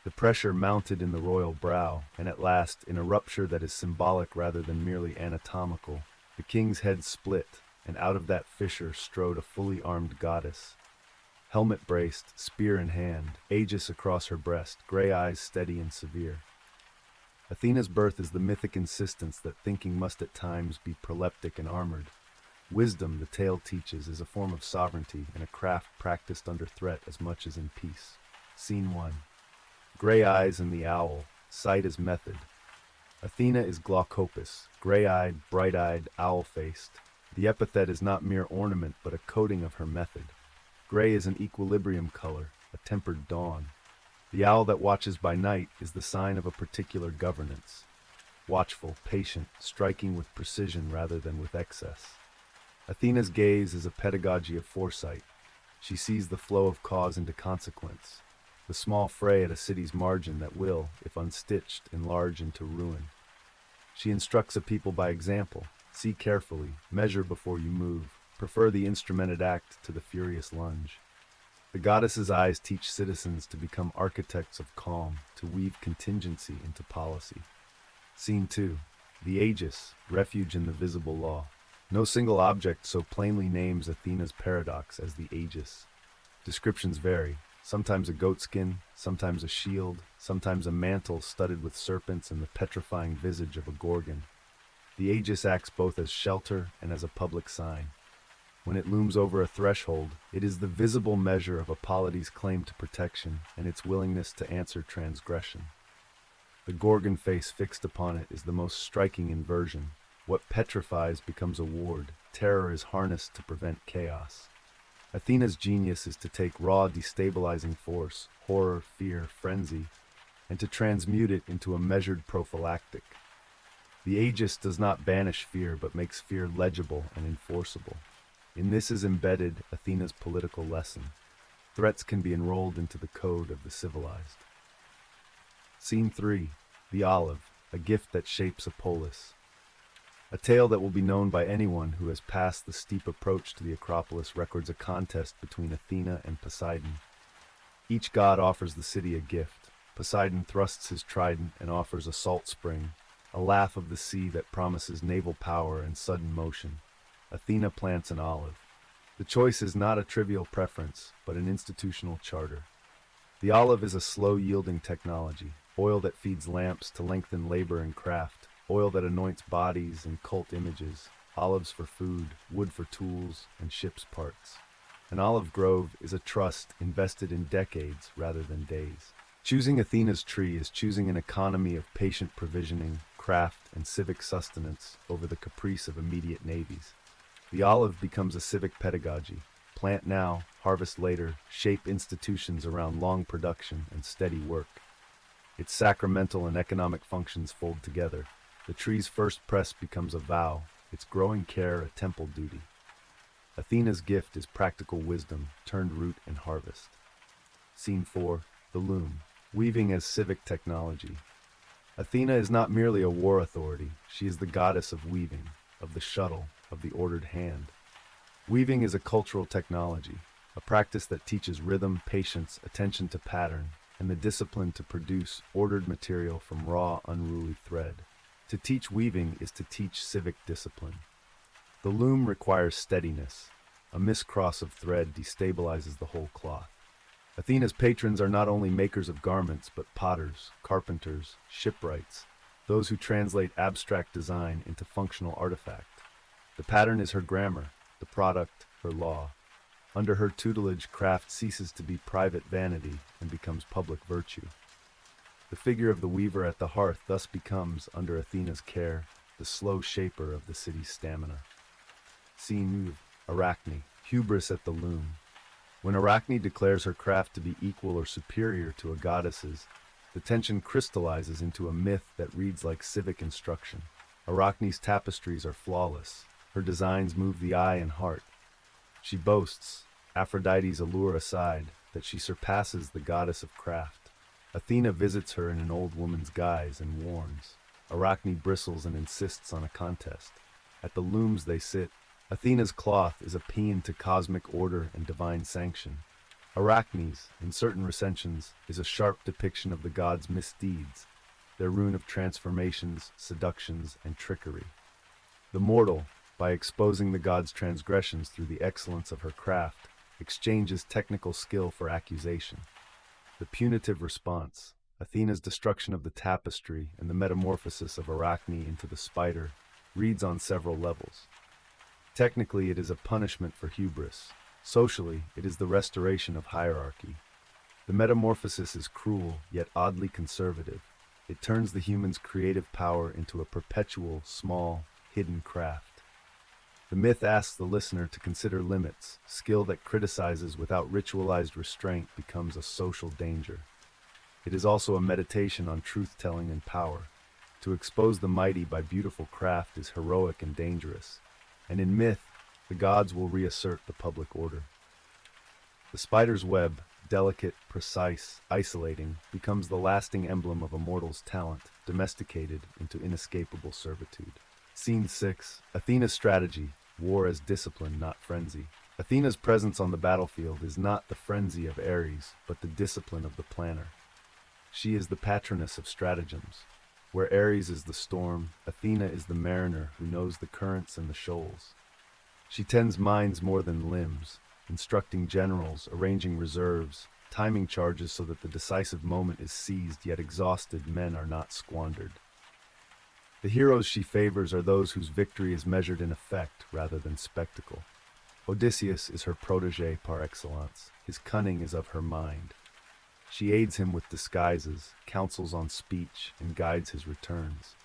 The pressure mounted in the royal brow, and at last, in a rupture that is symbolic rather than merely anatomical, the king's head split, and out of that fissure strode a fully armed goddess. Helmet braced, spear in hand, aegis across her breast, gray eyes steady and severe. Athena's birth is the mythic insistence that thinking must at times be proleptic and armored. Wisdom, the tale teaches, is a form of sovereignty and a craft practiced under threat as much as in peace. Scene 1. Gray eyes and the owl, sight as method. Athena is glaucopus, gray-eyed, bright-eyed, owl-faced. The epithet is not mere ornament but a coating of her method. Gray is an equilibrium color, a tempered dawn. The owl that watches by night is the sign of a particular governance. Watchful, patient, striking with precision rather than with excess. Athena's gaze is a pedagogy of foresight. She sees the flow of cause into consequence, the small fray at a city's margin that will, if unstitched, enlarge into ruin. She instructs a people by example. See carefully, measure before you move, prefer the instrumented act to the furious lunge. The goddess's eyes teach citizens to become architects of calm, to weave contingency into policy. Scene 2. The Aegis, refuge in the visible law. No single object so plainly names Athena's paradox as the Aegis. Descriptions vary, sometimes a goatskin, sometimes a shield, sometimes a mantle studded with serpents and the petrifying visage of a gorgon. The Aegis acts both as shelter and as a public sign. When it looms over a threshold, it is the visible measure of a polity's claim to protection and its willingness to answer transgression. The gorgon face fixed upon it is the most striking inversion. What petrifies becomes a ward. Terror is harnessed to prevent chaos. Athena's genius is to take raw destabilizing force, horror, fear, frenzy, and to transmute it into a measured prophylactic. The Aegis does not banish fear, but makes fear legible and enforceable. In this is embedded Athena's political lesson. Threats can be enrolled into the code of the civilized. Scene 3. The Olive, a gift that shapes a polis. A tale that will be known by anyone who has passed the steep approach to the Acropolis records a contest between Athena and Poseidon. Each god offers the city a gift. Poseidon thrusts his trident and offers a salt spring, a laugh of the sea that promises naval power and sudden motion. Athena plants an olive. The choice is not a trivial preference, but an institutional charter. The olive is a slow-yielding technology, oil that feeds lamps to lengthen labor and craft, oil that anoints bodies and cult images, olives for food, wood for tools, and ship's parts. An olive grove is a trust invested in decades rather than days. Choosing Athena's tree is choosing an economy of patient provisioning, craft, and civic sustenance over the caprice of immediate navies. The olive becomes a civic pedagogy. Plant now, harvest later, shape institutions around long production and steady work. Its sacramental and economic functions fold together. The tree's first press becomes a vow, its growing care a temple duty. Athena's gift is practical wisdom, turned root and harvest. Scene 4. The Loom. Weaving as civic technology. Athena is not merely a war authority, she is the goddess of weaving, of the shuttle, of the ordered hand. Weaving is a cultural technology, a practice that teaches rhythm, patience, attention to pattern, and the discipline to produce ordered material from raw, unruly thread. To teach weaving is to teach civic discipline. The loom requires steadiness. A miscross of thread destabilizes the whole cloth. Athena's patrons are not only makers of garments, but potters, carpenters, shipwrights, those who translate abstract design into functional artifact. The pattern is her grammar, the product, her law. Under her tutelage, craft ceases to be private vanity and becomes public virtue. The figure of the weaver at the hearth thus becomes, under Athena's care, the slow shaper of the city's stamina. Scene 9. Arachne. Hubris at the loom. When Arachne declares her craft to be equal or superior to a goddess's, the tension crystallizes into a myth that reads like civic instruction. Arachne's tapestries are flawless. Her designs move the eye and heart. She boasts, Aphrodite's allure aside, that she surpasses the goddess of craft. Athena visits her in an old woman's guise and warns. Arachne bristles and insists on a contest. At the looms they sit. Athena's cloth is a paean to cosmic order and divine sanction. Arachne's, in certain recensions, is a sharp depiction of the gods' misdeeds, their rune of transformations, seductions, and trickery. The mortal, by exposing the gods' transgressions through the excellence of her craft, exchanges technical skill for accusation. The punitive response, Athena's destruction of the tapestry and the metamorphosis of Arachne into the spider, reads on several levels. Technically, it is a punishment for hubris. Socially, it is the restoration of hierarchy. The metamorphosis is cruel, yet oddly conservative. It turns the human's creative power into a perpetual, small, hidden craft. The myth asks the listener to consider limits. Skill that criticizes without ritualized restraint becomes a social danger. It is also a meditation on truth-telling and power. To expose the mighty by beautiful craft is heroic and dangerous. And in myth, the gods will reassert the public order. The spider's web, delicate, precise, isolating, becomes the lasting emblem of a mortal's talent, domesticated into inescapable servitude. Scene 6. Athena's strategy, war as discipline, not frenzy. Athena's presence on the battlefield is not the frenzy of Ares, but the discipline of the planner. She is the patroness of stratagems. Where Ares is the storm, Athena is the mariner who knows the currents and the shoals. She tends minds more than limbs, instructing generals, arranging reserves, timing charges so that the decisive moment is seized, yet exhausted men are not squandered. The heroes she favors are those whose victory is measured in effect rather than spectacle. Odysseus is her protégé par excellence. His cunning is of her mind. She aids him with disguises, counsels on speech, and guides his returns.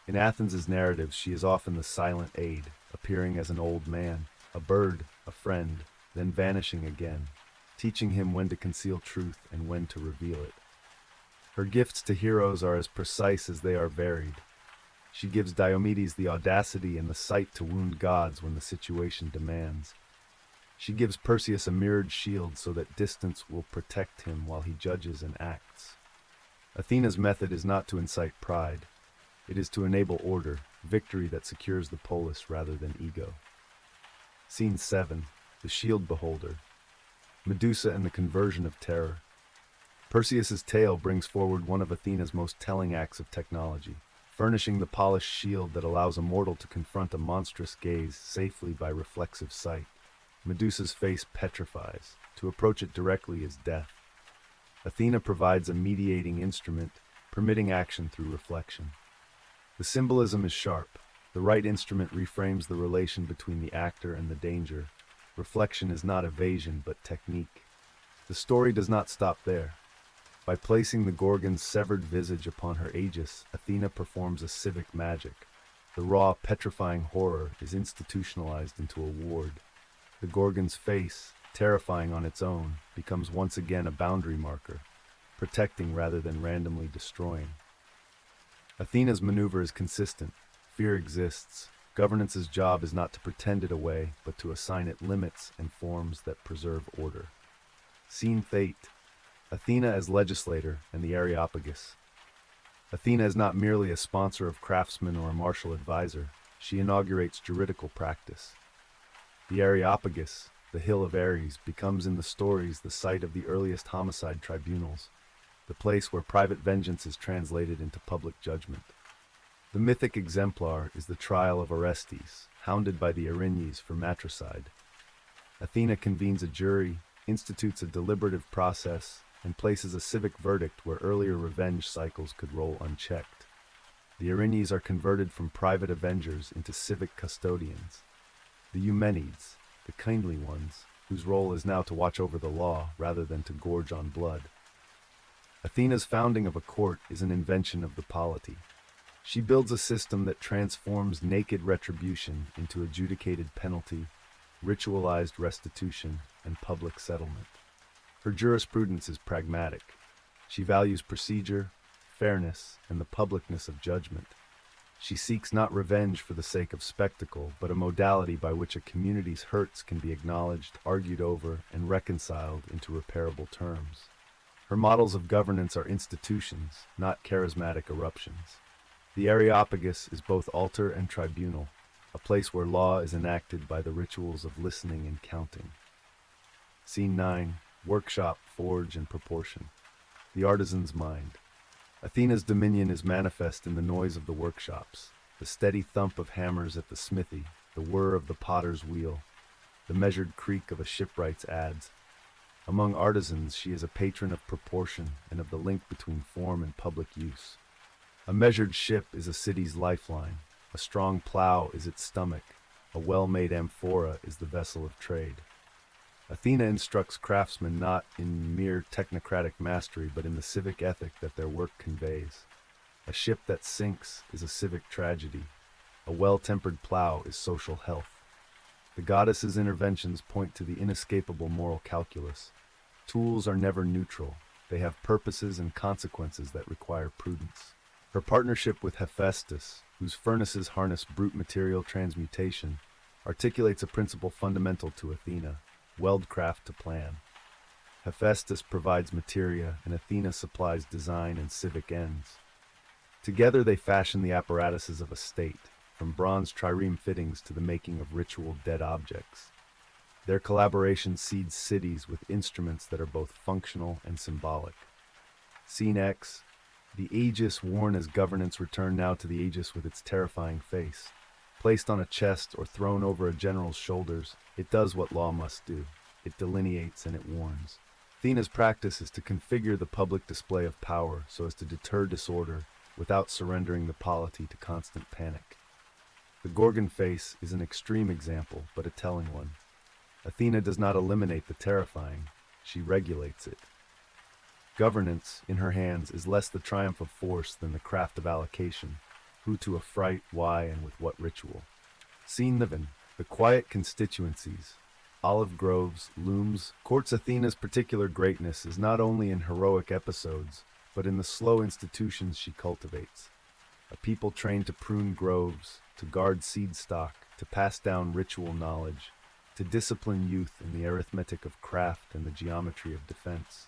In Athens' narratives, she is often the silent aide, appearing as an old man, a bird, a friend, then vanishing again, teaching him when to conceal truth and when to reveal it. Her gifts to heroes are as precise as they are varied. She gives Diomedes the audacity and the sight to wound gods when the situation demands. She gives Perseus a mirrored shield so that distance will protect him while he judges and acts. Athena's method is not to incite pride. It is to enable order, victory that secures the polis rather than ego. Scene 7. The Shield Beholder. Medusa and the Conversion of Terror. Perseus's tale brings forward one of Athena's most telling acts of technology, furnishing the polished shield that allows a mortal to confront a monstrous gaze safely by reflexive sight. Medusa's face petrifies. To approach it directly is death. Athena provides a mediating instrument, permitting action through reflection. The symbolism is sharp. The right instrument reframes the relation between the actor and the danger. Reflection is not evasion, but technique. The story does not stop there. By placing the Gorgon's severed visage upon her aegis, Athena performs a civic magic. The raw, petrifying horror is institutionalized into a ward. The Gorgon's face, terrifying on its own, becomes once again a boundary marker, protecting rather than randomly destroying. Athena's maneuver is consistent. Fear exists. Governance's job is not to pretend it away, but to assign it limits and forms that preserve order. Scene Fate. Athena as legislator and the Areopagus. Athena is not merely a sponsor of craftsmen or a martial advisor. She inaugurates juridical practice. The Areopagus, the Hill of Ares, becomes in the stories the site of the earliest homicide tribunals, the place where private vengeance is translated into public judgment. The mythic exemplar is the trial of Orestes, hounded by the Erinyes for matricide. Athena convenes a jury, institutes a deliberative process, and places a civic verdict where earlier revenge cycles could roll unchecked. The Erinyes are converted from private avengers into civic custodians. The Eumenides, the kindly ones, whose role is now to watch over the law rather than to gorge on blood. Athena's founding of a court is an invention of the polity. She builds a system that transforms naked retribution into adjudicated penalty, ritualized restitution, and public settlement. Her jurisprudence is pragmatic. She values procedure, fairness, and the publicness of judgment. She seeks not revenge for the sake of spectacle, but a modality by which a community's hurts can be acknowledged, argued over, and reconciled into repairable terms. Her models of governance are institutions, not charismatic eruptions. The Areopagus is both altar and tribunal, a place where law is enacted by the rituals of listening and counting. Scene 9. Workshop, Forge, and Proportion. The Artisan's Mind. Athena's dominion is manifest in the noise of the workshops, the steady thump of hammers at the smithy, the whir of the potter's wheel, the measured creak of a shipwright's adze. Among artisans, she is a patron of proportion and of the link between form and public use. A measured ship is a city's lifeline. A strong plow is its stomach. A well-made amphora is the vessel of trade. Athena instructs craftsmen not in mere technocratic mastery, but in the civic ethic that their work conveys. A ship that sinks is a civic tragedy. A well-tempered plow is social health. The goddess's interventions point to the inescapable moral calculus. Tools are never neutral. They have purposes and consequences that require prudence. Her partnership with Hephaestus, whose furnaces harness brute material transmutation, articulates a principle fundamental to Athena: weldcraft to plan. Hephaestus provides materia, and Athena supplies design and civic ends. Together they fashion the apparatuses of a state, from bronze trireme fittings to the making of ritual dead objects. Their collaboration seeds cities with instruments that are both functional and symbolic. Scene X. The aegis worn as governance return now to the aegis with its terrifying face. Placed on a chest or thrown over a general's shoulders, it does what law must do. It delineates and it warns. Athena's practice is to configure the public display of power so as to deter disorder without surrendering the polity to constant panic. The Gorgon face is an extreme example, but a telling one. Athena does not eliminate the terrifying, she regulates it. Governance, in her hands, is less the triumph of force than the craft of allocation. Who to affright, why, and with what ritual. Scene 11. The quiet constituencies. Olive groves, looms. Courts. Athena's particular greatness is not only in heroic episodes, but in the slow institutions she cultivates. A people trained to prune groves, to guard seed stock, to pass down ritual knowledge, to discipline youth in the arithmetic of craft and the geometry of defense.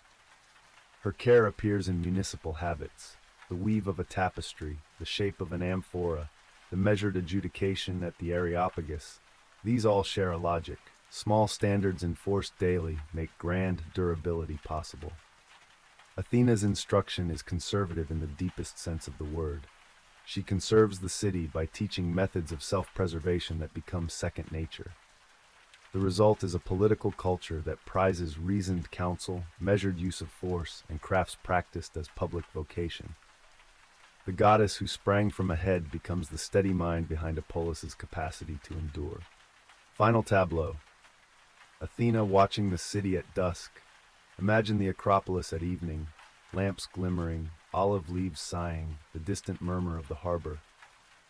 Her care appears in municipal habits: the weave of a tapestry, the shape of an amphora, the measured adjudication at the Areopagus. These all share a logic. Small standards enforced daily make grand durability possible. Athena's instruction is conservative in the deepest sense of the word. She conserves the city by teaching methods of self-preservation that become second nature. The result is a political culture that prizes reasoned counsel, measured use of force, and crafts practiced as public vocation. The goddess who sprang from a head becomes the steady mind behind Apollos' capacity to endure. Final tableau. Athena watching the city at dusk. Imagine the Acropolis at evening, lamps glimmering, olive leaves sighing, the distant murmur of the harbor.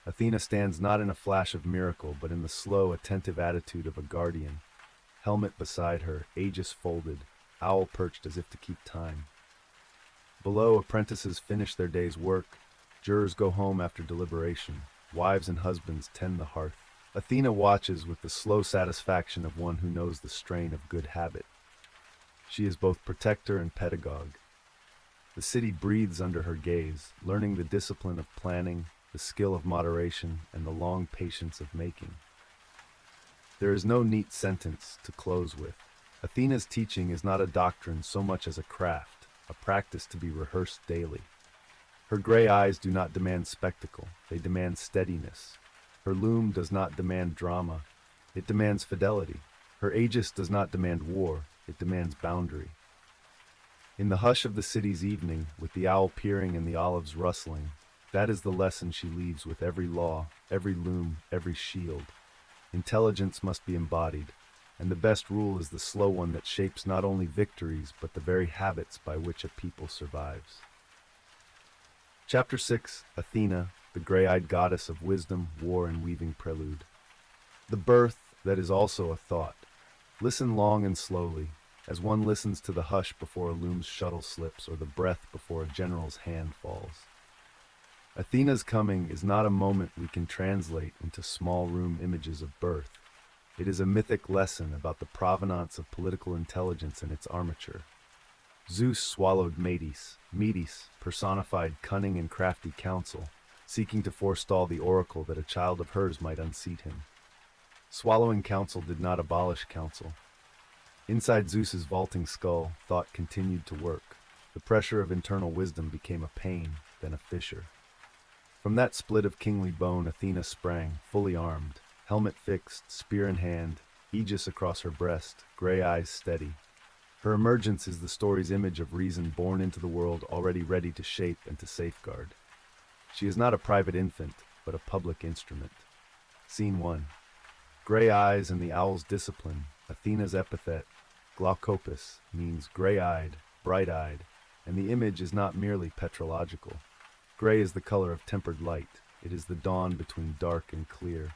Athena stands not in a flash of miracle, but in the slow, attentive attitude of a guardian. Helmet beside her, aegis folded, owl perched as if to keep time. Below, apprentices finish their day's work. Jurors go home after deliberation. Wives and husbands tend the hearth. Athena watches with the slow satisfaction of one who knows the strain of good habit. She is both protector and pedagogue. The city breathes under her gaze, learning the discipline of planning, the skill of moderation, and the long patience of making. There is no neat sentence to close with. Athena's teaching is not a doctrine so much as a craft, a practice to be rehearsed daily. Her gray eyes do not demand spectacle, they demand steadiness. Her loom does not demand drama, it demands fidelity. Her aegis does not demand war, it demands boundary. In the hush of the city's evening, with the owl peering and the olives rustling, that is the lesson she leaves with every law, every loom, every shield. Intelligence must be embodied, and the best rule is the slow one that shapes not only victories, but the very habits by which a people survives. Chapter 6, Athena, the gray-eyed goddess of wisdom, war, and weaving prelude. The birth that is also a thought. Listen long and slowly, as one listens to the hush before a loom's shuttle slips or the breath before a general's hand falls. Athena's coming is not a moment we can translate into small-room images of birth. It is a mythic lesson about the provenance of political intelligence and its armature. Zeus swallowed Metis. Metis personified cunning and crafty counsel, seeking to forestall the oracle that a child of hers might unseat him. Swallowing counsel did not abolish counsel. Inside Zeus's vaulting skull, thought continued to work. The pressure of internal wisdom became a pain, then a fissure. From that split of kingly bone, Athena sprang, fully armed, helmet fixed, spear in hand, aegis across her breast, gray eyes steady. Her emergence is the story's image of reason born into the world, already ready to shape and to safeguard. She is not a private infant, but a public instrument. Scene 1. Gray eyes and the owl's discipline. Athena's epithet, glaucopus, means gray-eyed, bright-eyed, and the image is not merely petrological. Gray is the color of tempered light. It is the dawn between dark and clear.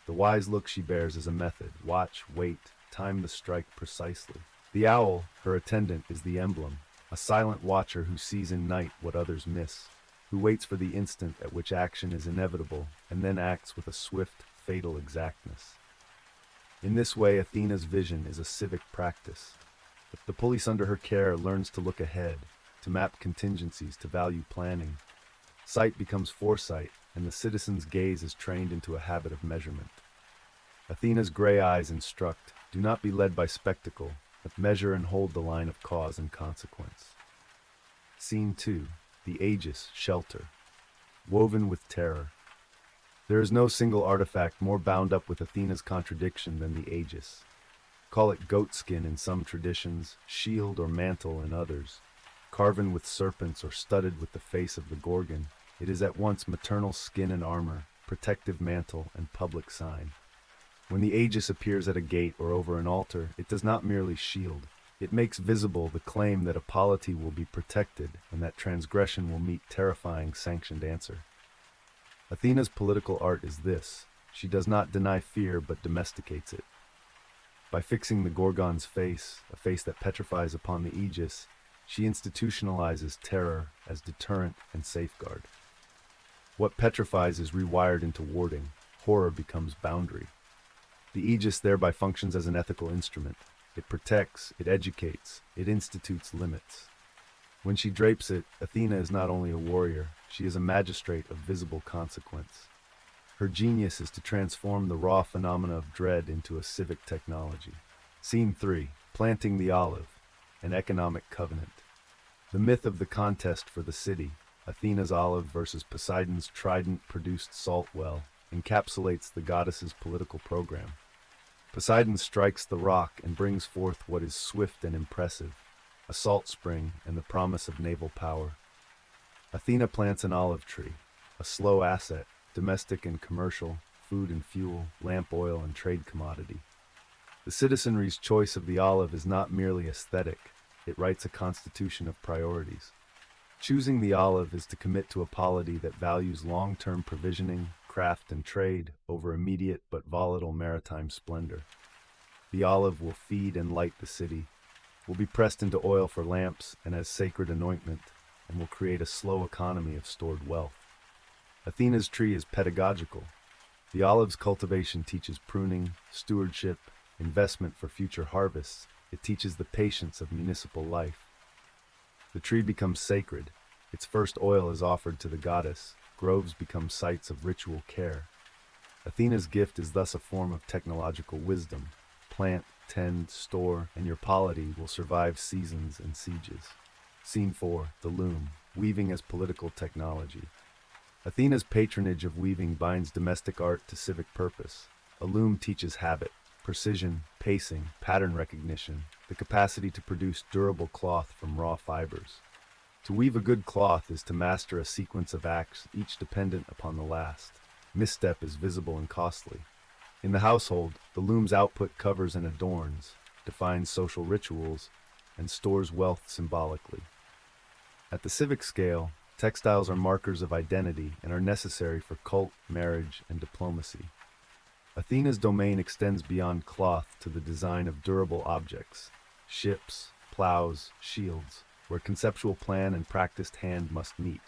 The wise look she bears is a method. Watch, wait, time the strike precisely. The owl, her attendant, is the emblem, a silent watcher who sees in night what others miss, who waits for the instant at which action is inevitable, and then acts with a swift, fatal exactness. In this way, Athena's vision is a civic practice. The police under her care learns to look ahead, to map contingencies, to value planning. Sight becomes foresight, and the citizen's gaze is trained into a habit of measurement. Athena's gray eyes instruct, do not be led by spectacle, but measure and hold the line of cause and consequence. Scene 2. The aegis, shelter. Woven with terror. There is no single artifact more bound up with Athena's contradiction than the aegis. Call it goatskin in some traditions, shield or mantle in others. Carven with serpents or studded with the face of the Gorgon, it is at once maternal skin and armor, protective mantle, and public sign. When the aegis appears at a gate or over an altar, it does not merely shield. It makes visible the claim that a polity will be protected and that transgression will meet terrifying sanctioned answer. Athena's political art is this. She does not deny fear but domesticates it. By fixing the Gorgon's face, a face that petrifies upon the aegis, she institutionalizes terror as deterrent and safeguard. What petrifies is rewired into warding. Horror becomes boundary. The aegis thereby functions as an ethical instrument. It protects, it educates, it institutes limits. When she drapes it, Athena is not only a warrior, she is a magistrate of visible consequence. Her genius is to transform the raw phenomena of dread into a civic technology. Scene 3. Planting the olive, an economic covenant. The myth of the contest for the city, Athena's olive versus Poseidon's trident-produced salt well, encapsulates the goddess's political program. Poseidon strikes the rock and brings forth what is swift and impressive, a salt spring and the promise of naval power. Athena plants an olive tree, a slow asset, domestic and commercial, food and fuel, lamp oil and trade commodity. The citizenry's choice of the olive is not merely aesthetic, it writes a constitution of priorities. Choosing the olive is to commit to a polity that values long-term provisioning, craft, and trade over immediate but volatile maritime splendor. The olive will feed and light the city, will be pressed into oil for lamps and as sacred anointment, and will create a slow economy of stored wealth. Athena's tree is pedagogical. The olive's cultivation teaches pruning, stewardship, investment for future harvests. It teaches the patience of municipal life. The tree becomes sacred. Its first oil is offered to the goddess. Groves become sites of ritual care. Athena's gift is thus a form of technological wisdom. Plant, tend, store, and your polity will survive seasons and sieges. Scene 4. The Loom. Weaving as political technology. Athena's patronage of weaving binds domestic art to civic purpose. A loom teaches habit, precision, pacing, pattern recognition, the capacity to produce durable cloth from raw fibers. To weave a good cloth is to master a sequence of acts, each dependent upon the last. Misstep is visible and costly. In the household, the loom's output covers and adorns, defines social rituals, and stores wealth symbolically. At the civic scale, textiles are markers of identity and are necessary for cult, marriage, and diplomacy. Athena's domain extends beyond cloth to the design of durable objects, ships, plows, shields, where conceptual plan and practiced hand must meet.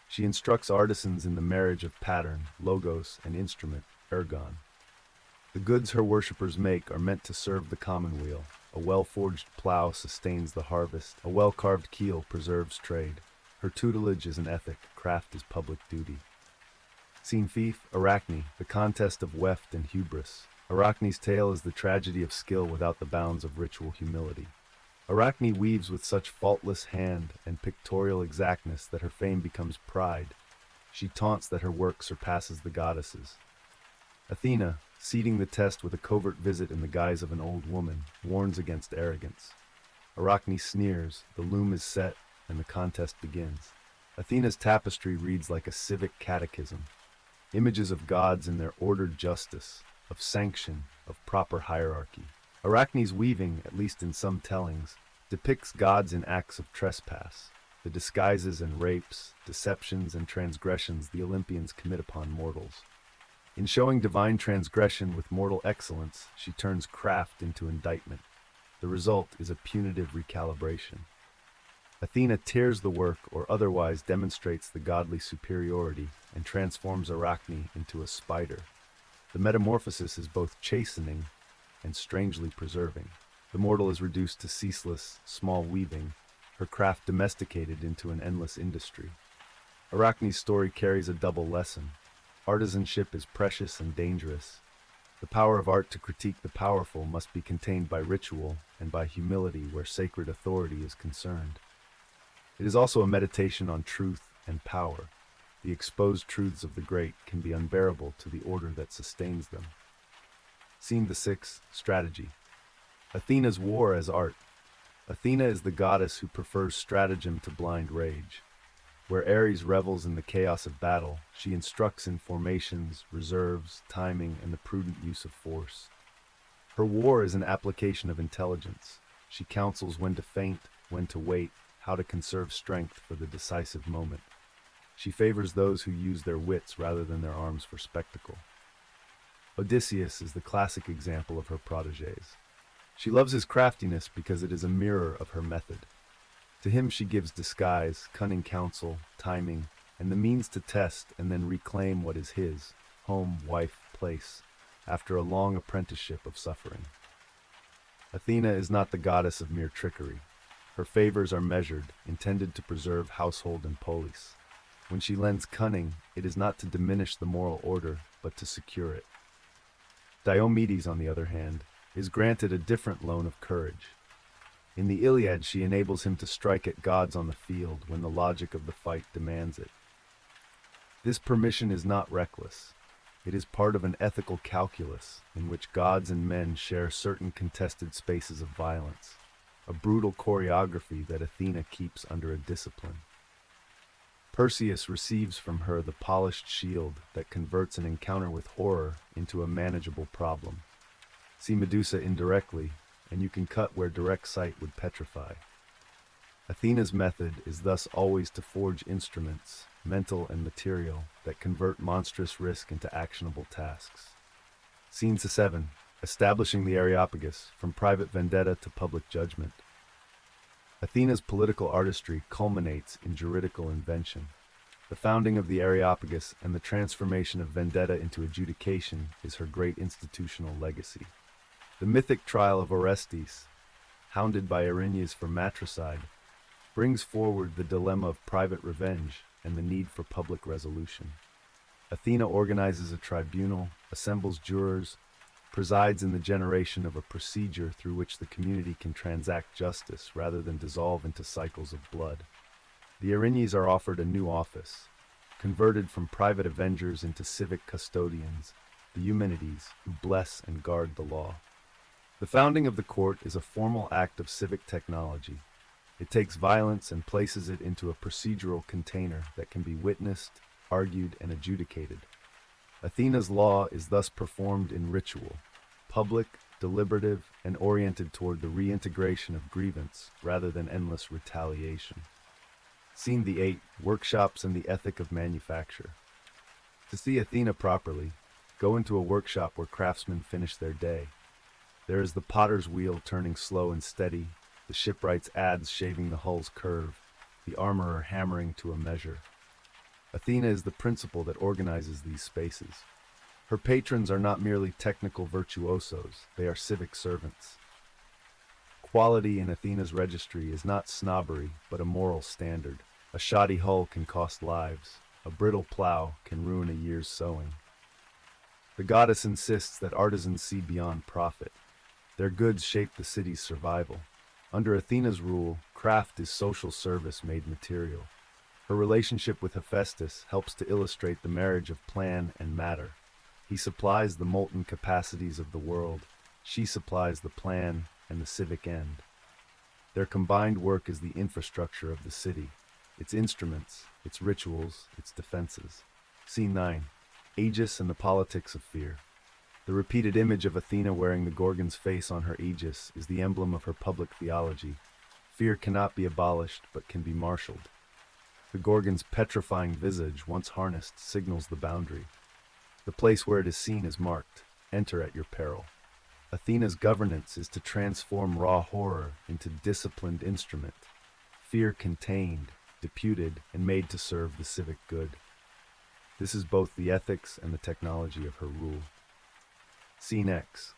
She instructs artisans in the marriage of pattern, logos, and instrument, ergon. The goods her worshippers make are meant to serve the commonweal. A well-forged plow sustains the harvest. A well-carved keel preserves trade. Her tutelage is an ethic. Craft is public duty. Scene 5. Arachne, the contest of weft and hubris. Arachne's tale is the tragedy of skill without the bounds of ritual humility. Arachne weaves with such faultless hand and pictorial exactness that her fame becomes pride. She taunts that her work surpasses the goddesses. Athena, seating the test with a covert visit in the guise of an old woman, warns against arrogance. Arachne sneers, the loom is set, and the contest begins. Athena's tapestry reads like a civic catechism. Images of gods in their ordered justice, of sanction, of proper hierarchy. Arachne's weaving, at least in some tellings, depicts gods in acts of trespass, the disguises and rapes, deceptions and transgressions the Olympians commit upon mortals. In showing divine transgression with mortal excellence, she turns craft into indictment. The result is a punitive recalibration. Athena tears the work or otherwise demonstrates the godly superiority and transforms Arachne into a spider. The metamorphosis is both chastening and strangely preserving. The mortal is reduced to ceaseless, small weaving, her craft domesticated into an endless industry. Arachne's story carries a double lesson. Artisanship is precious and dangerous. The power of art to critique the powerful must be contained by ritual and by humility where sacred authority is concerned. It is also a meditation on truth and power. The exposed truths of the great can be unbearable to the order that sustains them. Scene 6. Strategy. Athena's war as art. Athena is the goddess who prefers stratagem to blind rage. Where Ares revels in the chaos of battle, she instructs in formations, reserves, timing, and the prudent use of force. Her war is an application of intelligence. She counsels when to feint, when to wait, how to conserve strength for the decisive moment. She favors those who use their wits rather than their arms for spectacle. Odysseus is the classic example of her protégés. She loves his craftiness because it is a mirror of her method. To him she gives disguise, cunning counsel, timing, and the means to test and then reclaim what is his, home, wife, place, after a long apprenticeship of suffering. Athena is not the goddess of mere trickery. Her favors are measured, intended to preserve household and polis. When she lends cunning, it is not to diminish the moral order, but to secure it. Diomedes, on the other hand, is granted a different loan of courage. In the Iliad, she enables him to strike at gods on the field when the logic of the fight demands it. This permission is not reckless. It is part of an ethical calculus in which gods and men share certain contested spaces of violence, a brutal choreography that Athena keeps under a discipline. Perseus receives from her the polished shield that converts an encounter with horror into a manageable problem. See Medusa indirectly, and you can cut where direct sight would petrify. Athena's method is thus always to forge instruments, mental and material, that convert monstrous risk into actionable tasks. Scene 7. Establishing the Areopagus, from private vendetta to public judgment. Athena's political artistry culminates in juridical invention. The founding of the Areopagus and the transformation of vendetta into adjudication is her great institutional legacy. The mythic trial of Orestes, hounded by Erinyes for matricide, brings forward the dilemma of private revenge and the need for public resolution. Athena organizes a tribunal, assembles jurors, presides in the generation of a procedure through which the community can transact justice rather than dissolve into cycles of blood. The Erinyes are offered a new office, converted from private avengers into civic custodians, the Eumenides, who bless and guard the law. The founding of the court is a formal act of civic technology. It takes violence and places it into a procedural container that can be witnessed, argued, and adjudicated. Athena's law is thus performed in ritual, public, deliberative, and oriented toward the reintegration of grievance rather than endless retaliation. Scene 8. Workshops and the ethic of manufacture. To see Athena properly, go into a workshop where craftsmen finish their day. There is the potter's wheel turning slow and steady, the shipwright's adze shaving the hull's curve, the armorer hammering to a measure. Athena is the principle that organizes these spaces. Her patrons are not merely technical virtuosos, they are civic servants. Quality in Athena's registry is not snobbery, but a moral standard. A shoddy hull can cost lives. A brittle plow can ruin a year's sowing. The goddess insists that artisans see beyond profit. Their goods shape the city's survival. Under Athena's rule, craft is social service made material. Her relationship with Hephaestus helps to illustrate the marriage of plan and matter. He supplies the molten capacities of the world. She supplies the plan and the civic end. Their combined work is the infrastructure of the city, its instruments, its rituals, its defenses. Scene 9. Aegis and the politics of fear. The repeated image of Athena wearing the Gorgon's face on her aegis is the emblem of her public theology. Fear cannot be abolished, but can be marshaled. The Gorgon's petrifying visage, once harnessed, signals the boundary. The place where it is seen is marked. Enter at your peril. Athena's governance is to transform raw horror into disciplined instrument. Fear contained, deputed, and made to serve the civic good. This is both the ethics and the technology of her rule. Scene X.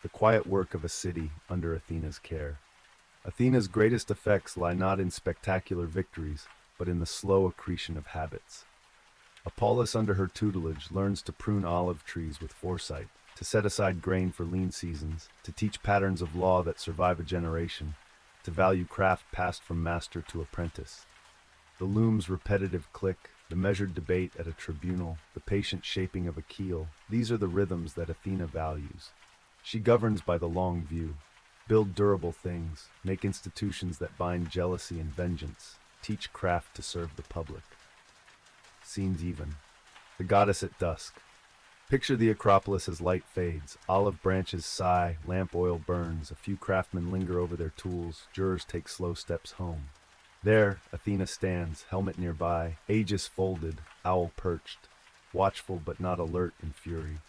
The quiet work of a city under Athena's care. Athena's greatest effects lie not in spectacular victories, but in the slow accretion of habits. Apollos under her tutelage learns to prune olive trees with foresight, to set aside grain for lean seasons, to teach patterns of law that survive a generation, to value craft passed from master to apprentice. The loom's repetitive click, the measured debate at a tribunal, the patient shaping of a keel, these are the rhythms that Athena values. She governs by the long view. Build durable things, make institutions that bind jealousy and vengeance, teach craft to serve the public. Scenes even. The goddess at dusk. Picture the Acropolis as light fades, olive branches sigh, lamp oil burns, a few craftsmen linger over their tools, jurors take slow steps home. There, Athena stands, helmet nearby, aegis folded, owl perched, watchful but not alert in fury.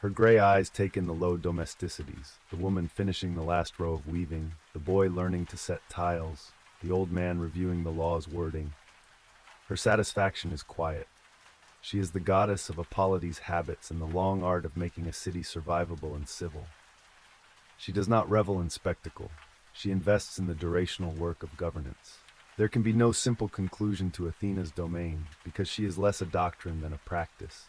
Her gray eyes take in the low domesticities, the woman finishing the last row of weaving, the boy learning to set tiles, the old man reviewing the law's wording. Her satisfaction is quiet. She is the goddess of Hippolytes' habits and the long art of making a city survivable and civil. She does not revel in spectacle. She invests in the durational work of governance. There can be no simple conclusion to Athena's domain, because she is less a doctrine than a practice.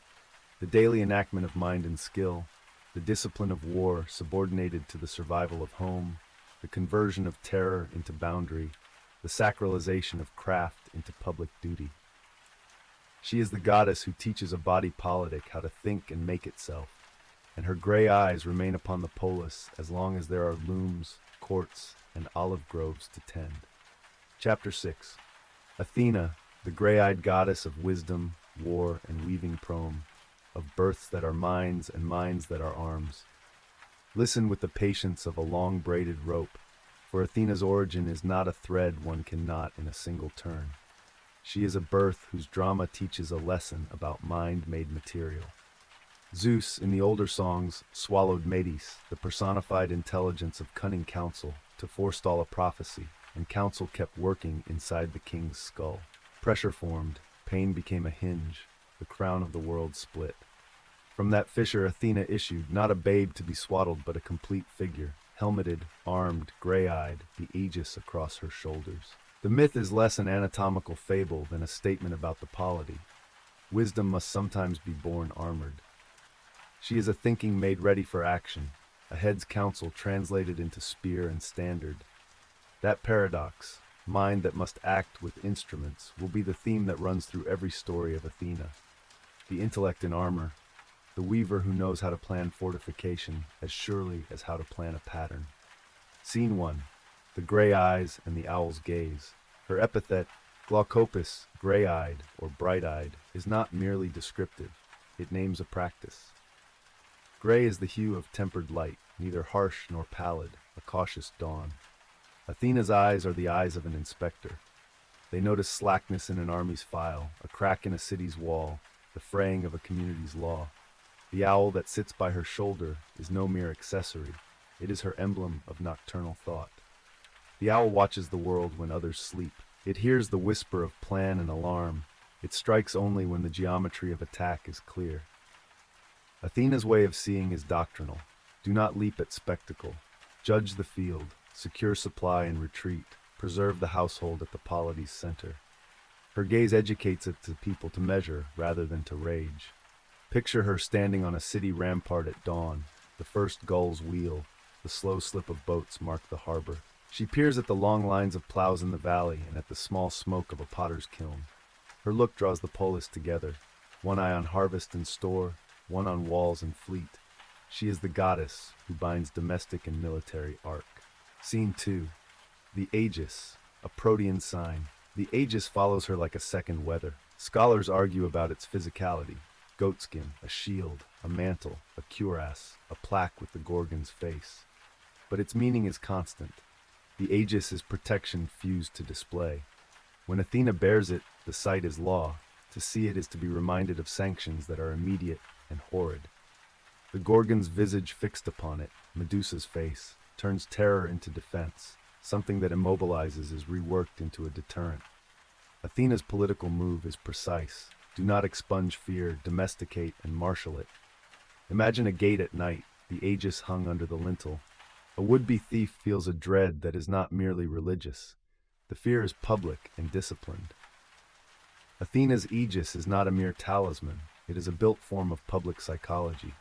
The daily enactment of mind and skill, the discipline of war subordinated to the survival of home, the conversion of terror into boundary, the sacralization of craft into public duty. She is the goddess who teaches a body politic how to think and make itself, and her gray eyes remain upon the polis as long as there are looms, courts, and olive groves to tend. Chapter 6. Athena, the gray-eyed goddess of wisdom, war, and weaving prome, of births that are minds and minds that are arms. Listen with the patience of a long braided rope, for Athena's origin is not a thread one can knot in a single turn. She is a birth whose drama teaches a lesson about mind-made material. Zeus, in the older songs, swallowed Medes, the personified intelligence of cunning counsel, to forestall a prophecy, and counsel kept working inside the king's skull. Pressure formed, pain became a hinge, the crown of the world split. From that fissure Athena issued, not a babe to be swaddled, but a complete figure, helmeted, armed, gray-eyed, the aegis across her shoulders. The myth is less an anatomical fable than a statement about the polity. Wisdom must sometimes be born armored. She is a thinking made ready for action, a head's counsel translated into spear and standard. That paradox, mind that must act with instruments, will be the theme that runs through every story of Athena. The intellect in armor, the weaver who knows how to plan fortification as surely as how to plan a pattern. Scene 1. The gray eyes and the owl's gaze. Her epithet, glaucopus, gray-eyed or bright-eyed, is not merely descriptive. It names a practice. Gray is the hue of tempered light, neither harsh nor pallid, a cautious dawn. Athena's eyes are the eyes of an inspector. They notice slackness in an army's file, a crack in a city's wall, the fraying of a community's law. The owl that sits by her shoulder is no mere accessory. It is her emblem of nocturnal thought. The owl watches the world when others sleep. It hears the whisper of plan and alarm. It strikes only when the geometry of attack is clear. Athena's way of seeing is doctrinal. Do not leap at spectacle. Judge the field, secure supply and retreat, preserve the household at the polity's center. Her gaze educates it to people to measure rather than to rage. Picture her standing on a city rampart at dawn. The first gulls wheel, the slow slip of boats mark the harbor. She peers at the long lines of plows in the valley and at the small smoke of a potter's kiln. Her look draws the polis together, one eye on harvest and store, one on walls and fleet. She is the goddess who binds domestic and military arc. Scene 2. The Aegis, a protean sign. The Aegis follows her like a second weather. Scholars argue about its physicality. Goatskin, a shield, a mantle, a cuirass, a plaque with the Gorgon's face. But its meaning is constant. The Aegis is protection fused to display. When Athena bears it, the sight is law. To see it is to be reminded of sanctions that are immediate and horrid. The Gorgon's visage fixed upon it, Medusa's face, turns terror into defense. Something that immobilizes is reworked into a deterrent. Athena's political move is precise. Do not expunge fear, domesticate and marshal it. Imagine a gate at night, the Aegis hung under the lintel. A would-be thief feels a dread that is not merely religious. The fear is public and disciplined. Athena's Aegis is not a mere talisman. It is a built form of public psychology.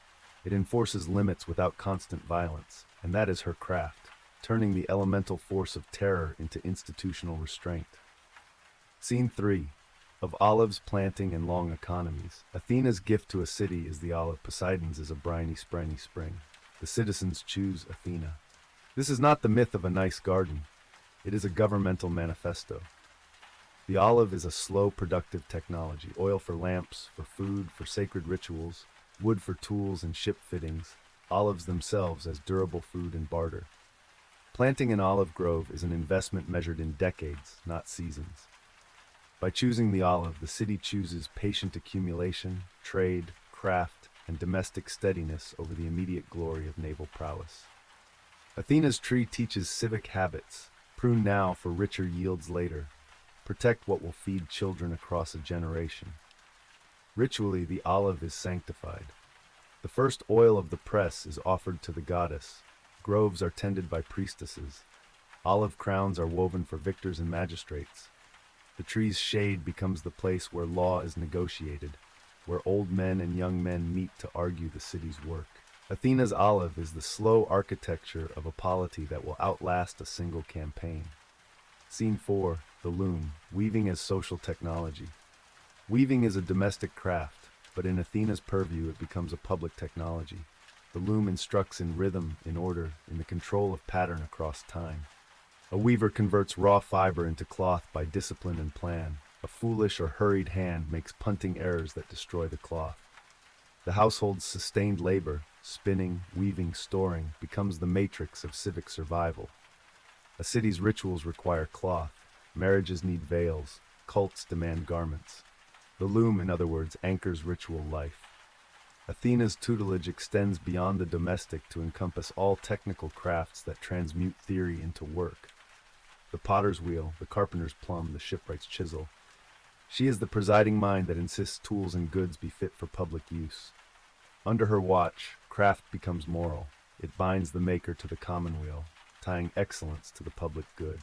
It enforces limits without constant violence, and that is her craft, turning the elemental force of terror into institutional restraint. Scene 3. Of olives, planting, and long economies. Athena's gift to a city is the olive. Poseidon's is a briny, springy spring. The citizens choose Athena. This is not the myth of a nice garden. It is a governmental manifesto. The olive is a slow, productive technology. Oil for lamps, for food, for sacred rituals, wood for tools and ship fittings, olives themselves as durable food and barter. Planting an olive grove is an investment measured in decades, not seasons. By choosing the olive, the city chooses patient accumulation, trade, craft, and domestic steadiness over the immediate glory of naval prowess. Athena's tree teaches civic habits. Prune now for richer yields later. Protect what will feed children across a generation. Ritually, the olive is sanctified. The first oil of the press is offered to the goddess. Groves are tended by priestesses. Olive crowns are woven for victors and magistrates. The tree's shade becomes the place where law is negotiated, where old men and young men meet to argue the city's work. Athena's olive is the slow architecture of a polity that will outlast a single campaign. Scene 4. The loom, weaving as social technology. Weaving is a domestic craft, but in Athena's purview it becomes a public technology. The loom instructs in rhythm, in order, in the control of pattern across time. A weaver converts raw fiber into cloth by discipline and plan. A foolish or hurried hand makes punting errors that destroy the cloth. The household's sustained labor, spinning, weaving, storing, becomes the matrix of civic survival. A city's rituals require cloth, marriages need veils, cults demand garments. The loom, in other words, anchors ritual life. Athena's tutelage extends beyond the domestic to encompass all technical crafts that transmute theory into work. The potter's wheel, the carpenter's plumb, the shipwright's chisel. She is the presiding mind that insists tools and goods be fit for public use. Under her watch, craft becomes moral. It binds the maker to the commonweal, tying excellence to the public good.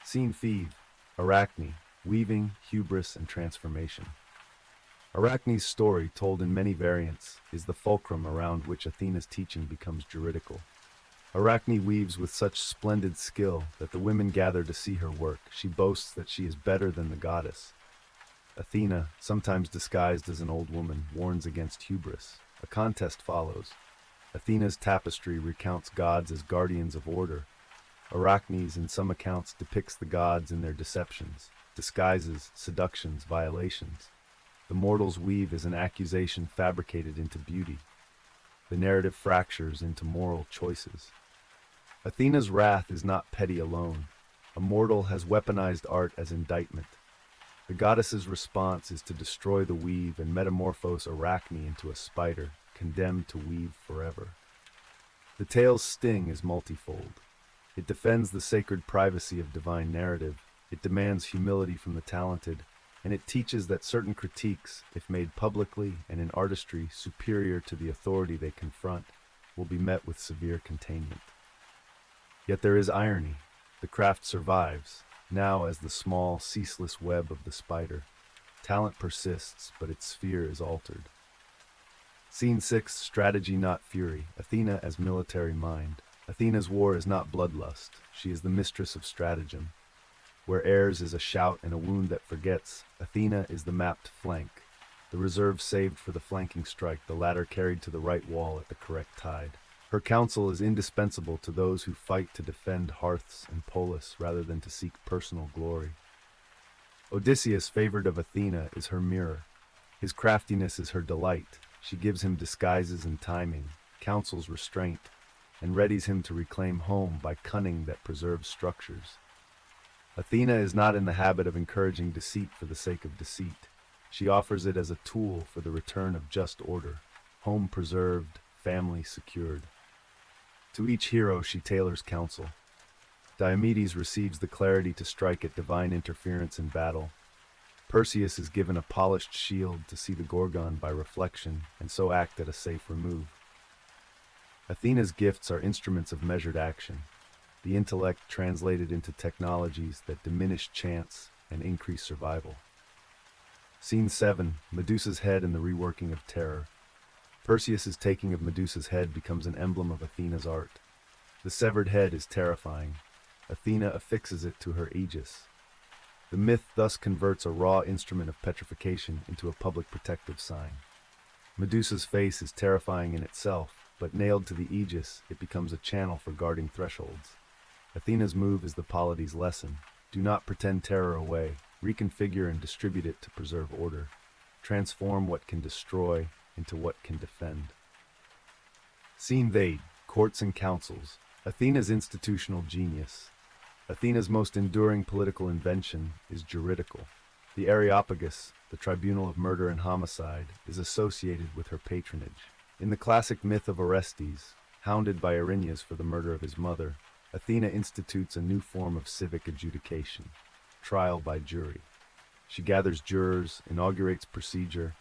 Scene 5. Arachne, weaving, hubris, and transformation. Arachne's story, told in many variants, is the fulcrum around which Athena's teaching becomes juridical. Arachne weaves with such splendid skill that the women gather to see her work. She boasts that she is better than the goddess. Athena, sometimes disguised as an old woman, warns against hubris. A contest follows. Athena's tapestry recounts gods as guardians of order. Arachne's, in some accounts, depicts the gods in their deceptions, disguises, seductions, violations. The mortal's weave is an accusation fabricated into beauty. The narrative fractures into moral choices. Athena's wrath is not petty alone. A mortal has weaponized art as indictment. The goddess's response is to destroy the weave and metamorphose Arachne into a spider, condemned to weave forever. The tale's sting is multifold. It defends the sacred privacy of divine narrative, it demands humility from the talented, and it teaches that certain critiques, if made publicly and in artistry superior to the authority they confront, will be met with severe containment. Yet there is irony. The craft survives, now as the small, ceaseless web of the spider. Talent persists, but its sphere is altered. Scene 6, Strategy not Fury, Athena as military mind. Athena's war is not bloodlust, she is the mistress of stratagem. Where Ares is a shout and a wound that forgets, Athena is the mapped flank, the reserve saved for the flanking strike, the latter carried to the right wall at the correct tide. Her counsel is indispensable to those who fight to defend hearths and polis rather than to seek personal glory. Odysseus, favored of Athena, is her mirror. His craftiness is her delight. She gives him disguises and timing, counsels restraint, and readies him to reclaim home by cunning that preserves structures. Athena is not in the habit of encouraging deceit for the sake of deceit. She offers it as a tool for the return of just order, home preserved, family secured. To each hero she tailors counsel. Diomedes receives the clarity to strike at divine interference in battle. Perseus is given a polished shield to see the Gorgon by reflection and so act at a safe remove. Athena's gifts are instruments of measured action, the intellect translated into technologies that diminish chance and increase survival. Scene 7, Medusa's head and the reworking of terror. Perseus's taking of Medusa's head becomes an emblem of Athena's art. The severed head is terrifying. Athena affixes it to her aegis. The myth thus converts a raw instrument of petrification into a public protective sign. Medusa's face is terrifying in itself, but nailed to the aegis, it becomes a channel for guarding thresholds. Athena's move is the polity's lesson. Do not pretend terror away. Reconfigure and distribute it to preserve order. Transform what can destroy into what can defend. Scene 8, Courts and Councils. Athena's institutional genius. Athena's most enduring political invention is juridical. The Areopagus, the tribunal of murder and homicide, is associated with her patronage. In the classic myth of Orestes, hounded by Erinyes for the murder of his mother, Athena institutes a new form of civic adjudication, trial by jury. She gathers jurors, inaugurates procedure,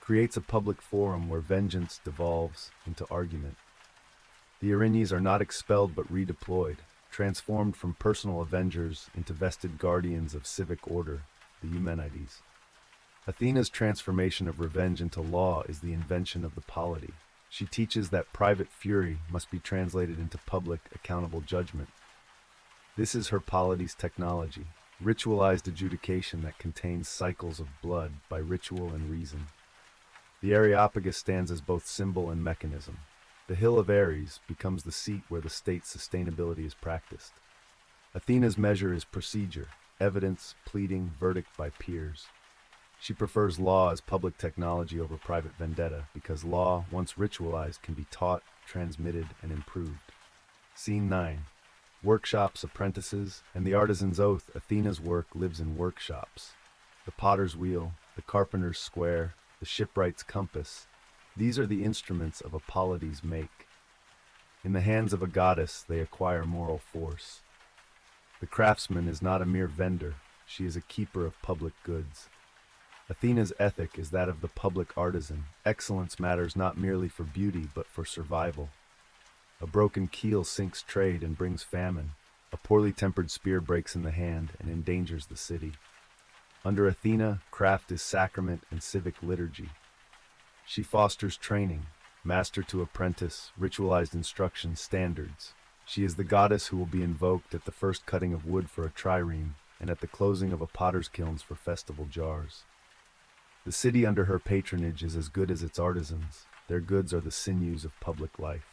creates a public forum where vengeance devolves into argument. The Erinyes are not expelled but redeployed, transformed from personal avengers into vested guardians of civic order, the Eumenides. Athena's transformation of revenge into law is the invention of the polity. She teaches that private fury must be translated into public, accountable judgment. This is her polity's technology, ritualized adjudication that contains cycles of blood by ritual and reason. The Areopagus stands as both symbol and mechanism. The Hill of Ares becomes the seat where the state's sustainability is practiced. Athena's measure is procedure. evidence, pleading, verdict by peers. She prefers law as public technology over private vendetta because law, once ritualized, can be taught, transmitted, and improved. Scene 9. Workshops, apprentices, and the artisan's oath. Athena's work lives in workshops. The potter's wheel, the carpenter's square, the shipwright's compass. These are the instruments of Apollody's make. In the hands of a goddess, they acquire moral force. The craftsman is not a mere vendor. She is a keeper of public goods. Athena's ethic is that of the public artisan. Excellence matters not merely for beauty, but for survival. A broken keel sinks trade and brings famine. A poorly tempered spear breaks in the hand and endangers the city. Under Athena, craft is sacrament and civic liturgy. She fosters training, master to apprentice, ritualized instruction, standards. She is the goddess who will be invoked at the first cutting of wood for a trireme and at the closing of a potter's kilns for festival jars. The city under her patronage is as good as its artisans. Their goods are the sinews of public life.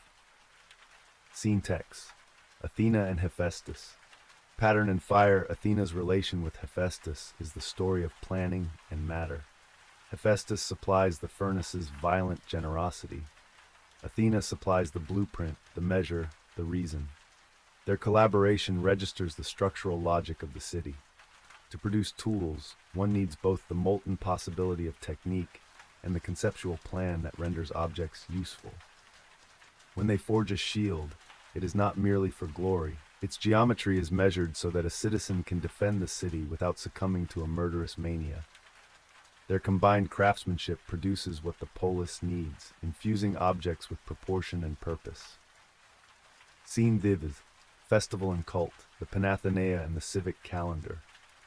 Scene text. Athena and Hephaestus. Pattern and fire. Athena's relation with Hephaestus is the story of planning and matter. Hephaestus supplies the furnace's violent generosity. Athena supplies the blueprint, the measure, the reason. Their collaboration registers the structural logic of the city. To produce tools, one needs both the molten possibility of technique and the conceptual plan that renders objects useful. When they forge a shield, it is not merely for glory. Its geometry is measured so that a citizen can defend the city without succumbing to a murderous mania. Their combined craftsmanship produces what the polis needs, infusing objects with proportion and purpose. Scene Div. Festival and cult, the Panathenaea and the civic calendar.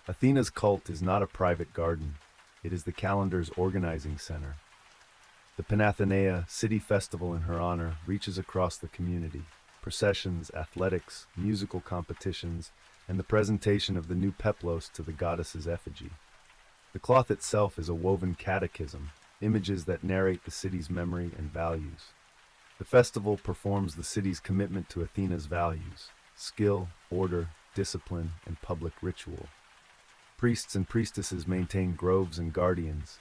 Athena's cult is not a private garden. It is the calendar's organizing center. The Panathenaea, city festival in her honor, reaches across the community. Processions, athletics, musical competitions, and the presentation of the new peplos to the goddess's effigy. The cloth itself is a woven catechism, images that narrate the city's memory and values. The festival performs the city's commitment to Athena's values: skill, order, discipline, and public ritual. Priests and priestesses maintain groves and guardians.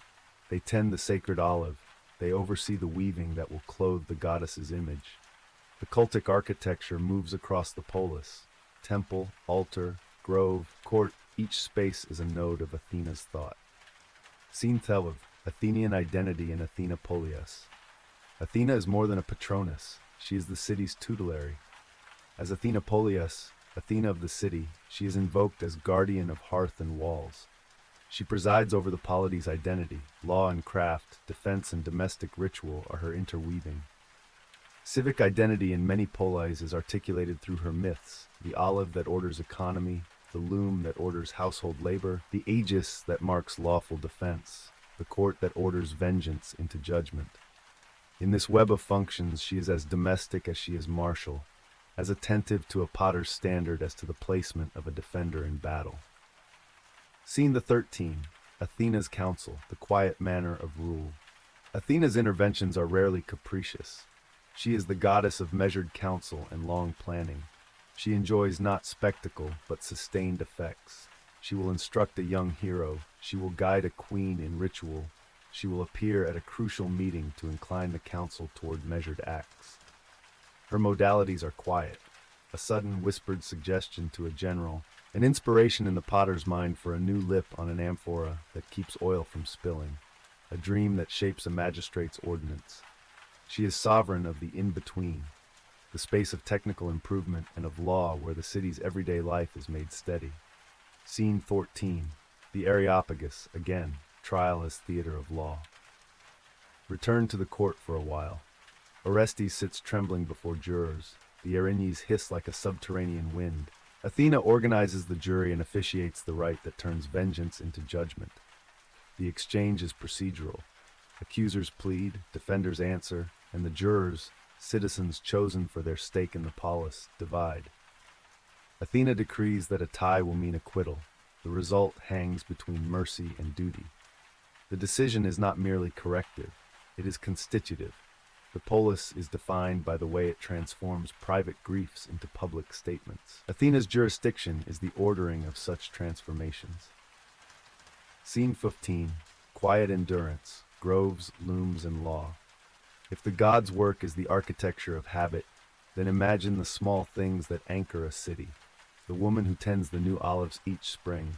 They tend the sacred olive. They oversee the weaving that will clothe the goddess's image. The cultic architecture moves across the polis. Temple, altar, grove, court, each space is a node of Athena's thought. Scene 12. Athenian identity in Athena Polias. Athena is more than a patroness. She is the city's tutelary. As Athena Polias, Athena of the city, she is invoked as guardian of hearth and walls. She presides over the polity's identity. Law and craft, defense and domestic ritual are her interweaving. Civic identity in many polis is articulated through her myths: the olive that orders economy, the loom that orders household labor, the aegis that marks lawful defense, the court that orders vengeance into judgment. In this web of functions, she is as domestic as she is martial, as attentive to a potter's standard as to the placement of a defender in battle. Scene 13. Athena's counsel, the quiet manner of rule. Athena's interventions are rarely capricious. She is the goddess of measured counsel and long planning. She enjoys not spectacle, but sustained effects. She will instruct a young hero. She will guide a queen in ritual. She will appear at a crucial meeting to incline the council toward measured acts. Her modalities are quiet: a sudden whispered suggestion to a general, an inspiration in the potter's mind for a new lip on an amphora that keeps oil from spilling, a dream that shapes a magistrate's ordinance. She is sovereign of the in-between, the space of technical improvement and of law where the city's everyday life is made steady. Scene 14. The Areopagus, again, trial as theater of law. Return to the court for a while. Orestes sits trembling before jurors. The Erinyes hiss like a subterranean wind. Athena organizes the jury and officiates the rite that turns vengeance into judgment. The exchange is procedural. Accusers plead, defenders answer, and the jurors, citizens chosen for their stake in the polis, divide. Athena decrees that a tie will mean acquittal. The result hangs between mercy and duty. The decision is not merely corrective, it is constitutive. The polis is defined by the way it transforms private griefs into public statements. Athena's jurisdiction is the ordering of such transformations. Scene 15. Quiet endurance, groves, looms, and law. If the gods' work is the architecture of habit, then imagine the small things that anchor a city. The woman who tends the new olives each spring,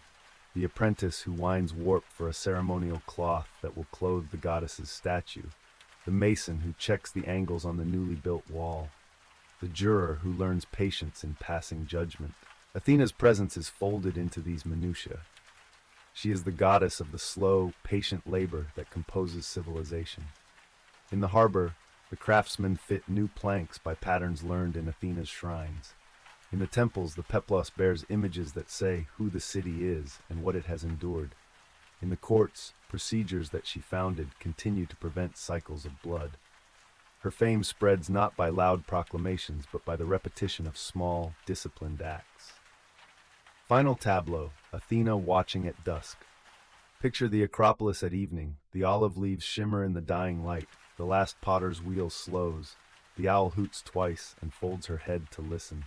the apprentice who winds warp for a ceremonial cloth that will clothe the goddess's statue, the mason who checks the angles on the newly built wall, the juror who learns patience in passing judgment. Athena's presence is folded into these minutiae. She is the goddess of the slow, patient labor that composes civilization. In the harbor, the craftsmen fit new planks by patterns learned in Athena's shrines. In the temples, the peplos bears images that say who the city is and what it has endured. In the courts, procedures that she founded continue to prevent cycles of blood. Her fame spreads not by loud proclamations, but by the repetition of small, disciplined acts. Final tableau, Athena watching at dusk. Picture the Acropolis at evening. The olive leaves shimmer in the dying light. The last potter's wheel slows. The owl hoots twice and folds her head to listen.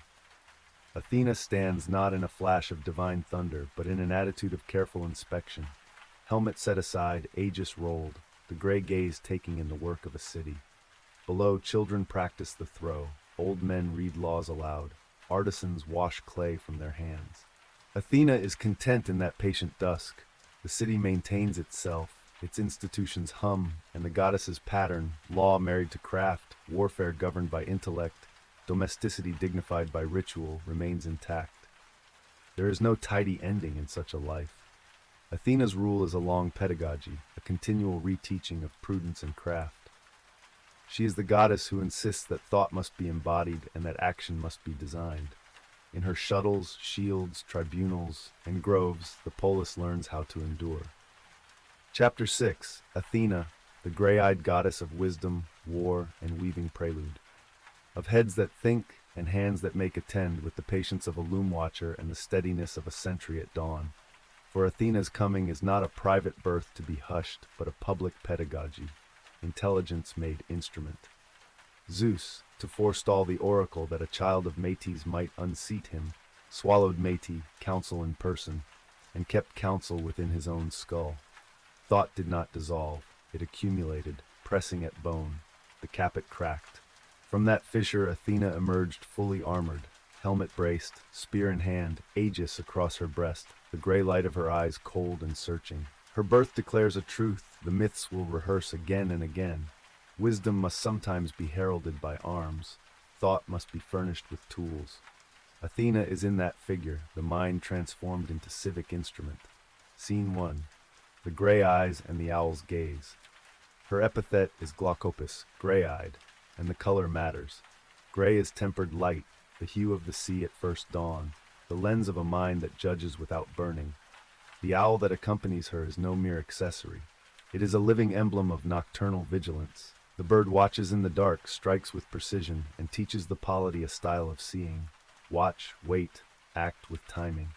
Athena stands not in a flash of divine thunder, but in an attitude of careful inspection. Helmet set aside, aegis rolled, the gray gaze taking in the work of a city. Below, children practice the throw. Old men read laws aloud. Artisans wash clay from their hands. Athena is content in that patient dusk. The city maintains itself, its institutions hum, and the goddess's pattern, law married to craft, warfare governed by intellect, domesticity dignified by ritual, remains intact. There is no tidy ending in such a life. Athena's rule is a long pedagogy, a continual reteaching of prudence and craft. She is the goddess who insists that thought must be embodied and that action must be designed. In her shuttles, shields, tribunals, and groves, the polis learns how to endure. Chapter 6. Athena, the gray-eyed goddess of wisdom, war, and weaving prelude. Of heads that think and hands that make attend with the patience of a loom watcher and the steadiness of a sentry at dawn. For Athena's coming is not a private birth to be hushed, but a public pedagogy, intelligence made instrument. Zeus, to forestall the oracle that a child of Metis might unseat him, swallowed Metis, counsel in person, and kept counsel within his own skull. Thought did not dissolve, it accumulated, pressing at bone. The caput cracked. From that fissure Athena emerged fully armored, helmet braced, spear in hand, aegis across her breast, the gray light of her eyes cold and searching. Her birth declares a truth the myths will rehearse again and again. Wisdom must sometimes be heralded by arms. Thought must be furnished with tools. Athena is in that figure, the mind transformed into civic instrument. Scene 1. The gray eyes and the owl's gaze. Her epithet is glaucopus, gray-eyed, and the color matters. Gray is tempered light, the hue of the sea at first dawn, the lens of a mind that judges without burning. The owl that accompanies her is no mere accessory. It is a living emblem of nocturnal vigilance. The bird watches in the dark, strikes with precision, and teaches the polity a style of seeing. Watch, wait, act with timing.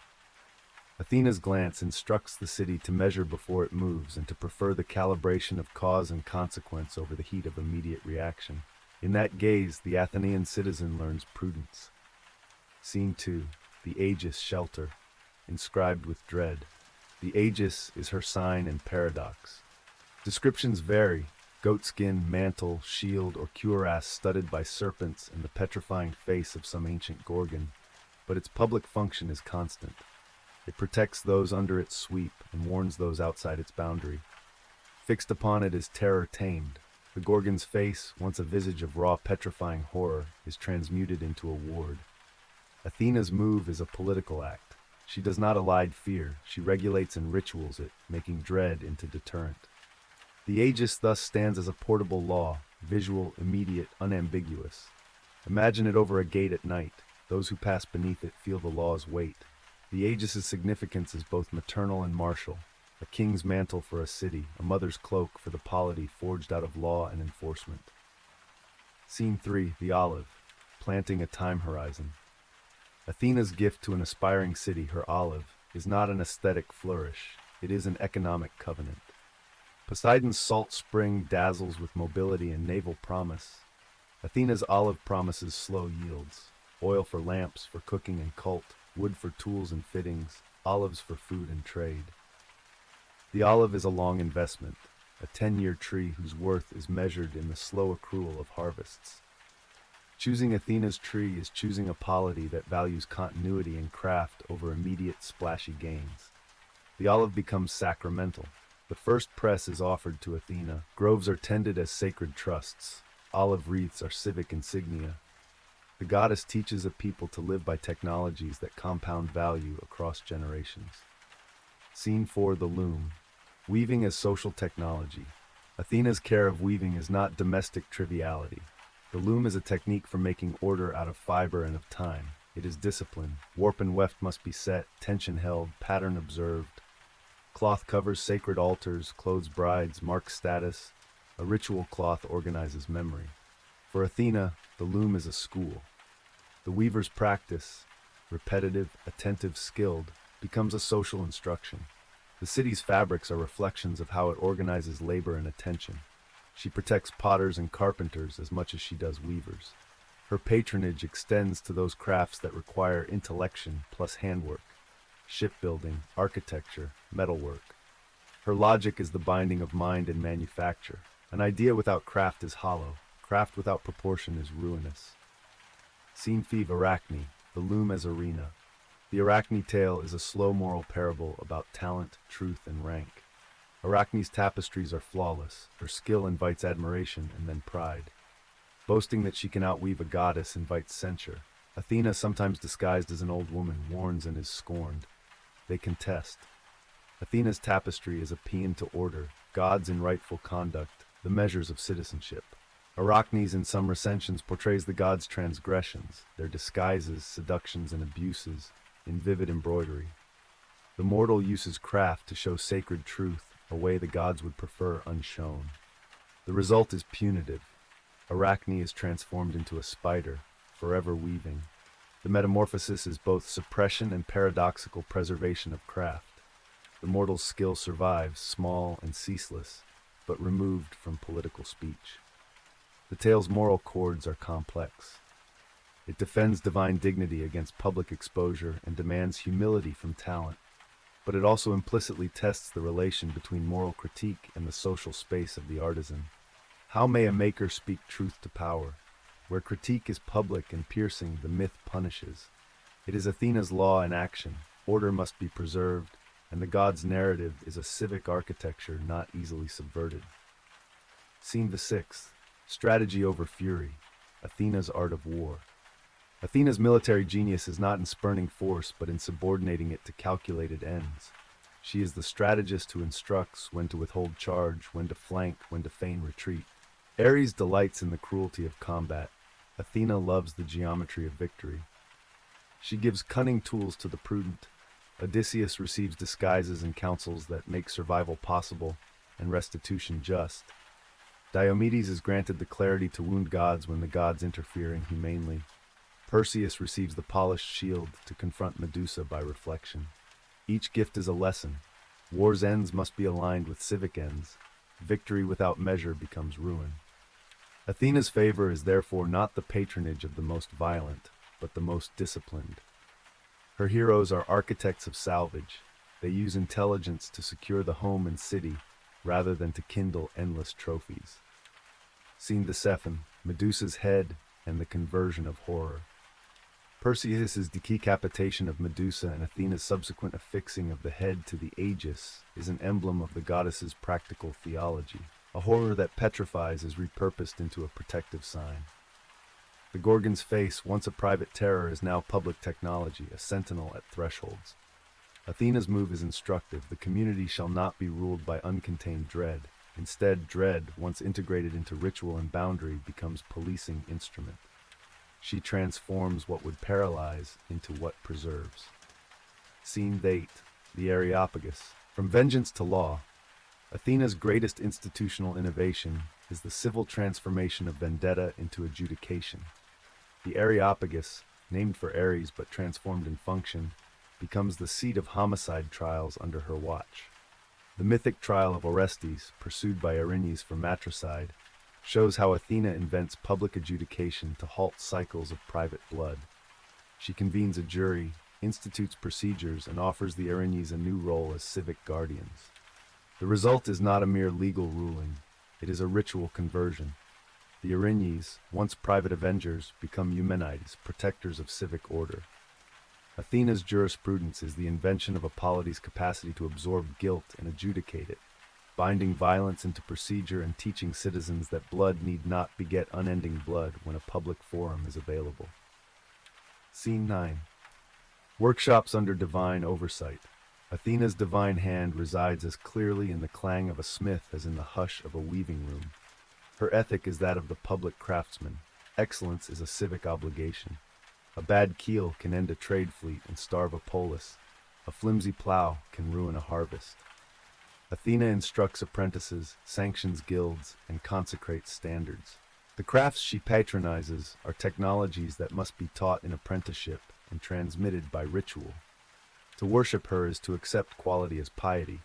Athena's glance instructs the city to measure before it moves and to prefer the calibration of cause and consequence over the heat of immediate reaction. In that gaze, the Athenian citizen learns prudence. Scene 2. The Aegis shelter, inscribed with dread. The Aegis is her sign and paradox. Descriptions vary: goatskin, mantle, shield, or cuirass studded by serpents and the petrifying face of some ancient gorgon, but its public function is constant. It protects those under its sweep and warns those outside its boundary. Fixed upon it is terror tamed. The gorgon's face, once a visage of raw petrifying horror, is transmuted into a ward. Athena's move is a political act. She does not elide fear, she regulates and rituals it, making dread into deterrent. The Aegis thus stands as a portable law, visual, immediate, unambiguous. Imagine it over a gate at night. Those who pass beneath it feel the law's weight. The Aegis's significance is both maternal and martial. A king's mantle for a city, a mother's cloak for the polity forged out of law and enforcement. Scene 3. The olive, planting a time horizon. Athena's gift to an aspiring city, her olive, is not an aesthetic flourish, it is an economic covenant. Poseidon's salt spring dazzles with mobility and naval promise. Athena's olive promises slow yields, oil for lamps, for cooking and cult, wood for tools and fittings, olives for food and trade. The olive is a long investment, a 10-year tree whose worth is measured in the slow accrual of harvests. Choosing Athena's tree is choosing a polity that values continuity and craft over immediate splashy gains. The olive becomes sacramental. The first press is offered to Athena. Groves are tended as sacred trusts. Olive wreaths are civic insignia. The goddess teaches a people to live by technologies that compound value across generations. Scene 4: The Loom. Weaving as social technology. Athena's care of weaving is not domestic triviality. The loom is a technique for making order out of fiber and of time. It is discipline. Warp and weft must be set, tension held, pattern observed. Cloth covers sacred altars, clothes brides, marks status. A ritual cloth organizes memory. For Athena, the loom is a school. The weaver's practice, repetitive, attentive, skilled, becomes a social instruction. The city's fabrics are reflections of how it organizes labor and attention. She protects potters and carpenters as much as she does weavers. Her patronage extends to those crafts that require intellection plus handwork, shipbuilding, architecture, metalwork. Her logic is the binding of mind and manufacture. An idea without craft is hollow. Craft without proportion is ruinous. Scene 5: Arachne, the loom as arena. The Arachne tale is a slow moral parable about talent, truth, and rank. Arachne's tapestries are flawless. Her skill invites admiration and then pride. Boasting that she can outweave a goddess invites censure. Athena, sometimes disguised as an old woman, warns and is scorned. They contest. Athena's tapestry is a paean to order, gods in rightful conduct, the measures of citizenship. Arachne's, in some recensions, portrays the gods' transgressions, their disguises, seductions, and abuses, in vivid embroidery. The mortal uses craft to show sacred truth, a way the gods would prefer unshown. The result is punitive. Arachne is transformed into a spider, forever weaving. The metamorphosis is both suppression and paradoxical preservation of craft. The mortal's skill survives, small and ceaseless, but removed from political speech. The tale's moral chords are complex. It defends divine dignity against public exposure and demands humility from talent, but it also implicitly tests the relation between moral critique and the social space of the artisan. How may a maker speak truth to power? Where critique is public and piercing, the myth punishes. It is Athena's law in action. Order must be preserved, and the god's narrative is a civic architecture not easily subverted. Scene the 6th: Strategy over fury. Athena's art of war. Athena's military genius is not in spurning force, but in subordinating it to calculated ends. She is the strategist who instructs when to withhold charge, when to flank, when to feign retreat. Ares delights in the cruelty of combat. Athena loves the geometry of victory. She gives cunning tools to the prudent. Odysseus receives disguises and counsels that make survival possible and restitution just. Diomedes is granted the clarity to wound gods when the gods interfere inhumanely. Perseus receives the polished shield to confront Medusa by reflection. Each gift is a lesson. War's ends must be aligned with civic ends. Victory without measure becomes ruin. Athena's favor is therefore not the patronage of the most violent, but the most disciplined. Her heroes are architects of salvage. They use intelligence to secure the home and city, rather than to kindle endless trophies. Scene the 7: Medusa's head and the conversion of horror. Perseus's decapitation of Medusa and Athena's subsequent affixing of the head to the aegis is an emblem of the goddess's practical theology. A horror that petrifies is repurposed into a protective sign. The Gorgon's face, once a private terror, is now public technology, a sentinel at thresholds. Athena's move is instructive. The community shall not be ruled by uncontained dread. Instead, dread, once integrated into ritual and boundary, becomes policing instrument. She transforms what would paralyze into what preserves. Scene 8: The Areopagus. From vengeance to law. Athena's greatest institutional innovation is the civil transformation of vendetta into adjudication. The Areopagus, named for Ares but transformed in function, becomes the seat of homicide trials under her watch. The mythic trial of Orestes, pursued by Erinyes for matricide, shows how Athena invents public adjudication to halt cycles of private blood. She convenes a jury, institutes procedures, and offers the Erinyes a new role as civic guardians. The result is not a mere legal ruling, it is a ritual conversion. The Erinyes, once private avengers, become Eumenides, protectors of civic order. Athena's jurisprudence is the invention of a polity's capacity to absorb guilt and adjudicate it, binding violence into procedure and teaching citizens that blood need not beget unending blood when a public forum is available. Scene 9. Workshops under divine oversight. Athena's divine hand resides as clearly in the clang of a smith as in the hush of a weaving room. Her ethic is that of the public craftsman. Excellence is a civic obligation. A bad keel can end a trade fleet and starve a polis. A flimsy plow can ruin a harvest. Athena instructs apprentices, sanctions guilds, and consecrates standards. The crafts she patronizes are technologies that must be taught in apprenticeship and transmitted by ritual. To worship her is to accept quality as piety.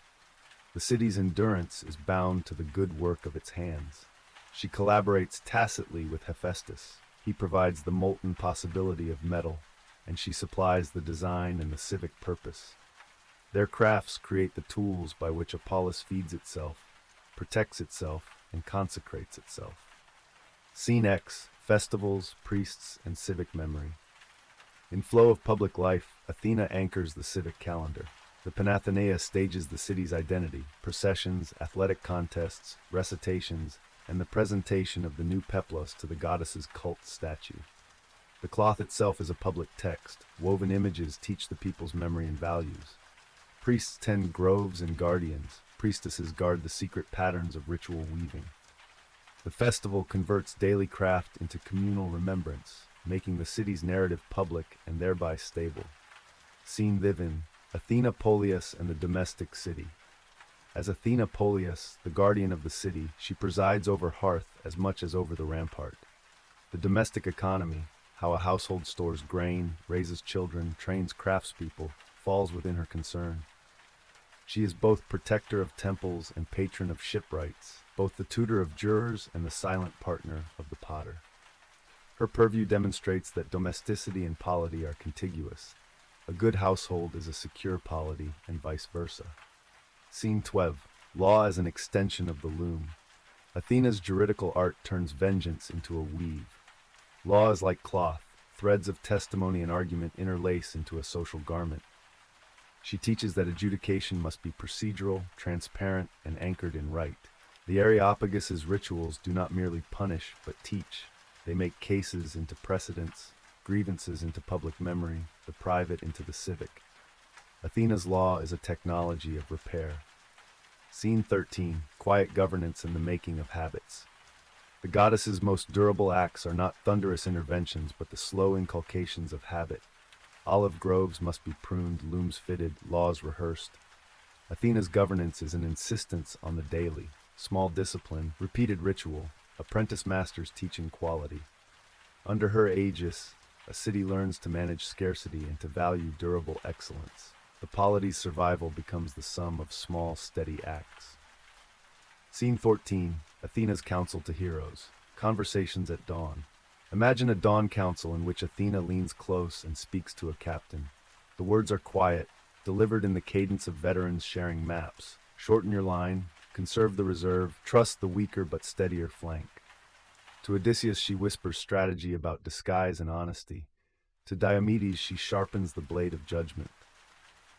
The city's endurance is bound to the good work of its hands. She collaborates tacitly with Hephaestus. He provides the molten possibility of metal, and she supplies the design and the civic purpose. Their crafts create the tools by which a polis feeds itself, protects itself, and consecrates itself. Scene X. Festivals, priests, and civic memory. In flow of public life, Athena anchors the civic calendar. The Panathenaea stages the city's identity, processions, athletic contests, recitations, and the presentation of the new peplos to the goddess's cult statue. The cloth itself is a public text. Woven images teach the people's memory and values. Priests tend groves and guardians. Priestesses guard the secret patterns of ritual weaving. The festival converts daily craft into communal remembrance, making the city's narrative public and thereby stable. Scene Livin, Athena Polias and the domestic city. As Athena Polias, the guardian of the city, she presides over Hearth as much as over the rampart. The domestic economy, how a household stores grain, raises children, trains craftspeople, falls within her concern. She is both protector of temples and patron of shipwrights, both the tutor of jurors and the silent partner of the potter. Her purview demonstrates that domesticity and polity are contiguous. A good household is a secure polity, and vice versa. Scene 12. Law as an extension of the loom. Athena's juridical art turns vengeance into a weave. Law is like cloth. Threads of testimony and argument interlace into a social garment. She teaches that adjudication must be procedural, transparent, and anchored in right. The Areopagus's rituals do not merely punish, but teach. They make cases into precedents, grievances into public memory, the private into the civic. Athena's law is a technology of repair. Scene 13. Quiet governance and the making of habits. The goddess's most durable acts are not thunderous interventions, but the slow inculcations of habit. Olive groves must be pruned, looms fitted, laws rehearsed. Athena's governance is an insistence on the daily, small discipline, repeated ritual, apprentice masters teaching quality. Under her aegis, a city learns to manage scarcity and to value durable excellence. The polity's survival becomes the sum of small, steady acts. Scene 14. Athena's counsel to heroes. Conversations at dawn. Imagine a dawn council in which Athena leans close and speaks to a captain. The words are quiet, delivered in the cadence of veterans sharing maps. Shorten your line, conserve the reserve, trust the weaker but steadier flank. To Odysseus she whispers strategy about disguise and honesty. To Diomedes she sharpens the blade of judgment.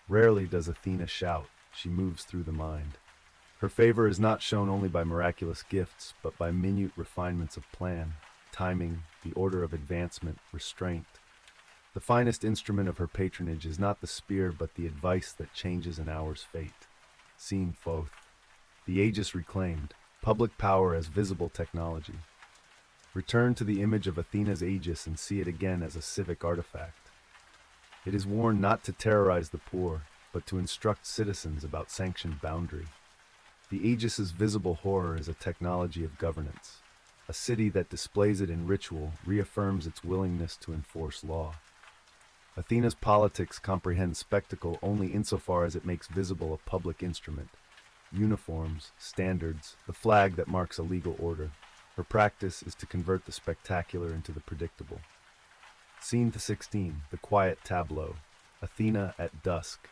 Rarely does Athena shout, she moves through the mind. Her favor is not shown only by miraculous gifts, but by minute refinements of plan, timing, the order of advancement, restraint. The finest instrument of her patronage is not the spear, but the advice that changes an hour's fate. Scene 4. The aegis reclaimed, public power as visible technology. Return to the image of Athena's aegis and see it again as a civic artifact. It is worn not to terrorize the poor, but to instruct citizens about sanctioned boundary. The aegis's visible horror is a technology of governance. A city that displays it in ritual reaffirms its willingness to enforce law. Athena's politics comprehend spectacle only insofar as it makes visible a public instrument. Uniforms, standards, the flag that marks a legal order. Her practice is to convert the spectacular into the predictable. Scene 16, the quiet tableau. Athena at dusk.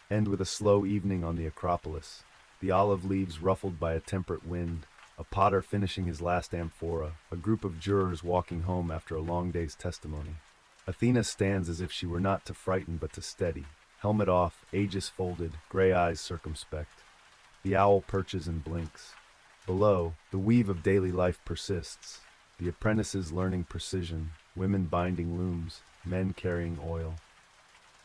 End with a slow evening on the Acropolis. The olive leaves ruffled by a temperate wind, a potter finishing his last amphora, a group of jurors walking home after a long day's testimony. Athena stands as if she were not to frighten but to steady, helmet off, aegis folded, gray eyes circumspect. The owl perches and blinks. Below, the weave of daily life persists. The apprentices learning precision, women binding looms, men carrying oil.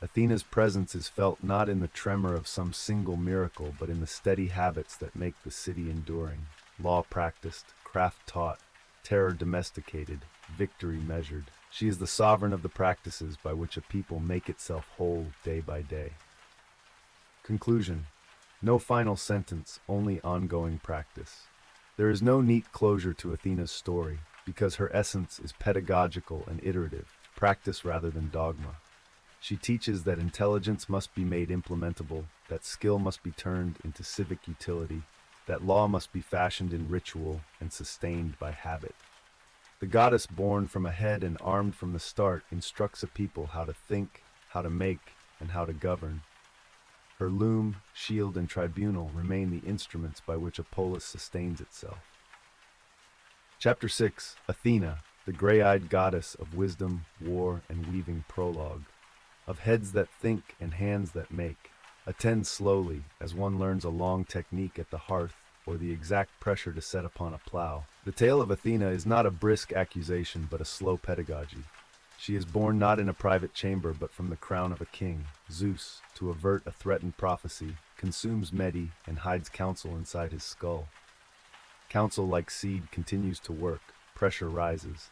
Athena's presence is felt not in the tremor of some single miracle, but in the steady habits that make the city enduring. Law practiced, craft taught, terror domesticated, victory measured. She is the sovereign of the practices by which a people make itself whole day by day. Conclusion. No final sentence, only ongoing practice. There is no neat closure to Athena's story, because her essence is pedagogical and iterative, practice rather than dogma. She teaches that intelligence must be made implementable, that skill must be turned into civic utility, that law must be fashioned in ritual and sustained by habit. The goddess born from a head and armed from the start instructs a people how to think, how to make, and how to govern. Her loom, shield, and tribunal remain the instruments by which a polis sustains itself. Chapter 6, Athena, the gray-eyed goddess of wisdom, war, and weaving prologue. Of heads that think and hands that make. Attend slowly, as one learns a long technique at the hearth, or the exact pressure to set upon a plow. The tale of Athena is not a brisk accusation, but a slow pedagogy. She is born not in a private chamber, but from the crown of a king. Zeus, to avert a threatened prophecy, consumes Medi and hides counsel inside his skull. Counsel, like seed, continues to work. Pressure rises.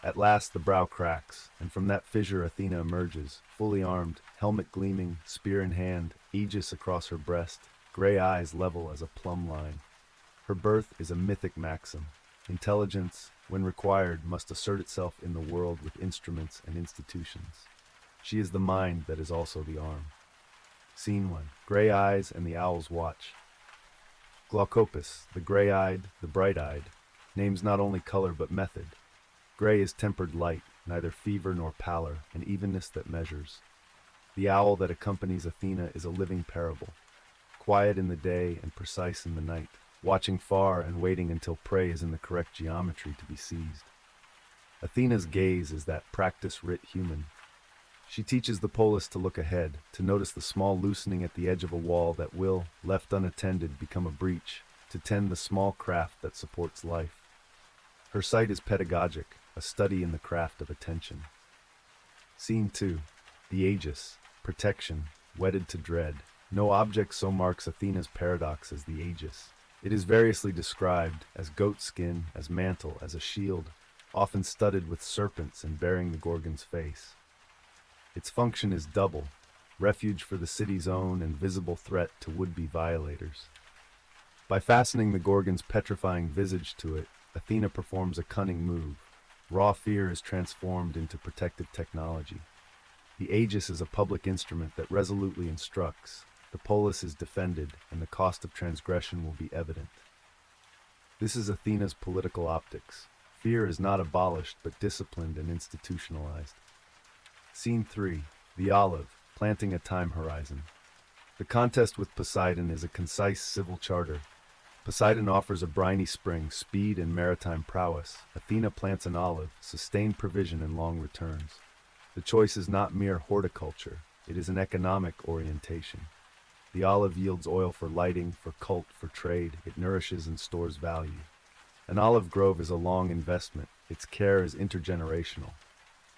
At last the brow cracks, and from that fissure Athena emerges, fully armed, helmet gleaming, spear in hand, aegis across her breast, gray eyes level as a plumb line. Her birth is a mythic maxim. Intelligence, when required, must assert itself in the world with instruments and institutions. She is the mind that is also the arm. Scene 1. Gray eyes and the owl's watch. Glaucopus, the gray-eyed, the bright-eyed, names not only color but method. Gray is tempered light, neither fever nor pallor, an evenness that measures. The owl that accompanies Athena is a living parable, quiet in the day and precise in the night, watching far and waiting until prey is in the correct geometry to be seized. Athena's gaze is that practice-writ human. She teaches the polis to look ahead, to notice the small loosening at the edge of a wall that will, left unattended, become a breach, to tend the small craft that supports life. Her sight is pedagogic, a study in the craft of attention. Scene 2. The Aegis, protection, wedded to dread. No object so marks Athena's paradox as the Aegis. It is variously described as goat skin, as mantle, as a shield, often studded with serpents and bearing the Gorgon's face. Its function is double, refuge for the city's own and visible threat to would-be violators. By fastening the Gorgon's petrifying visage to it, Athena performs a cunning move. Raw fear is transformed into protective technology. The Aegis is a public instrument that resolutely instructs. The polis is defended, and the cost of transgression will be evident. This is Athena's political optics. Fear is not abolished, but disciplined and institutionalized. Scene 3. The Olive, planting a time horizon. The contest with Poseidon is a concise civil charter. Poseidon offers a briny spring, speed, and maritime prowess. Athena plants an olive, sustained provision and long returns. The choice is not mere horticulture, it is an economic orientation. The olive yields oil for lighting, for cult, for trade. It nourishes and stores value. An olive grove is a long investment. Its care is intergenerational.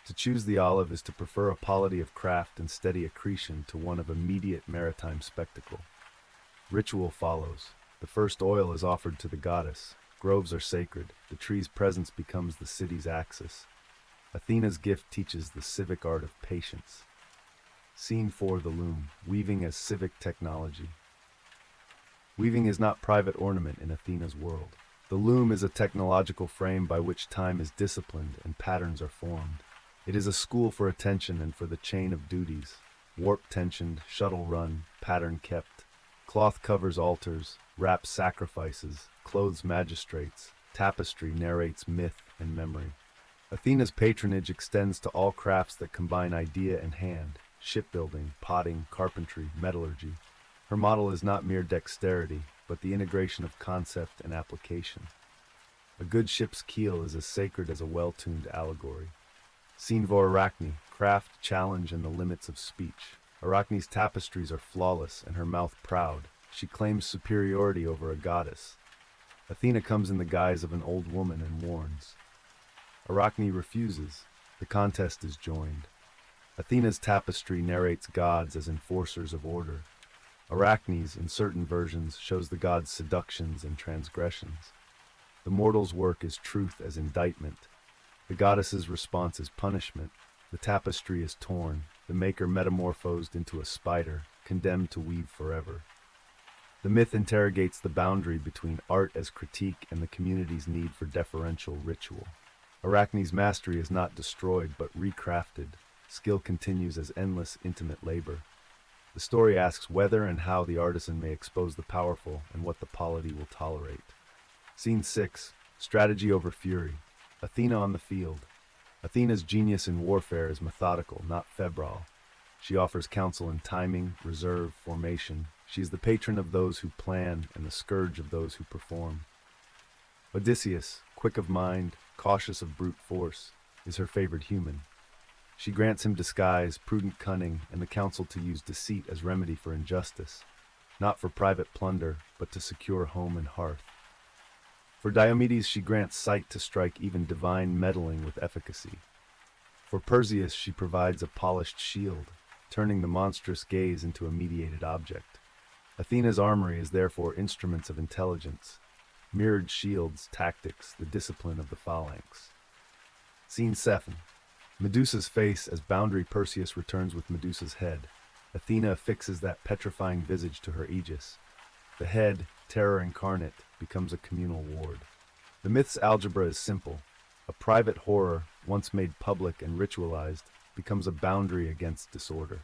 To choose the olive is to prefer a polity of craft and steady accretion to one of immediate maritime spectacle. Ritual follows. The first oil is offered to the goddess. Groves are sacred. The tree's presence becomes the city's axis. Athena's gift teaches the civic art of patience. Scene 4. The Loom, weaving as civic technology. Weaving is not private ornament in Athena's world. The loom is a technological frame by which time is disciplined and patterns are formed. It is a school for attention and for the chain of duties. Warp tensioned, shuttle run, pattern kept. Cloth covers altars, wraps sacrifices, clothes magistrates. tapestry narrates myth and memory. Athena's patronage extends to all crafts that combine idea and hand: shipbuilding, potting, carpentry, metallurgy. Her model is not mere dexterity, but the integration of concept and application. A good ship's keel is as sacred as a well-tuned allegory. Scene for Arachne, craft, challenge, and the limits of speech. Arachne's tapestries are flawless and her mouth proud. She claims superiority over a goddess. Athena comes in the guise of an old woman and warns. Arachne refuses. The contest is joined. Athena's tapestry narrates gods as enforcers of order. Arachne's, in certain versions, shows the gods' seductions and transgressions. The mortal's work is truth as indictment. The goddess's response is punishment. The tapestry is torn, the maker metamorphosed into a spider, condemned to weave forever. The myth interrogates the boundary between art as critique and the community's need for deferential ritual. Arachne's mastery is not destroyed but recrafted. Skill continues as endless, intimate labor. The story asks whether and how the artisan may expose the powerful and what the polity will tolerate. Scene 6. Strategy over fury. Athena on the field. Athena's genius in warfare is methodical, not febrile. She offers counsel in timing, reserve, formation. She is the patron of those who plan and the scourge of those who perform. Odysseus, quick of mind, cautious of brute force, is her favored human. She grants him disguise, prudent cunning, and the counsel to use deceit as remedy for injustice, not for private plunder, but to secure home and hearth. For Diomedes she grants sight to strike even divine meddling with efficacy. For Perseus she provides a polished shield, turning the monstrous gaze into a mediated object. Athena's armory is therefore instruments of intelligence, mirrored shields, tactics, the discipline of the phalanx. Scene 7. Medusa's face as boundary. Perseus returns with Medusa's head. Athena affixes that petrifying visage to her aegis. The head, terror incarnate, becomes a communal ward. The myth's algebra is simple. A private horror, once made public and ritualized, becomes a boundary against disorder.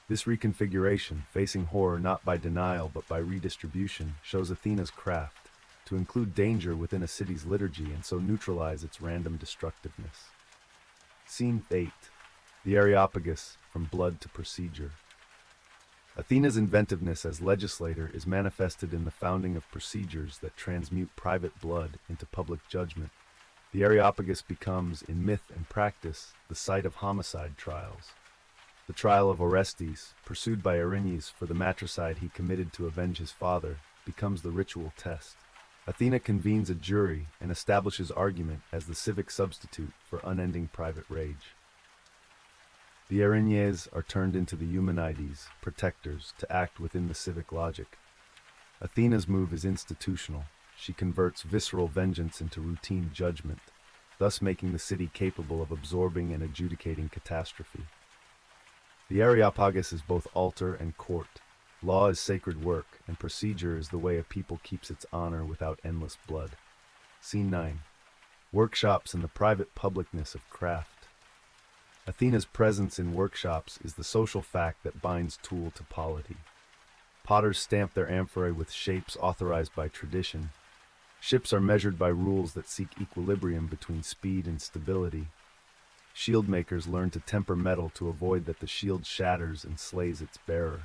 This reconfiguration, facing horror not by denial but by redistribution, shows Athena's craft, to include danger within a city's liturgy and so neutralize its random destructiveness. Scene 8. The Areopagus, from blood to procedure. Athena's inventiveness as legislator is manifested in the founding of procedures that transmute private blood into public judgment. The Areopagus becomes, in myth and practice, the site of homicide trials. The trial of Orestes, pursued by Erinyes for the matricide he committed to avenge his father, becomes the ritual test. Athena convenes a jury and establishes argument as the civic substitute for unending private rage. The Erinyes are turned into the Eumenides, protectors, to act within the civic logic. Athena's move is institutional. She converts visceral vengeance into routine judgment, thus making the city capable of absorbing and adjudicating catastrophe. The Areopagus is both altar and court. Law is sacred work, and procedure is the way a people keeps its honor without endless blood. Scene 9. Workshops and the private publicness of craft. Athena's presence in workshops is the social fact that binds tool to polity. Potters stamp their amphorae with shapes authorized by tradition. Ships are measured by rules that seek equilibrium between speed and stability. Shield makers learn to temper metal to avoid that the shield shatters and slays its bearer.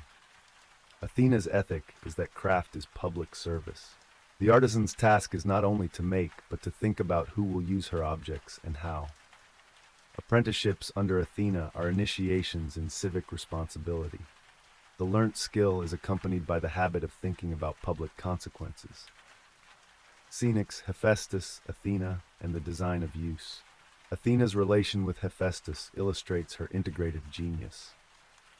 Athena's ethic is that craft is public service. The artisan's task is not only to make, but to think about who will use her objects and how. Apprenticeships under Athena are initiations in civic responsibility. The learnt skill is accompanied by the habit of thinking about public consequences. Scenics, Hephaestus, Athena, and the design of use. Athena's relation with Hephaestus illustrates her integrative genius.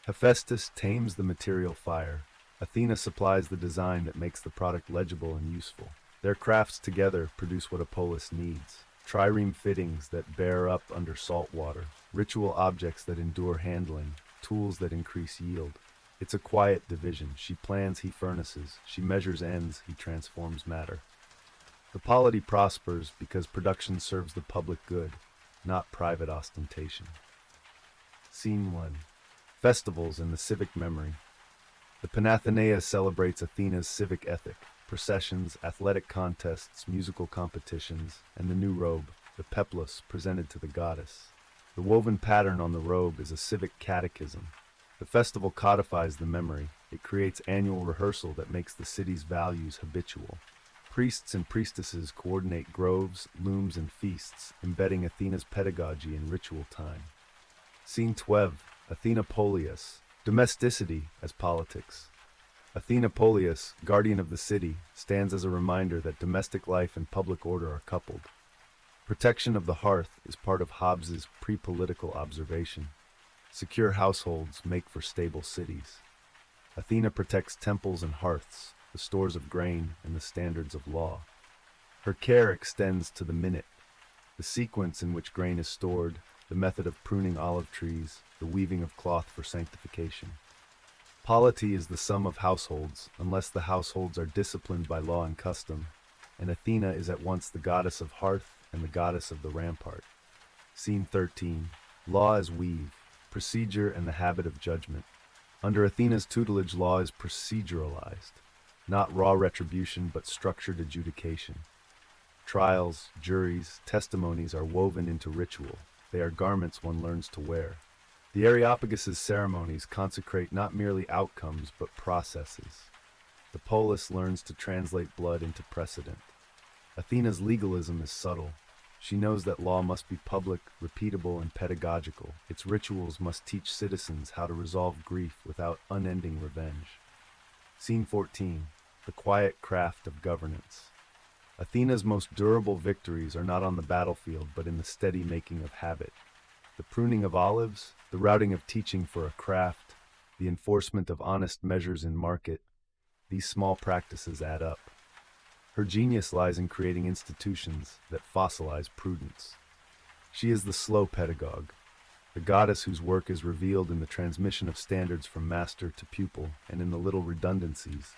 Hephaestus tames the material fire. Athena supplies the design that makes the product legible and useful. Their crafts together produce what a polis needs: trireme fittings that bear up under salt water, ritual objects that endure handling, tools that increase yield. It's a quiet division. She plans, he furnaces. She measures ends, he transforms matter. The polity prospers because production serves the public good, not private ostentation. Scene 1. Festivals and the civic memory. The Panathenaea celebrates Athena's civic ethic. processions, athletic contests, musical competitions, and the new robe, the peplus, presented to the goddess. The woven pattern on the robe is a civic catechism. The festival codifies the memory. It creates annual rehearsal that makes the city's values habitual. Priests and priestesses coordinate groves, looms, and feasts, embedding Athena's pedagogy in ritual time. Scene 12. Athena Polias. Domesticity as politics. Athena Polias, guardian of the city, stands as a reminder that domestic life and public order are coupled. Protection of the hearth is part of Hobbes's pre-political observation. Secure households make for stable cities. Athena protects temples and hearths, the stores of grain, and the standards of law. Her care extends to the minute, the sequence in which grain is stored, the method of pruning olive trees, the weaving of cloth for sanctification. Polity is the sum of households, unless the households are disciplined by law and custom, and Athena is at once the goddess of hearth and the goddess of the rampart. Scene 13. Law as weave, procedure and the habit of judgment. Under Athena's tutelage, law is proceduralized, not raw retribution but structured adjudication. Trials, juries, testimonies are woven into ritual. They are garments one learns to wear. The Areopagus' ceremonies consecrate not merely outcomes but processes. The polis learns to translate blood into precedent. Athena's legalism is subtle. She knows that law must be public, repeatable, and pedagogical. Its rituals must teach citizens how to resolve grief without unending revenge. Scene 14. The quiet craft of governance. Athena's most durable victories are not on the battlefield but in the steady making of habit. The pruning of olives, the routing of teaching for a craft, the enforcement of honest measures in market, these small practices add up. Her genius lies in creating institutions that fossilize prudence. She is the slow pedagogue, the goddess whose work is revealed in the transmission of standards from master to pupil and in the little redundancies,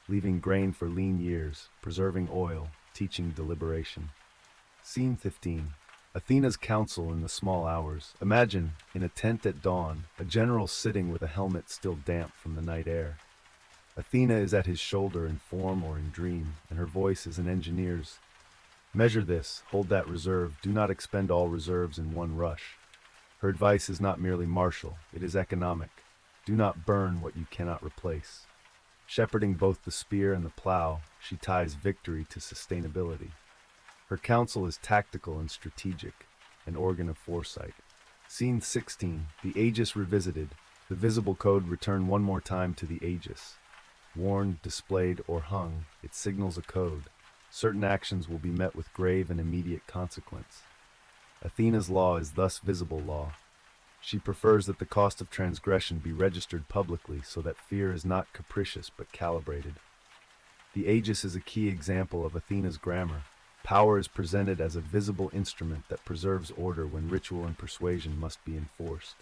leaving grain for lean years, preserving oil, teaching deliberation. Scene 15. Athena's council in the small hours. Imagine, in a tent at dawn, a general sitting with a helmet still damp from the night air. Athena is at his shoulder in form or in dream, and her voice is an engineer's. Measure this, hold that reserve, do not expend all reserves in one rush. Her advice is not merely martial, it is economic. Do not burn what you cannot replace. Shepherding both the spear and the plow, she ties victory to sustainability. Her counsel is tactical and strategic, an organ of foresight. Scene 16. The Aegis revisited. The visible code returned one more time to the Aegis. Worn, displayed, or hung, it signals a code. Certain actions will be met with grave and immediate consequence. Athena's law is thus visible law. She prefers that the cost of transgression be registered publicly so that fear is not capricious but calibrated. The Aegis is a key example of Athena's grammar. Power is presented as a visible instrument that preserves order when ritual and persuasion must be enforced.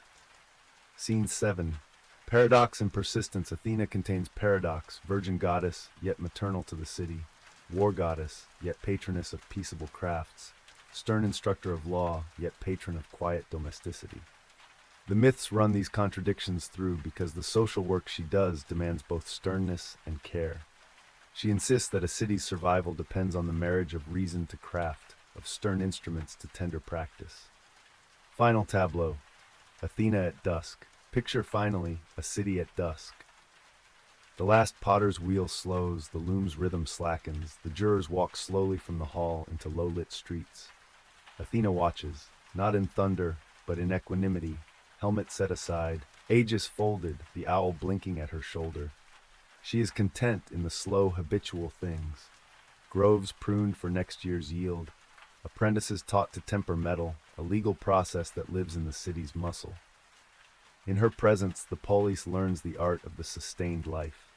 Scene 7. Paradox and persistence. Athena contains paradox, virgin goddess, yet maternal to the city, war goddess, yet patroness of peaceable crafts, stern instructor of law, yet patron of quiet domesticity. The myths run these contradictions through because the social work she does demands both sternness and care. She insists that a city's survival depends on the marriage of reason to craft, of stern instruments to tender practice. Final tableau. Athena at dusk. Picture finally a city at dusk. The last potter's wheel slows, the loom's rhythm slackens, the jurors walk slowly from the hall into low-lit streets. Athena watches, not in thunder, but in equanimity, helmet set aside, aegis folded, the owl blinking at her shoulder. She is content in the slow, habitual things. Groves pruned for next year's yield, apprentices taught to temper metal, a legal process that lives in the city's muscle. In her presence, the polis learns the art of the sustained life.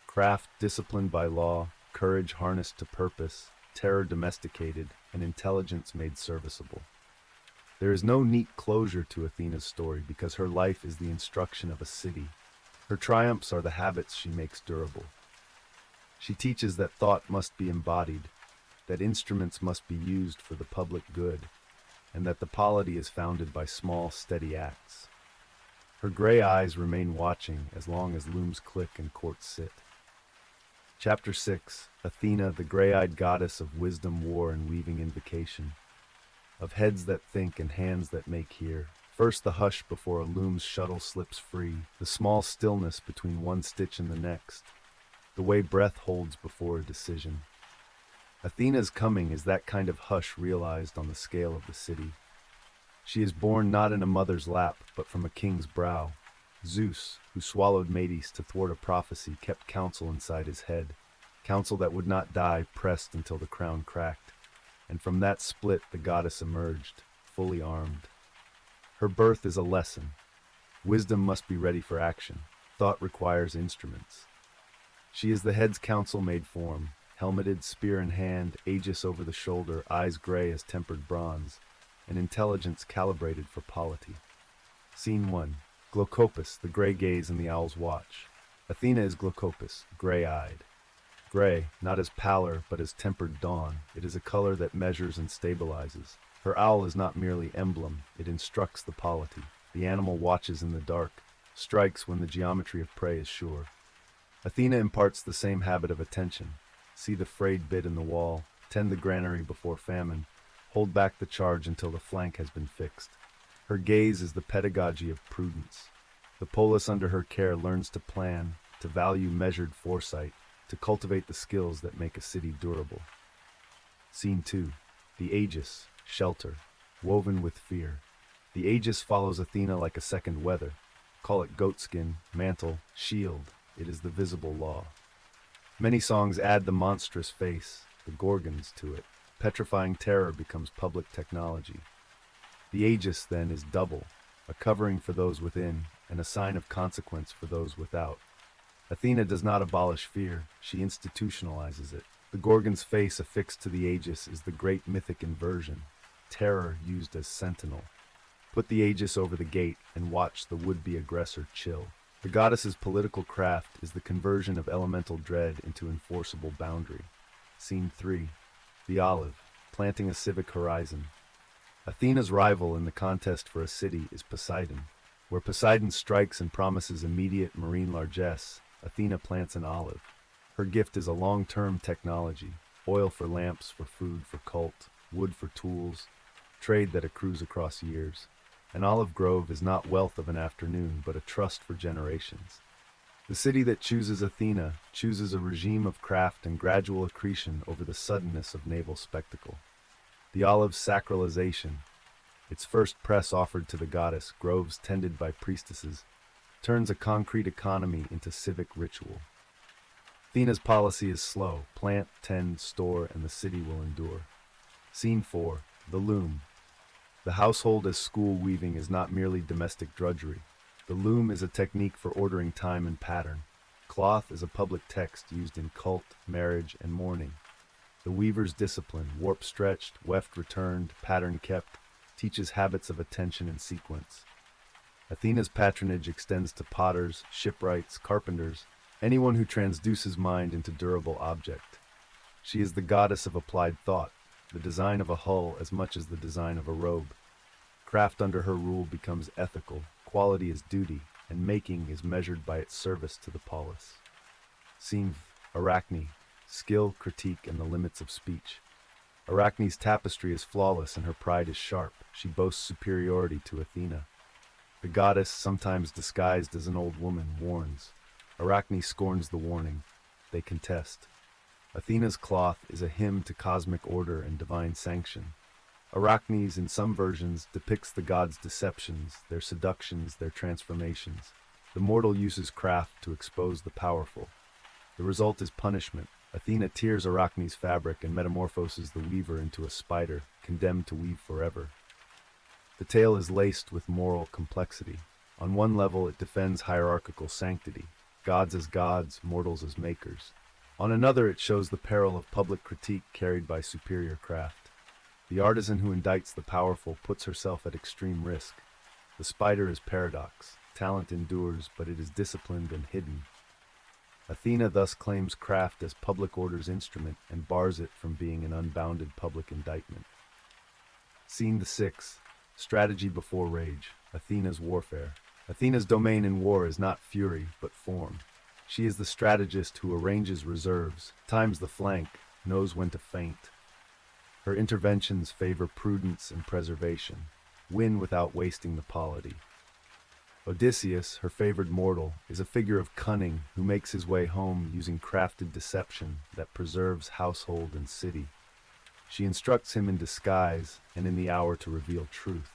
Craft disciplined by law, courage harnessed to purpose, terror domesticated, and intelligence made serviceable. There is no neat closure to Athena's story because her life is the instruction of a city. Her triumphs are the habits she makes durable. She teaches that thought must be embodied, that instruments must be used for the public good, and that the polity is founded by small, steady acts. Her gray eyes remain watching as long as looms click and courts sit. Chapter 6. Athena, the gray-eyed goddess of wisdom, war, and weaving invocation. Of heads that think and hands that make hear. First the hush before a loom's shuttle slips free, the small stillness between one stitch and the next, the way breath holds before a decision. Athena's coming is that kind of hush realized on the scale of the city. She is born not in a mother's lap, but from a king's brow. Zeus, who swallowed Medes to thwart a prophecy, kept counsel inside his head, counsel that would not die, pressed until the crown cracked. And from that split the goddess emerged, fully armed. Her birth is a lesson. Wisdom must be ready for action. Thought requires instruments. She is the head's counsel made form, helmeted, spear in hand, aegis over the shoulder, eyes gray as tempered bronze, and intelligence calibrated for polity. Scene 1. Glaucopus, the gray gaze in the owl's watch. Athena is Glaucopus, gray-eyed. Gray, not as pallor, but as tempered dawn. It is a color that measures and stabilizes. Her owl is not merely emblem, it instructs the polity. The animal watches in the dark, strikes when the geometry of prey is sure. Athena imparts the same habit of attention. See the frayed bit in the wall, tend the granary before famine, hold back the charge until the flank has been fixed. Her gaze is the pedagogy of prudence. The polis under her care learns to plan, to value measured foresight, to cultivate the skills that make a city durable. Scene 2. The Aegis, shelter, woven with fear. The Aegis follows Athena like a second weather. Call it goatskin, mantle, shield. It is the visible law. Many songs add the monstrous face, the Gorgons, to it. Petrifying terror becomes public technology. The Aegis, then, is double, a covering for those within, and a sign of consequence for those without. Athena does not abolish fear, she institutionalizes it. The Gorgon's face affixed to the Aegis is the great mythic inversion, terror used as sentinel. Put the Aegis over the gate and watch the would-be aggressor chill. The goddess's political craft is the conversion of elemental dread into enforceable boundary. Scene 3. The Olive, planting a civic horizon. Athena's rival in the contest for a city is Poseidon. Where Poseidon strikes and promises immediate marine largesse, Athena plants an olive. Her gift is a long-term technology, oil for lamps, for food, for cult, wood for tools, trade that accrues across years. An olive grove is not wealth of an afternoon, but a trust for generations. The city that chooses Athena chooses a regime of craft and gradual accretion over the suddenness of naval spectacle. The olive's sacralization, its first press offered to the goddess, groves tended by priestesses, turns a concrete economy into civic ritual. Athena's policy is slow: plant, tend, store, and the city will endure. Scene 4. The Loom. The household as school weaving is not merely domestic drudgery. The loom is a technique for ordering time and pattern. Cloth is a public text used in cult, marriage, and mourning. The weaver's discipline, warp stretched, weft returned, pattern kept, teaches habits of attention and sequence. Athena's patronage extends to potters, shipwrights, carpenters, anyone who transduces mind into durable object. She is the goddess of applied thought, the design of a hull as much as the design of a robe. Craft under her rule becomes ethical, quality is duty, and making is measured by its service to the polis. Scene Arachne. Skill, critique, and the limits of speech. Arachne's tapestry is flawless and her pride is sharp. She boasts superiority to Athena. The goddess, sometimes disguised as an old woman, warns. Arachne scorns the warning. They contest. Athena's cloth is a hymn to cosmic order and divine sanction. Arachne's, in some versions, depicts the gods' deceptions, their seductions, their transformations. The mortal uses craft to expose the powerful. The result is punishment. Athena tears Arachne's fabric and metamorphoses the weaver into a spider, condemned to weave forever. The tale is laced with moral complexity. On one level, it defends hierarchical sanctity, gods as gods, mortals as makers. On another, it shows the peril of public critique carried by superior craft. The artisan who indicts the powerful puts herself at extreme risk. The spider is paradox. Talent endures, but it is disciplined and hidden. Athena thus claims craft as public order's instrument and bars it from being an unbounded public indictment. Scene 6. Strategy before rage. Athena's warfare. Athena's domain in war is not fury, but form. She is the strategist who arranges reserves, times the flank, knows when to feint. Her interventions favor prudence and preservation, win without wasting the polity. Odysseus, her favored mortal, is a figure of cunning who makes his way home using crafted deception that preserves household and city. She instructs him in disguise and in the hour to reveal truth.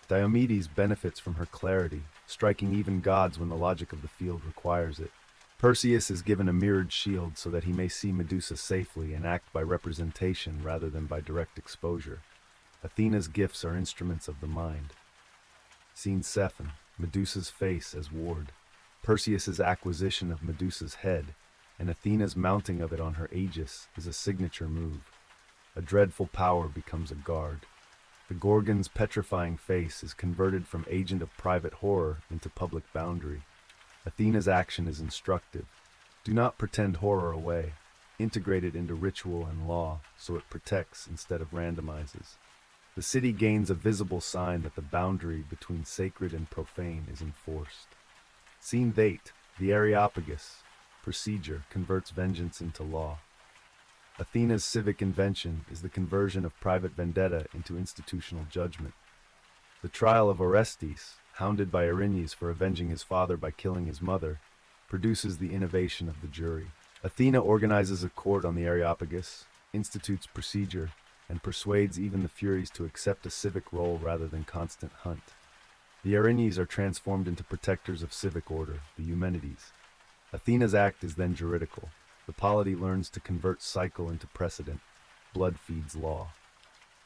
Diomedes benefits from her clarity, striking even gods when the logic of the field requires it. Perseus is given a mirrored shield so that he may see Medusa safely and act by representation rather than by direct exposure. Athena's gifts are instruments of the mind. Scene 7. Medusa's face as ward. Perseus's acquisition of Medusa's head and Athena's mounting of it on her aegis is a signature move. A dreadful power becomes a guard. The Gorgon's petrifying face is converted from agent of private horror into public boundary. Athena's action is instructive. Do not pretend horror away. Integrate it into ritual and law so it protects instead of randomizes. The city gains a visible sign that the boundary between sacred and profane is enforced. Scene 8. The Areopagus. Procedure converts vengeance into law. Athena's civic invention is the conversion of private vendetta into institutional judgment. The trial of Orestes, hounded by Erinyes for avenging his father by killing his mother, produces the innovation of the jury. Athena organizes a court on the Areopagus, institutes procedure, and persuades even the Furies to accept a civic role rather than constant hunt. The Erinyes are transformed into protectors of civic order, the Eumenides. Athena's act is then juridical. The polity learns to convert cycle into precedent. Blood feeds law.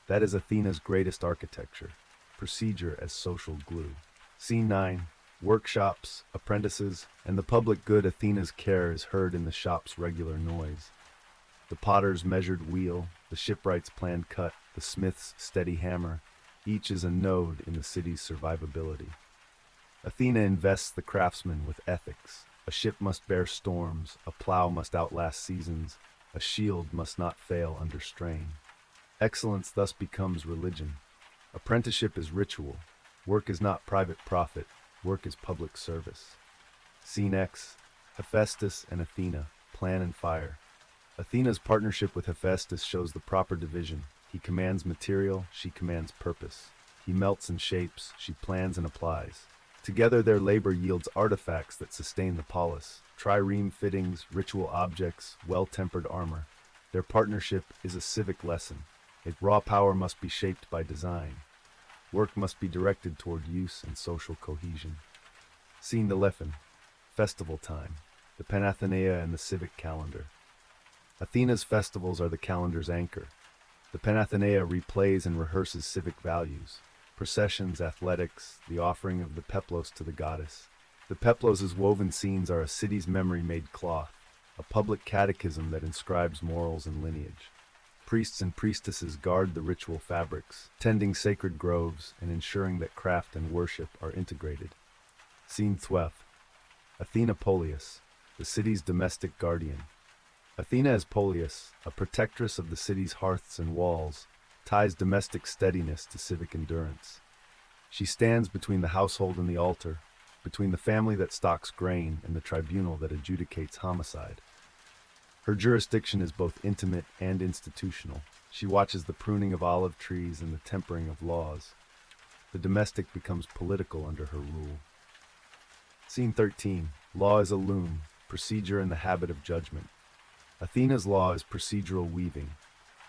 That is Athena's greatest architecture, procedure as social glue. Scene 9. Workshops, apprentices, and the public good. Athena's care is heard in the shop's regular noise. The potter's measured wheel, the shipwright's planned cut, the smith's steady hammer, each is a node in the city's survivability. Athena invests the craftsman with ethics. A ship must bear storms, a plow must outlast seasons, a shield must not fail under strain. Excellence thus becomes religion. Apprenticeship is ritual. Work is not private profit, work is public service. Scene X. Hephaestus and Athena, plan and fire. Athena's partnership with Hephaestus shows the proper division. He commands material, she commands purpose. He melts and shapes, she plans and applies. Together their labor yields artifacts that sustain the polis, trireme fittings, ritual objects, well-tempered armor. Their partnership is a civic lesson. Its raw power must be shaped by design. Work must be directed toward use and social cohesion. Scene 11. Festival time. The Panathenaea and the civic calendar. Athena's festivals are the calendar's anchor. The Panathenaea replays and rehearses civic values. Processions, athletics, the offering of the peplos to the goddess. The peplos' woven scenes are a city's memory-made cloth, a public catechism that inscribes morals and lineage. Priests and priestesses guard the ritual fabrics, tending sacred groves and ensuring that craft and worship are integrated. Scene 12. Athena Polius, the city's domestic guardian. Athena as Polius, a protectress of the city's hearths and walls, ties domestic steadiness to civic endurance. She stands between the household and the altar, between the family that stocks grain and the tribunal that adjudicates homicide. Her jurisdiction is both intimate and institutional. She watches the pruning of olive trees and the tempering of laws. The domestic becomes political under her rule. Scene 13. Law is a loom, procedure and the habit of judgment. Athena's law is procedural weaving.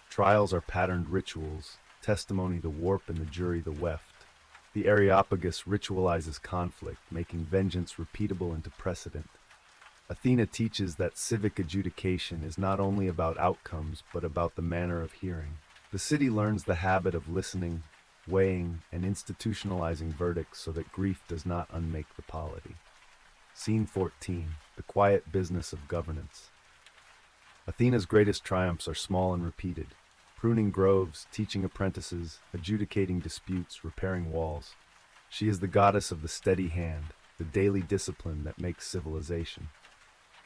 Trials are patterned rituals, testimony the warp and the jury the weft. The Areopagus ritualizes conflict, making vengeance repeatable into precedent. Athena teaches that civic adjudication is not only about outcomes, but about the manner of hearing. The city learns the habit of listening, weighing, and institutionalizing verdicts so that grief does not unmake the polity. Scene 14. The quiet business of governance. Athena's greatest triumphs are small and repeated. Pruning groves, teaching apprentices, adjudicating disputes, repairing walls. She is the goddess of the steady hand, the daily discipline that makes civilization.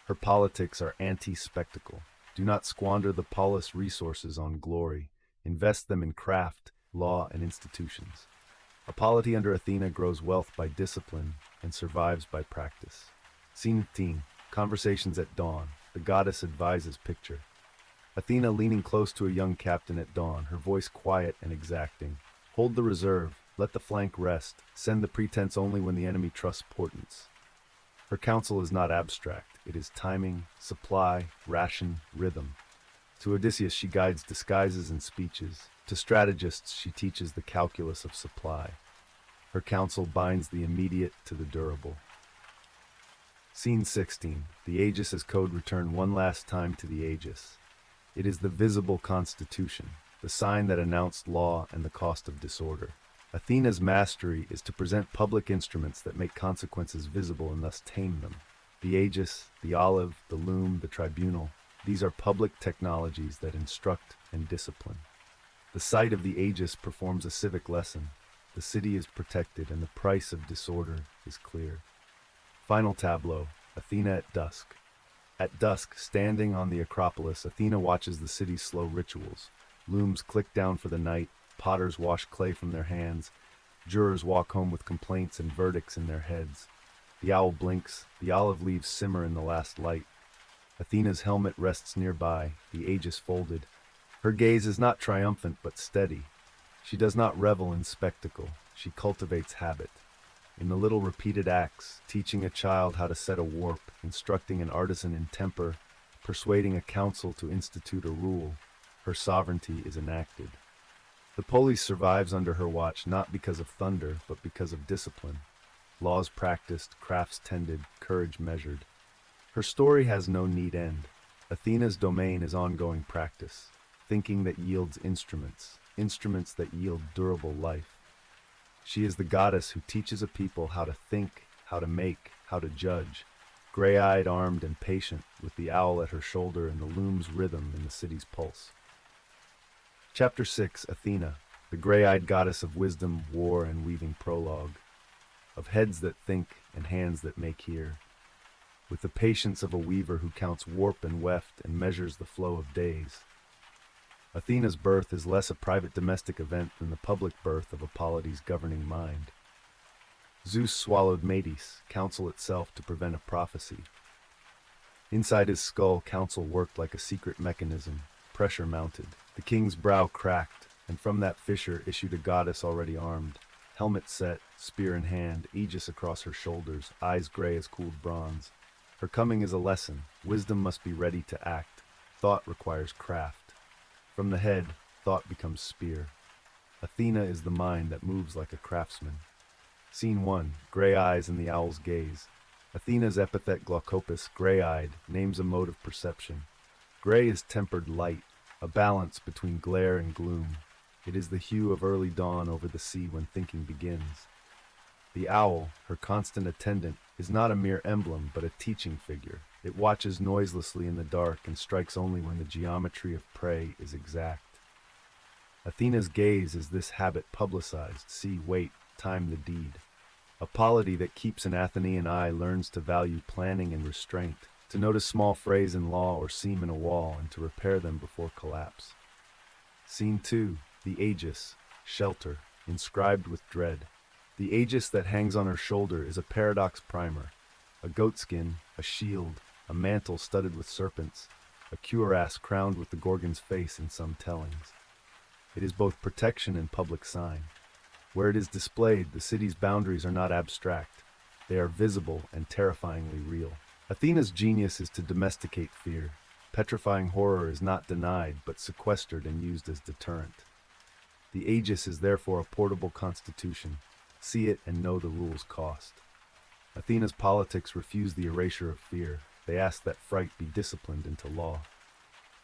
Her politics are anti-spectacle. Do not squander the polis resources on glory. Invest them in craft, law, and institutions. A polity under Athena grows wealth by discipline and survives by practice. Scene 15. Conversations at dawn. The goddess advises picture. Athena leaning close to a young captain at dawn, her voice quiet and exacting. Hold the reserve, let the flank rest, send the pretense only when the enemy trusts portents. Her counsel is not abstract, it is timing, supply, ration, rhythm. To Odysseus she guides disguises and speeches. To strategists she teaches the calculus of supply. Her counsel binds the immediate to the durable. Scene 16. The Aegis as code return one last time to the Aegis. It is the visible constitution, the sign that announced law and the cost of disorder. Athena's mastery is to present public instruments that make consequences visible and thus tame them. The Aegis, the olive, the loom, the tribunal, these are public technologies that instruct and discipline. The sight of the Aegis performs a civic lesson. The city is protected and the price of disorder is clear. Final tableau, Athena at dusk. At dusk, standing on the Acropolis, Athena watches the city's slow rituals. Looms click down for the night, potters wash clay from their hands, jurors walk home with complaints and verdicts in their heads. The owl blinks, the olive leaves simmer in the last light. Athena's helmet rests nearby, the Aegis folded. Her gaze is not triumphant but steady. She does not revel in spectacle, she cultivates habit. In the little repeated acts, teaching a child how to set a warp, instructing an artisan in temper, persuading a council to institute a rule, her sovereignty is enacted. The polis survives under her watch not because of thunder, but because of discipline. Laws practiced, crafts tended, courage measured. Her story has no neat end. Athena's domain is ongoing practice, thinking that yields instruments, instruments that yield durable life. She is the goddess who teaches a people how to think, how to make, how to judge, gray-eyed, armed, and patient, with the owl at her shoulder and the loom's rhythm in the city's pulse. Chapter 6, Athena, the gray-eyed goddess of wisdom, war, and weaving prologue, of heads that think and hands that make hear, with the patience of a weaver who counts warp and weft and measures the flow of days. Athena's birth is less a private domestic event than the public birth of Apollo's governing mind. Zeus swallowed Metis, counsel itself to prevent a prophecy. Inside his skull, counsel worked like a secret mechanism, pressure mounted. The king's brow cracked, and from that fissure issued a goddess already armed, helmet set, spear in hand, aegis across her shoulders, eyes gray as cooled bronze. Her coming is a lesson. Wisdom must be ready to act. Thought requires craft. From the head, thought becomes spear. Athena is the mind that moves like a craftsman. Scene 1, gray eyes in the owl's gaze. Athena's epithet glaucopus, gray-eyed, names a mode of perception. Gray is tempered light, a balance between glare and gloom. It is the hue of early dawn over the sea when thinking begins. The owl, her constant attendant, is not a mere emblem but a teaching figure. It watches noiselessly in the dark and strikes only when the geometry of prey is exact. Athena's gaze is this habit publicized. See, wait, time the deed. A polity that keeps an Athenian eye learns to value planning and restraint, to notice small frays in law or seam in a wall, and to repair them before collapse. Scene 2, the Aegis, shelter, inscribed with dread. The Aegis that hangs on her shoulder is a paradox primer. A goatskin, a shield, a mantle studded with serpents, a cuirass crowned with the Gorgon's face in some tellings. It is both protection and public sign. Where it is displayed, the city's boundaries are not abstract. They are visible and terrifyingly real. Athena's genius is to domesticate fear. Petrifying horror is not denied, but sequestered and used as deterrent. The Aegis is therefore a portable constitution. See it and know the rule's cost. Athena's politics refuse the erasure of fear. They ask that fright be disciplined into law.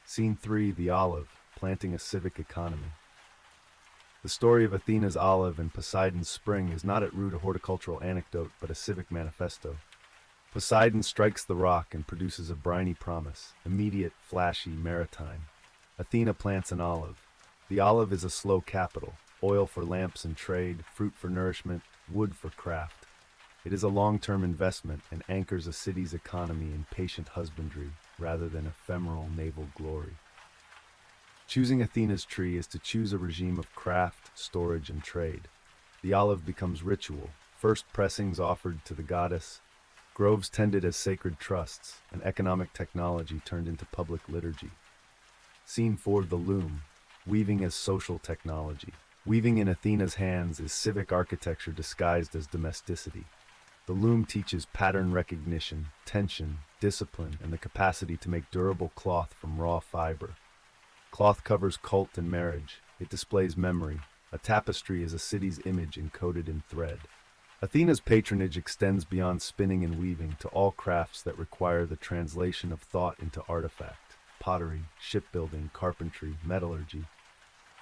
Scene 3, the olive, planting a civic economy. The story of Athena's olive and Poseidon's spring is not at root a horticultural anecdote, but a civic manifesto. Poseidon strikes the rock and produces a briny promise, immediate, flashy, maritime. Athena plants an olive. The olive is a slow capital, oil for lamps and trade, fruit for nourishment, wood for craft. It is a long-term investment and anchors a city's economy in patient husbandry rather than ephemeral naval glory. Choosing Athena's tree is to choose a regime of craft, storage, and trade. The olive becomes ritual, first pressings offered to the goddess, groves tended as sacred trusts, and economic technology turned into public liturgy. Scene 4, the loom, weaving as social technology. Weaving in Athena's hands is civic architecture disguised as domesticity. The loom teaches pattern recognition, tension, discipline, and the capacity to make durable cloth from raw fiber. Cloth covers cult and marriage. It displays memory. A tapestry is a city's image encoded in thread. Athena's patronage extends beyond spinning and weaving to all crafts that require the translation of thought into artifact: pottery, shipbuilding, carpentry, metallurgy.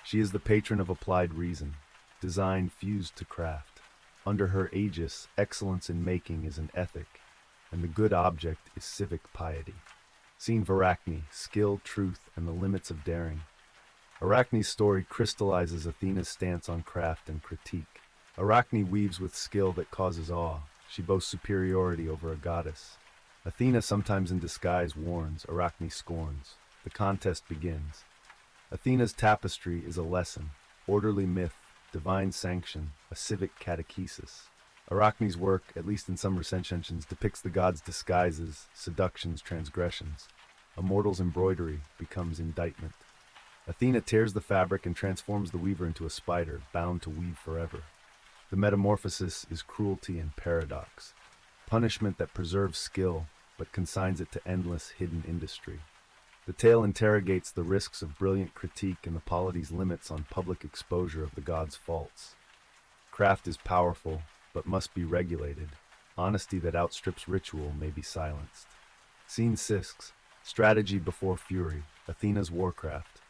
She is the patron of applied reason, design fused to craft. Under her aegis, excellence in making is an ethic, and the good object is civic piety. Scene Arachne, skill, truth, and the limits of daring. Arachne's story crystallizes Athena's stance on craft and critique. Arachne weaves with skill that causes awe. She boasts superiority over a goddess. Athena, sometimes in disguise, warns. Arachne scorns. The contest begins. Athena's tapestry is a lesson, orderly myth, divine sanction, a civic catechesis. Arachne's work, at least in some recensions, depicts the gods' disguises, seductions, transgressions. A mortal's embroidery becomes indictment. Athena tears the fabric and transforms the weaver into a spider, bound to weave forever. The metamorphosis is cruelty and paradox, punishment that preserves skill but consigns it to endless hidden industry. The tale interrogates the risks of brilliant critique and the polity's limits on public exposure of the gods' faults. Craft is powerful, but must be regulated. Honesty that outstrips ritual may be silenced. Scene 6, strategy before fury, Athena's warcraft.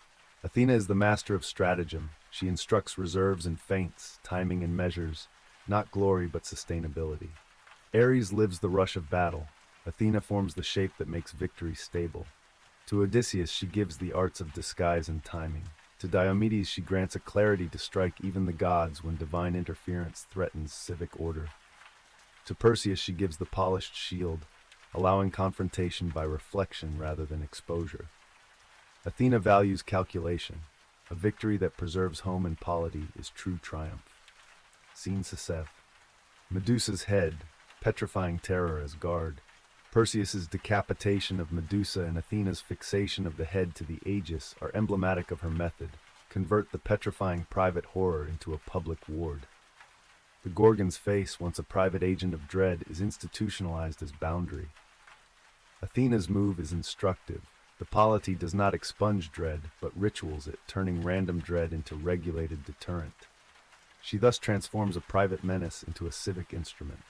Athena is the master of stratagem. She instructs reserves and feints, timing and measures, not glory but sustainability. Ares lives the rush of battle. Athena forms the shape that makes victory stable. To Odysseus she gives the arts of disguise and timing. To Diomedes she grants a clarity to strike even the gods when divine interference threatens civic order. To Perseus she gives the polished shield, allowing confrontation by reflection rather than exposure. Athena values calculation. A victory that preserves home and polity is true triumph. Scene 7. Medusa's head, petrifying terror as guard. Perseus's decapitation of Medusa and Athena's fixation of the head to the aegis are emblematic of her method: convert the petrifying private horror into a public ward. The Gorgon's face, once a private agent of dread, is institutionalized as boundary. Athena's move is instructive. The polity does not expunge dread, but rituals it, turning random dread into regulated deterrent. She thus transforms a private menace into a civic instrument.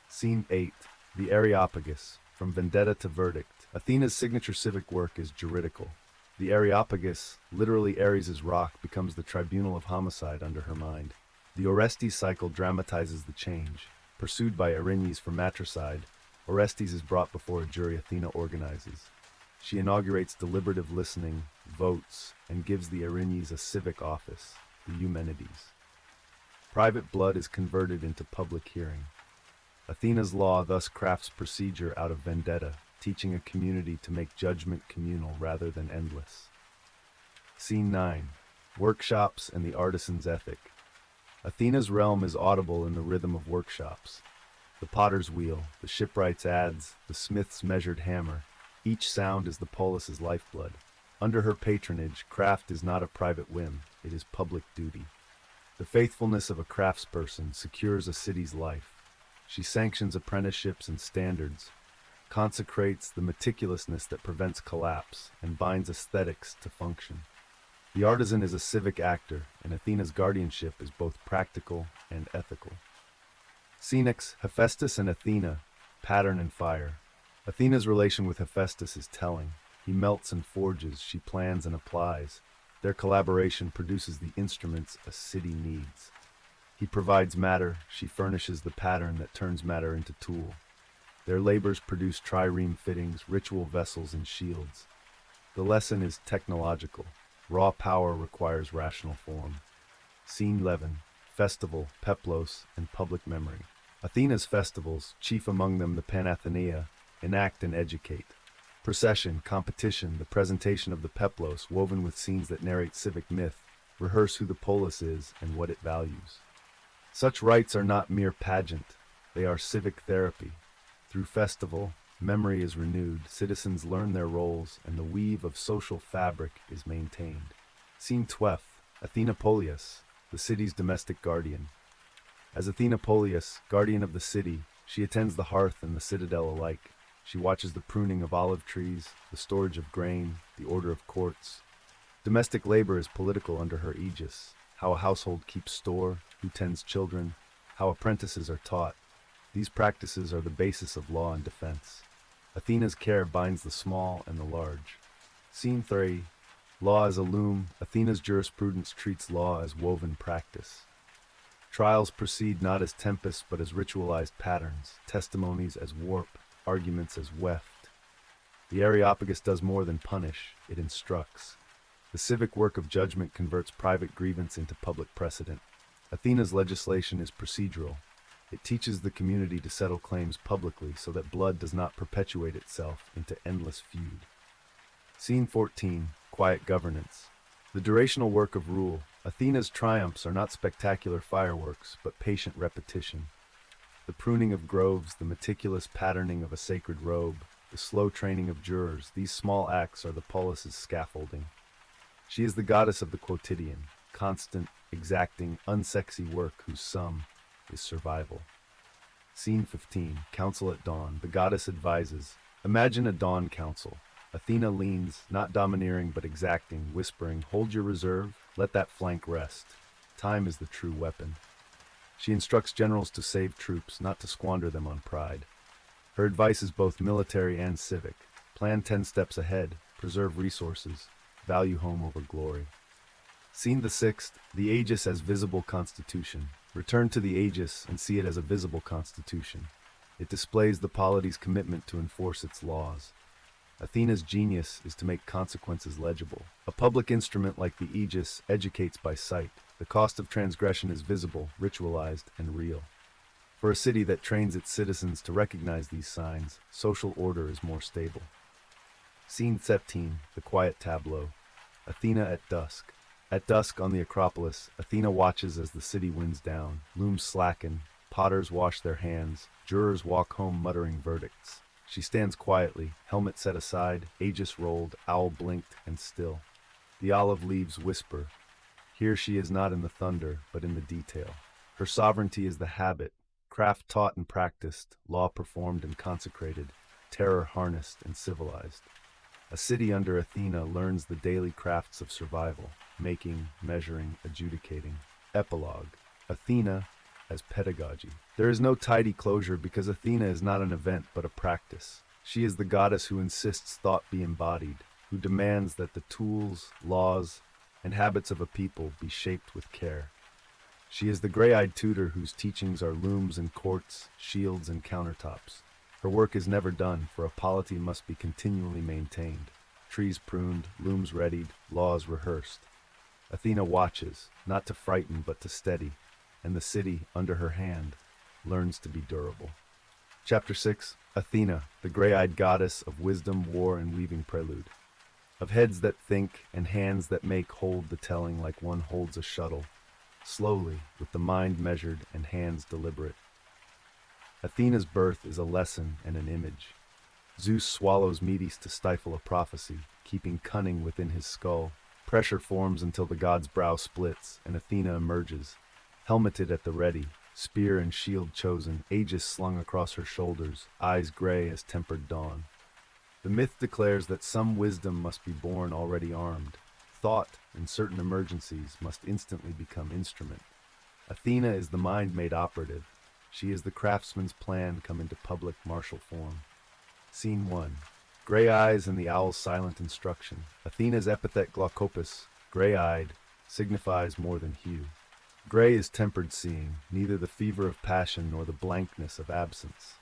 Scene 8. The Areopagus, from vendetta to verdict. Athena's signature civic work is juridical. The Areopagus, literally Ares' rock, becomes the tribunal of homicide under her mind. The Orestes cycle dramatizes the change. Pursued by Erinyes for matricide, Orestes is brought before a jury Athena organizes. She inaugurates deliberative listening, votes, and gives the Erinyes a civic office, the Eumenides. Private blood is converted into public hearing. Athena's law thus crafts procedure out of vendetta, teaching a community to make judgment communal rather than endless. Scene 9. Workshops and the artisan's ethic. Athena's realm is audible in the rhythm of workshops. The potter's wheel, the shipwright's adze, the smith's measured hammer. Each sound is the polis's lifeblood. Under her patronage, craft is not a private whim, it is public duty. The faithfulness of a craftsperson secures a city's life. She sanctions apprenticeships and standards, consecrates the meticulousness that prevents collapse, and binds aesthetics to function. The artisan is a civic actor, and Athena's guardianship is both practical and ethical. Scenics, Hephaestus and Athena, pattern and fire. Athena's relation with Hephaestus is telling. He melts and forges, she plans and applies. Their collaboration produces the instruments a city needs. He provides matter, she furnishes the pattern that turns matter into tool. Their labors produce trireme fittings, ritual vessels, and shields. The lesson is technological. Raw power requires rational form. Scene 11. Festival, Peplos, and public memory. Athena's festivals, chief among them the Panathenea, enact and educate. Procession, competition, the presentation of the Peplos, woven with scenes that narrate civic myth, rehearse who the polis is and what it values. Such rites are not mere pageant, they are civic therapy. Through festival, memory is renewed, citizens learn their roles, and the weave of social fabric is maintained. Scene 12. Athena Polias, the city's domestic guardian. As Athena Polias, guardian of the city, she attends the hearth and the citadel alike. She watches the pruning of olive trees, the storage of grain, the order of courts. Domestic labor is political under her aegis. How a household keeps store, who tends children, how apprentices are taught. These practices are the basis of law and defense. Athena's care binds the small and the large. Scene 3. Law as a loom. Athena's jurisprudence treats law as woven practice. Trials proceed not as tempests but as ritualized patterns, testimonies as warp, arguments as weft. The Areopagus does more than punish, it instructs. The civic work of judgment converts private grievance into public precedent. Athena's legislation is procedural. It teaches the community to settle claims publicly so that blood does not perpetuate itself into endless feud. Scene 14. Quiet governance. The durational work of rule. Athena's triumphs are not spectacular fireworks, but patient repetition. The pruning of groves, the meticulous patterning of a sacred robe, the slow training of jurors, these small acts are the polis's scaffolding. She is the goddess of the quotidian, constant, exacting, unsexy work whose sum is survival. Scene 15. Council at dawn. The goddess advises. Imagine a dawn council. Athena leans, not domineering but exacting, whispering, "Hold your reserve, let that flank rest. Time is the true weapon." She instructs generals to save troops, not to squander them on pride. Her advice is both military and civic. Plan 10 steps ahead, preserve resources, value home over glory. Scene the 6th. The Aegis as visible constitution. Return to the Aegis and see it as a visible constitution. It displays the polity's commitment to enforce its laws. Athena's genius is to make consequences legible. A public instrument like the Aegis educates by sight. The cost of transgression is visible, ritualized, and real. For a city that trains its citizens to recognize these signs, social order is more stable. Scene 17. The quiet tableau. Athena at dusk. At dusk on the Acropolis, Athena watches as the city winds down. Looms slacken, potters wash their hands, jurors walk home muttering verdicts. She stands quietly, helmet set aside, aegis rolled, owl blinked, and still. The olive leaves whisper. Here she is not in the thunder, but in the detail. Her sovereignty is the habit, craft taught and practiced, law performed and consecrated, terror harnessed and civilized. A city under Athena learns the daily crafts of survival, making, measuring, adjudicating. Epilogue. Athena as pedagogy. There is no tidy closure because Athena is not an event but a practice. She is the goddess who insists thought be embodied, who demands that the tools, laws, and habits of a people be shaped with care. She is the gray-eyed tutor whose teachings are looms and courts, shields and countertops. Her work is never done, for a polity must be continually maintained. Trees pruned, looms readied, laws rehearsed. Athena watches, not to frighten but to steady, and the city, under her hand, learns to be durable. Chapter 6. Athena, the gray-eyed goddess of wisdom, war, and weaving prelude. Of heads that think and hands that make hold the telling like one holds a shuttle, slowly, with the mind measured and hands deliberate. Athena's birth is a lesson and an image. Zeus swallows Medes to stifle a prophecy, keeping cunning within his skull. Pressure forms until the god's brow splits, and Athena emerges, helmeted at the ready, spear and shield chosen, aegis slung across her shoulders, eyes gray as tempered dawn. The myth declares that some wisdom must be born already armed. Thought, in certain emergencies, must instantly become instrument. Athena is the mind made operative. She is the craftsman's plan come into public martial form. Scene 1. Gray eyes and the owl's silent instruction. Athena's epithet glaucopus, gray-eyed, signifies more than hue. Gray is tempered seeing, neither the fever of passion nor the blankness of absence.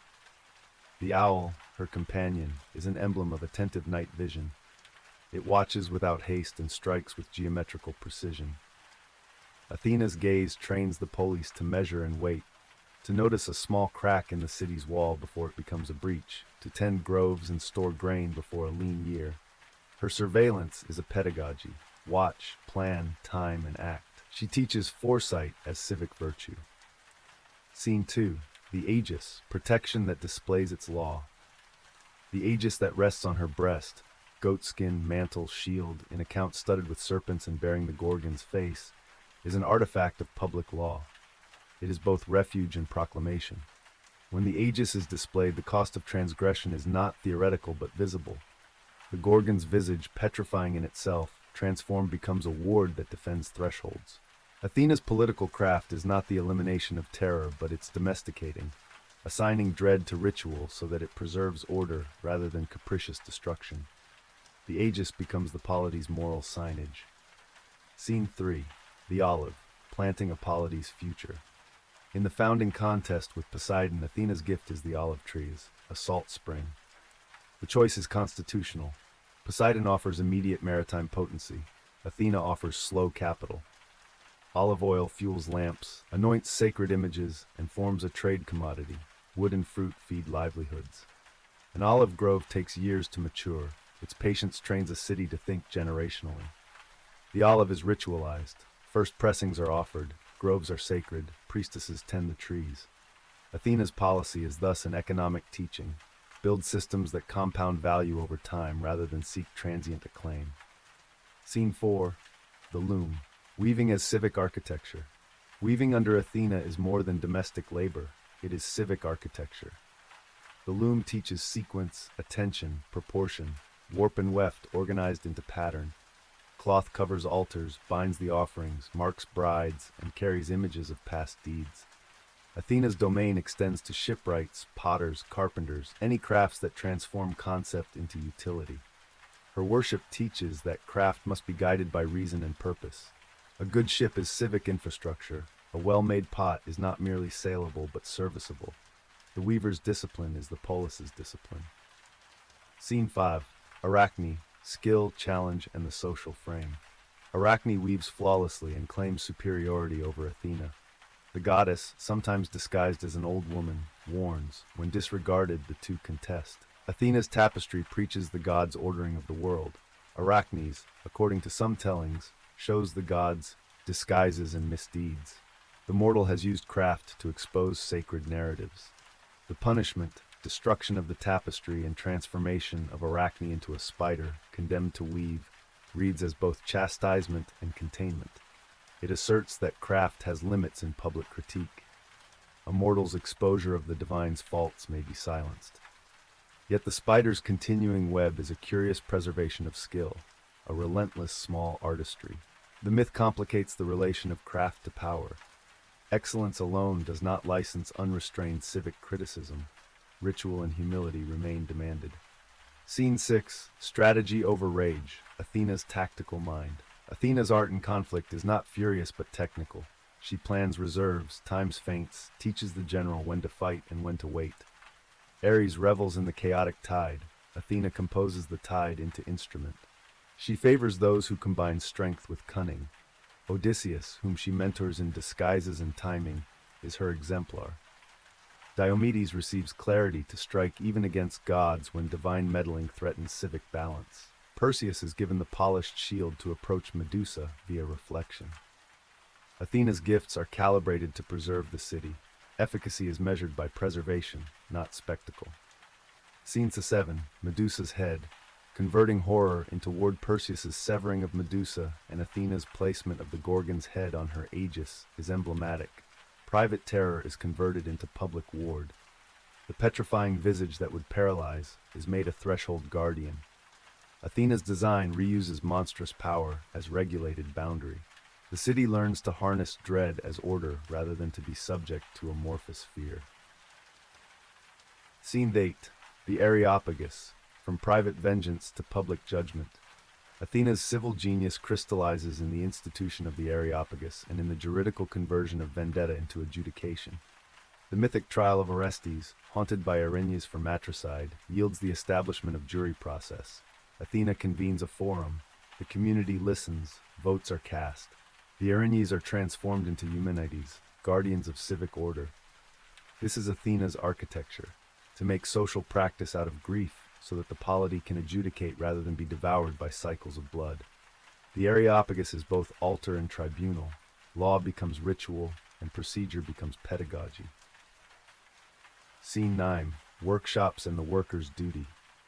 The owl, her companion, is an emblem of attentive night vision. It watches without haste and strikes with geometrical precision. Athena's gaze trains the police to measure and wait, to notice a small crack in the city's wall before it becomes a breach, to tend groves and store grain before a lean year. Her surveillance is a pedagogy. Watch, plan, time, and act. She teaches foresight as civic virtue. Scene 2. The aegis, protection that displays its law. The aegis that rests on her breast, goatskin, mantle, shield, in account studded with serpents and bearing the Gorgon's face, is an artifact of public law. It is both refuge and proclamation. When the aegis is displayed, the cost of transgression is not theoretical but visible. The Gorgon's visage, petrifying in itself, transformed becomes a ward that defends thresholds. Athena's political craft is not the elimination of terror, but its domesticating, assigning dread to ritual so that it preserves order rather than capricious destruction. The aegis becomes the polity's moral signage. Scene 3. The Olive, planting a polity's future. In the founding contest with Poseidon, Athena's gift is the olive trees, a salt spring. The choice is constitutional. Poseidon offers immediate maritime potency. Athena offers slow capital. Olive oil fuels lamps, anoints sacred images, and forms a trade commodity. Wood and fruit feed livelihoods. An olive grove takes years to mature. Its patience trains a city to think generationally. The olive is ritualized. First pressings are offered. Groves are sacred. Priestesses tend the trees. Athena's policy is thus an economic teaching. Build systems that compound value over time rather than seek transient acclaim. Scene 4. The Loom. Weaving as civic architecture. Weaving under Athena is more than domestic labor. It is civic architecture. The loom teaches sequence, attention, proportion, warp and weft organized into pattern. Cloth covers altars, binds the offerings, marks brides, and carries images of past deeds. Athena's domain extends to shipwrights, potters, carpenters, any crafts that transform concept into utility. Her worship teaches that craft must be guided by reason and purpose. A good ship is civic infrastructure. A well-made pot is not merely saleable but serviceable. The weaver's discipline is the polis's discipline. Scene 5. Arachne, skill, challenge, and the social frame. Arachne weaves flawlessly and claims superiority over Athena. The goddess, sometimes disguised as an old woman, warns. When disregarded, the two contest. Athena's tapestry preaches the gods' ordering of the world. Arachne's, according to some tellings, shows the gods' disguises and misdeeds. The mortal has used craft to expose sacred narratives. The punishment, destruction of the tapestry and transformation of Arachne into a spider, condemned to weave, reads as both chastisement and containment. It asserts that craft has limits in public critique. A mortal's exposure of the divine's faults may be silenced. Yet the spider's continuing web is a curious preservation of skill, a relentless small artistry. The myth complicates the relation of craft to power. Excellence alone does not license unrestrained civic criticism. Ritual and humility remain demanded. Scene 6. Strategy over rage. Athena's tactical mind. Athena's art in conflict is not furious but technical. She plans reserves, times feints, teaches the general when to fight and when to wait. Ares revels in the chaotic tide. Athena composes the tide into instrument. She favors those who combine strength with cunning. Odysseus, whom she mentors in disguises and timing, is her exemplar. Diomedes receives clarity to strike even against gods when divine meddling threatens civic balance. Perseus is given the polished shield to approach Medusa via reflection. Athena's gifts are calibrated to preserve the city. Efficacy is measured by preservation, not spectacle. Scene 7. Medusa's head. Converting horror into Ward Perseus's severing of Medusa and Athena's placement of the Gorgon's head on her aegis is emblematic. Private terror is converted into public ward. The petrifying visage that would paralyze is made a threshold guardian. Athena's design reuses monstrous power as regulated boundary. The city learns to harness dread as order rather than to be subject to amorphous fear. Scene 8. The Areopagus. From private vengeance to public judgment. Athena's civil genius crystallizes in the institution of the Areopagus and in the juridical conversion of vendetta into adjudication. The mythic trial of Orestes, haunted by Erinyes for matricide, yields the establishment of jury process. Athena convenes a forum. The community listens. Votes are cast. The Erinyes are transformed into Eumenides, guardians of civic order. This is Athena's architecture, to make social practice out of grief, so that the polity can adjudicate rather than be devoured by cycles of blood. The Areopagus is both altar and tribunal. Law becomes ritual, and procedure becomes pedagogy. Scene 9. Workshops and the worker's duty.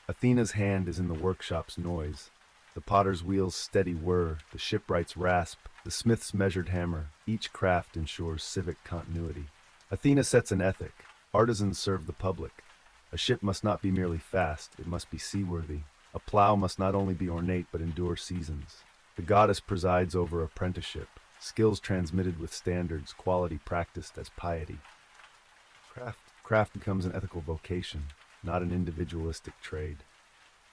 Athena's hand is in the workshop's noise. The potter's wheel's steady whir, the shipwright's rasp, the smith's measured hammer. Each craft ensures civic continuity. Athena sets an ethic. Artisans serve the public. A ship must not be merely fast, it must be seaworthy. A plow must not only be ornate but endure seasons. The goddess presides over apprenticeship, skills transmitted with standards, quality practiced as piety. Craft becomes an ethical vocation, not an individualistic trade.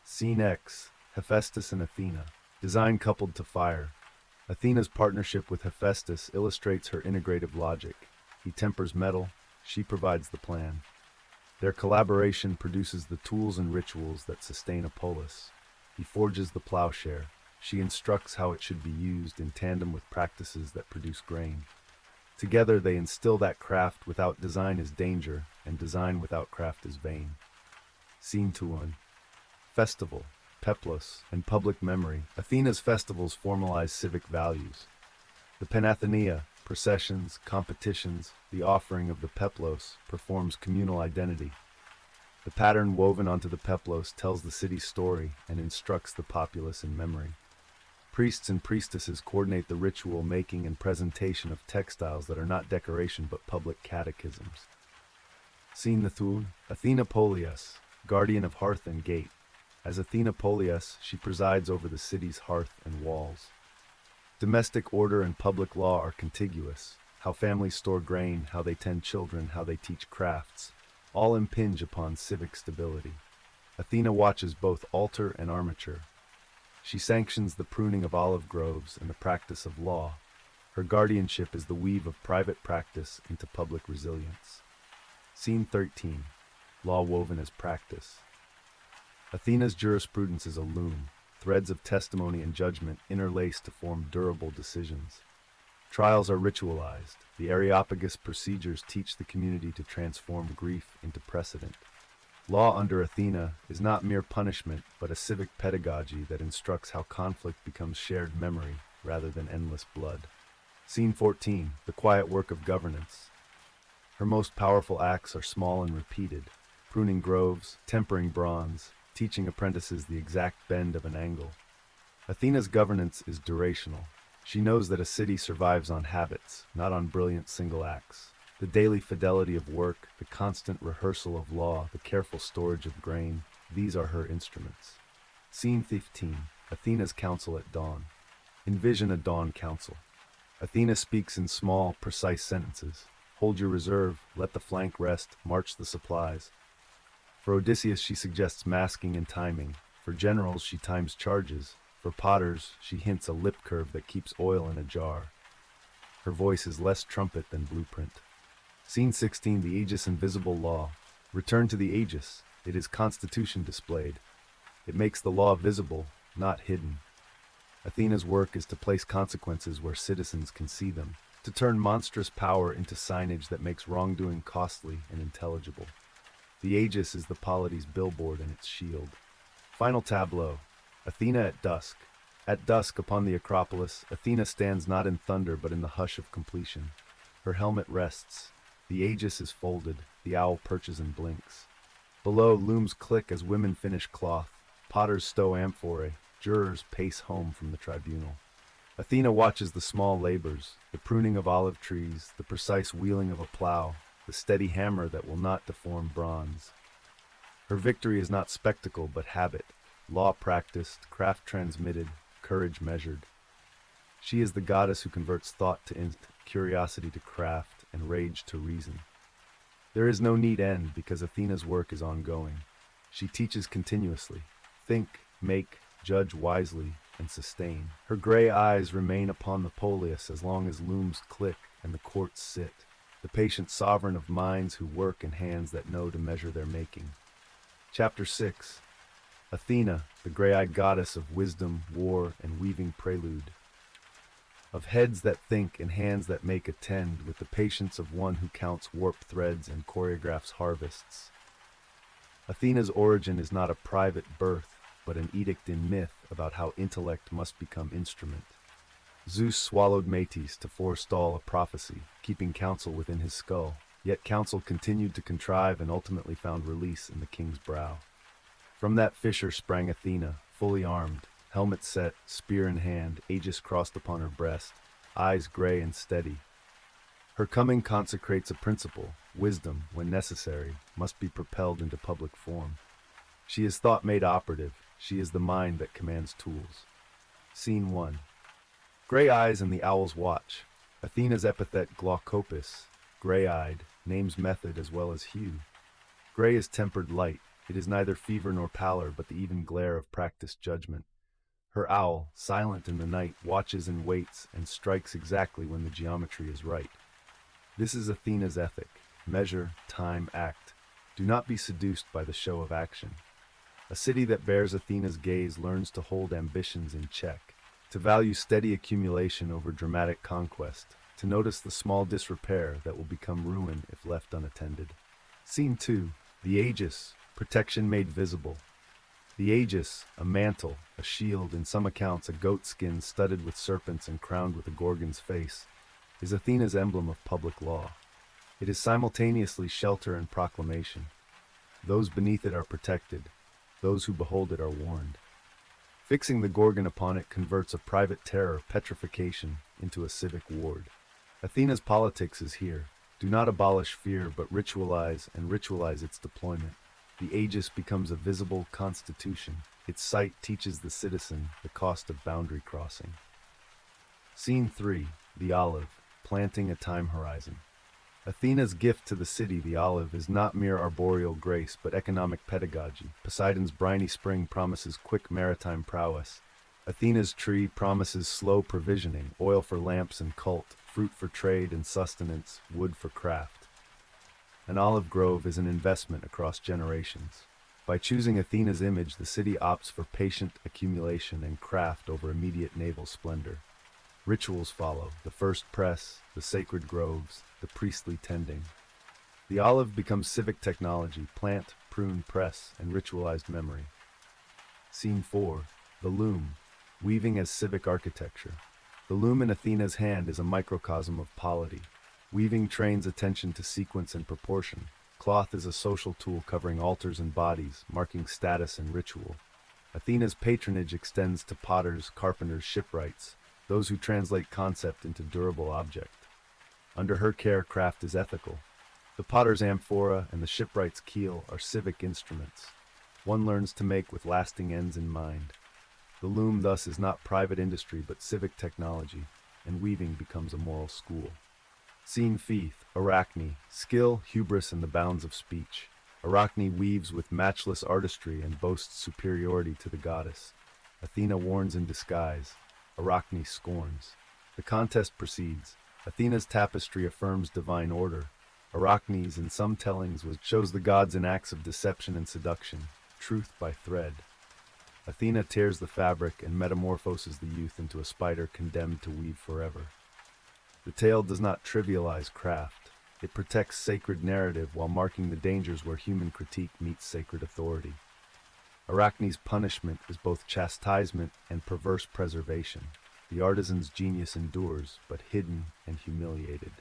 Scene X. Hephaestus and Athena. Design coupled to fire. Athena's partnership with Hephaestus illustrates her integrative logic. He tempers metal, she provides the plan. Their collaboration produces the tools and rituals that sustain a polis. He forges the plowshare. She instructs how it should be used in tandem with practices that produce grain. Together they instill that craft without design is danger, and design without craft is vain. Scene 2-1. Festival, peplos, and public memory. Athena's festivals formalize civic values. The Panathenea, processions, competitions, the offering of the peplos, performs communal identity. The pattern woven onto the peplos tells the city's story and instructs the populace in memory. Priests and priestesses coordinate the ritual making and presentation of textiles that are not decoration but public catechisms. Scene the Thun, Athena Polias, guardian of hearth and gate. As Athena Polias, she presides over the city's hearth and walls. Domestic order and public law are contiguous. How families store grain, how they tend children, how they teach crafts, all impinge upon civic stability. Athena watches both altar and armature. She sanctions the pruning of olive groves and the practice of law. Her guardianship is the weave of private practice into public resilience. Scene 13. Law woven as practice. Athena's jurisprudence is a loom, threads of testimony and judgment interlace to form durable decisions. Trials are ritualized. The Areopagus procedures teach the community to transform grief into precedent. Law under Athena is not mere punishment, but a civic pedagogy that instructs how conflict becomes shared memory rather than endless blood. Scene 14. The quiet work of governance. Her most powerful acts are small and repeated, pruning groves, tempering bronze, teaching apprentices the exact bend of an angle. Athena's governance is durational. She knows that a city survives on habits, not on brilliant single acts. The daily fidelity of work, the constant rehearsal of law, the careful storage of grain, these are her instruments. Scene 15. Athena's council at dawn. Envision a dawn council. Athena speaks in small, precise sentences. Hold your reserve, let the flank rest, march the supplies. For Odysseus, she suggests masking and timing. For generals, she times charges. For potters, she hints a lip curve that keeps oil in a jar. Her voice is less trumpet than blueprint. Scene 16. The Aegis and visible law. Return to the Aegis. It is constitution displayed. It makes the law visible, not hidden. Athena's work is to place consequences where citizens can see them, to turn monstrous power into signage that makes wrongdoing costly and intelligible. The Aegis is the polity's billboard and its shield. Final tableau. Athena at dusk. At dusk upon the Acropolis, Athena stands not in thunder but in the hush of completion. Her helmet rests. The Aegis is folded. The owl perches and blinks. Below, looms click as women finish cloth. Potters stow amphorae. Jurors pace home from the tribunal. Athena watches the small labors, the pruning of olive trees, the precise wheeling of a plow, the steady hammer that will not deform bronze. Her victory is not spectacle but habit, law practiced, craft transmitted, courage measured. She is the goddess who converts thought to instinct, curiosity to craft, and rage to reason. There is no neat end because Athena's work is ongoing. She teaches continuously. Think, make, judge wisely, and sustain. Her gray eyes remain upon the Polius as long as looms click and the courts sit, the patient sovereign of minds who work and hands that know to measure their making. Chapter 6. Athena, the gray-eyed goddess of wisdom, war, and weaving prelude. Of heads that think and hands that make attend with the patience of one who counts warp threads and choreographs harvests. Athena's origin is not a private birth, but an edict in myth about how intellect must become instrument. Zeus swallowed Metis to forestall a prophecy, keeping counsel within his skull. Yet counsel continued to contrive and ultimately found release in the king's brow. From that fissure sprang Athena, fully armed, helmet set, spear in hand, aegis crossed upon her breast, eyes gray and steady. Her coming consecrates a principle: wisdom, when necessary, must be propelled into public form. She is thought made operative, she is the mind that commands tools. Scene 1. Gray eyes and the owl's watch. Athena's epithet glaucopus, gray-eyed, names method as well as hue. Gray is tempered light. It is neither fever nor pallor, but the even glare of practiced judgment. Her owl, silent in the night, watches and waits and strikes exactly when the geometry is right. This is Athena's ethic: measure, time, act. Do not be seduced by the show of action. A city that bears Athena's gaze learns to hold ambitions in check, to value steady accumulation over dramatic conquest, to notice the small disrepair that will become ruin if left unattended. Scene 2. The Aegis, protection made visible. The Aegis, a mantle, a shield, in some accounts a goat skin studded with serpents and crowned with a Gorgon's face, is Athena's emblem of public law. It is simultaneously shelter and proclamation. Those beneath it are protected. Those who behold it are warned. Fixing the Gorgon upon it converts a private terror, petrification, into a civic ward. Athena's politics is here. Do not abolish fear, but ritualize and ritualize its deployment. The Aegis becomes a visible constitution. Its sight teaches the citizen the cost of boundary crossing. Scene 3. The Olive, planting a time horizon. Athena's gift to the city, the olive, is not mere arboreal grace, but economic pedagogy. Poseidon's briny spring promises quick maritime prowess. Athena's tree promises slow provisioning: oil for lamps and cult, fruit for trade and sustenance, wood for craft. An olive grove is an investment across generations. By choosing Athena's image, the city opts for patient accumulation and craft over immediate naval splendor. Rituals follow: the first press, the sacred groves, the priestly tending. The olive becomes civic technology: plant, prune, press, and ritualized memory. Scene 4. The Loom, weaving as civic architecture. The loom in Athena's hand is a microcosm of polity. Weaving trains attention to sequence and proportion. Cloth is a social tool covering altars and bodies, marking status and ritual. Athena's patronage extends to potters, carpenters, shipwrights, those who translate concept into durable object. Under her care, craft is ethical. The potter's amphora and the shipwright's keel are civic instruments. One learns to make with lasting ends in mind. The loom thus is not private industry but civic technology, and weaving becomes a moral school. Scene 5. Arachne, skill, hubris, and the bounds of speech. Arachne weaves with matchless artistry and boasts superiority to the goddess. Athena warns in disguise. Arachne scorns. The contest proceeds. Athena's tapestry affirms divine order. Arachne's, in some tellings, shows the gods in acts of deception and seduction, truth by thread. Athena tears the fabric and metamorphoses the youth into a spider condemned to weave forever. The tale does not trivialize craft. It protects sacred narrative while marking the dangers where human critique meets sacred authority. Arachne's punishment is both chastisement and perverse preservation. The artisan's genius endures, but hidden and humiliated.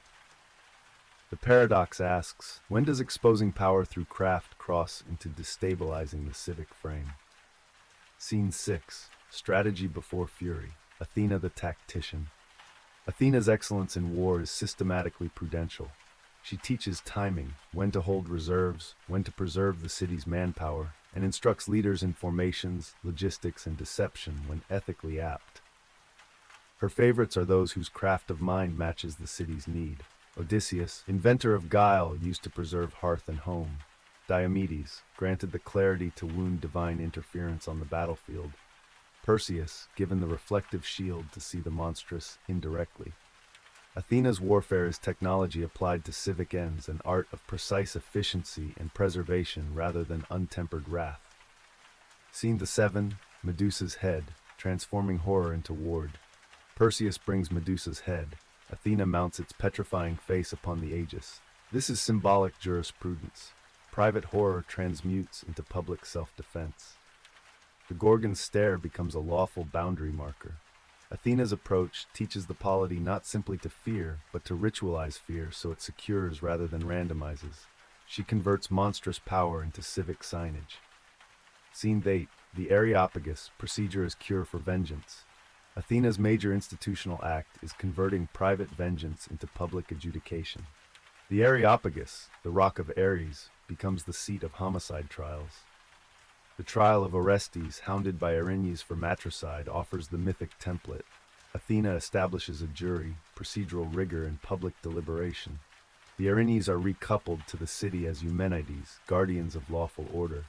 The paradox asks, when does exposing power through craft cross into destabilizing the civic frame? Scene 6. Strategy before fury. Athena the tactician. Athena's excellence in war is systematically prudential. She teaches timing, when to hold reserves, when to preserve the city's manpower, and instructs leaders in formations, logistics, and deception when ethically apt. Her favorites are those whose craft of mind matches the city's need. Odysseus, inventor of guile, used to preserve hearth and home. Diomedes, granted the clarity to wound divine interference on the battlefield. Perseus, given the reflective shield to see the monstrous indirectly. Athena's warfare is technology applied to civic ends, an art of precise efficiency and preservation rather than untempered wrath. Scene 7. Medusa's head, transforming horror into ward. Perseus brings Medusa's head. Athena mounts its petrifying face upon the Aegis. This is symbolic jurisprudence. Private horror transmutes into public self-defense. The Gorgon's stare becomes a lawful boundary marker. Athena's approach teaches the polity not simply to fear, but to ritualize fear so it secures rather than randomizes. She converts monstrous power into civic signage. Scene 8. The Areopagus, procedure as cure for vengeance. Athena's major institutional act is converting private vengeance into public adjudication. The Areopagus, the rock of Ares, becomes the seat of homicide trials. The trial of Orestes, hounded by Erinyes for matricide, offers the mythic template. Athena establishes a jury, procedural rigor, and public deliberation. The Erinyes are recoupled to the city as Eumenides, guardians of lawful order.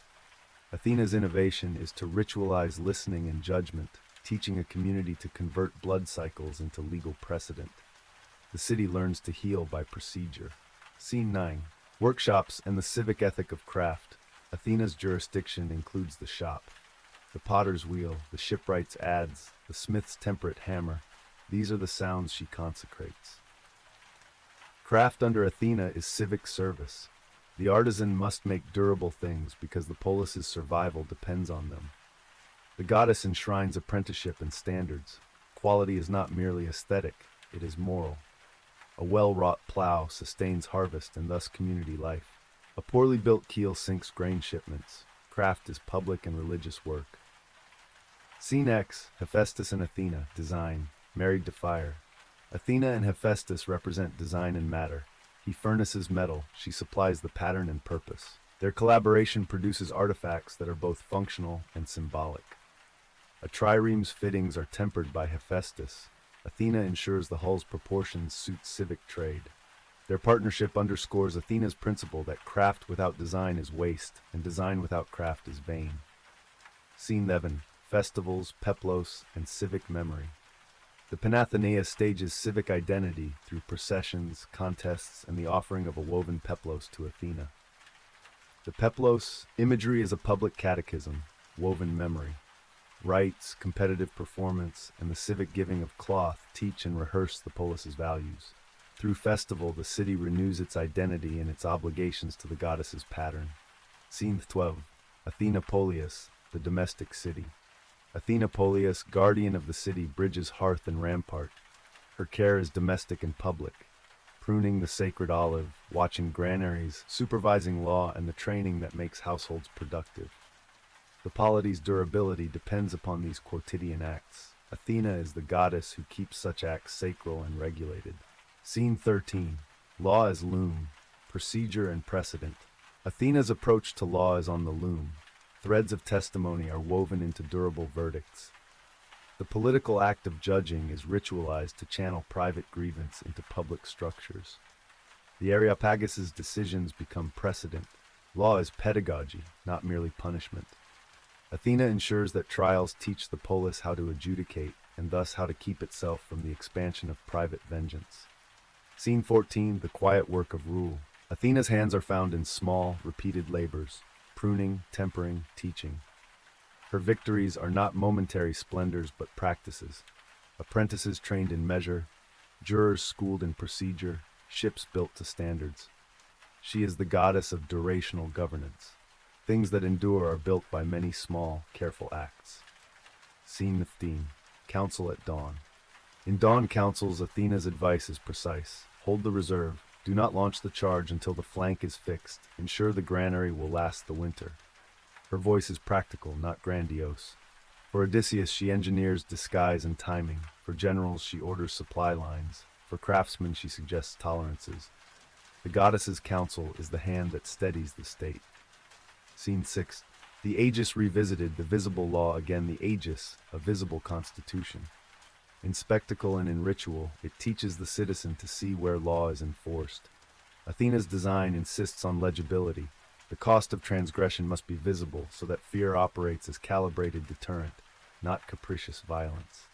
Athena's innovation is to ritualize listening and judgment, teaching a community to convert blood cycles into legal precedent. The city learns to heal by procedure. Scene 9. Workshops and the civic ethic of craft. Athena's jurisdiction includes the shop, the potter's wheel, the shipwright's adze, the smith's temperate hammer. These are the sounds she consecrates. Craft under Athena is civic service. The artisan must make durable things because the polis's survival depends on them. The goddess enshrines apprenticeship and standards. Quality is not merely aesthetic, it is moral. A well-wrought plow sustains harvest and thus community life. A poorly built keel sinks grain shipments. Craft is public and religious work. Scene X. Hephaestus and Athena, design, married to fire. Athena and Hephaestus represent design and matter. He furnaces metal, she supplies the pattern and purpose. Their collaboration produces artifacts that are both functional and symbolic. A trireme's fittings are tempered by Hephaestus. Athena ensures the hull's proportions suit civic trade. Their partnership underscores Athena's principle that craft without design is waste, and design without craft is vain. Scene 11. Festivals, peplos, and civic memory. The Panathenaea stages civic identity through processions, contests, and the offering of a woven peplos to Athena. The peplos imagery is a public catechism, woven memory. Rites, competitive performance, and the civic giving of cloth teach and rehearse the polis's values. Through festival, the city renews its identity and its obligations to the goddess's pattern. Scene 12. Athena Polias, the domestic city. Athena Polias, guardian of the city, bridges hearth and rampart. Her care is domestic and public, pruning the sacred olive, watching granaries, supervising law, and the training that makes households productive. The polity's durability depends upon these quotidian acts. Athena is the goddess who keeps such acts sacral and regulated. Scene 13. Law as loom, procedure and precedent. Athena's approach to law is on the loom. Threads of testimony are woven into durable verdicts. The political act of judging is ritualized to channel private grievance into public structures. The Areopagus's decisions become precedent. Law is pedagogy, not merely punishment. Athena ensures that trials teach the polis how to adjudicate, and thus how to keep itself from the expansion of private vengeance. Scene 14. The quiet work of rule. Athena's hands are found in small, repeated labors, pruning, tempering, teaching. Her victories are not momentary splendors but practices. Apprentices trained in measure, jurors schooled in procedure, ships built to standards. She is the goddess of durational governance. Things that endure are built by many small, careful acts. Scene 15. Council at dawn. In dawn councils, Athena's advice is precise. Hold the reserve. Do not launch the charge until the flank is fixed. Ensure the granary will last the winter. Her voice is practical, not grandiose. For Odysseus, she engineers disguise and timing. For generals, she orders supply lines. For craftsmen, she suggests tolerances. The goddess's counsel is the hand that steadies the state. Scene 6. The Aegis revisited, the visible law again, the Aegis, a visible constitution. In spectacle and in ritual, it teaches the citizen to see where law is enforced. Athena's design insists on legibility. The cost of transgression must be visible so that fear operates as calibrated deterrent, not capricious violence.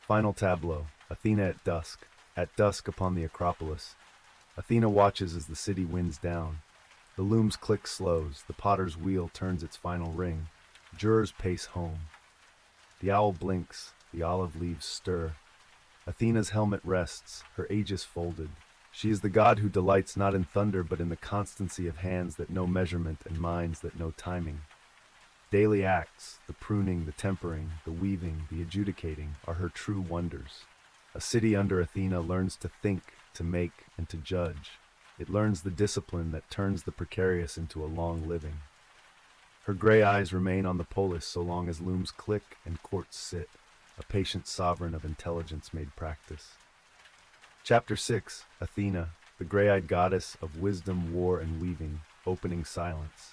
Final tableau. Athena at dusk. At dusk upon the Acropolis. Athena watches as the city winds down. The loom's click slows, the potter's wheel turns its final ring. Jurors pace home. The owl blinks, the olive leaves stir. Athena's helmet rests, her aegis folded. She is the god who delights not in thunder but in the constancy of hands that know measurement and minds that know timing. Daily acts, the pruning, the tempering, the weaving, the adjudicating, are her true wonders. A city under Athena learns to think, to make, and to judge. It learns the discipline that turns the precarious into a long living. Her gray eyes remain on the polis so long as looms click and courts sit, a patient sovereign of intelligence made practice. Chapter 6, Athena, the gray-eyed goddess of wisdom, war, and weaving, opening silence,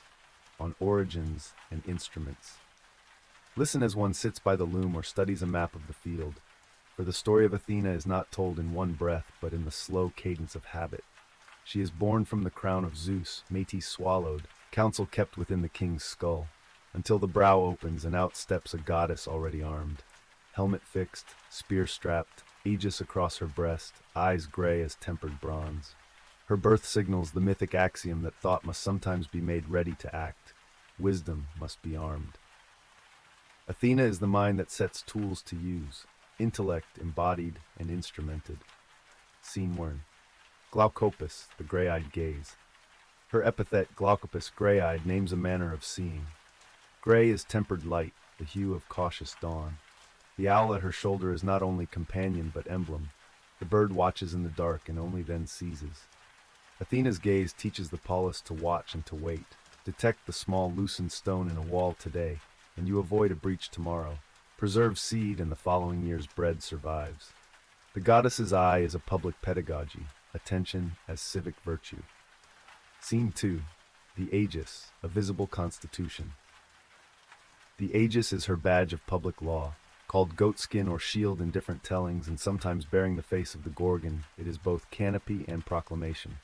on origins and instruments. Listen as one sits by the loom or studies a map of the field, for the story of Athena is not told in one breath, but in the slow cadence of habit. She is born from the crown of Zeus, Métis swallowed, counsel kept within the king's skull, until the brow opens and out steps a goddess already armed. Helmet fixed, spear strapped, aegis across her breast, eyes gray as tempered bronze. Her birth signals the mythic axiom that thought must sometimes be made ready to act. Wisdom must be armed. Athena is the mind that sets tools to use, intellect embodied and instrumented. Scene 1. Glaucopus, the gray-eyed gaze. Her epithet, Glaucopus, gray-eyed, names a manner of seeing. Gray is tempered light, the hue of cautious dawn. The owl at her shoulder is not only companion but emblem. The bird watches in the dark and only then seizes. Athena's gaze teaches the polis to watch and to wait. Detect the small loosened stone in a wall today, and you avoid a breach tomorrow. Preserve seed, and the following year's bread survives. The goddess's eye is a public pedagogy, attention as civic virtue. Scene 2. The Aegis, a visible constitution. The Aegis is her badge of public law. Called goatskin or shield in different tellings and sometimes bearing the face of the Gorgon, it is both canopy and proclamation.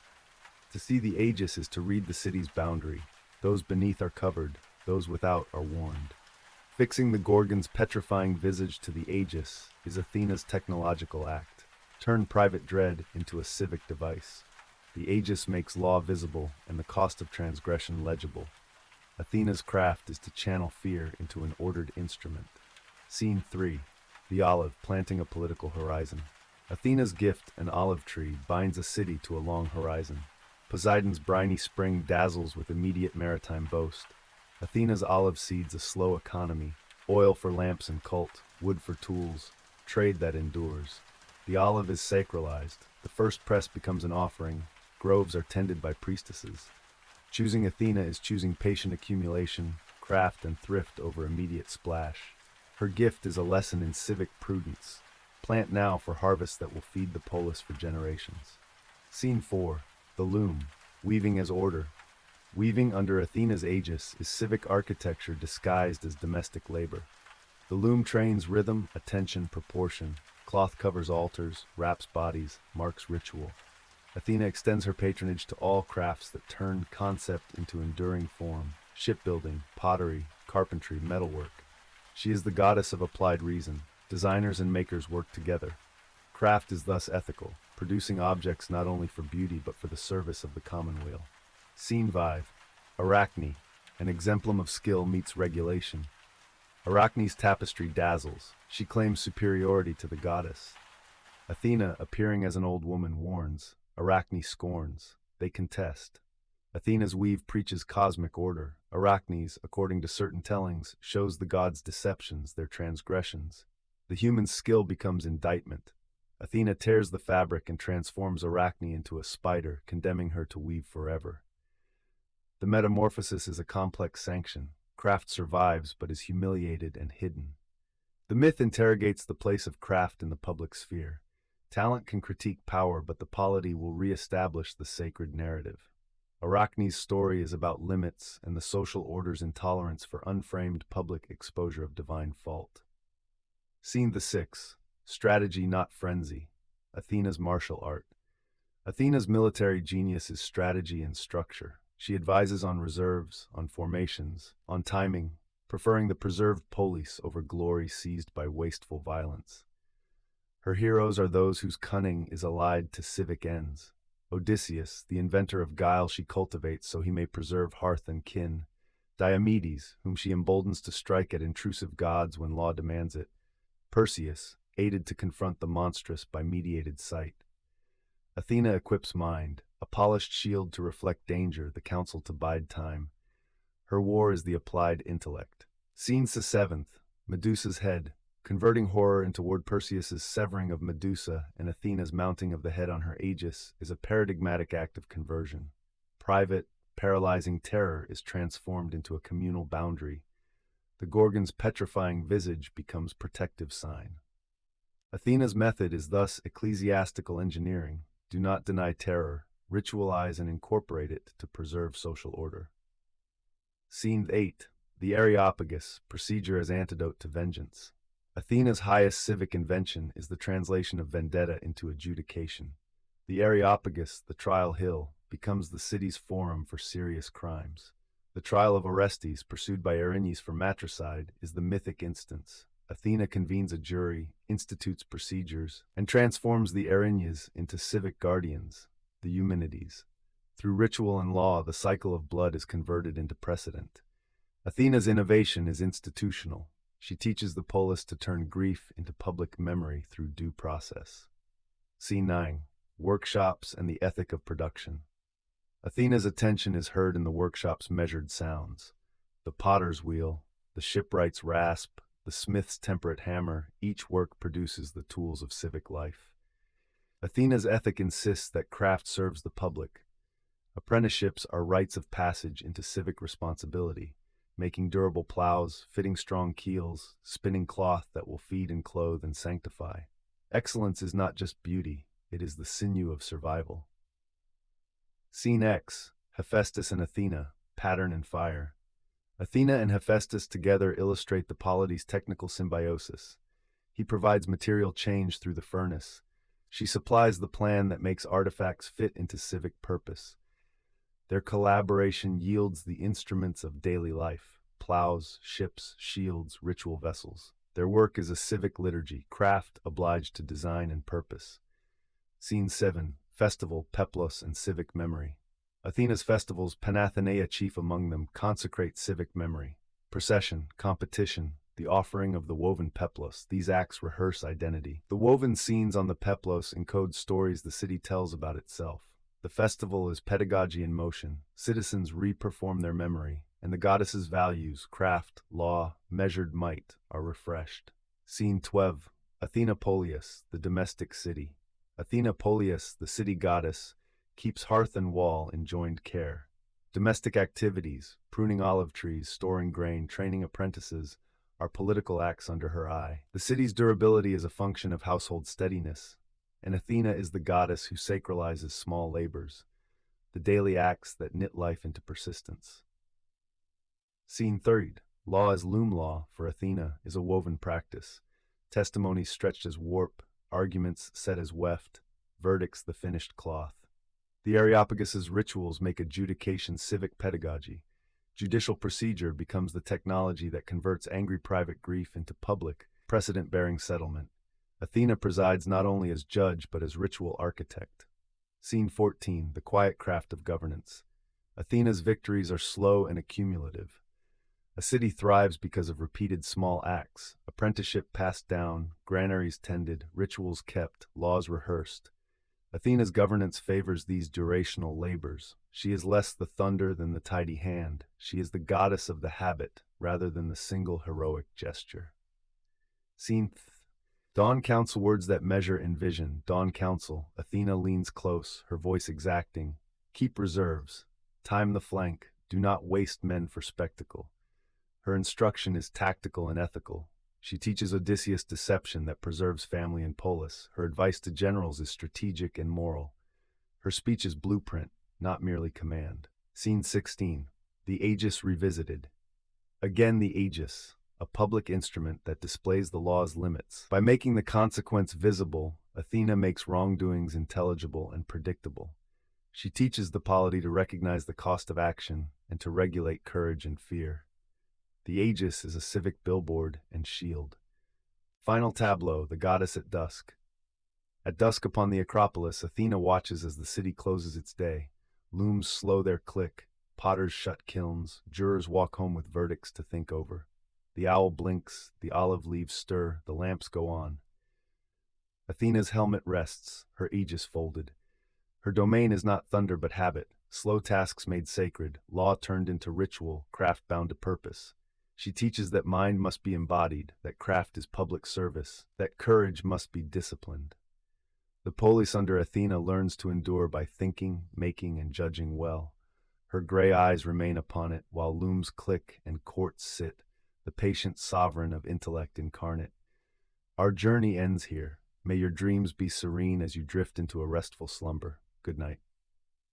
To see the Aegis is to read the city's boundary. Those beneath are covered, those without are warned. Fixing the Gorgon's petrifying visage to the Aegis is Athena's technological act. Turn private dread into a civic device. The Aegis makes law visible and the cost of transgression legible. Athena's craft is to channel fear into an ordered instrument. Scene 3. The olive, planting a political horizon. Athena's gift, an olive tree, binds a city to a long horizon. Poseidon's briny spring dazzles with immediate maritime boast. Athena's olive seeds a slow economy, oil for lamps and cult, wood for tools, trade that endures. The olive is sacralized. The first press becomes an offering. Groves are tended by priestesses. Choosing Athena is choosing patient accumulation, craft, and thrift over immediate splash. Her gift is a lesson in civic prudence. Plant now for harvests that will feed the polis for generations. Scene 4. The loom, weaving as order. Weaving under Athena's aegis is civic architecture disguised as domestic labor. The loom trains rhythm, attention, proportion. Cloth covers altars, wraps bodies, marks ritual. Athena extends her patronage to all crafts that turn concept into enduring form. Shipbuilding, pottery, carpentry, metalwork. She is the goddess of applied reason. Designers and makers work together. Craft is thus ethical, producing objects not only for beauty but for the service of the commonweal. Scene 5. Arachne, an exemplum of skill meets regulation. Arachne's tapestry dazzles. She claims superiority to the goddess. Athena, appearing as an old woman, warns. Arachne scorns. They contest. Athena's weave preaches cosmic order. Arachne's, according to certain tellings, shows the gods' deceptions, their transgressions. The human skill becomes indictment. Athena tears the fabric and transforms Arachne into a spider, condemning her to weave forever. The metamorphosis is a complex sanction. Craft survives but is humiliated and hidden. The myth interrogates the place of craft in the public sphere. Talent can critique power, but the polity will re-establish the sacred narrative. Arachne's story is about limits and the social order's intolerance for unframed public exposure of divine fault. Scene 6. Strategy not frenzy. Athena's martial art. Athena's military genius is strategy and structure. She advises on reserves, on formations, on timing, preferring the preserved polis over glory seized by wasteful violence. Her heroes are those whose cunning is allied to civic ends. Odysseus, the inventor of guile she cultivates so he may preserve hearth and kin. Diomedes, whom she emboldens to strike at intrusive gods when law demands it. Perseus, aided to confront the monstrous by mediated sight. Athena equips mind, a polished shield to reflect danger, the counsel to bide time. Her war is the applied intellect. Scene 7th, Medusa's head. Converting horror into word, Perseus's severing of Medusa and Athena's mounting of the head on her aegis is a paradigmatic act of conversion. Private, paralyzing terror is transformed into a communal boundary. The Gorgon's petrifying visage becomes protective sign. Athena's method is thus ecclesiastical engineering. Do not deny terror, ritualize and incorporate it to preserve social order. Scene 8, the Areopagus, procedure as antidote to vengeance. Athena's highest civic invention is the translation of vendetta into adjudication. The Areopagus, the trial hill, becomes the city's forum for serious crimes. The trial of Orestes, pursued by Erinyes for matricide, is the mythic instance. Athena convenes a jury, institutes procedures, and transforms the Erinyes into civic guardians, the Eumenides. Through ritual and law, the cycle of blood is converted into precedent. Athena's innovation is institutional. She teaches the polis to turn grief into public memory through due process. Scene 9, workshops and the ethic of production. Athena's attention is heard in the workshop's measured sounds. The potter's wheel, the shipwright's rasp, the smith's temperate hammer, each work produces the tools of civic life. Athena's ethic insists that craft serves the public. Apprenticeships are rites of passage into civic responsibility, making durable plows, fitting strong keels, spinning cloth that will feed and clothe and sanctify. Excellence is not just beauty, it is the sinew of survival. Scene X, Hephaestus and Athena, pattern and fire. Athena and Hephaestus together illustrate the polity's technical symbiosis. He provides material change through the furnace. She supplies the plan that makes artifacts fit into civic purpose. Their collaboration yields the instruments of daily life: plows, ships, shields, ritual vessels. Their work is a civic liturgy, craft obliged to design and purpose. Scene 7, festival, peplos, and civic memory. Athena's festivals, Panathenea chief among them, consecrate civic memory. Procession, competition, the offering of the woven peplos, these acts rehearse identity. The woven scenes on the peplos encode stories the city tells about itself. The festival is pedagogy in motion. Citizens re-perform their memory, and the goddess's values, craft, law, measured might, are refreshed. Scene 12, Athena Polias, the domestic city. Athena Polias, the city goddess, keeps hearth and wall in joined care. Domestic activities, pruning olive trees, storing grain, training apprentices, are political acts under her eye. The city's durability is a function of household steadiness, and Athena is the goddess who sacralizes small labors, the daily acts that knit life into persistence. Scene 3, law as loom law for Athena is a woven practice. Testimonies stretched as warp, arguments set as weft, verdicts the finished cloth. The Areopagus's rituals make adjudication civic pedagogy. Judicial procedure becomes the technology that converts angry private grief into public, precedent-bearing settlement. Athena presides not only as judge but as ritual architect. Scene 14, the quiet craft of governance. Athena's victories are slow and accumulative. A city thrives because of repeated small acts, apprenticeship passed down, granaries tended, rituals kept, laws rehearsed. Athena's governance favors these durational labors. She is less the thunder than the tidy hand. She is the goddess of the habit rather than the single heroic gesture. Scene Dawn counsel words that measure in vision. Dawn counsel. Athena leans close, her voice exacting. Keep reserves. Time the flank. Do not waste men for spectacle. Her instruction is tactical and ethical. She teaches Odysseus deception that preserves family and polis. Her advice to generals is strategic and moral. Her speech is blueprint, not merely command. Scene 16. The Aegis revisited. Again the Aegis, a public instrument that displays the law's limits. By making the consequence visible, Athena makes wrongdoings intelligible and predictable. She teaches the polity to recognize the cost of action and to regulate courage and fear. The Aegis is a civic billboard and shield. Final tableau, the goddess at dusk. At dusk upon the Acropolis, Athena watches as the city closes its day. Looms slow their click, potters shut kilns, jurors walk home with verdicts to think over. The owl blinks, the olive leaves stir, the lamps go on. Athena's helmet rests, her aegis folded. Her domain is not thunder but habit, Slow tasks made sacred, law turned into ritual, craft bound to purpose. She teaches that mind must be embodied, that craft is public service, that courage must be disciplined. The polis under Athena learns to endure by thinking, making, and judging well. Her gray eyes remain upon it, while looms click and courts sit, the patient sovereign of intellect incarnate. Our journey ends here. May your dreams be serene as you drift into a restful slumber. Good night.